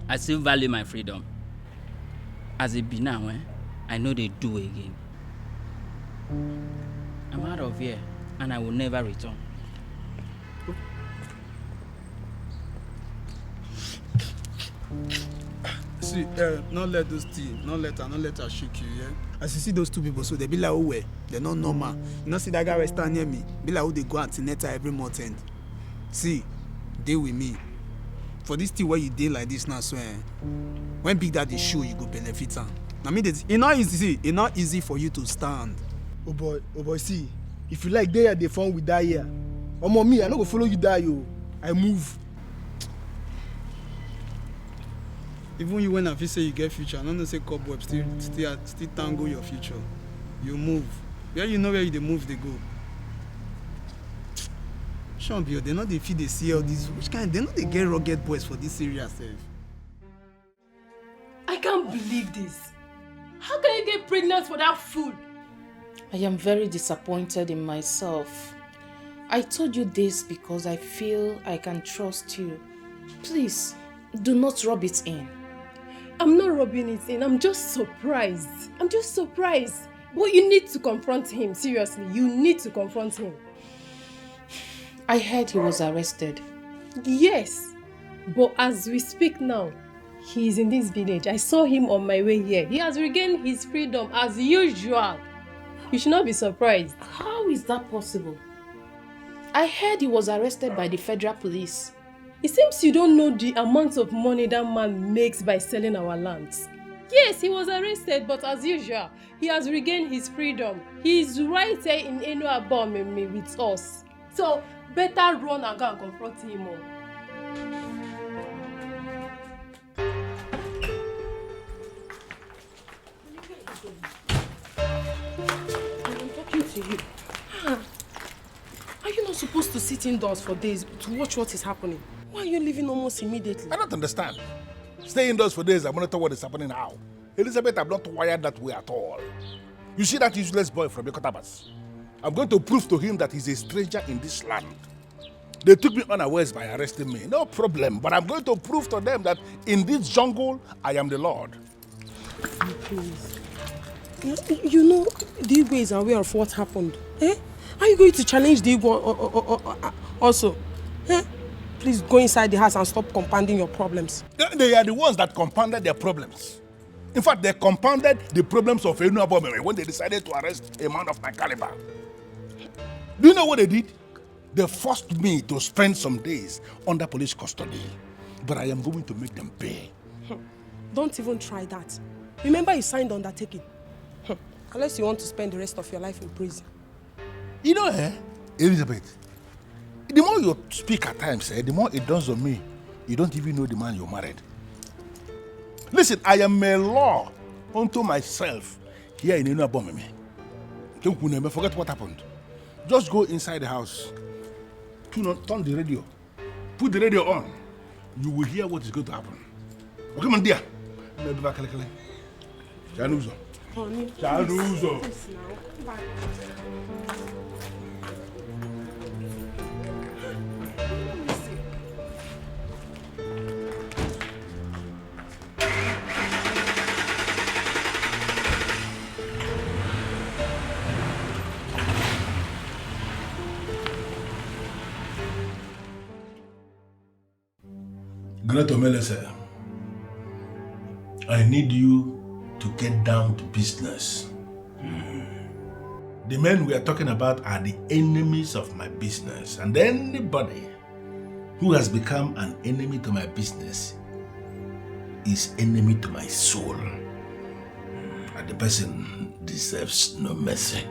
I still value my freedom. As it be now, I know they do again. I'm out of here and I will never return. See, not let those things, not let her shake you, yeah? As you see those two people, so they be like, oh, well, they're not normal. You know, see that guy right stand near me, be like, oh, they go antenatal every month end. See, deal with me. For this thing where you deal like this now, so when Big Daddy show, you go benefit him. I mean, it's not easy for you to stand. Oh boy, see, if you like there, they fun with that here. Omo me, I no go follow you die, yo. I move. Even you when I feel say you get future, I don't say cobweb still tango your future. You move. Where you know where you move, they go. Champion, they know they feed they see all these. Which kind? They know they get rugged boys for this area, self. I can't believe this. How can you get pregnant for that fool? I am very disappointed in myself. I told you this because I feel I can trust you. Please, do not rub it in. I'm not rubbing it in. I'm just surprised. But you need to confront him. Seriously, you need to confront him. I heard he was arrested. Yes, but as we speak now, he is in this village. I saw him on my way here. He has regained his freedom as usual. You should not be surprised. How is that possible? I heard he was arrested by the federal police. It seems you don't know the amount of money that man makes by selling our lands. Yes, he was arrested, but as usual, he has regained his freedom. He is right here in Ini Edo with us. So, better run and go and confront him all. I'm talking to you. Are you not supposed to sit indoors for days to watch what is happening? Why are you leaving almost immediately? I don't understand. Stay indoors for days and monitor what is happening now. Elizabeth, I'm not wired that way at all. You see that useless boy from Yokotabas? I'm going to prove to him that he's a stranger in this land. They took me unawares by arresting me. No problem. But I'm going to prove to them that in this jungle, I am the Lord. Please. You know, the Igwe is aware of what happened. Eh? Are you going to challenge the Igwe also? Eh? Please go inside the house and stop compounding your problems. They are the ones that compounded their problems. In fact, they compounded the problems of Ini Edo when they decided to arrest a man of my caliber. Do you know what they did? They forced me to spend some days under police custody. But I am going to make them pay. Don't even try that. Remember you signed undertaking. Unless you want to spend the rest of your life in prison. You know, Elizabeth, the more you speak at times, the more it dawns on me, you don't even know the man you married. Listen, I am a law unto myself here in Ini Edo. Forget what happened. Just go inside the house, turn the radio, put the radio on. You will hear what is going to happen. Okay, my dear. Chanuzo. Chanuzo. Great Omelese, I need you to get down to business. The men we are talking about are the enemies of my business, and anybody who has become an enemy to my business is enemy to my soul, and the person deserves no mercy.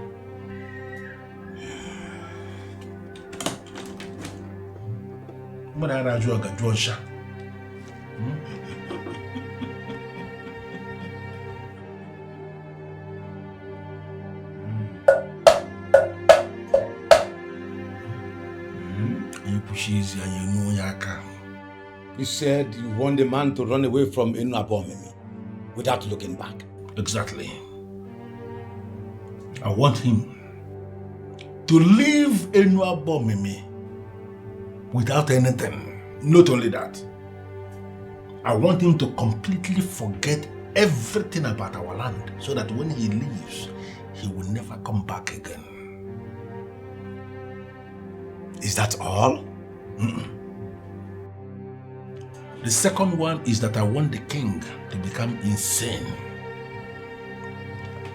You said you want the man to run away from Ini Edo without looking back. Exactly. I want him to leave Ini Edo without anything. Not only that, I want him to completely forget everything about our land so that when he leaves, he will never come back again. Is that all? The second one is that I want the king to become insane.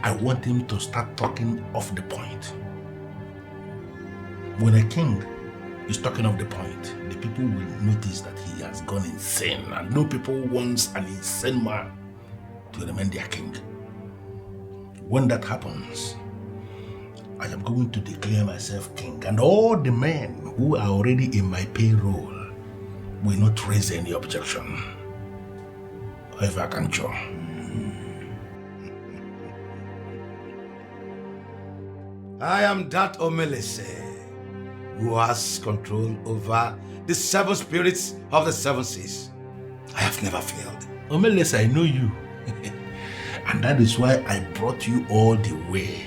I want him to start talking off the point. When a king is talking off the point, the people will notice that he has gone insane, and no people wants an insane man to remain their king. When that happens, I am going to declare myself king, and all the men who are already in my payroll will not raise any objection. However, I can show. I am that Omelese who has control over the 7 spirits of the 7 seas. I have never failed. Omelese, I know you. And that is why I brought you all the way.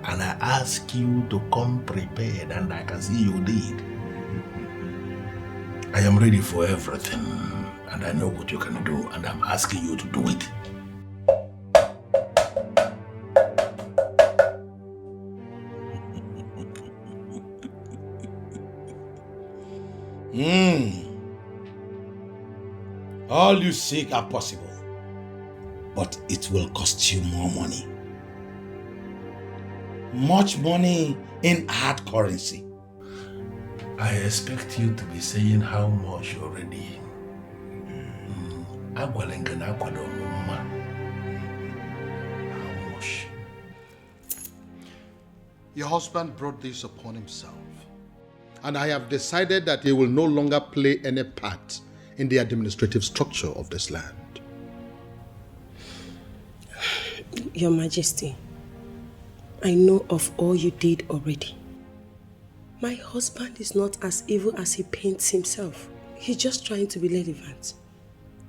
And I asked you to come prepared, and I can see you did. I am ready for everything, and I know what you can do, and I'm asking you to do it. All you seek are possible, but it will cost you more money. Much money in hard currency. I expect you to be saying how much already. How much? Your husband brought this upon himself, and I have decided that he will no longer play any part in the administrative structure of this land. Your Majesty, I know of all you did already. My husband is not as evil as he paints himself. He's just trying to be relevant.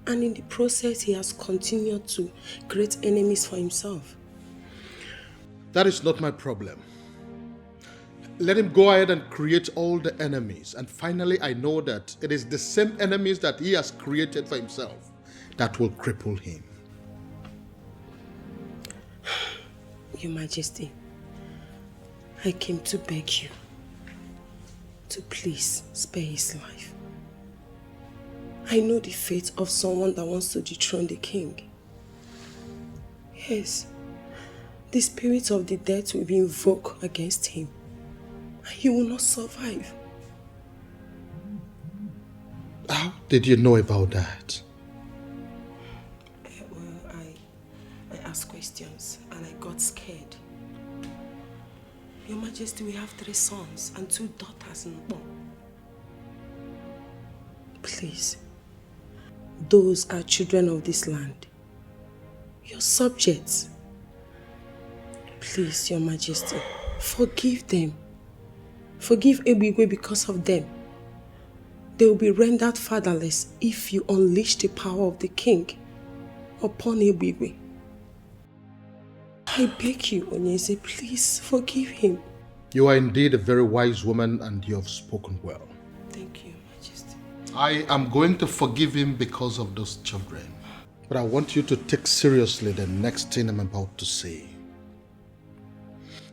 And in the process, he has continued to create enemies for himself. That is not my problem. Let him go ahead and create all the enemies. And finally, I know that it is the same enemies that he has created for himself that will cripple him. Your Majesty, I came to beg you to please spare his life. I know the fate of someone that wants to dethrone the king. Yes, the spirits of the dead will be invoked against him, and he will not survive. How did you know about that? Well, I asked questions and I got scared. Your Majesty, we have 3 sons and 2 daughters in Nobel. Please, those are children of this land, your subjects. Please, Your Majesty, forgive them. Forgive Ebube because of them. They will be rendered fatherless if you unleash the power of the king upon Ebube. I beg you, Onyeze, please forgive him. You are indeed a very wise woman and you have spoken well. Thank you, Majesty. I am going to forgive him because of those children. But I want you to take seriously the next thing I'm about to say.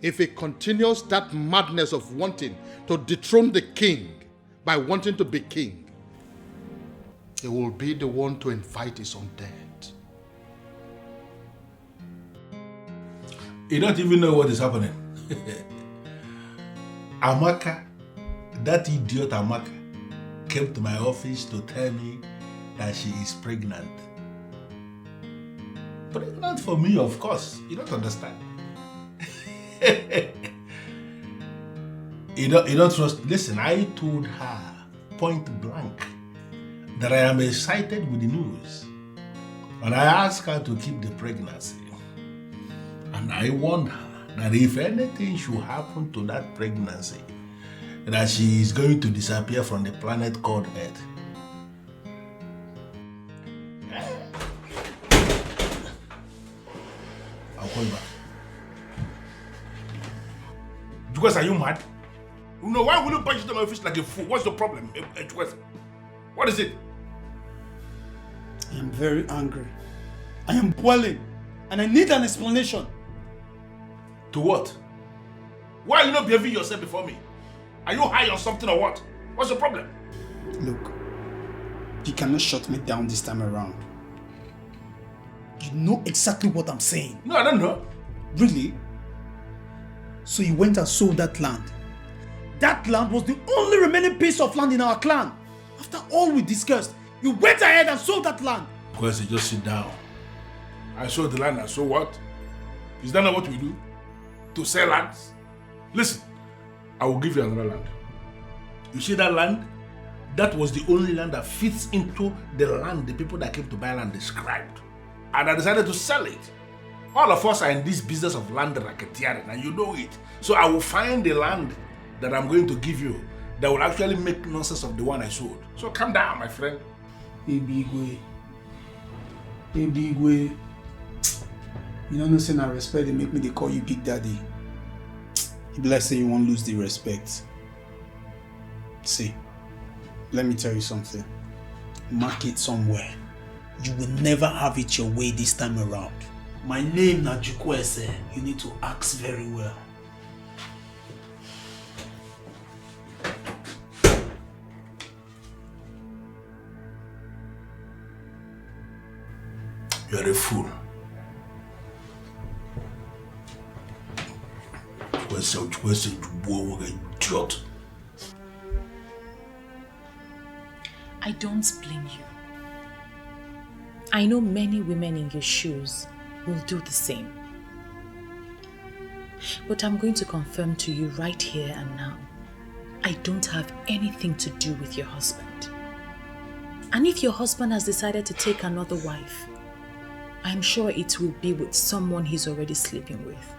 If he continues that madness of wanting to dethrone the king by wanting to be king, he will be the one to invite his own death. You don't even know what is happening. Amaka, that idiot Amaka, came to my office to tell me that she is pregnant. Pregnant for me, of course. You don't understand. You don't trust. Listen, I told her point blank that I am excited with the news. And I asked her to keep the pregnancy. And I warned her that if anything should happen to that pregnancy, that she is going to disappear from the planet called Earth. I'll call you back. Because are you mad? No, why will you punch into my face like a fool? What's the problem? What is it? I am very angry. I am boiling. And I need an explanation. To what? Why are you not behaving yourself before me? Are you high on something or what? What's the problem? Look, you cannot shut me down this time around. You know exactly what I'm saying. No, I don't know. Really? So you went and sold that land. That land was the only remaining piece of land in our clan. After all we discussed, you went ahead and sold that land. Because you just sit down. I sold the land and so what? Is that not what we do? To sell lands? Listen, I will give you another land. You see that land? That was the only land that fits into the land the people that came to buy land described. And I decided to sell it. All of us are in this business of land racketeering and you know it. So I will find the land that I'm going to give you that will actually make nonsense of the one I sold. So calm down, my friend. Ebigwe. You don't know, saying I respect, they make me they call you Big Daddy. You be like say you won't lose the respect. See, let me tell you something. Mark it somewhere. You will never have it your way this time around. My name na Jukwese. You need to ask very well. You are a fool. Idiot. I don't blame you. I know many women in your shoes will do the same. But I'm going to confirm to you right here and now, I don't have anything to do with your husband. And if your husband has decided to take another wife, I'm sure it will be with someone he's already sleeping with.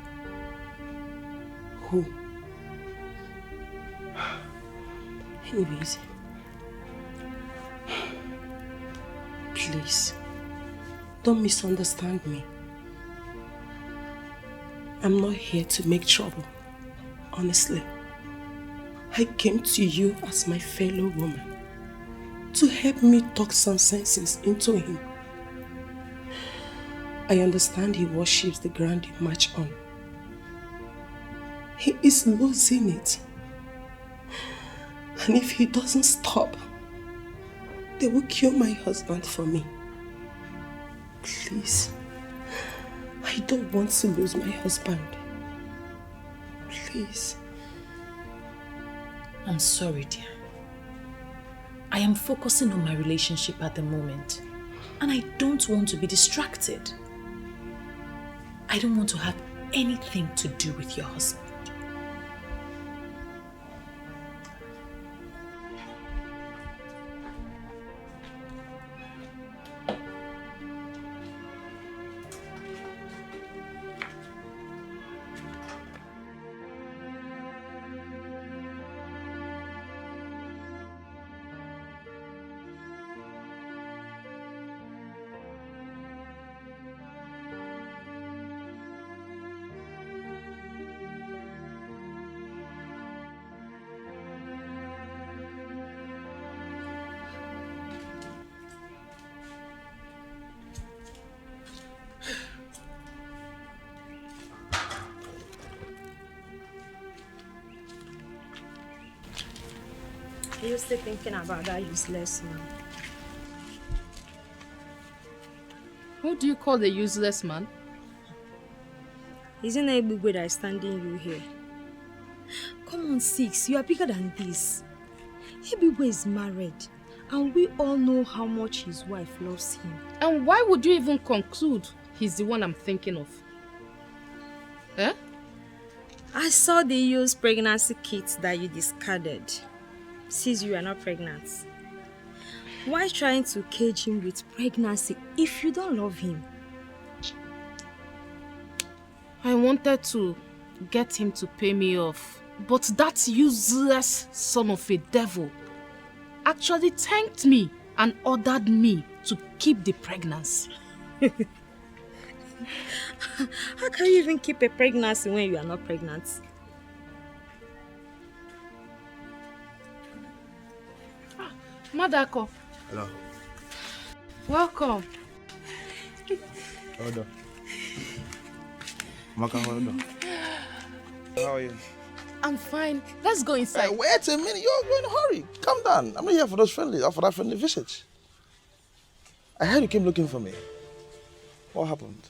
Who? Anyways, please, don't misunderstand me. I'm not here to make trouble, honestly. I came to you as my fellow woman to help me talk some sense into him. I understand he worships the ground you march on. He is losing it. And if he doesn't stop, they will kill my husband for me. Please, I don't want to lose my husband. Please. I'm sorry, dear. I am focusing on my relationship at the moment, and I don't want to be distracted. I don't want to have anything to do with your husband. Are you still thinking about that useless man? Who do you call the useless man? Isn't it ebube that is standing you here? Come on, Six, you are bigger than this. Ebube is married, and we all know how much his wife loves him. And why would you even conclude he's the one I'm thinking of? Eh? I saw the used pregnancy kits that you discarded. Since you are not pregnant. Why trying to cage him with pregnancy if you don't love him? I wanted to get him to pay me off, but that useless son of a devil actually thanked me and ordered me to keep the pregnancy. How can you even keep a pregnancy when you are not pregnant? Madako. Hello. Welcome. Hold on. Maka, hold on. How are you? I'm fine. Let's go inside. Hey, wait a minute. You're in a hurry. Calm down. I'm not here for those for that friendly visit. I heard you came looking for me. What happened?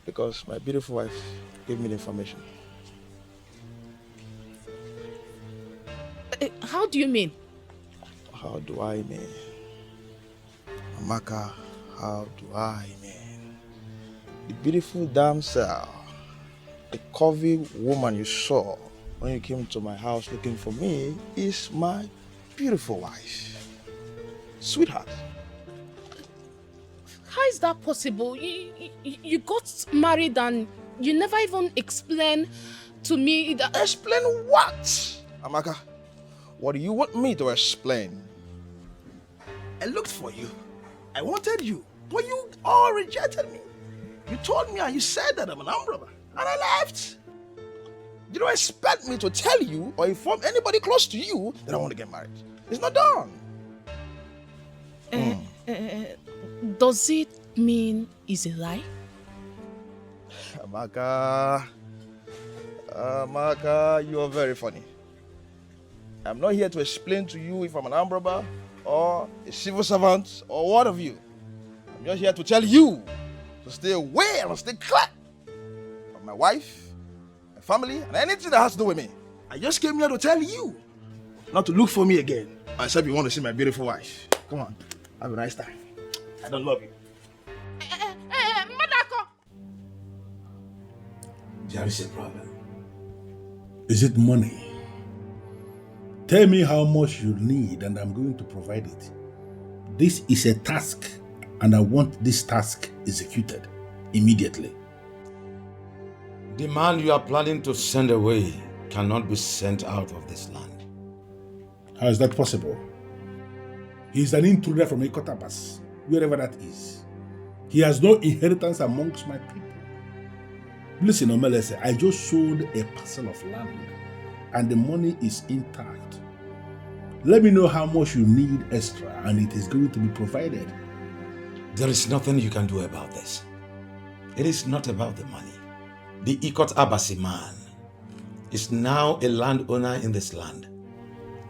Because my beautiful wife gave me the information. How do you mean? How do I mean? Amaka, how do I mean? The beautiful damsel, the curvy woman you saw when you came to my house looking for me is my beautiful wife. Sweetheart. How is that possible? You got married and you never even explained to me that... Explain what? Amaka, what do you want me to explain? I looked for you. I wanted you. But you all rejected me. You told me and you said that I'm an armed robber. And I left. You don't expect me to tell you or inform anybody close to you that I want to get married. It's not done. Does it mean it's a lie? Amaka, you are very funny. I'm not here to explain to you if I'm an armed robber or a civil servant or what of you. I'm I'm just here to tell you to stay away and stay clear from my wife, my family, and anything that has to do with me. I just came here to tell you not to look for me again. Except you want to see my beautiful wife. Come on, have a nice time. I don't love you. Madako. There is a problem. Is it money? Tell me how much you need and I'm going to provide it. This is a task and I want this task executed immediately. The man you are planning to send away cannot be sent out of this land. How is that possible? He is an intruder from Ikotabas, wherever that is. He has no inheritance amongst my people. Listen, Omelese, I just sold a parcel of land and the money is intact. Let me know how much you need extra and it is going to be provided. There is nothing you can do about this. It is not about the money. The Ikot Abasi man is now a landowner in this land.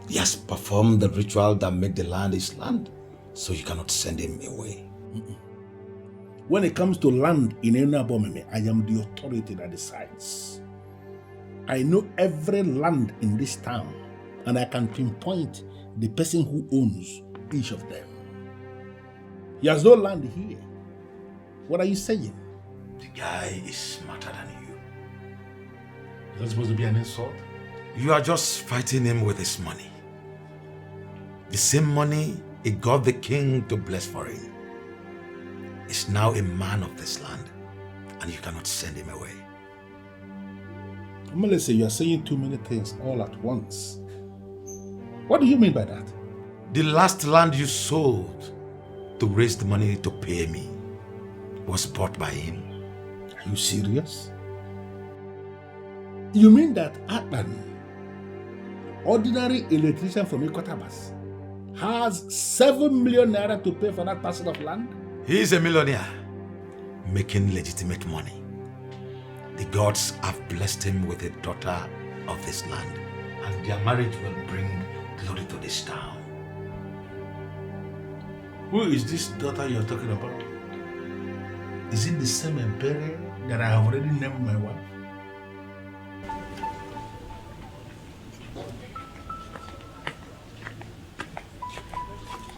He has performed the ritual that made the land his land, so you cannot send him away. When it comes to land in Enabomeme, I am the authority that decides. I know every land in this town, and I can pinpoint the person who owns each of them. He has no land here. What are you saying? The guy is smarter than you. Is that supposed to be an insult? You are just fighting him with his money. The same money he got the king to bless for him. Is now a man of this land, and you cannot send him away. Melissa, you are saying too many things all at once. What do you mean by that? The last land you sold to raise the money to pay me was bought by him. Are you serious? You mean that Atlan, ordinary electrician from Ikotabas, has 7 million naira to pay for that parcel of land? He is a millionaire, making legitimate money. The gods have blessed him with a daughter of this land, and their marriage will bring glory to this town. Who is this daughter you are talking about? Is it the same Ebere that I have already named my wife?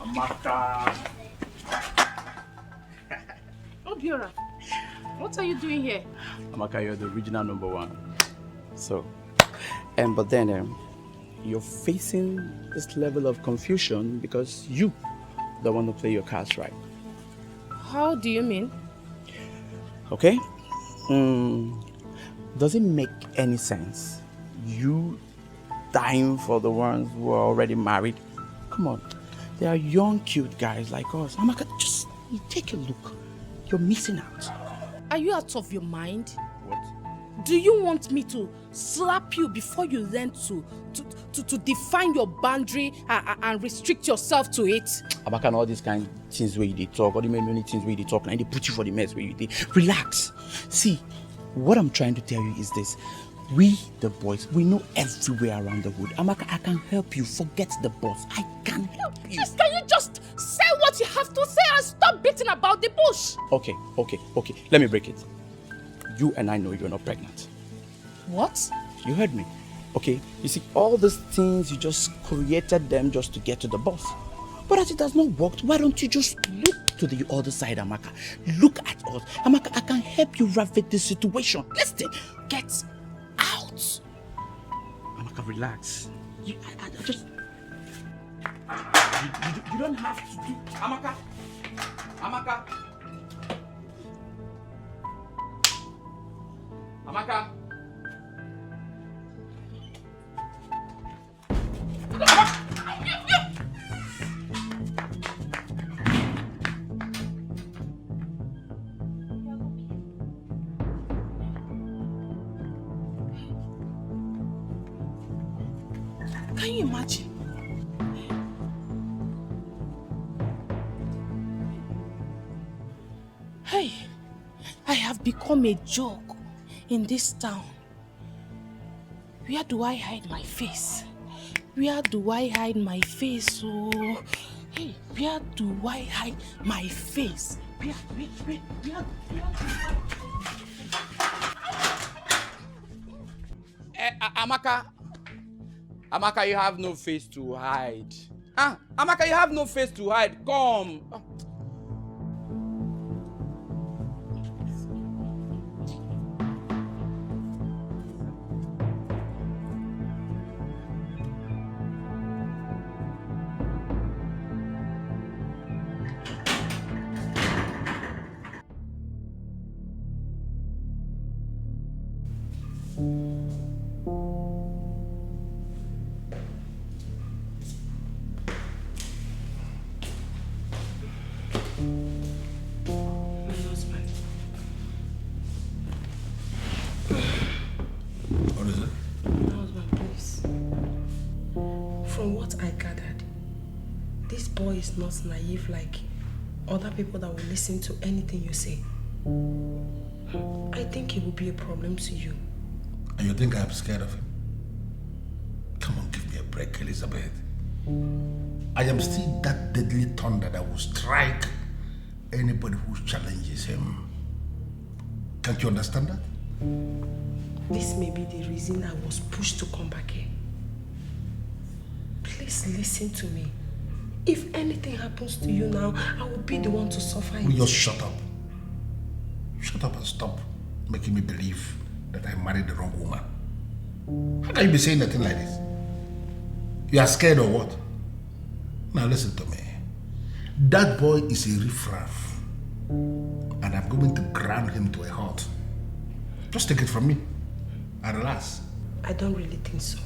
Amaka. Obiora, what are you doing here? Amaka, you're the original #1. So, but then you're facing this level of confusion because you don't want to play your cards right. How do you mean? Okay? Does it make any sense? You dying for the ones who are already married? Come on. They are young, cute guys like us. Amaka, just take a look. You're missing out. Are you out of your mind? What? Do you want me to slap you before you learn to define your boundary and restrict yourself to it? Amaka, and all these kind of things where you dey talk, all the many things where you dey talk, and they put you for the mess where you dey. Relax. See, what I'm trying to tell you is this. We, the boys, we know everywhere around the wood. Amaka, I can help you. Forget the boss. I can help you. Yes, can you just say what you have to say and stop beating about the bush? Okay. Let me break it. You and I know you're not pregnant. What? You heard me. Okay, you see, all these things, you just created them just to get to the boss. But as it has not worked, why don't you just look to the other side, Amaka? Look at us. Amaka, I can help you ravage the situation. Listen, get out. Amaka, relax. I just... You don't have to do... Amaka. Can you imagine? Hey, I have become a joke in this town. Where do I hide my face? Where do I hide my face? Oh, hey, where do I hide my face? Amaka, you have no face to hide. Amaka, you have no face to hide. Come. Is not naive like other people that will listen to anything you say. I think it will be a problem to you. And you think I'm scared of him? Come on, give me a break, Elizabeth. I am still that deadly thunder that will strike anybody who challenges him. Can't you understand that? This may be the reason I was pushed to come back here. Please listen to me. If anything happens to you now, I will be the one to suffer. Will you just shut up? Shut up and stop making me believe that I married the wrong woman. How can you be saying nothing like this? You are scared or what? Now listen to me. That boy is a riffraff. And I'm going to ground him to a halt. Just take it from me. And relax. I don't really think so.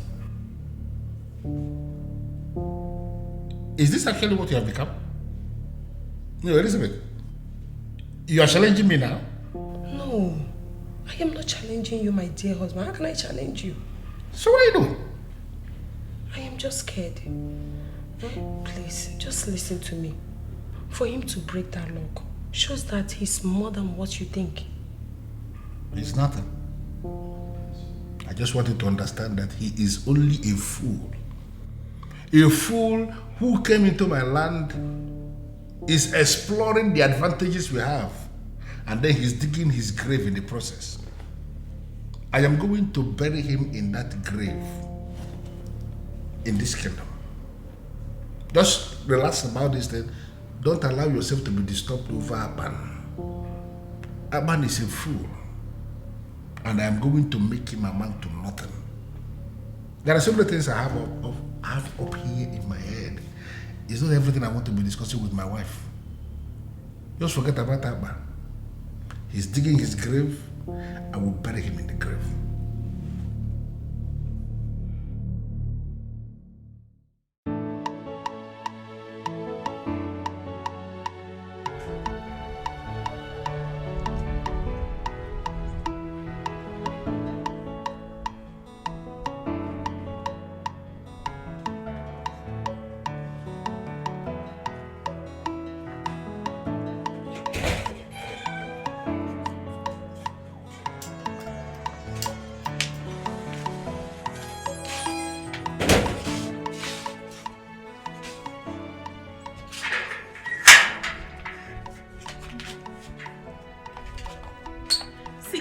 Is this actually what you have become? No, Elizabeth. You are challenging me now? No. I am not challenging you, my dear husband. How can I challenge you? So what are you doing? I am just scared. Please, just listen to me. For him to break that lock shows that he's more than what you think. He's nothing. I just wanted to understand that he is only a fool. A fool who came into my land, is exploring the advantages we have, and then he's digging his grave in the process. I am going to bury him in that grave in this kingdom. Just relax about this thing. Don't allow yourself to be disturbed over Aban. Aban is a fool, and I am going to make him amount to nothing. There are so many things I have up here in my head. It's not everything I want to be discussing with my wife. Just forget about Aban. He's digging his grave. I will bury him in the grave.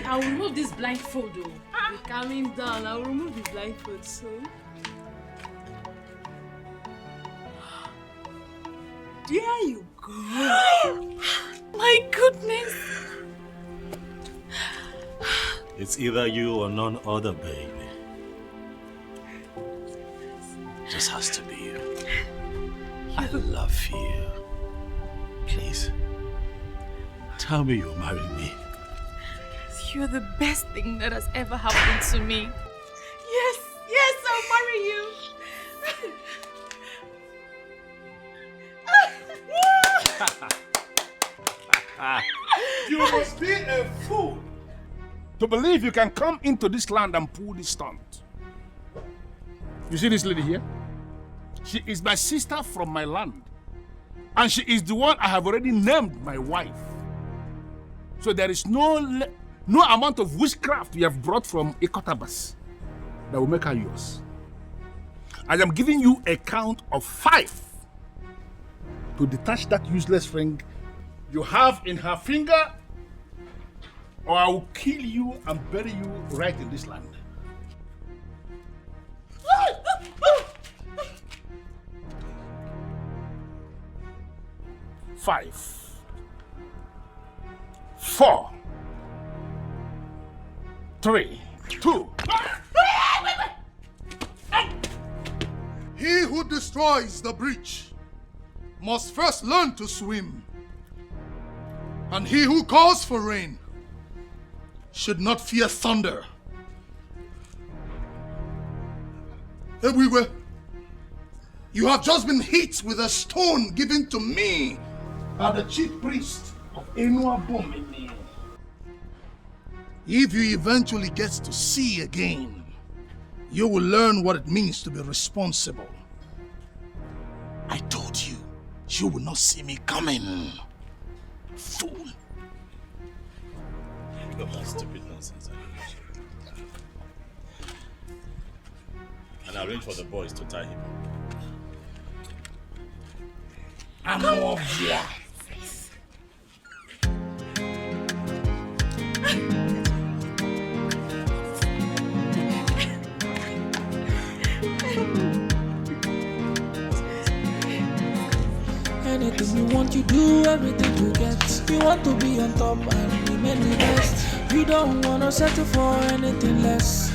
I will remove this blindfold. You're calming down. I will remove the blindfold soon. There you go. My goodness. It's either you or none other, baby. Just has to be you. I love you. Please, tell me you'll marry me. You're the best thing that has ever happened to me. Yes, I'll marry you. You must be a fool to believe you can come into this land and pull this stunt. You see this lady here? She is my sister from my land. And she is the one I have already named my wife. So there is no amount of witchcraft you have brought from Ikotabas that will make her yours. I am giving you a count of 5 to detach that useless ring you have in her finger, or I will kill you and bury you right in this land. 5, 4, 3, 2. He who destroys the breach must first learn to swim. And he who calls for rain should not fear thunder. Ebube, you have just been hit with a stone given to me by the chief priest of Enuabomene. If you eventually get to see again, you will learn what it means to be responsible. I told you, you will not see me coming. Fool. Pick up that stupid nonsense. And arrange for the boys to tie him up. I'm over here. Anything you want, you do everything to get. You want to be on top and remain the best. You don't wanna settle for anything less.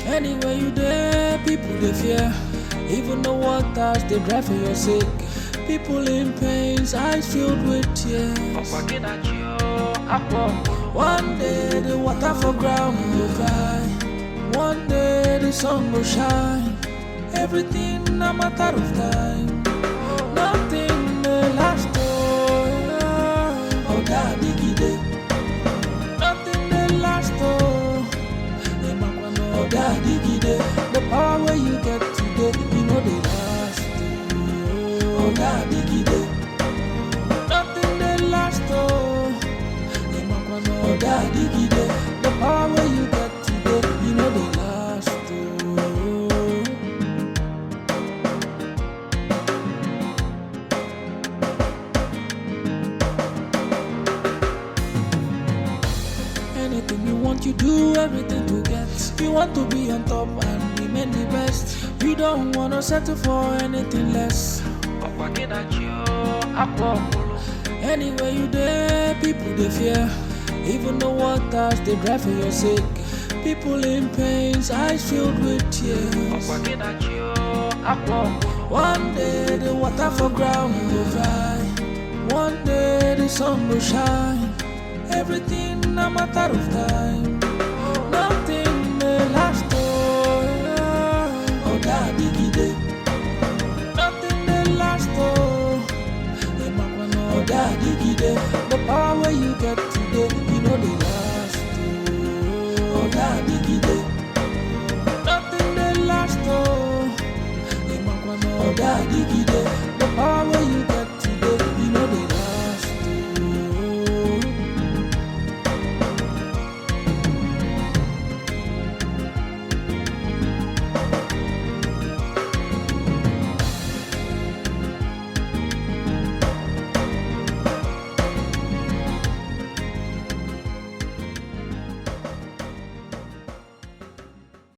Anywhere you there, people they fear. Even the waters they drive for your sake. People in pains, eyes filled with tears. One day the water for ground will dry. One day the sun will shine. Everything a matter of time. Nothing may last. Oh, daddy, nothing may last. Oh, daddy, the power where you get today, you know they last. Oh, daddy, nothing they last. Oh, daddy, the power where you get today, you know they last. Anything you want, you do everything to get. You want to be on top and remain the best. You don't wanna settle for anything less. Anywhere you there, people they fear. Even the waters they drive for your sake. People in pains, eyes filled with tears. One day the water for ground will dry. One day the sun will shine. Everything a matter of time. Nothing may last. Oh, daddy, nothing may last. Oh, daddy, the power where you get today, you know they last. Oh, daddy, nothing may last. Oh, daddy, the power where you get.